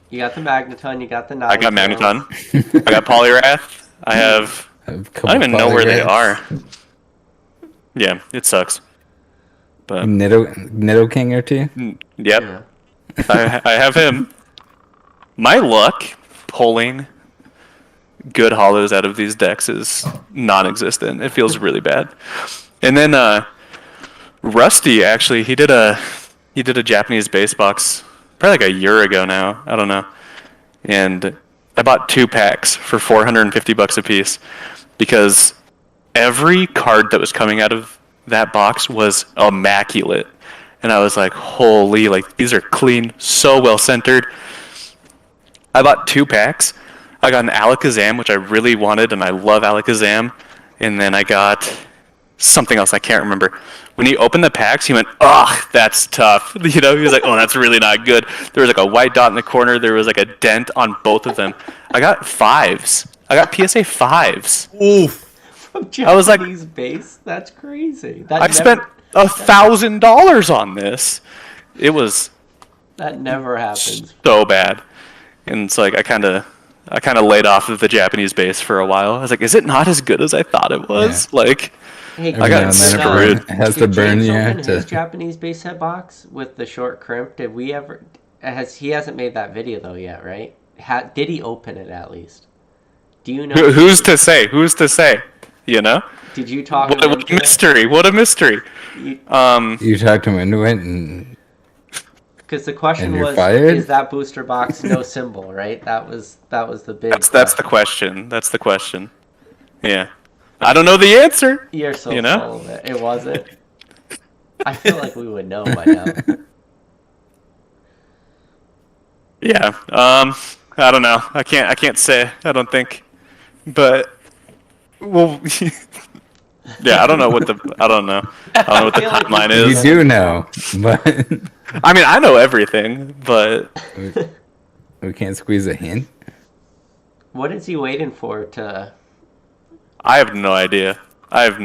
You got the Magneton, you got the 9. I got Magneton. I got Poliwrath. I don't even know where they are. Yeah, it sucks. But Nidoking or 2? Yep. Yeah. I have him. My luck pulling good hollows out of these decks is non-existent. It feels really bad. And then Rusty actually he did a Japanese base box probably like a year ago now. I don't know. And I bought 2 packs for $450 a piece because every card that was coming out of that box was immaculate. And I was like, holy, like these are clean, so well centered. I bought 2 packs. I got an Alakazam, which I really wanted, and I love Alakazam. And then I got something else I can't remember. When he opened the packs, he went, "Ugh, that's tough." You know, he was like, "Oh, that's really not good." There was like a white dot in the corner. There was like a dent on both of them. I got 5s. I got PSA 5s. Oof. I was like, base. That's crazy. I spent $1,000 on this. It was that never happens. So bad, and it's like I kind of laid off of the Japanese base for a while. I was like, "Is it not as good as I thought it was?" Yeah. Like. Hey, I got screwed. It has to burn you. His Japanese base set box with the short crimp. Did we ever? He hasn't made that video though yet, right? Did he open it at least? Do you know? Who's to say? Who's to say? You know? Did you talk? What a mystery! What a mystery! You talked him into it, and because the question was, fired? is that booster box no symbol? Right? That was the big. That's the question. That's the question. Yeah. I don't know the answer. You're so full of it. It wasn't. I feel like we would know by now. Yeah. I don't know. I can't say. I don't think. But well, yeah. I don't know what the timeline is. You do know, but I mean, I know everything, but we can't squeeze a hint. What is he waiting for to? I have no idea. Yeah,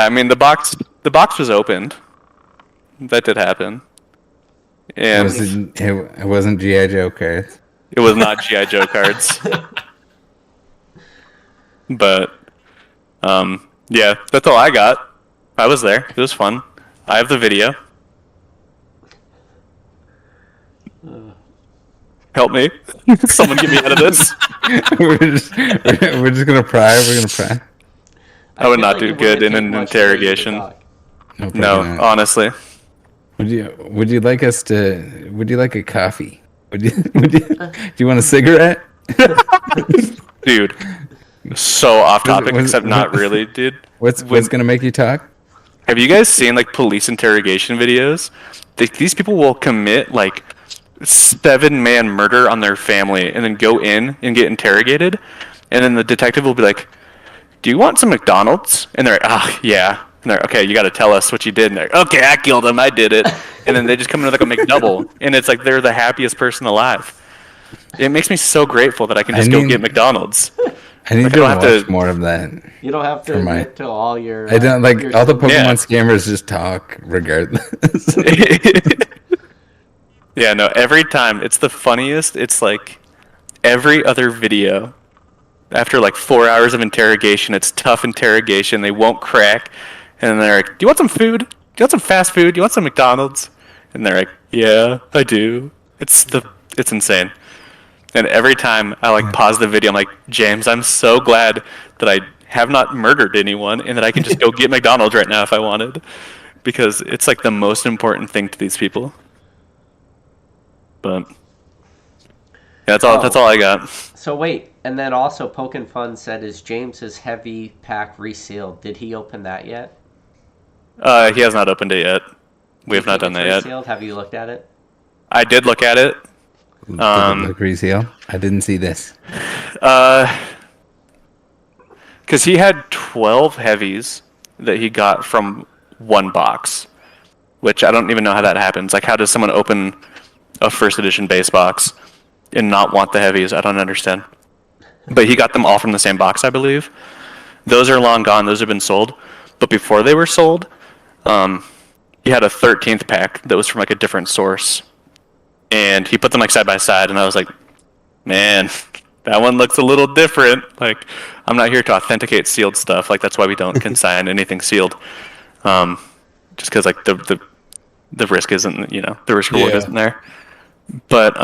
I mean the box was opened. That did happen. And it wasn't G.I. Joe cards. It was not G.I. Joe cards. But yeah, that's all I got. I was there. It was fun. I have the video. Help me. Someone get me out of this. we're just gonna pry. We're gonna pry. I would not do good in an interrogation. No, honestly. Would you like us to? Would you like a coffee? Do you want a cigarette? Dude, so off topic, except not really, dude. What's gonna make you talk? Have you guys seen like police interrogation videos? These people will commit like 7-man murder on their family and then go in and get interrogated, and then the detective will be like, "Do you want some McDonald's?" And they're like, yeah. And they're okay, you got to tell us what you did. And they're okay, I killed him, I did it. And then they just come in with like a McDouble, and it's like they're the happiest person alive. It makes me so grateful that I can just go get McDonald's. I need to watch more of that. You don't have to admit to all your. I don't like all the Pokemon scammers just talk regardless. Yeah, no, every time it's the funniest. It's like every other video after like 4 hours of interrogation, it's tough interrogation, they won't crack, and then they're like, "Do you want some food? Do you want some fast food? Do you want some McDonald's?" And they're like, "Yeah, I do." It's insane. And every time I like pause the video, I'm like, "James, I'm so glad that I have not murdered anyone and that I can just go get McDonald's right now if I wanted," because it's like the most important thing to these people. But yeah, that's all I got. So wait, and then also Pokin Fun said, "Is James's heavy pack resealed? Did he open that yet?" He has not opened it yet. We have not done that yet. Have you looked at it? I did look at it. Did it look reseal? I didn't see this. Because he had 12 heavies that he got from one box, which I don't even know how that happens. Like, how does someone open a first edition base box and not want the heavies? I don't understand. But he got them all from the same box, I believe. Those are long gone. Those have been sold. But before they were sold, he had a 13th pack that was from like a different source. And he put them like side by side, and I was like, man, that one looks a little different. Like, I'm not here to authenticate sealed stuff. Like, that's why we don't consign anything sealed. Just because like the risk isn't, the risk reward isn't there. But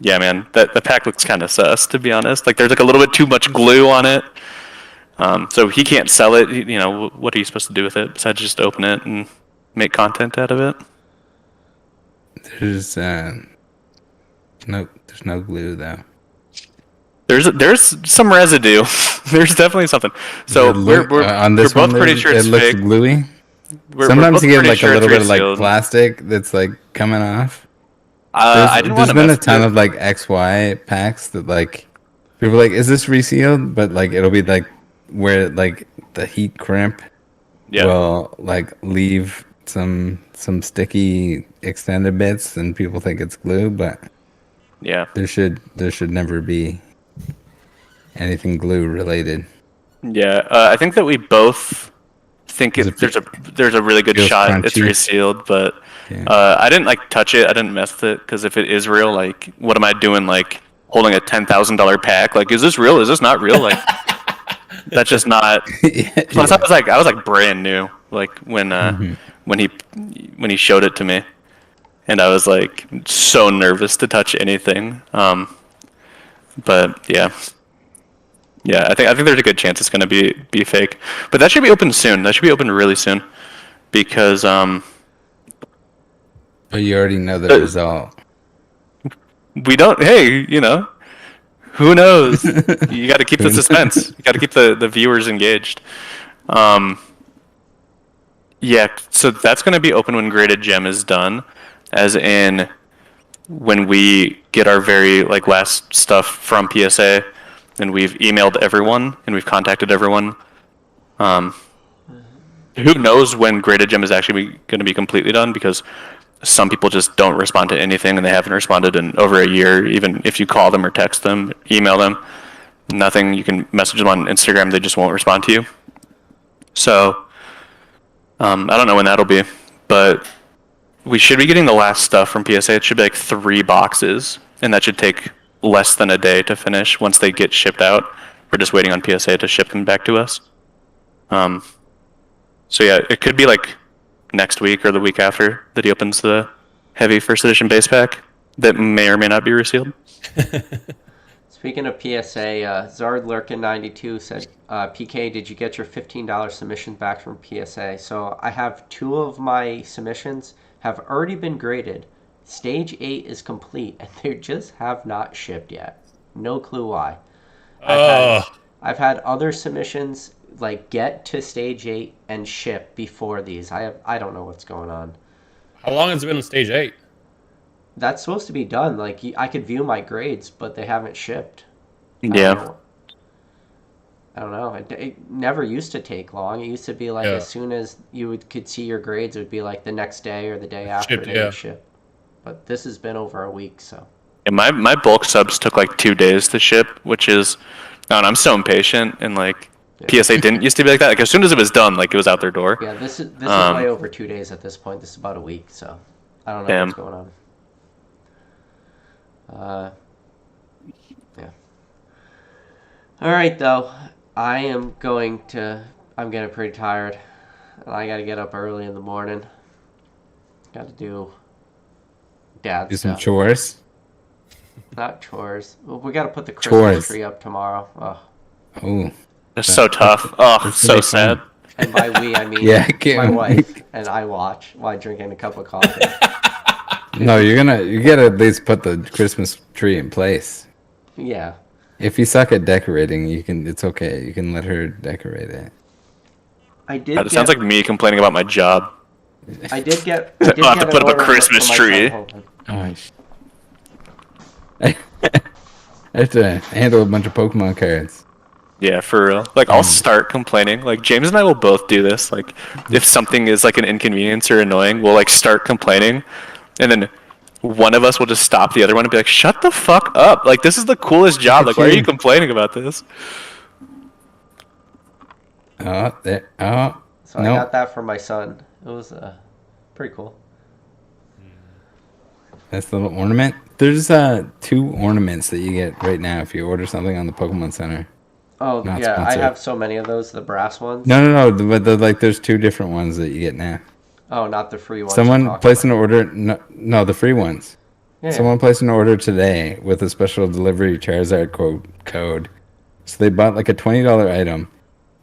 Yeah, man, the pack looks kind of sus, to be honest. Like, there's like a little bit too much glue on it. So he can't sell it. You know, what are you supposed to do with it besides just open it and make content out of it? There's no glue though. There's some residue. There's definitely something. So we're on this both one, pretty sure it's it looks fake. gluey. We're Sometimes both you get pretty like sure a it's little bit of like resealed. plastic that's like coming off. I didn't want There's to been a ton of like XY packs that like people are like, is this resealed? But like it'll be like where like the heat crimp will like leave some sticky extended bits, and people think it's glue, but there should never be anything glue related. Yeah, I think that we both think there's a really good shot crunchy. it's resealed, but I didn't like touch it. I didn't mess with it because if it is real, like, what am I doing? Like holding a $10,000 pack? Like, is this real? Is this not real? Like, that's just not. Plus, I was like brand new, like when he showed it to me, and I was like so nervous to touch anything. But yeah. Yeah, I think there's a good chance it's going to be fake, but that should be open soon. That should be open really soon, because But you already know the result. we don't. Hey, you know, who knows? You got to keep the suspense. You got to keep the viewers engaged. Yeah, so that's going to be open when Graded Gem is done, as in when we get our very like last stuff from PSA. And we've emailed everyone, and we've contacted everyone. Who knows when Graded Gem is actually going to be completely done, because some people just don't respond to anything, and they haven't responded in over a year. Even if you call them or text them, email them, nothing. You can message them on Instagram, they just won't respond to you. So, I don't know when that'll be, but we should be getting the last stuff from PSA. It should be like 3 boxes, and that should take less than a day to finish once they get shipped out. We're just waiting on PSA to ship them back to us. So yeah, it could be like next week or the week after that he opens the heavy first edition base pack that may or may not be resealed. Speaking of PSA, Zard Lurkin 92 said, PK, did you get your $15 submissions back from PSA? So I have 2 of my submissions have already been graded. Stage 8 is complete, and they just have not shipped yet. No clue why. I've had other submissions like get to stage 8 and ship before these. I don't know what's going on. How long has it been on stage 8? That's supposed to be done. Like, I could view my grades, but they haven't shipped. Yeah. I don't know. It never used to take long. It used to be like as soon as you could see your grades, it would be like the next day or the day after they would ship. But this has been over a week, so. And my bulk subs took like 2 days to ship, which is, I'm so impatient, and like PSA didn't used to be like that. Like as soon as it was done, like it was out their door. Yeah, this is way over 2 days at this point. This is about a week, so I don't know what's going on. Yeah. All right, though. I'm getting pretty tired, and I got to get up early in the morning. Got to do dad some stuff. chores. Not chores. Well, we got to put the Christmas tree up tomorrow. Oh, that's so tough. Oh, so sad. And by we, I mean my wife and I watch while drinking a cup of coffee. No, you gotta at least put the Christmas tree in place. Yeah. If you suck at decorating, it's okay. You can let her decorate it. It sounds like me complaining about my job. I did get. I'll have to put up a Christmas tree. I have to handle a bunch of Pokemon cards. Yeah, for real. Like, I'll start complaining. Like, James and I will both do this. Like, if something is like an inconvenience or annoying, we'll like start complaining, and then one of us will just stop the other one and be like, "Shut the fuck up! Like, this is the coolest job. Like, why are you complaining about this?" So I got that from my son. It was pretty cool. That's the little ornament. There's 2 ornaments that you get right now if you order something on the Pokemon Center. Oh, yeah, sponsored. I have so many of those, the brass ones. No, but there's 2 different ones that you get now. Oh, not the free ones. Someone placed an order. No, the free ones. Yeah. Someone placed an order today with a special delivery Charizard code. So they bought like a $20 item.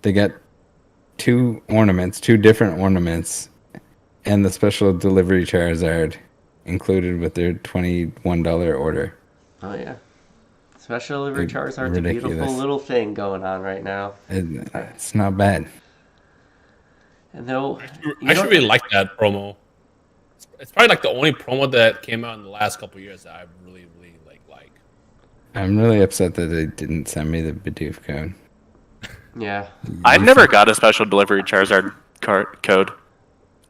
They got two different ornaments, and the special delivery Charizard included with their $21 order. Oh yeah. Special delivery Charizard's a Ridiculous. beautiful little thing going on right now. It's not bad. And though I actually really like that promo. It's probably like the only promo that came out in the last couple of years that I really, really like. I'm really upset that they didn't send me the Bidoof code. yeah. I never got a special delivery Charizard code.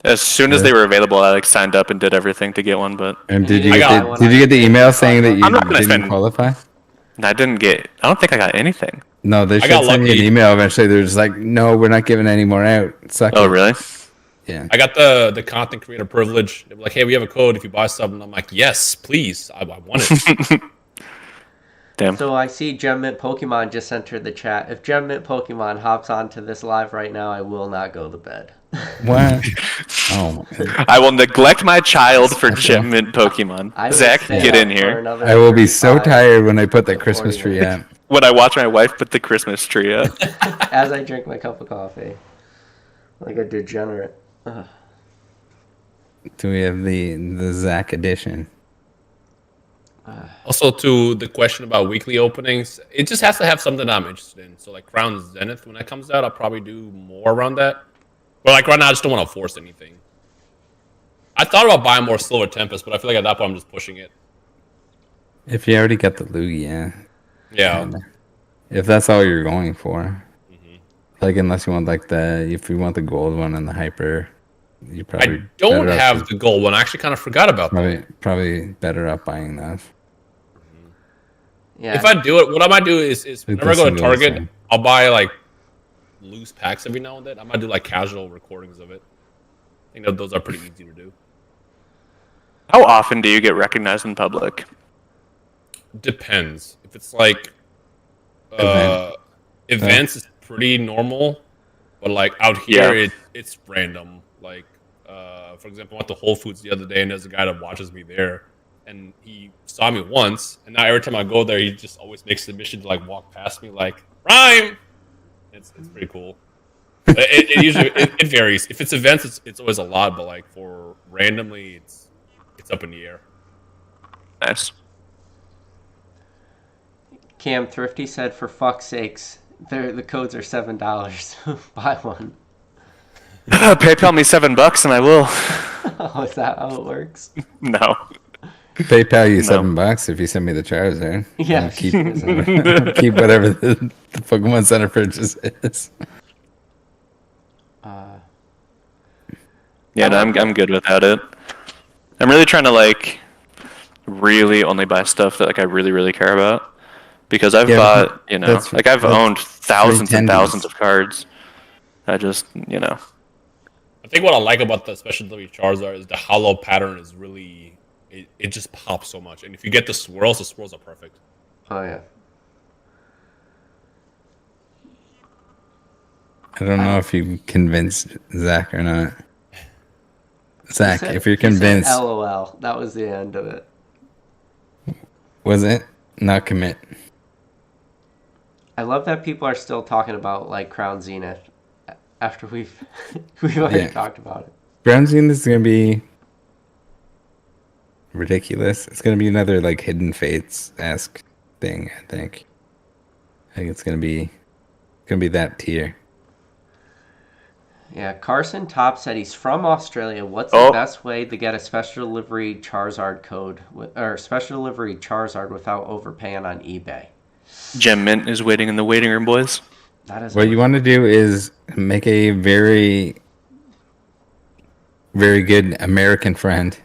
As soon as they were available, I like signed up and did everything to get one. But And did you I get got did you get the email saying that I'm not you gonna didn't spend- qualify? I didn't get. I don't think I got anything. No, they should got send me an lucky. email eventually. They're just like, no, we're not giving any more out. Suck Oh, it. really? Yeah. I got the content creator privilege. They were like, hey, we have a code if you buy something. I'm like, yes, please. I want it. Damn. So I see Gem Mint Pokemon just entered the chat. If Gem Mint Pokemon hops onto this live right now, I will not go to bed. What? Oh, my. I will neglect my child for Gem Mint Pokemon. I will Zach, stay get up in for here. another I will be so 35 tired when I put that to Christmas 40 tree minutes. out. When I watch my wife put the Christmas tree up. As I drink my cup of coffee. Like a degenerate. Ugh. Do we have the Zach edition? Also, to the question about weekly openings, it just has to have something I'm interested in. So, like Crown Zenith, when that comes out, I'll probably do more around that. But like right now, I just don't want to force anything. I thought about buying more Silver Tempest, but I feel like at that point I'm just pushing it. If you already got the Lugia, Yeah. if that's all you're going for, like unless you want like if you want the gold one and the hyper, you probably I don't better off have the gold one. I actually kind of forgot about that. probably better off buying those. Yeah. If I do it, what I might do is whenever I go to doesn't go the Target, same. I'll buy like loose packs every now and then. I might do like casual recordings of it. I think that those are pretty easy to do. How often do you get recognized in public? Depends. If it's like events, is pretty normal, but like out here, it's random. Like for example, I went to Whole Foods the other day, and there's a guy that watches me there, and he saw me once, and now every time I go there, he just always makes the mission to like walk past me, like Rhyme. It's pretty cool. It usually it varies. If it's events, it's always a lot, but like for randomly, it's up in the air. Nice. Cam Thrifty said, for fuck's sakes, the codes are $7. Buy one. PayPal me $7 and I will. Oh, is that how it works? No. PayPal you $7 if you send me the Charizard. Yeah. I'll keep whatever the Pokemon Center purchase is. Yeah, no, I'm good without it. I'm really trying to like really only buy stuff that like I really care about, because I've bought, you know, that's- like I've that's owned thousands and tendies. thousands of cards. I just, you know, I think what I like about the special delivery Charizard is the hollow pattern is really it just pops so much, and if you get the swirls are perfect. Oh, yeah. I don't know if you convinced Zach or not. Zach, He said- if you're he said convinced, LOL. That was the end of it. was it? Not commit. I love that people are still talking about like Crown Zenith after we've already Yeah. talked about it. Brown Zenith is gonna be ridiculous. It's gonna be another like Hidden Fates-esque thing. I think it's gonna be that tier. Yeah, Carson Top said he's from Australia. What's Oh. the best way to get a special delivery Charizard code or special delivery Charizard without overpaying on eBay? Gem Mint is waiting in the waiting room, boys. That is What you want to do is make a very, very good American friend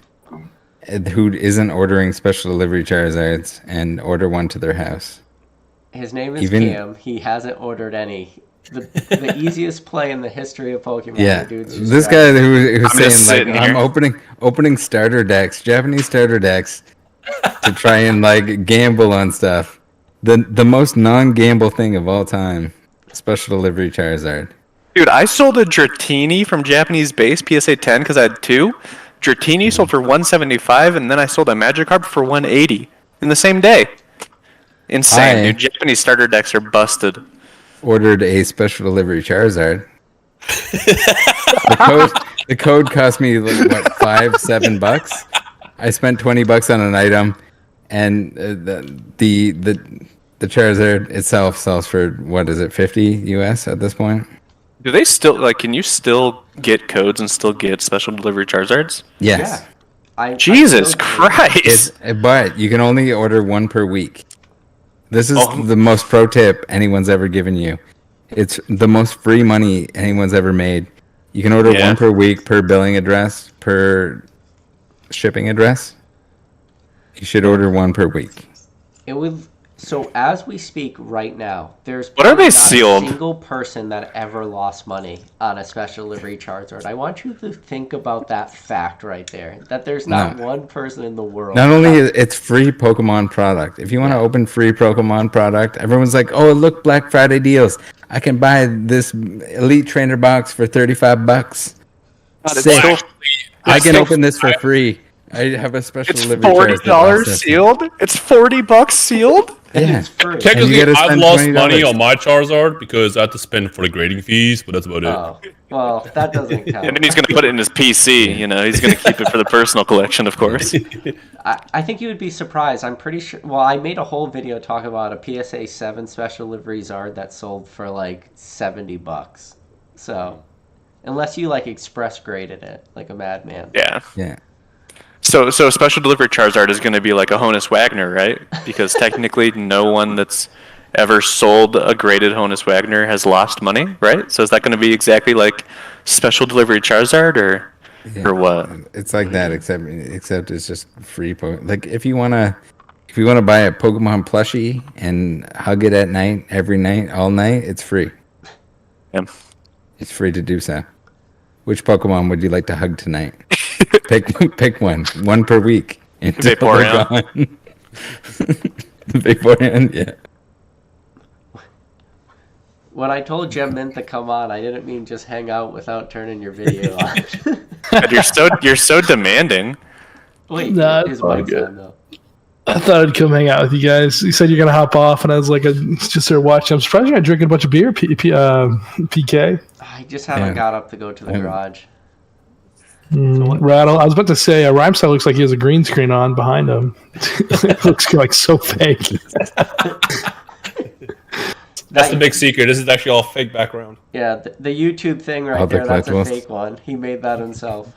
who isn't ordering special delivery Charizards and order one to their house. His name is Even- Cam. He hasn't ordered any. The easiest play in the history of Pokemon. Yeah, The dude's just this trying- guy who's I'm just saying like sitting I'm here. opening starter decks, Japanese starter decks, to try and like gamble on stuff. The most non-gamble thing of all time, special delivery Charizard. Dude, I sold a Dratini from Japanese base PSA 10 because I had two. Dratini sold for 175, and then I sold a Magikarp for 180 in the same day. Insane, dude. Japanese starter decks are busted. Ordered a special delivery Charizard. The code cost me like, what, $5-7. I spent $20 on an item, and the Charizard itself sells for, what is it, 50 US at this point? Do they still can you still get codes and still get special delivery Charizards? Yes. Yeah. Jesus Christ! But you can only order one per week. This is the most pro tip anyone's ever given you. It's the most free money anyone's ever made. You can order one per week, per billing address, per shipping address. You should order one per week. It would. So as we speak right now, there's what are they not sealed? a single person that ever lost money on a special delivery Charizard. I want you to think about that fact right there. That there's not one person in the world. Not only it's free Pokemon product. If you want to open free Pokemon product, everyone's like, "Oh, look, Black Friday deals! I can buy this Elite Trainer box for $35." Sick. I can open this for free. I have a special delivery. It's $40 sealed. It's $40 sealed. Yeah. Technically, I've lost money on my Charizard because I have to spend for the grading fees, but that's about it. Well, that doesn't count. And then he's going to put it in his PC. He's going to keep it for the personal collection, of course. I think you would be surprised. I'm pretty sure. Well, I made a whole video talking about a PSA 7 special delivery Zard that sold for like $70. So, unless you express graded it like a madman. Yeah. Yeah. So special delivery Charizard is going to be like a Honus Wagner, right? Because technically no one that's ever sold a graded Honus Wagner has lost money, right? So is that going to be exactly like special delivery Charizard or what? It's like that, except it's just free. Like if you wanna buy a Pokemon plushie and hug it at night, every night, all night, it's free. Yeah. It's free to do so. Which Pokemon would you like to hug tonight? Pick one per week. Vaporeon. Vaporeon, yeah. When I told Gem Mint to come on, I didn't mean just hang out without turning your video on. You're so demanding. Wait, nah, his mic's on though. I thought I'd come hang out with you guys. You said you're gonna hop off, and I was like, I just started watching. I'm surprised you're not drinking a bunch of beer, PK. I just haven't got up to go to the garage. Rattle. I was about to say, Rhymestyle looks like he has a green screen on behind him. It looks like so fake. That's the big secret. This is actually all fake background. Yeah, the YouTube thing right there, that's a fake one. He made that himself.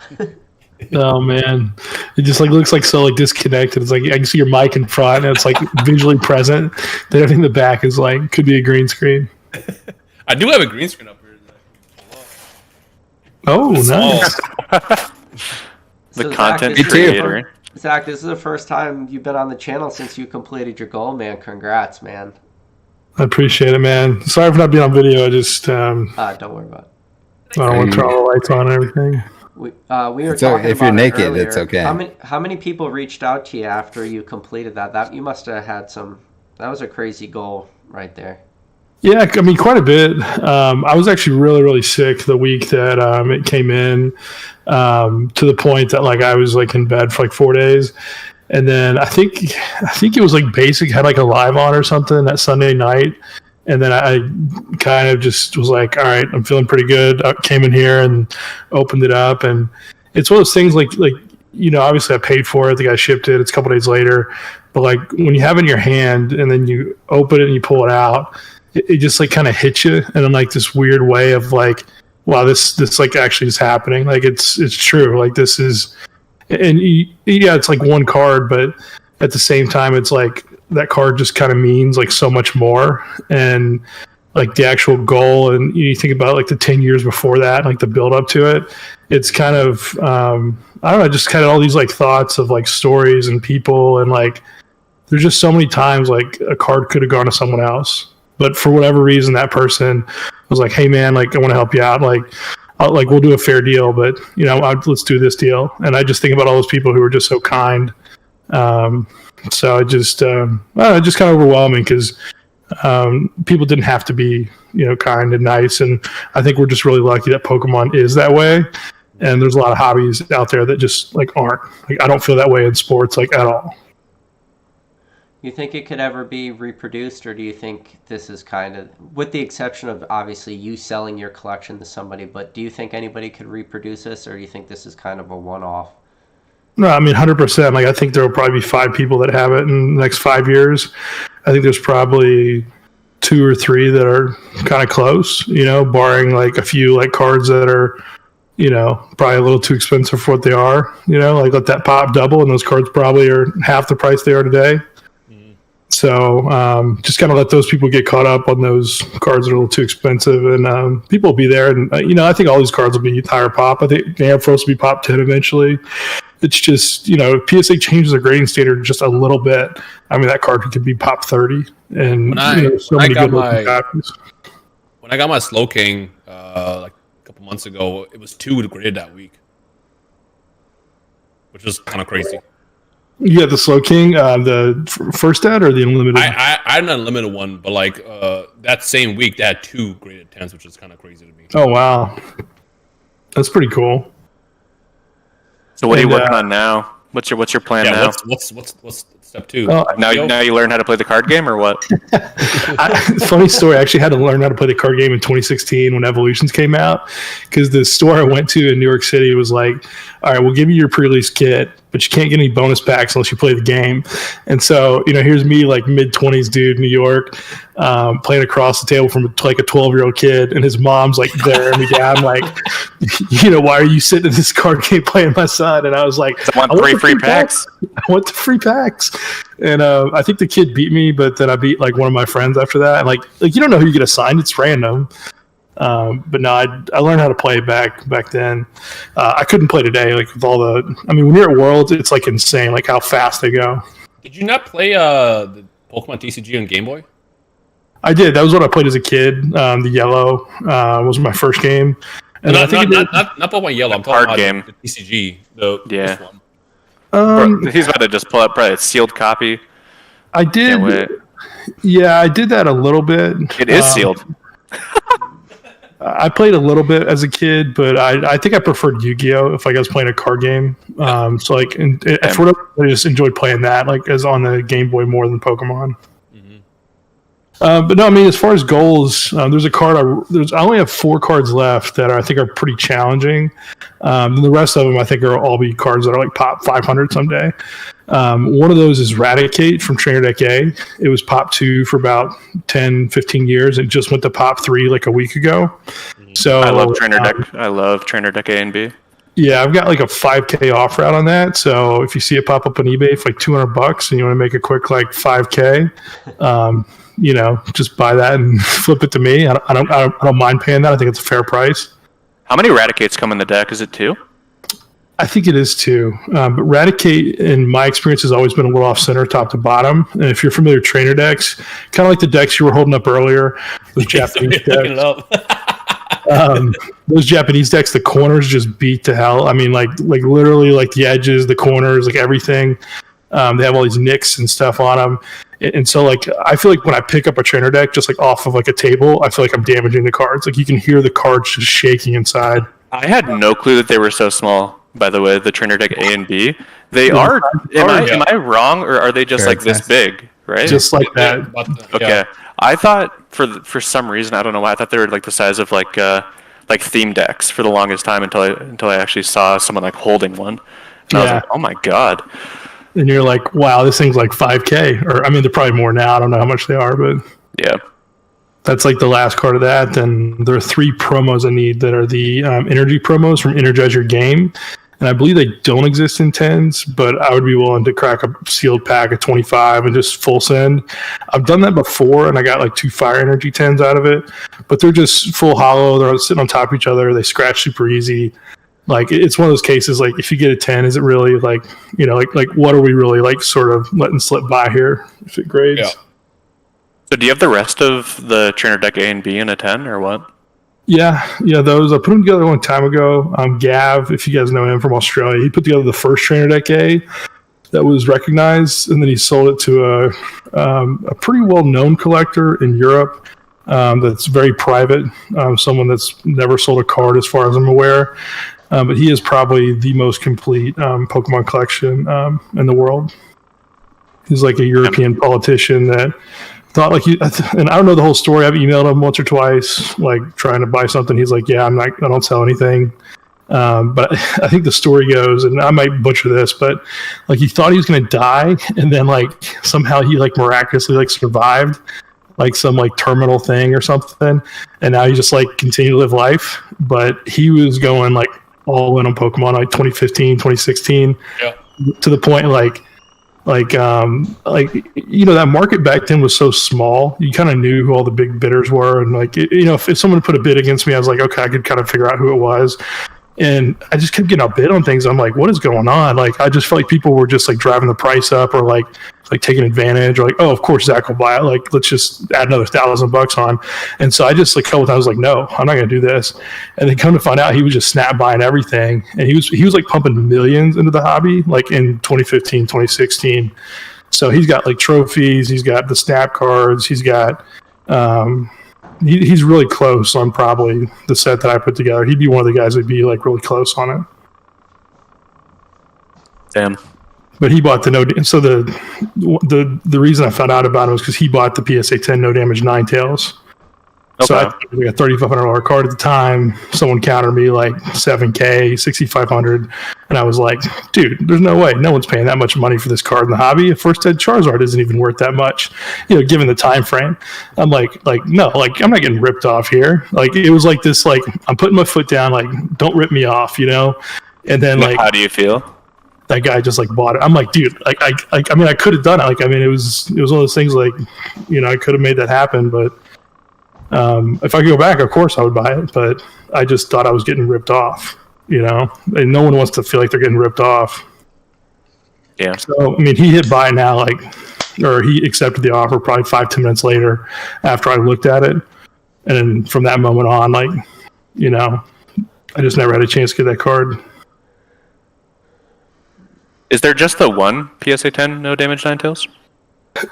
Oh man, it just looks like so disconnected. It's like I can see your mic in front, and it's visually present. Then everything in the back is could be a green screen. I do have a green screen up here. Oh, nice. The content creator. Zach, this is the first time you've been on the channel since you completed your goal, man. Congrats, man. I appreciate it, man. Sorry for not being on video. I just don't worry about it. I don't want to turn all the lights on and everything. We were talking if you're about naked, earlier. it's okay. How many people reached out to you after you completed that? That you must have had some. That was a crazy goal right there. Yeah, I mean, quite a bit. I was actually really, really sick the week that it came in, to the point that I was in bed for 4 days, and then I think it was Basic had a live on or something that Sunday night, and then I kind of just was all right, I'm feeling pretty good. I came in here and opened it up, and it's one of those things obviously I paid for it. The guy shipped it. It's a couple days later, but when you have it in your hand and then you open it and you pull it out. It just kind of hits you in this weird way of wow, this actually is happening. It's true. This is, and it's one card, but at the same time, it's that card just kind of means so much more. And the actual goal, and you think about the 10 years before that, the build up to it, it's kind of, I don't know, just kind of all these thoughts of stories and people. And there's just so many times a card could have gone to someone else. But for whatever reason, that person was hey man, I want to help you out. We'll do a fair deal, but let's do this deal. And I just think about all those people who were just so kind. So it just kind of overwhelming because people didn't have to be kind and nice. And I think we're just really lucky that Pokemon is that way. And there's a lot of hobbies out there that just like aren't. Like, I don't feel that way in sports like at all. You think it could ever be reproduced, or do you think this is kind of, with the exception of obviously you selling your collection to somebody, but do you think anybody could reproduce this, or do you think this is kind of a one-off? No, I mean 100%. Like, I think there will probably be 5 people that have it in the next 5 years. I think there's probably 2 or 3 that are kind of close, you know, barring like a few like cards that are, you know, probably a little too expensive for what they are, you know, like let that pop double and those cards probably are half the price they are today. So just kind of let those people get caught up on those cards that are a little too expensive, and people will be there. And, you know, I think all these cards will be higher pop. I think Ampharos will be pop 10 eventually. It's just, you know, if PSA changes their grading standard just a little bit, I mean, that card could be pop 30. And when I got my Slow King like a couple months ago, it was 2 graded that week, which was kind of crazy. You got the Slow King, the first ad or the unlimited? I had an unlimited one, but like that same week they had 2 graded 10s, which is kind of crazy to me. Oh wow, that's pretty cool. So what are you working on now? What's your plan now? What's step 2? Now you learn how to play the card game or what? Funny story. I actually had to learn how to play the card game in 2016 when Evolutions came out, because the store I went to in New York City was like, all right, we'll give you your pre-release kit, but you can't get any bonus packs unless you play the game. And so, you know, here's me, like mid-20s dude, New York, playing across the table from like a 12-year-old kid, and his mom's like there me down, like, you know, why are you sitting in this card game playing my son? And I was like, I want 3 free packs. I want the free packs. And I think the kid beat me, but then I beat like one of my friends after that. And like you don't know who you get assigned; it's random. But no, I learned how to play back then. I couldn't play today, like with all the. I mean, when you're at Worlds, it's like insane, like how fast they go. Did you not play the Pokemon TCG on Game Boy? I did. That was what I played as a kid. The Yellow was my first game. And not Pokemon Yellow. I'm talking about game. The TCG. This one. Bro, he's about to just pull up probably a sealed copy. I did. Yeah, I did that a little bit. It is sealed. I played a little bit as a kid, but I think I preferred Yu-Gi-Oh! If like I was playing a card game. So like, for whatever, I just enjoyed playing that, like as on the Game Boy more than Pokemon. But no, I mean, as far as goals, there's a card. I only have 4 cards left that I think are pretty challenging. The rest of them, I think, are all be cards that are like pop 500 someday. One of those is Raticate from Trainer Deck A. It was pop 2 for about 10, 15 years. It just went to pop 3 like a week ago. So I love Trainer Deck. I love Trainer Deck A and B. Yeah, I've got like a 5K off route on that. So if you see it pop up on eBay for like $200 and you want to make a quick like 5K, you know, just buy that and flip it to me. I don't mind paying that. I think it's a fair price. How many Raticates come in the deck? Is it 2? I think it is 2. But Raticate, in my experience, has always been a little off center, top to bottom. And if you're familiar with trainer decks, kind of like the decks you were holding up earlier, those Japanese decks. Those Japanese decks, the corners just beat to hell. I mean, like literally, like the edges, the corners, like everything. They have all these nicks and stuff on them. And so, like, I feel like when I pick up a trainer deck, just like off of like a table, I feel like I'm damaging the cards. Like, you can hear the cards just shaking inside. I had no clue that they were so small. By the way, the trainer deck A and B, they are. Am I wrong, or are they just like this big? Right, just like that. Okay, I thought for some reason, I don't know why, I thought they were like the size of like theme decks for the longest time until I actually saw someone like holding one, and I was like, oh my god. And you're like, wow, this thing's like 5K. Or, I mean, they're probably more now. I don't know how much they are, but yeah. That's like the last card of that. Then there are 3 promos I need that are the energy promos from Energize Your Game. And I believe they don't exist in 10s, but I would be willing to crack a sealed pack of 25 and just full send. I've done that before, and I got like 2 Fire Energy 10s out of it. But they're just full hollow. They're sitting on top of each other. They scratch super easy. Like, it's one of those cases, like, if you get a 10, is it really, like, you know, like what are we really, like, sort of letting slip by here if it grades? Yeah. So do you have the rest of the Trainer Deck A and B in a 10, or what? Yeah, those. I put them together a long time ago. Gav, if you guys know him from Australia, he put together the first Trainer Deck A that was recognized, and then he sold it to a pretty well-known collector in Europe that's very private, someone that's never sold a card as far as I'm aware. But he is probably the most complete Pokemon collection in the world. He's like a European politician that thought like and I don't know the whole story. I've emailed him once or twice, like trying to buy something. He's like, yeah, I don't sell anything. But I think the story goes, and I might butcher this, but like he thought he was going to die, and then like somehow he like miraculously like survived like some like terminal thing or something, and now he just like continue to live life. But he was going like all in on Pokemon like 2015, 2016, to the point like that market back then was so small. You kind of knew who all the big bidders were, and like if someone put a bid against me, I was like, okay, I could kind of figure out who it was. And I just kept getting outbid on things. I'm like, what is going on? Like, I just felt like people were just like driving the price up, or like taking advantage, or like, oh, of course Zach will buy it. Like, let's just add another $1,000 on. And so I just like a couple times was like, no, I'm not going to do this. And then come to find out, he was just snap buying everything, and he was like pumping millions into the hobby, like in 2015, 2016. So he's got like trophies, he's got the snap cards, he's got. He's really close on probably the set that I put together. He'd be one of the guys that'd be like really close on it. Damn. But he bought the so the reason I found out about him was because he bought the PSA 10 no damage Ninetales. Okay. So I think it was like a $3,500 card at the time. Someone countered me like $7K, $6,500, and I was like, "Dude, there's no way. No one's paying that much money for this card in the hobby. A first ed Charizard isn't even worth that much, given the time frame." I'm like, no, like I'm not getting ripped off here. Like it was like this, like I'm putting my foot down, like don't rip me off, And then like, how do you feel? That guy just like bought it. I'm like, dude, like I mean, I could have done it. Like, I mean, it was one of those things like, I could have made that happen, but. If I could go back, of course I would buy it, but I just thought I was getting ripped off, and no one wants to feel like they're getting ripped off. Yeah. So, I mean, he hit buy now, or he accepted the offer probably 5-10 minutes later after I looked at it. And then from that moment on, I just never had a chance to get that card. Is there just the one PSA 10 no damage Ninetales?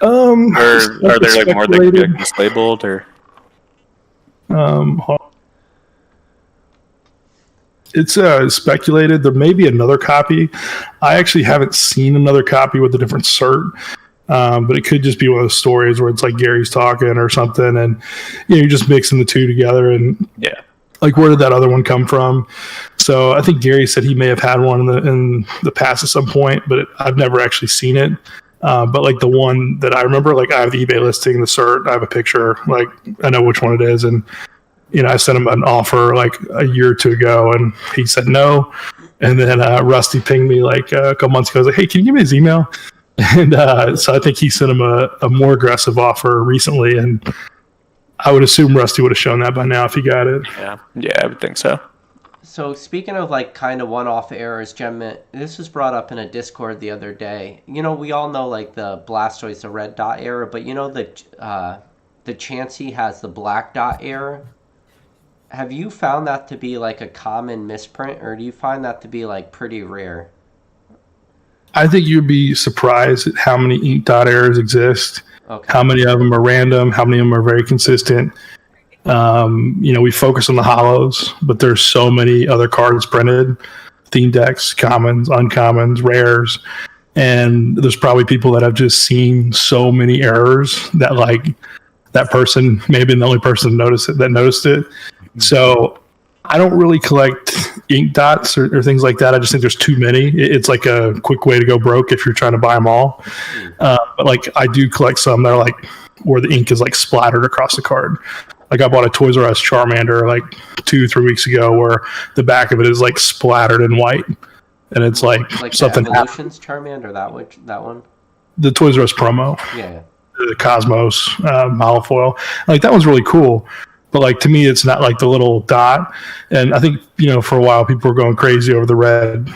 Or are there like more that get mislabeled or? It's speculated there may be another copy. I actually haven't seen another copy with a different cert, but it could just be one of those stories where it's like Gary's talking or something, and you're just mixing the two together. And like, where did that other one come from? So I think Gary said he may have had one in the past at some point, but I've never actually seen it. But like the one that I remember, like I have the eBay listing, the cert, I have a picture, like I know which one it is. And, I sent him an offer like a year or two ago and he said no. And then Rusty pinged me like a couple months ago. I was like, hey, can you give me his email? And so I think he sent him a more aggressive offer recently. And I would assume Rusty would have shown that by now if he got it. Yeah, I would think so. So speaking of like kind of one-off errors, Gem, this was brought up in a Discord the other day. We all know like the Blastoise, the red dot error, but the Chansey has the black dot error. Have you found that to be like a common misprint, or do you find that to be like pretty rare? I think you'd be surprised at how many ink dot errors exist. Okay. How many of them are random? How many of them are very consistent? We focus on the holos, but there's so many other cards printed, theme decks, commons, uncommons, rares, and there's probably people that have just seen so many errors that like that person may have been the only person that noticed it. So I don't really collect ink dots or things like that. I just think there's too many. It's like a quick way to go broke if you're trying to buy them all. But like I do collect some that are like where the ink is like splattered across the card. Like I bought a Toys R Us Charmander like 2-3 weeks ago where the back of it is like splattered in white. And it's like something the Evolutions Charmander, that one? The Toys R Us promo. Yeah. The Cosmos holofoil. Like that one's really cool. But like to me, it's not like the little dot. And I think, for a while people were going crazy over the red,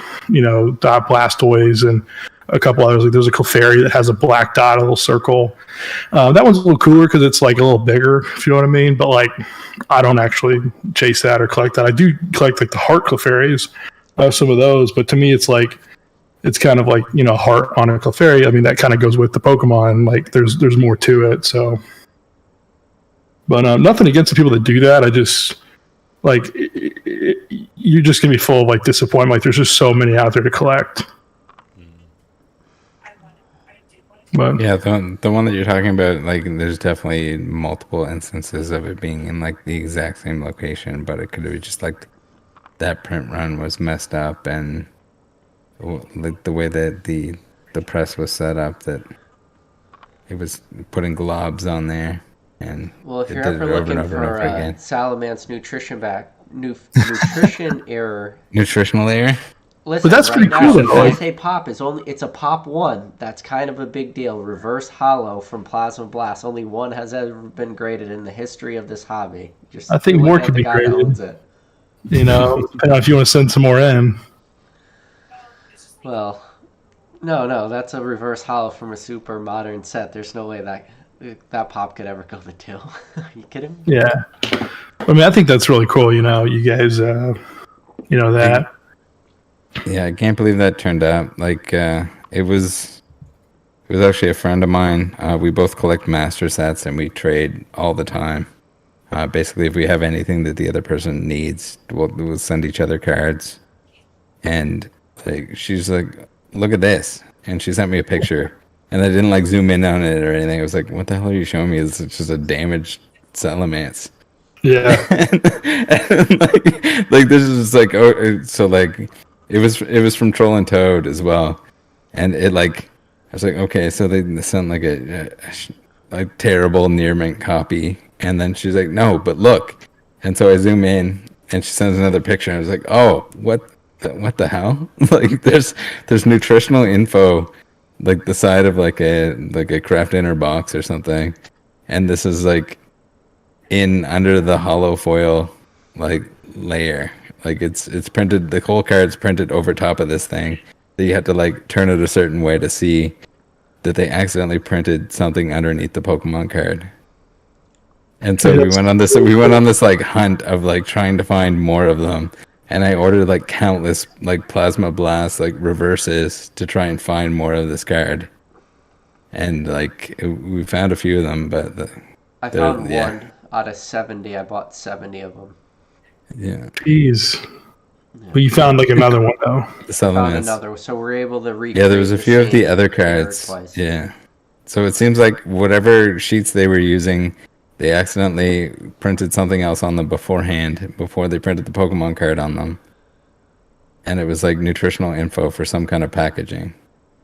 dot Blastoise and a couple others. Like there's a Clefairy that has a black dot, a little circle. That one's a little cooler because it's like a little bigger, if you know what I mean. But like I don't actually chase that or collect that. I do collect like the heart Clefairies. I have some of those, but to me it's like it's kind of like heart on a Clefairy. I mean that kind of goes with the Pokemon. Like there's more to it. So, but nothing against the people that do that. I just like you're just gonna be full of like disappointment. Like there's just so many out there to collect. But Yeah, the one that you're talking about, like, there's definitely multiple instances of it being in like the exact same location, but it could be just like that print run was messed up, and like the way that the press was set up, that it was putting globs on there, and Well, if it you're did ever it over looking and over and for over again. Salamance nutrition error, Nutritional error. listen, that's right pretty now, cool, though, when I like- say pop it's a pop 1. That's kind of a big deal. Reverse hollow from Plasma Blast. Only one has ever been graded in the history of this hobby. Just I think looking more at could the be guy that graded. owns it. You know, depending on if you want to send some more in. Well, no, that's a reverse hollow from a super modern set. There's no way that pop could ever go to 2. Are you kidding me? Yeah. I mean, I think that's really cool. You know, you guys, you know that. Yeah, I can't believe that turned out. Like, it was actually a friend of mine. We both collect master sets, and we trade all the time. Basically, if we have anything that the other person needs, we'll send each other cards. And like, she's like, "Look at this," and she sent me a picture, and I didn't like zoom in on it or anything. I was like, "What the hell are you showing me? It's just a damaged Salamance." Yeah. And, like this is like, oh, so like it was from Troll and Toad as well, and it like I was like, okay, so they sent like a terrible near mint copy, and then she's like, no, but look, and so I zoom in, and she sends another picture, and I was like, oh, what the hell? Like there's nutritional info, like the side of like a craft inner box or something, and this is like in under the hollow foil like layer, like it's printed, the whole card's printed over top of this thing that you have to like turn it a certain way to see that they accidentally printed something underneath the Pokemon card. And so we went on this like hunt of like trying to find more of them, and I ordered like countless like Plasma Blast like reverses to try and find more of this card, and like we found a few of them, but I found one out of 70. I bought 70 of them. Yeah. Jeez. But you found like another one though. The Found Salamence. another, so we're able to recreate. Yeah, there was a few of the same other error cards. twice. Yeah. So it seems like whatever sheets they were using, they accidentally printed something else on them beforehand, before they printed the Pokemon card on them. And it was like nutritional info for some kind of packaging.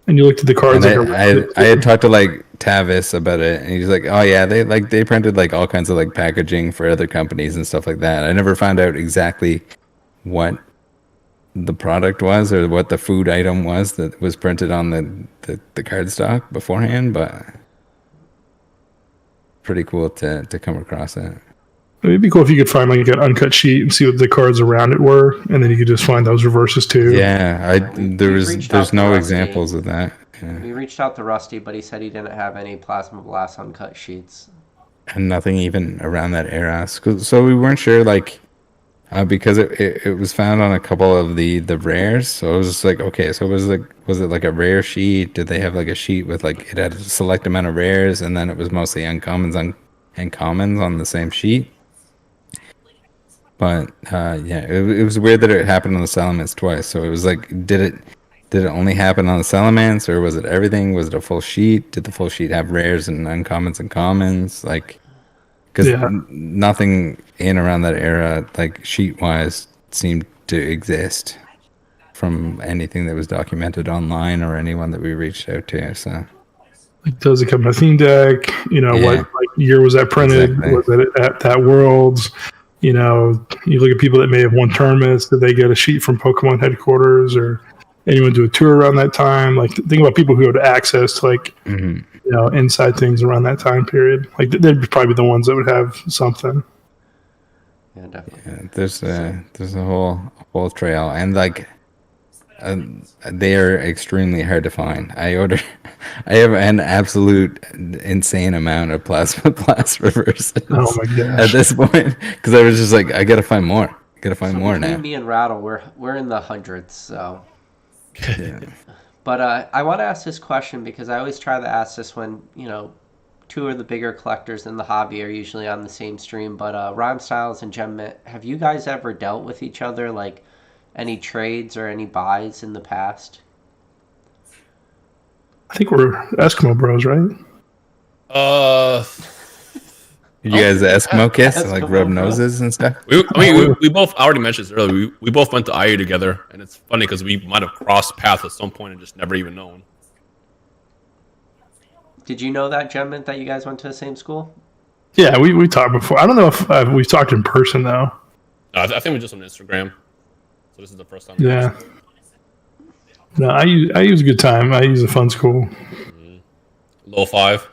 And you looked at the cards. And I had talked to like Tavis about it, and he's like, "Oh yeah, they printed like all kinds of like packaging for other companies and stuff like that." I never found out exactly what the product was or what the food item was that was printed on the cardstock beforehand, but pretty cool to come across it. It'd be cool if you could find like an uncut sheet and see what the cards around it were, and then you could just find those reverses too. Yeah, reached out there's to no Rusty. examples of that. Yeah. We reached out to Rusty, but he said he didn't have any Plasma Blast uncut sheets. And nothing even around that era. So we weren't sure, like, because it was found on a couple of the rares. So it was just like, okay, so was it like a rare sheet? Did they have like a sheet with like it had a select amount of rares, and then it was mostly uncommons and commons on the same sheet? But yeah, it was weird that it happened on the Salamence twice. So it was like, did it only happen on the Salamence, or was it everything? Was it a full sheet? Did the full sheet have rares and uncommons and commons? Like, because nothing in around that era, like sheet-wise, seemed to exist from anything that was documented online or anyone that we reached out to. So, Like, does it come in a theme deck? You know, Yeah. what like, year was that printed? Exactly. Was it at that Worlds? You know, you look at people that may have won tournaments. Did they get a sheet from Pokemon headquarters, or anyone do a tour around that time? Like, think about people who had access to like, you know, inside things around that time period. Like, they'd probably be the ones that would have something. Yeah, definitely. yeah, there's a whole trail, and like, they are extremely hard to find. I have an absolute insane amount of Plasma Blast reverses. Oh my gosh. At this point, because I was just like, I gotta find more. Gotta find more Between now. me and Rattle, we're in the hundreds. So, Yeah. but I want to ask this question because I always try to ask this when two of the bigger collectors in the hobby are usually on the same stream, but Rhymestyles and Gemmint, have you guys ever dealt with each other, like any trades or any buys in the past? I think we're Eskimo Bros, right? You guys Eskimo kiss, Eskimo like rub bro. noses and stuff? We both, I already mentioned this earlier, we both went to IU together, and it's funny because we might have crossed paths at some point and just never even known. Did you know that, Gemmint, that you guys went to the same school? Yeah, we talked before. I don't know if we've talked in person though. I think we're just on Instagram, so this is the first time. Yeah. No, I use a good time. I use a fun school. Low 5.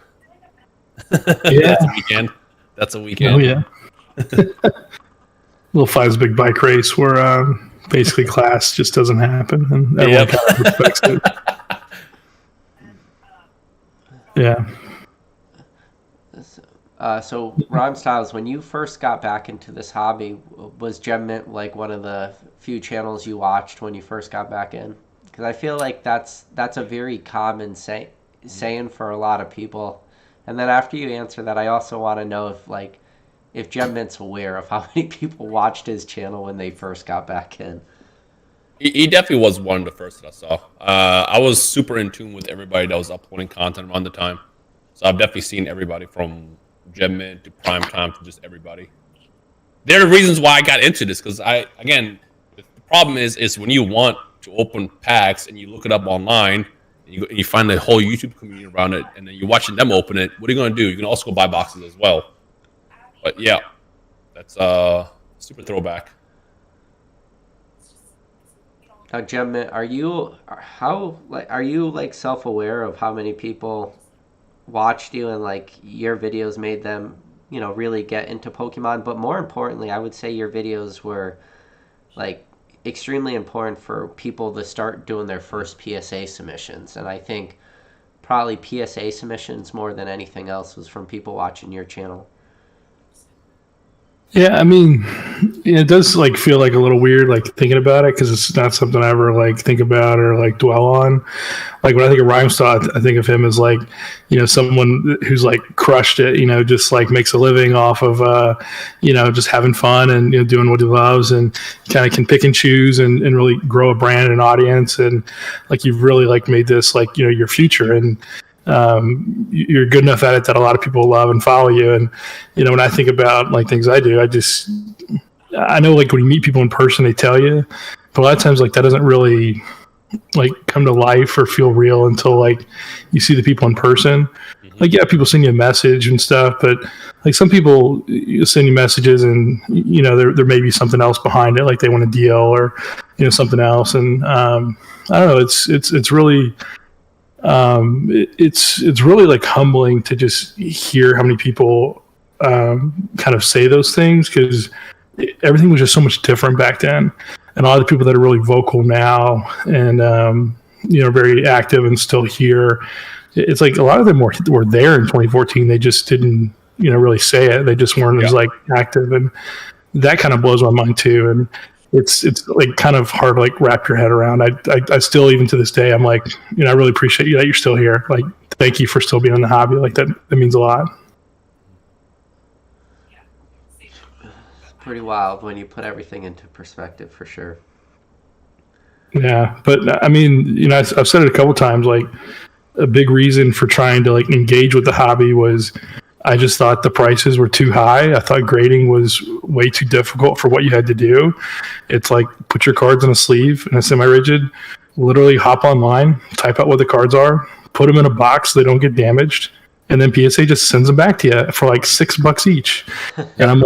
Yeah. That's a weekend. That's a weekend. Oh yeah. Little Five's big bike race where basically class just doesn't happen, and everyone kind of respects it. Yeah. So Rhymestyles, when you first got back into this hobby, was Gemmint like one of the few channels you watched when you first got back in? Because I feel like that's a very common saying for a lot of people. And then after you answer that, I also want to know if Gemmint's aware of how many people watched his channel when they first got back in. He definitely was one of the first that I saw. I was super in tune with everybody that was uploading content around the time. So I've definitely seen everybody from Gemmint to Prime Time to just everybody. There are reasons why I got into this, because the problem is when you want to open packs and you look it up online and you find the whole YouTube community around it, and then you're watching them open it, what are you going to do? You can also go buy boxes as well. But yeah, that's super throwback. Now, Gemmint, are you self-aware of how many people watched you and your videos made them, really get into Pokemon? But more importantly, I would say your videos were extremely important for people to start doing their first PSA submissions. And I think probably PSA submissions more than anything else was from people watching your channel. Yeah, I mean, it does feel a little weird thinking about it, because it's not something I ever think about or dwell on. When I think of Rhymestyle, I think of him as someone who's crushed it, just makes a living off of just having fun and doing what he loves, and kind of can pick and choose and really grow a brand and an audience, and you've really made this your future, and you're good enough at it that a lot of people love and follow you. And when I think about things I do, I know when you meet people in person, they tell you, but a lot of times that doesn't really come to life or feel real until you see the people in person. Yeah, people send you a message and stuff, but some people send you messages and there may be something else behind it, they want a deal or something else. And I don't know, it's really it's really humbling to just hear how many people kind of say those things, because everything was just so much different back then, and a lot of the people that are really vocal now and very active and still here, it's a lot of them were there in 2014. They just didn't really say it. They just weren't as active, and that kind of blows my mind too. And it's kind of hard to wrap your head around. I still, even to this day, I'm I really appreciate you that you're still here. Thank you for still being in the hobby. That means a lot. Pretty wild when you put everything into perspective, for sure. Yeah, but I mean, I've said it a couple times. A big reason for trying to engage with the hobby was I just thought the prices were too high. I thought grading was way too difficult for what you had to do. It's put your cards in a sleeve in a semi-rigid, literally hop online, type out what the cards are, put them in a box so they don't get damaged, and then PSA just sends them back to you for $6 each. And I'm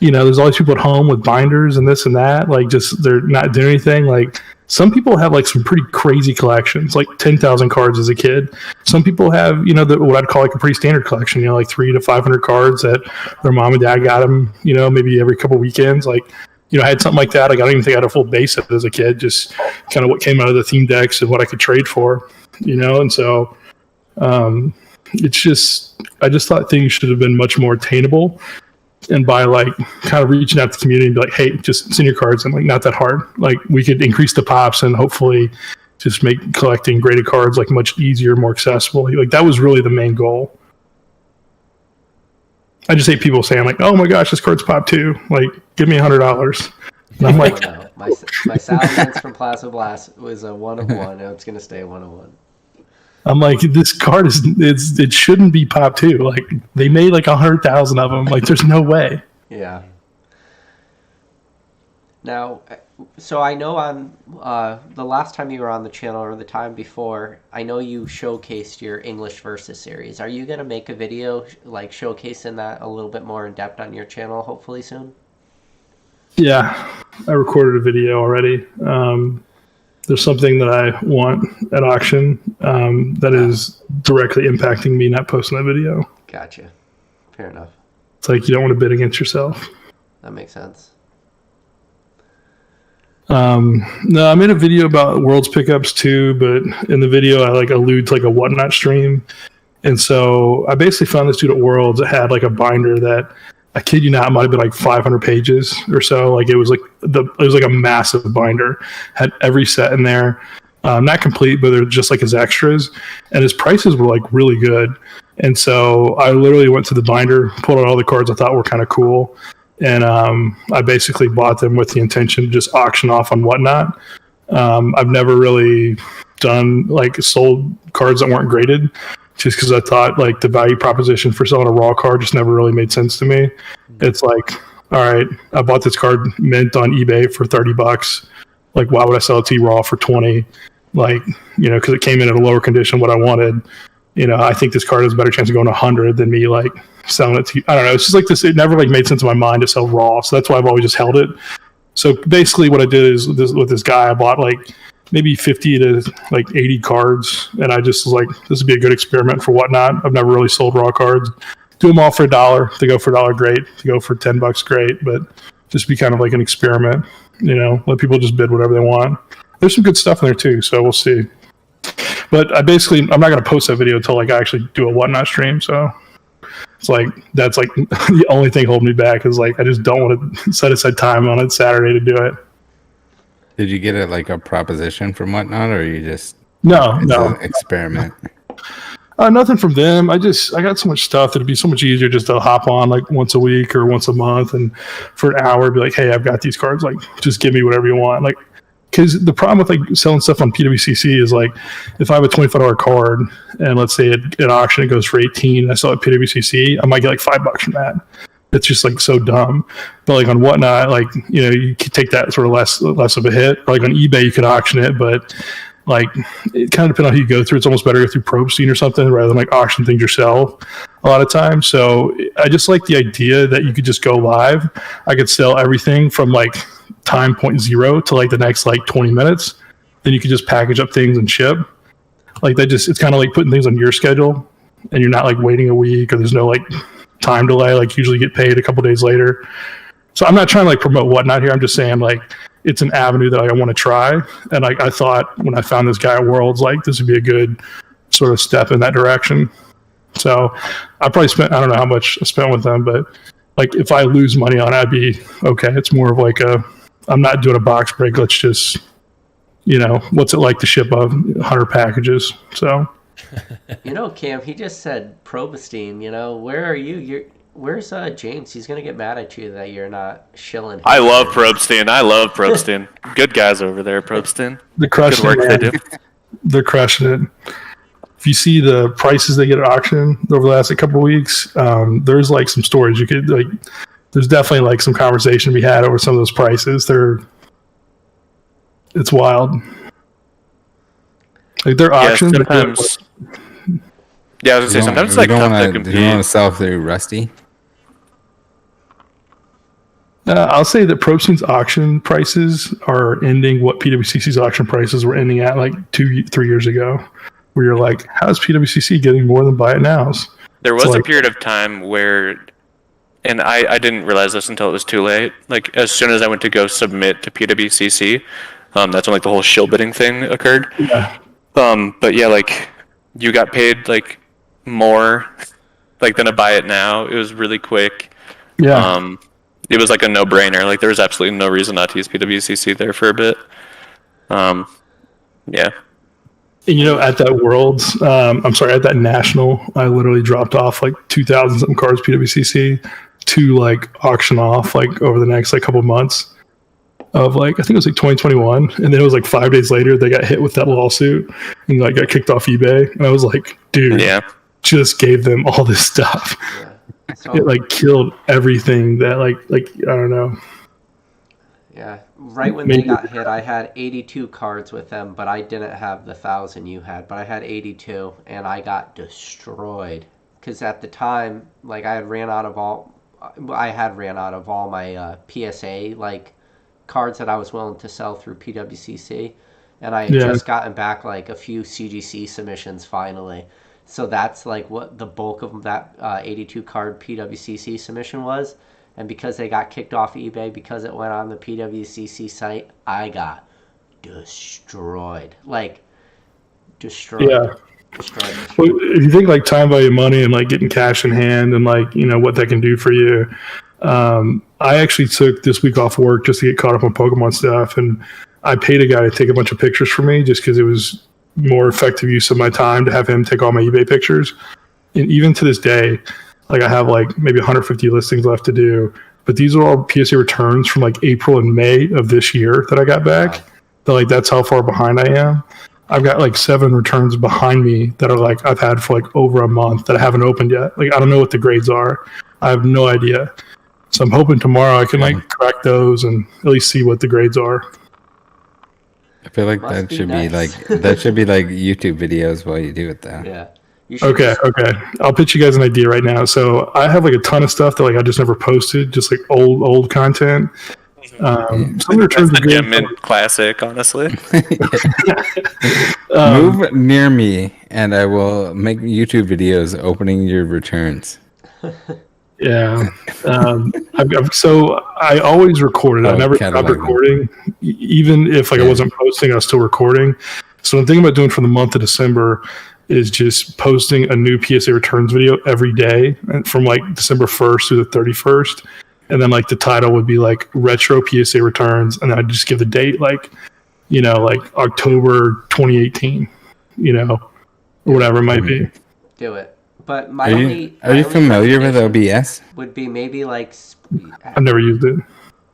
there's all these people at home with binders and this and that, just they're not doing anything. Some people have some pretty crazy collections, 10,000 cards as a kid. Some people have, what I'd call a pretty standard collection, 300 to 500 cards that their mom and dad got them, maybe every couple weekends. I had something like that. I don't even think I had a full base set as a kid, just kind of what came out of the theme decks and what I could trade for, and so it's just, I just thought things should have been much more attainable. And by kind of reaching out to the community and be hey, just send your cards, and not that hard. We could increase the pops and hopefully just make collecting graded cards much easier, more accessible. That was really the main goal. I just hate people saying like, "Oh my gosh, this card's pop too." Like, give me $100. And I'm like, no. My Salamence from Plaza Blast was a 1 of 1. Now it's gonna stay 1 of 1. I'm like, this card it shouldn't be pop too. Like, they made like 100,000 of them. Like, there's no way. Yeah. Now, so I know on the last time you were on the channel or the time before, I know you showcased your English Versus series. Are you going to make a video like showcasing that a little bit more in depth on your channel hopefully soon? Yeah, I recorded a video already. There's something that I want at auction that is directly impacting me not posting that video. Gotcha. Fair enough. It's like you don't want to bid against yourself. That makes sense. No, I made a video about Worlds pickups too, but in the video I like allude to like a Whatnot stream. And so I basically found this dude at Worlds that had like a binder that, I kid you not, it might have been like 500 pages or so. Like it was like a massive binder, had every set in there, not complete, but they're just like his extras, and his prices were like really good. And so I literally went to the binder, pulled out all the cards I thought were kind of cool, and I basically bought them with the intention to just auction off on Whatnot. I've never really done like sold cards that weren't graded, just because I thought like the value proposition for selling a raw card just never really made sense to me. It's like, all right, I bought this card mint on eBay for $30. Like, why would I sell it to you raw for 20? Like, you know, because it came in at a lower condition what I wanted. You know, I think this card has a better chance of going 100 than me like selling it to you. I don't know. It's just like this. It never like made sense in my mind to sell raw. So that's why I've always just held it. So basically what I did is with this guy, I bought like maybe 50 to like 80 cards. And I just was like, this would be a good experiment for Whatnot. I've never really sold raw cards. Do them all for $1. If they go for $1, great. If they go for $10, great. But just be kind of like an experiment, you know, let people just bid whatever they want. There's some good stuff in there too. So we'll see. But I'm not going to post that video until like I actually do a Whatnot stream. So it's like, that's like the only thing holding me back is like, I just don't want to set aside time on it Saturday to do it. Did you get it like a proposition from Whatnot, or you just no an experiment? Nothing from them. I got so much stuff that it'd be so much easier just to hop on like once a week or once a month, and for an hour be like, hey, I've got these cards. Like, just give me whatever you want. Like, because the problem with like selling stuff on PWCC is like, if I have a $25 card and let's say at auction it goes for 18, and I sell it at PWCC, I might get like $5 from that. It's just like so dumb. But like on Whatnot, like, you know, you could take that sort of less of a hit. Or like on eBay, you could auction it, but like it kind of depends on who you go through. It's almost better to go through Probstein or something rather than like auction things yourself a lot of times. So I just like the idea that you could just go live. I could sell everything from like time 0.0 to like the next like 20 minutes. Then you could just package up things and ship. Like that just, it's kind of like putting things on your schedule, and you're not like waiting a week, or there's no like time delay. Like usually get paid a couple days later. So I'm not trying to like promote Whatnot here. I'm just saying like it's an avenue that I want to try. And like I thought when I found this guy at Worlds, like this would be a good sort of step in that direction. So I probably spent, I don't know how much I spent with them, but like if I lose money on it, I'd be okay. It's more of like I'm not doing a box break. Let's just, you know, what's it like to ship 100 packages? So, you know, Cam, he just said Probstein. You know, where are you? Where's James? He's gonna get mad at you that you're not shilling. I love Probstein. Good guys over there, Probstein. They're crushing Good work it. they do. They're crushing it. If you see the prices they get at auction over the last couple of weeks, there's like some stories you could like. There's definitely like some conversation to be had over some of those prices. It's wild. Like their auctions. Sometimes. Yeah, I was gonna say sometimes it's like tough to compete. Do you want to sell through Rusty? I'll say that Probstein's auction prices are ending what PWCC's auction prices were ending at like 2-3 years ago. Where you're like, how's PWCC getting more than Buy It Nows? There was a period of time where, and I didn't realize this until it was too late. Like as soon as I went to go submit to PWCC, that's when like the whole shill bidding thing occurred. Yeah. But yeah, like you got paid like more like than a Buy It Now. It was really quick. Yeah. It was like a no-brainer. Like there was absolutely no reason not to use PWCC there for a bit. Yeah. And at that at that national, I literally dropped off like 2,000 something cards PWCC to like auction off like over the next like couple months of like, I think it was like 2021. And then it was like 5 days later, they got hit with that lawsuit and like got kicked off eBay. And I was like, dude, just gave them all this stuff. Yeah. So, it like killed everything that like, I don't know. Yeah. Right when they got hit, I had 82 cards with them, but I didn't have the 1,000 you had, but I had 82 and I got destroyed. Because at the time, like I had ran out of all my PSA like cards that I was willing to sell through PWCC, and I had just gotten back like a few CGC submissions finally. So that's like what the bulk of that 82 card PWCC submission was. And because they got kicked off eBay, because it went on the PWCC site, I got destroyed. Like, destroyed. Yeah. Destroyed. Well, if you think like time value of money and like getting cash in hand and like, what that can do for you. I actually took this week off work just to get caught up on Pokemon stuff. And I paid a guy to take a bunch of pictures for me just because it was more effective use of my time to have him take all my eBay pictures. And even to this day, like I have like maybe 150 listings left to do, but these are all PSA returns from like April and May of this year that I got back. Wow. So like that's how far behind I am. I've got like 7 returns behind me that are like I've had for like over a month that I haven't opened yet. Like I don't know what the grades are. I have no idea. So I'm hoping tomorrow I can like crack those and at least see what the grades are. I feel like that should be like YouTube videos while you do it though. Yeah. Okay. I'll pitch you guys an idea right now. So I have like a ton of stuff that like I just never posted, just like old content. Some returns are good. Mint classic, honestly. Move near me, and I will make YouTube videos opening your returns. Yeah. So I always recorded. I never stopped recording, even if like I wasn't posting. I was still recording. So what I'm thinking about doing for the month of December is just posting a new PSA returns video every day from like December 1st through the 31st. And then like the title would be like retro PSA returns. And then I'd just give the date like, like October 2018, or whatever it might be. Do it. But are you familiar with OBS? Would be maybe like... I've never used it.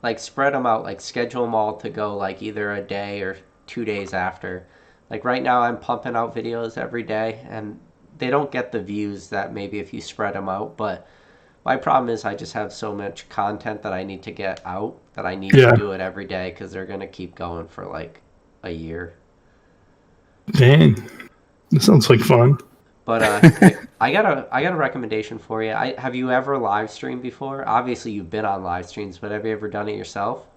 Like spread them out, like schedule them all to go like either a day or 2 days after. Like right now I'm pumping out videos every day and they don't get the views that maybe if you spread them out. But my problem is I just have so much content that I need to get out that I need to do it every day because they're going to keep going for like a year. Dang. That sounds like fun. But I got a recommendation for you. Have you ever live streamed before? Obviously you've been on live streams, but have you ever done it yourself?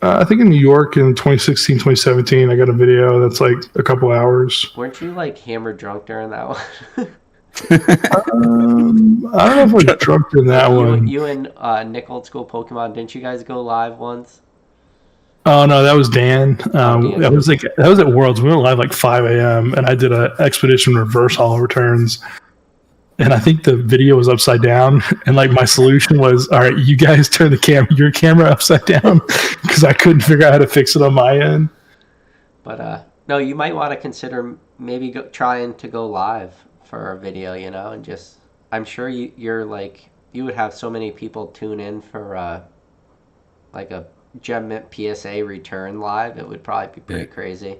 I think in New York in 2016, 2017, I got a video that's like a couple hours. Weren't you like hammered drunk during that one? I don't know if I was drunk in that one. You and Nick Old School Pokemon, didn't you guys go live once? Oh no, that was Dan. That was at Worlds. We went live like 5 a.m. and I did a expedition reverse holo returns. And I think the video was upside down. And like my solution was, all right, you guys turn your camera upside down because I couldn't figure out how to fix it on my end. But no, you might want to consider maybe trying to go live for a video, and just I'm sure you're like you would have so many people tune in for like a Gem Mint PSA return live. It would probably be pretty crazy,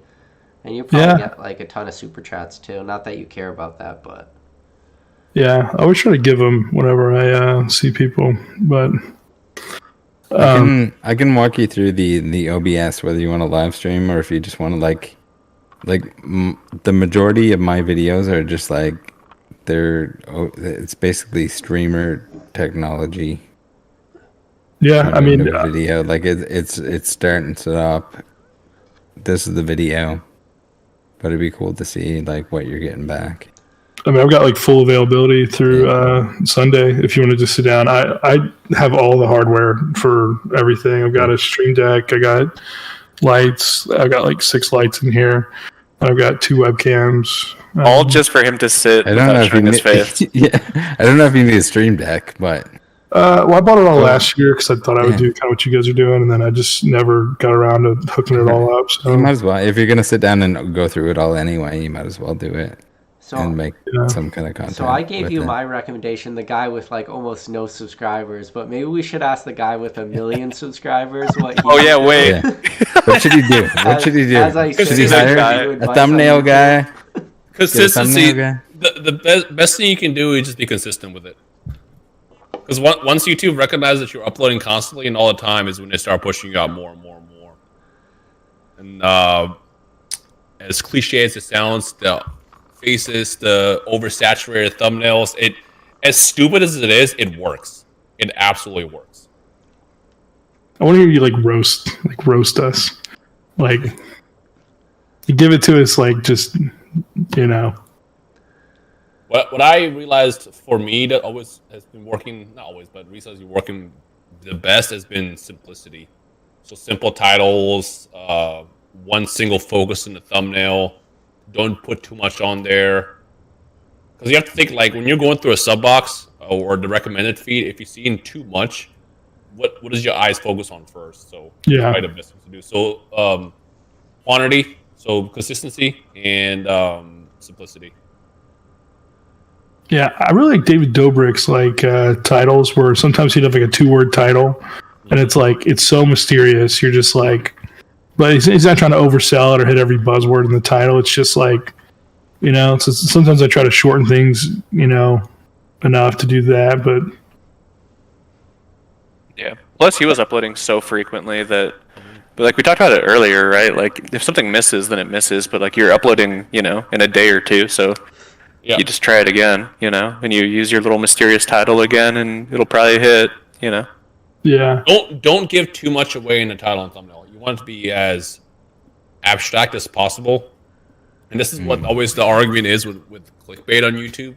and you probably get like a ton of super chats too. Not that you care about that, but. Yeah, I always try to give them whenever I see people, but I can walk you through the OBS whether you want to live stream or if you just want to like the majority of my videos are just like it's basically streamer technology. Yeah, I mean video like it's starting to up. This is the video, but it'd be cool to see like what you're getting back. I mean, I've got like full availability through Sunday. If you want to just sit down, I have all the hardware for everything. I've got a Stream Deck. I got lights. I've got like 6 lights in here. I've got 2 webcams. All just for him to sit without showing his face. Yeah, I don't know if you need a Stream Deck, but Well, I bought it all last year because I thought I would do kind of what you guys are doing, and then I just never got around to hooking it all up. So you might as well. If you're gonna sit down and go through it all anyway, you might as well do it and make some kind of content. So I gave you my recommendation, the guy with like almost no subscribers, but maybe we should ask the guy with 1 million subscribers what he wait. Yeah. What should he do? What should he do? Should he hire a thumbnail guy? Consistency. The best thing you can do is just be consistent with it. Because once YouTube recognizes that you're uploading constantly and all the time is when they start pushing you out more and more and more. And as cliche as it sounds, the faces, the oversaturated thumbnails, as stupid as it is, it works. It absolutely works. I want to hear you roast us, like give it to us, like just What I realized for me that always has been working, not always, but recently working the best has been simplicity. So simple titles, one single focus in the thumbnail. Don't put too much on there. Because you have to think, like, when you're going through a sub box or the recommended feed, if you're seeing too much, what does your eyes focus on first? So yeah, probably the best thing to do. So quantity, so consistency, and simplicity. Yeah, I really like David Dobrik's titles where sometimes he'd have like a 2-word title, and it's like it's so mysterious. You're just like, but he's not trying to oversell it or hit every buzzword in the title. It's just like, so sometimes I try to shorten things, enough to do that. But yeah, plus he was uploading so frequently that. But like we talked about it earlier, right? Like if something misses, then it misses. But like you're uploading, in a day or two, so. Yeah. You just try it again, and you use your little mysterious title again, and it'll probably hit, Yeah. Don't give too much away in the title and thumbnail. You want it to be as abstract as possible. And this is what always the argument is with clickbait on YouTube,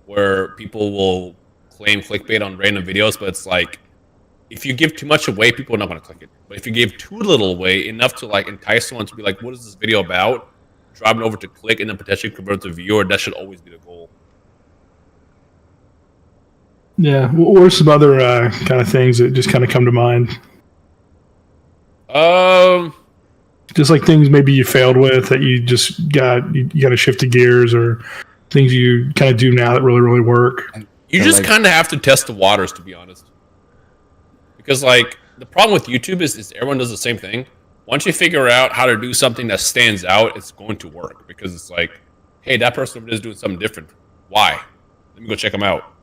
where people will claim clickbait on random videos, but it's like, if you give too much away, people are not going to click it. But if you give too little away, enough to like entice someone to be like, what is this video about? Driving over to click and then potentially convert to viewer, that should always be the goal. Yeah. What are some other kind of things that just kind of come to mind? Just like things maybe you failed with that you just you got to shift the gears, or things you kind of do now that really, really work. You just kind of have to test the waters, to be honest. Because like the problem with YouTube is everyone does the same thing. Once you figure out how to do something that stands out, it's going to work. Because it's like, hey, that person over there is doing something different. Why? Let me go check them out.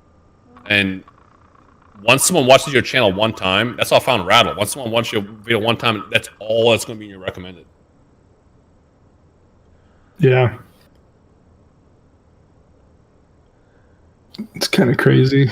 And once someone watches your channel one time, that's how I found Rattle. Once someone watches your video one time, that's all that's going to be in your recommended. Yeah. It's kind of crazy.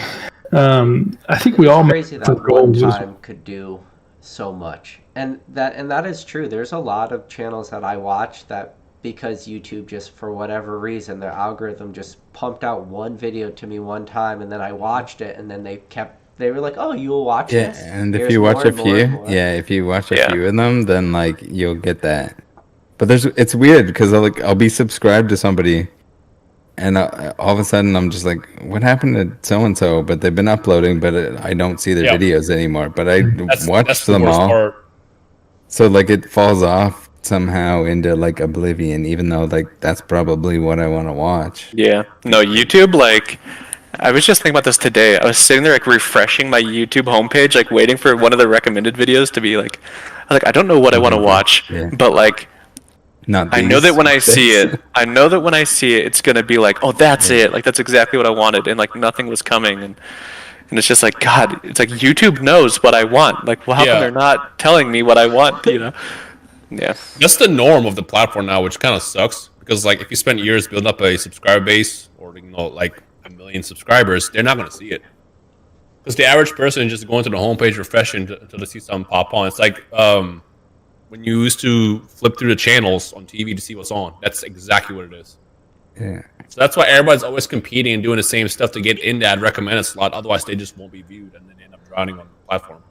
I think we all crazy that one time could do so much. And that is true. There's a lot of channels that I watch that because YouTube just for whatever reason their algorithm just pumped out one video to me one time, and then I watched it, and then they were like, "Oh, you'll watch this?" Yeah, and if you watch a few, if you watch a few of them, then like you'll get that. But it's weird because I'll be subscribed to somebody, and all of a sudden I'm just like, "What happened to so and so?" But they've been uploading, but I don't see their videos anymore. But I watch them all. Part. So like it falls off somehow into like oblivion, even though like that's probably what I want to watch. Yeah. No, YouTube, like I was just thinking about this today. I was sitting there like refreshing my YouTube homepage, like waiting for one of the recommended videos to be like I don't know what I want to watch, but like I know that when I see it, it's gonna be like, oh, that's it. Like that's exactly what I wanted, and like nothing was coming, and it's just like, God, it's like YouTube knows what I want. Like, well, how come they're not telling me what I want? Yeah. That's the norm of the platform now, which kind of sucks because like if you spend years building up a subscriber base or like 1 million subscribers, they're not going to see it. Because the average person is just going to the homepage, refreshing until they see something pop on. It's like when you used to flip through the channels on TV to see what's on. That's exactly what it is. Yeah. So that's why everybody's always competing and doing the same stuff to get in that recommended slot. Otherwise, they just won't be viewed, and then they end up drowning on the platform.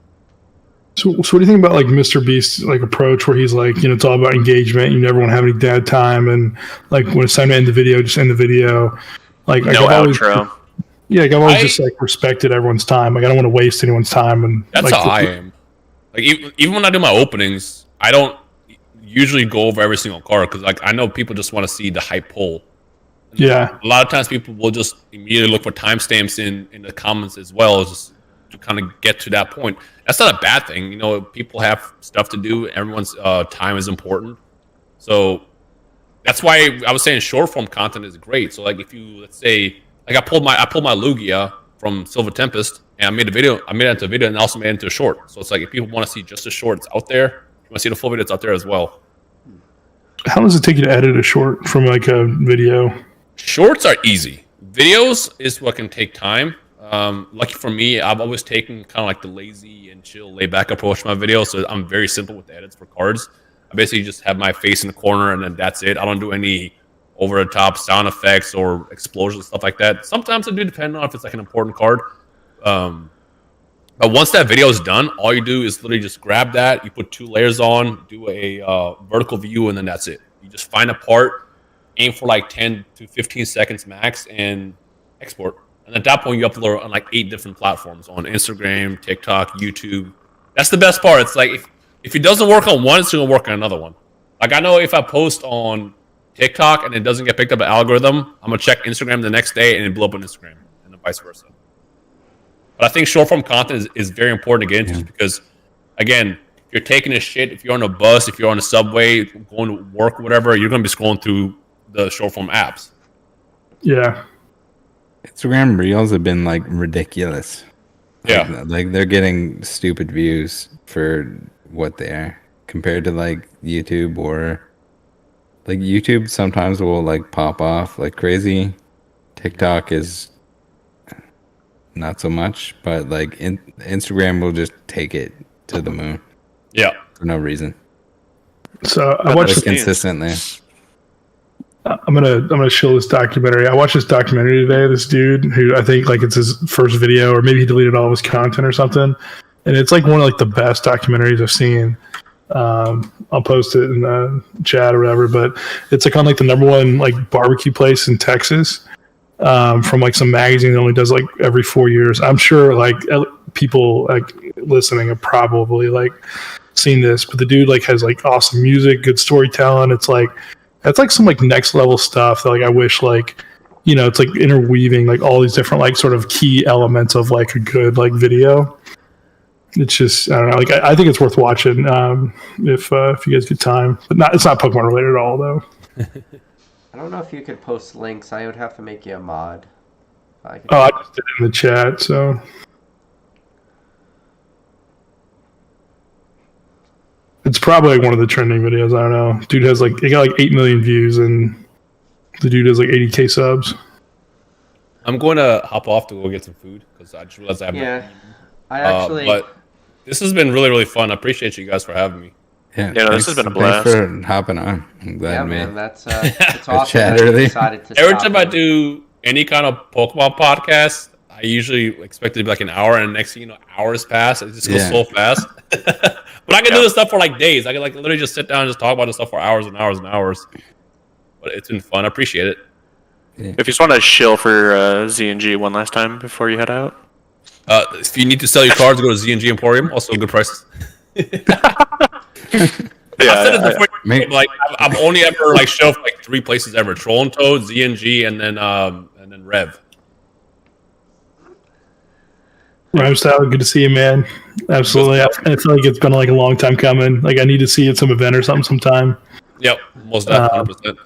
So what do you think about like Mr. Beast's like approach, where he's like, it's all about engagement. You never want to have any dead time, and like when it's time to end the video, just end the video. Like no outro. Yeah, like I've always just like respected everyone's time. Like I don't want to waste anyone's time. And that's like, how I am. Like even when I do my openings, I don't usually go over every single card because like I know people just want to see the hype pull. Yeah. A lot of times people will just immediately look for timestamps in the comments as well, just to kind of get to that point. That's not a bad thing. You know, people have stuff to do. Everyone's time is important. So that's why I was saying short form content is great. So like if you, let's say, like I pulled my Lugia from Silver Tempest and I made it into a video and also made it into a short. So it's like if people want to see just a short, it's out there. If you want to see the full video, it's out there as well. How long does it take you to edit a short from like a video? Shorts are easy. Videos is what can take time. Lucky for me, I've always taken kind of like the lazy and chill, lay back approach to my videos. So I'm very simple with the edits for cards. I basically just have my face in the corner and then that's it. I don't do any over the top sound effects or explosions, stuff like that. Sometimes I do, depending on if it's like an important card. But once that video is done, all you do is literally just grab that, you put 2 layers on, do a vertical view, and then that's it. You just find a part, aim for like 10 to 15 seconds max, and export. And at that point, you upload on like 8 different platforms on Instagram, TikTok, YouTube. That's the best part. It's like if it doesn't work on one, it's going to work on another one. Like I know if I post on TikTok and it doesn't get picked up by algorithm, I'm going to check Instagram the next day and it blow up on Instagram, and then vice versa. But I think short form content is very important to get into just because, again, if you're taking a shit, if you're on a bus, if you're on a subway, going to work, whatever, you're going to be scrolling through the short form apps. Yeah. Instagram Reels have been like ridiculous. Yeah. Like they're getting stupid views for what they are compared to like YouTube, or like YouTube sometimes will like pop off like crazy. TikTok is not so much, but like Instagram will just take it to the moon. Yeah. For no reason. So I watched consistently. I'm gonna show this documentary. I watched this documentary today. This dude who I think like it's his first video, or maybe he deleted all of his content or something. And it's like one of like the best documentaries I've seen. I'll post it in the chat or whatever. But it's like on like the #1 like barbecue place in Texas. From like some magazine that only does like every 4 years. I'm sure like people like listening have probably like seen this, but the dude like has like awesome music, good storytelling. It's like that's like some like next level stuff that like I wish like, you know, it's like interweaving like all these different like sort of key elements of like a good like video. It's just I don't know, like I think it's worth watching if you guys get time, but it's not Pokemon related at all though. I don't know if you could post links. I would have to make you a mod. I just did it in the chat, so. It's probably like one of the trending videos. I don't know. Dude has like, it got like 8 million views, and the dude has like 80K subs. I'm going to hop off to go get some food because I just realized I have Yeah, I actually. But this has been really, really fun. I appreciate you guys for having me. Yeah, this has been a blast. Thanks for hopping on. I'm glad, yeah, man. That's it's awesome. Chat that you early. decided to Every stop time I and- do any kind of Pokemon podcast, I usually expect it to be like an hour, and next thing you know, hours pass. It just goes so fast. But I can do this stuff for like days. I can like literally just sit down and just talk about this stuff for hours and hours and hours. But it's been fun. I appreciate it. If you just want to shill for Z&G one last time before you head out. If you need to sell your cards, go to Z&G Emporium. Also good prices. Yeah, I've said it before, like I've only ever like shelved like 3 places ever: Troll and Toad, Z&G, and then Rev. Rhymestyle, good to see you, man. Absolutely. I feel like it's been like a long time coming. Like I need to see you at some event or something sometime. Yep, most definitely, 100%.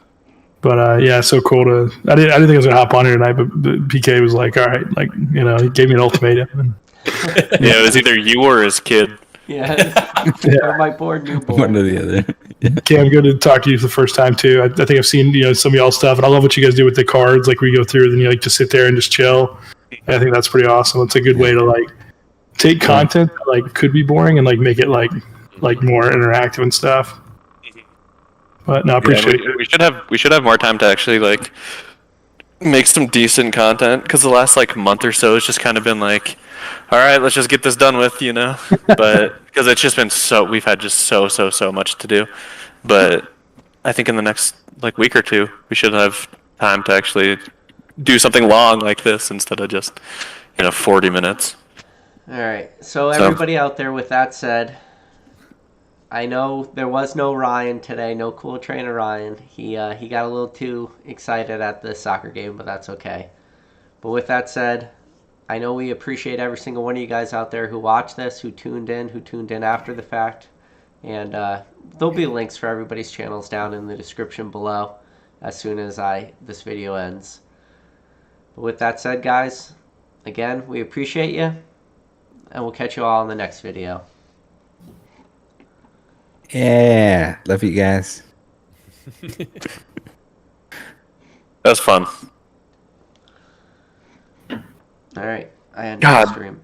But yeah, so cool to. I didn't think I was gonna hop on here tonight, but PK was like, "All right," like you know, he gave me an ultimatum. Yeah, it was either you or his kid. Yeah, my board newborn. One or the other. Okay, I'm good to talk to you for the first time too. I think I've seen some of y'all's stuff, and I love what you guys do with the cards. Like we go through, then you like just sit there and just chill. And I think that's pretty awesome. It's a good way to like take content that like could be boring and like make it like more interactive and stuff. But no, I appreciate it. We should have more time to actually like make some decent content, because the last like month or so has just kind of been like, all right, let's just get this done with, you know. But because it's just been we've had just so much to do. But I think in the next like week or two, we should have time to actually do something long like this instead of just 40 minutes. All right. So everybody out there, with that said, I know there was no Ryan today, no cool trainer Ryan. He got a little too excited at the soccer game, but that's okay. But with that said, I know we appreciate every single one of you guys out there who watched this, who tuned in after the fact. And there'll be links for everybody's channels down in the description below as soon as this video ends. But with that said, guys, again, we appreciate you, and we'll catch you all in the next video. Yeah, love you guys. That was fun. All right, I end the God. stream.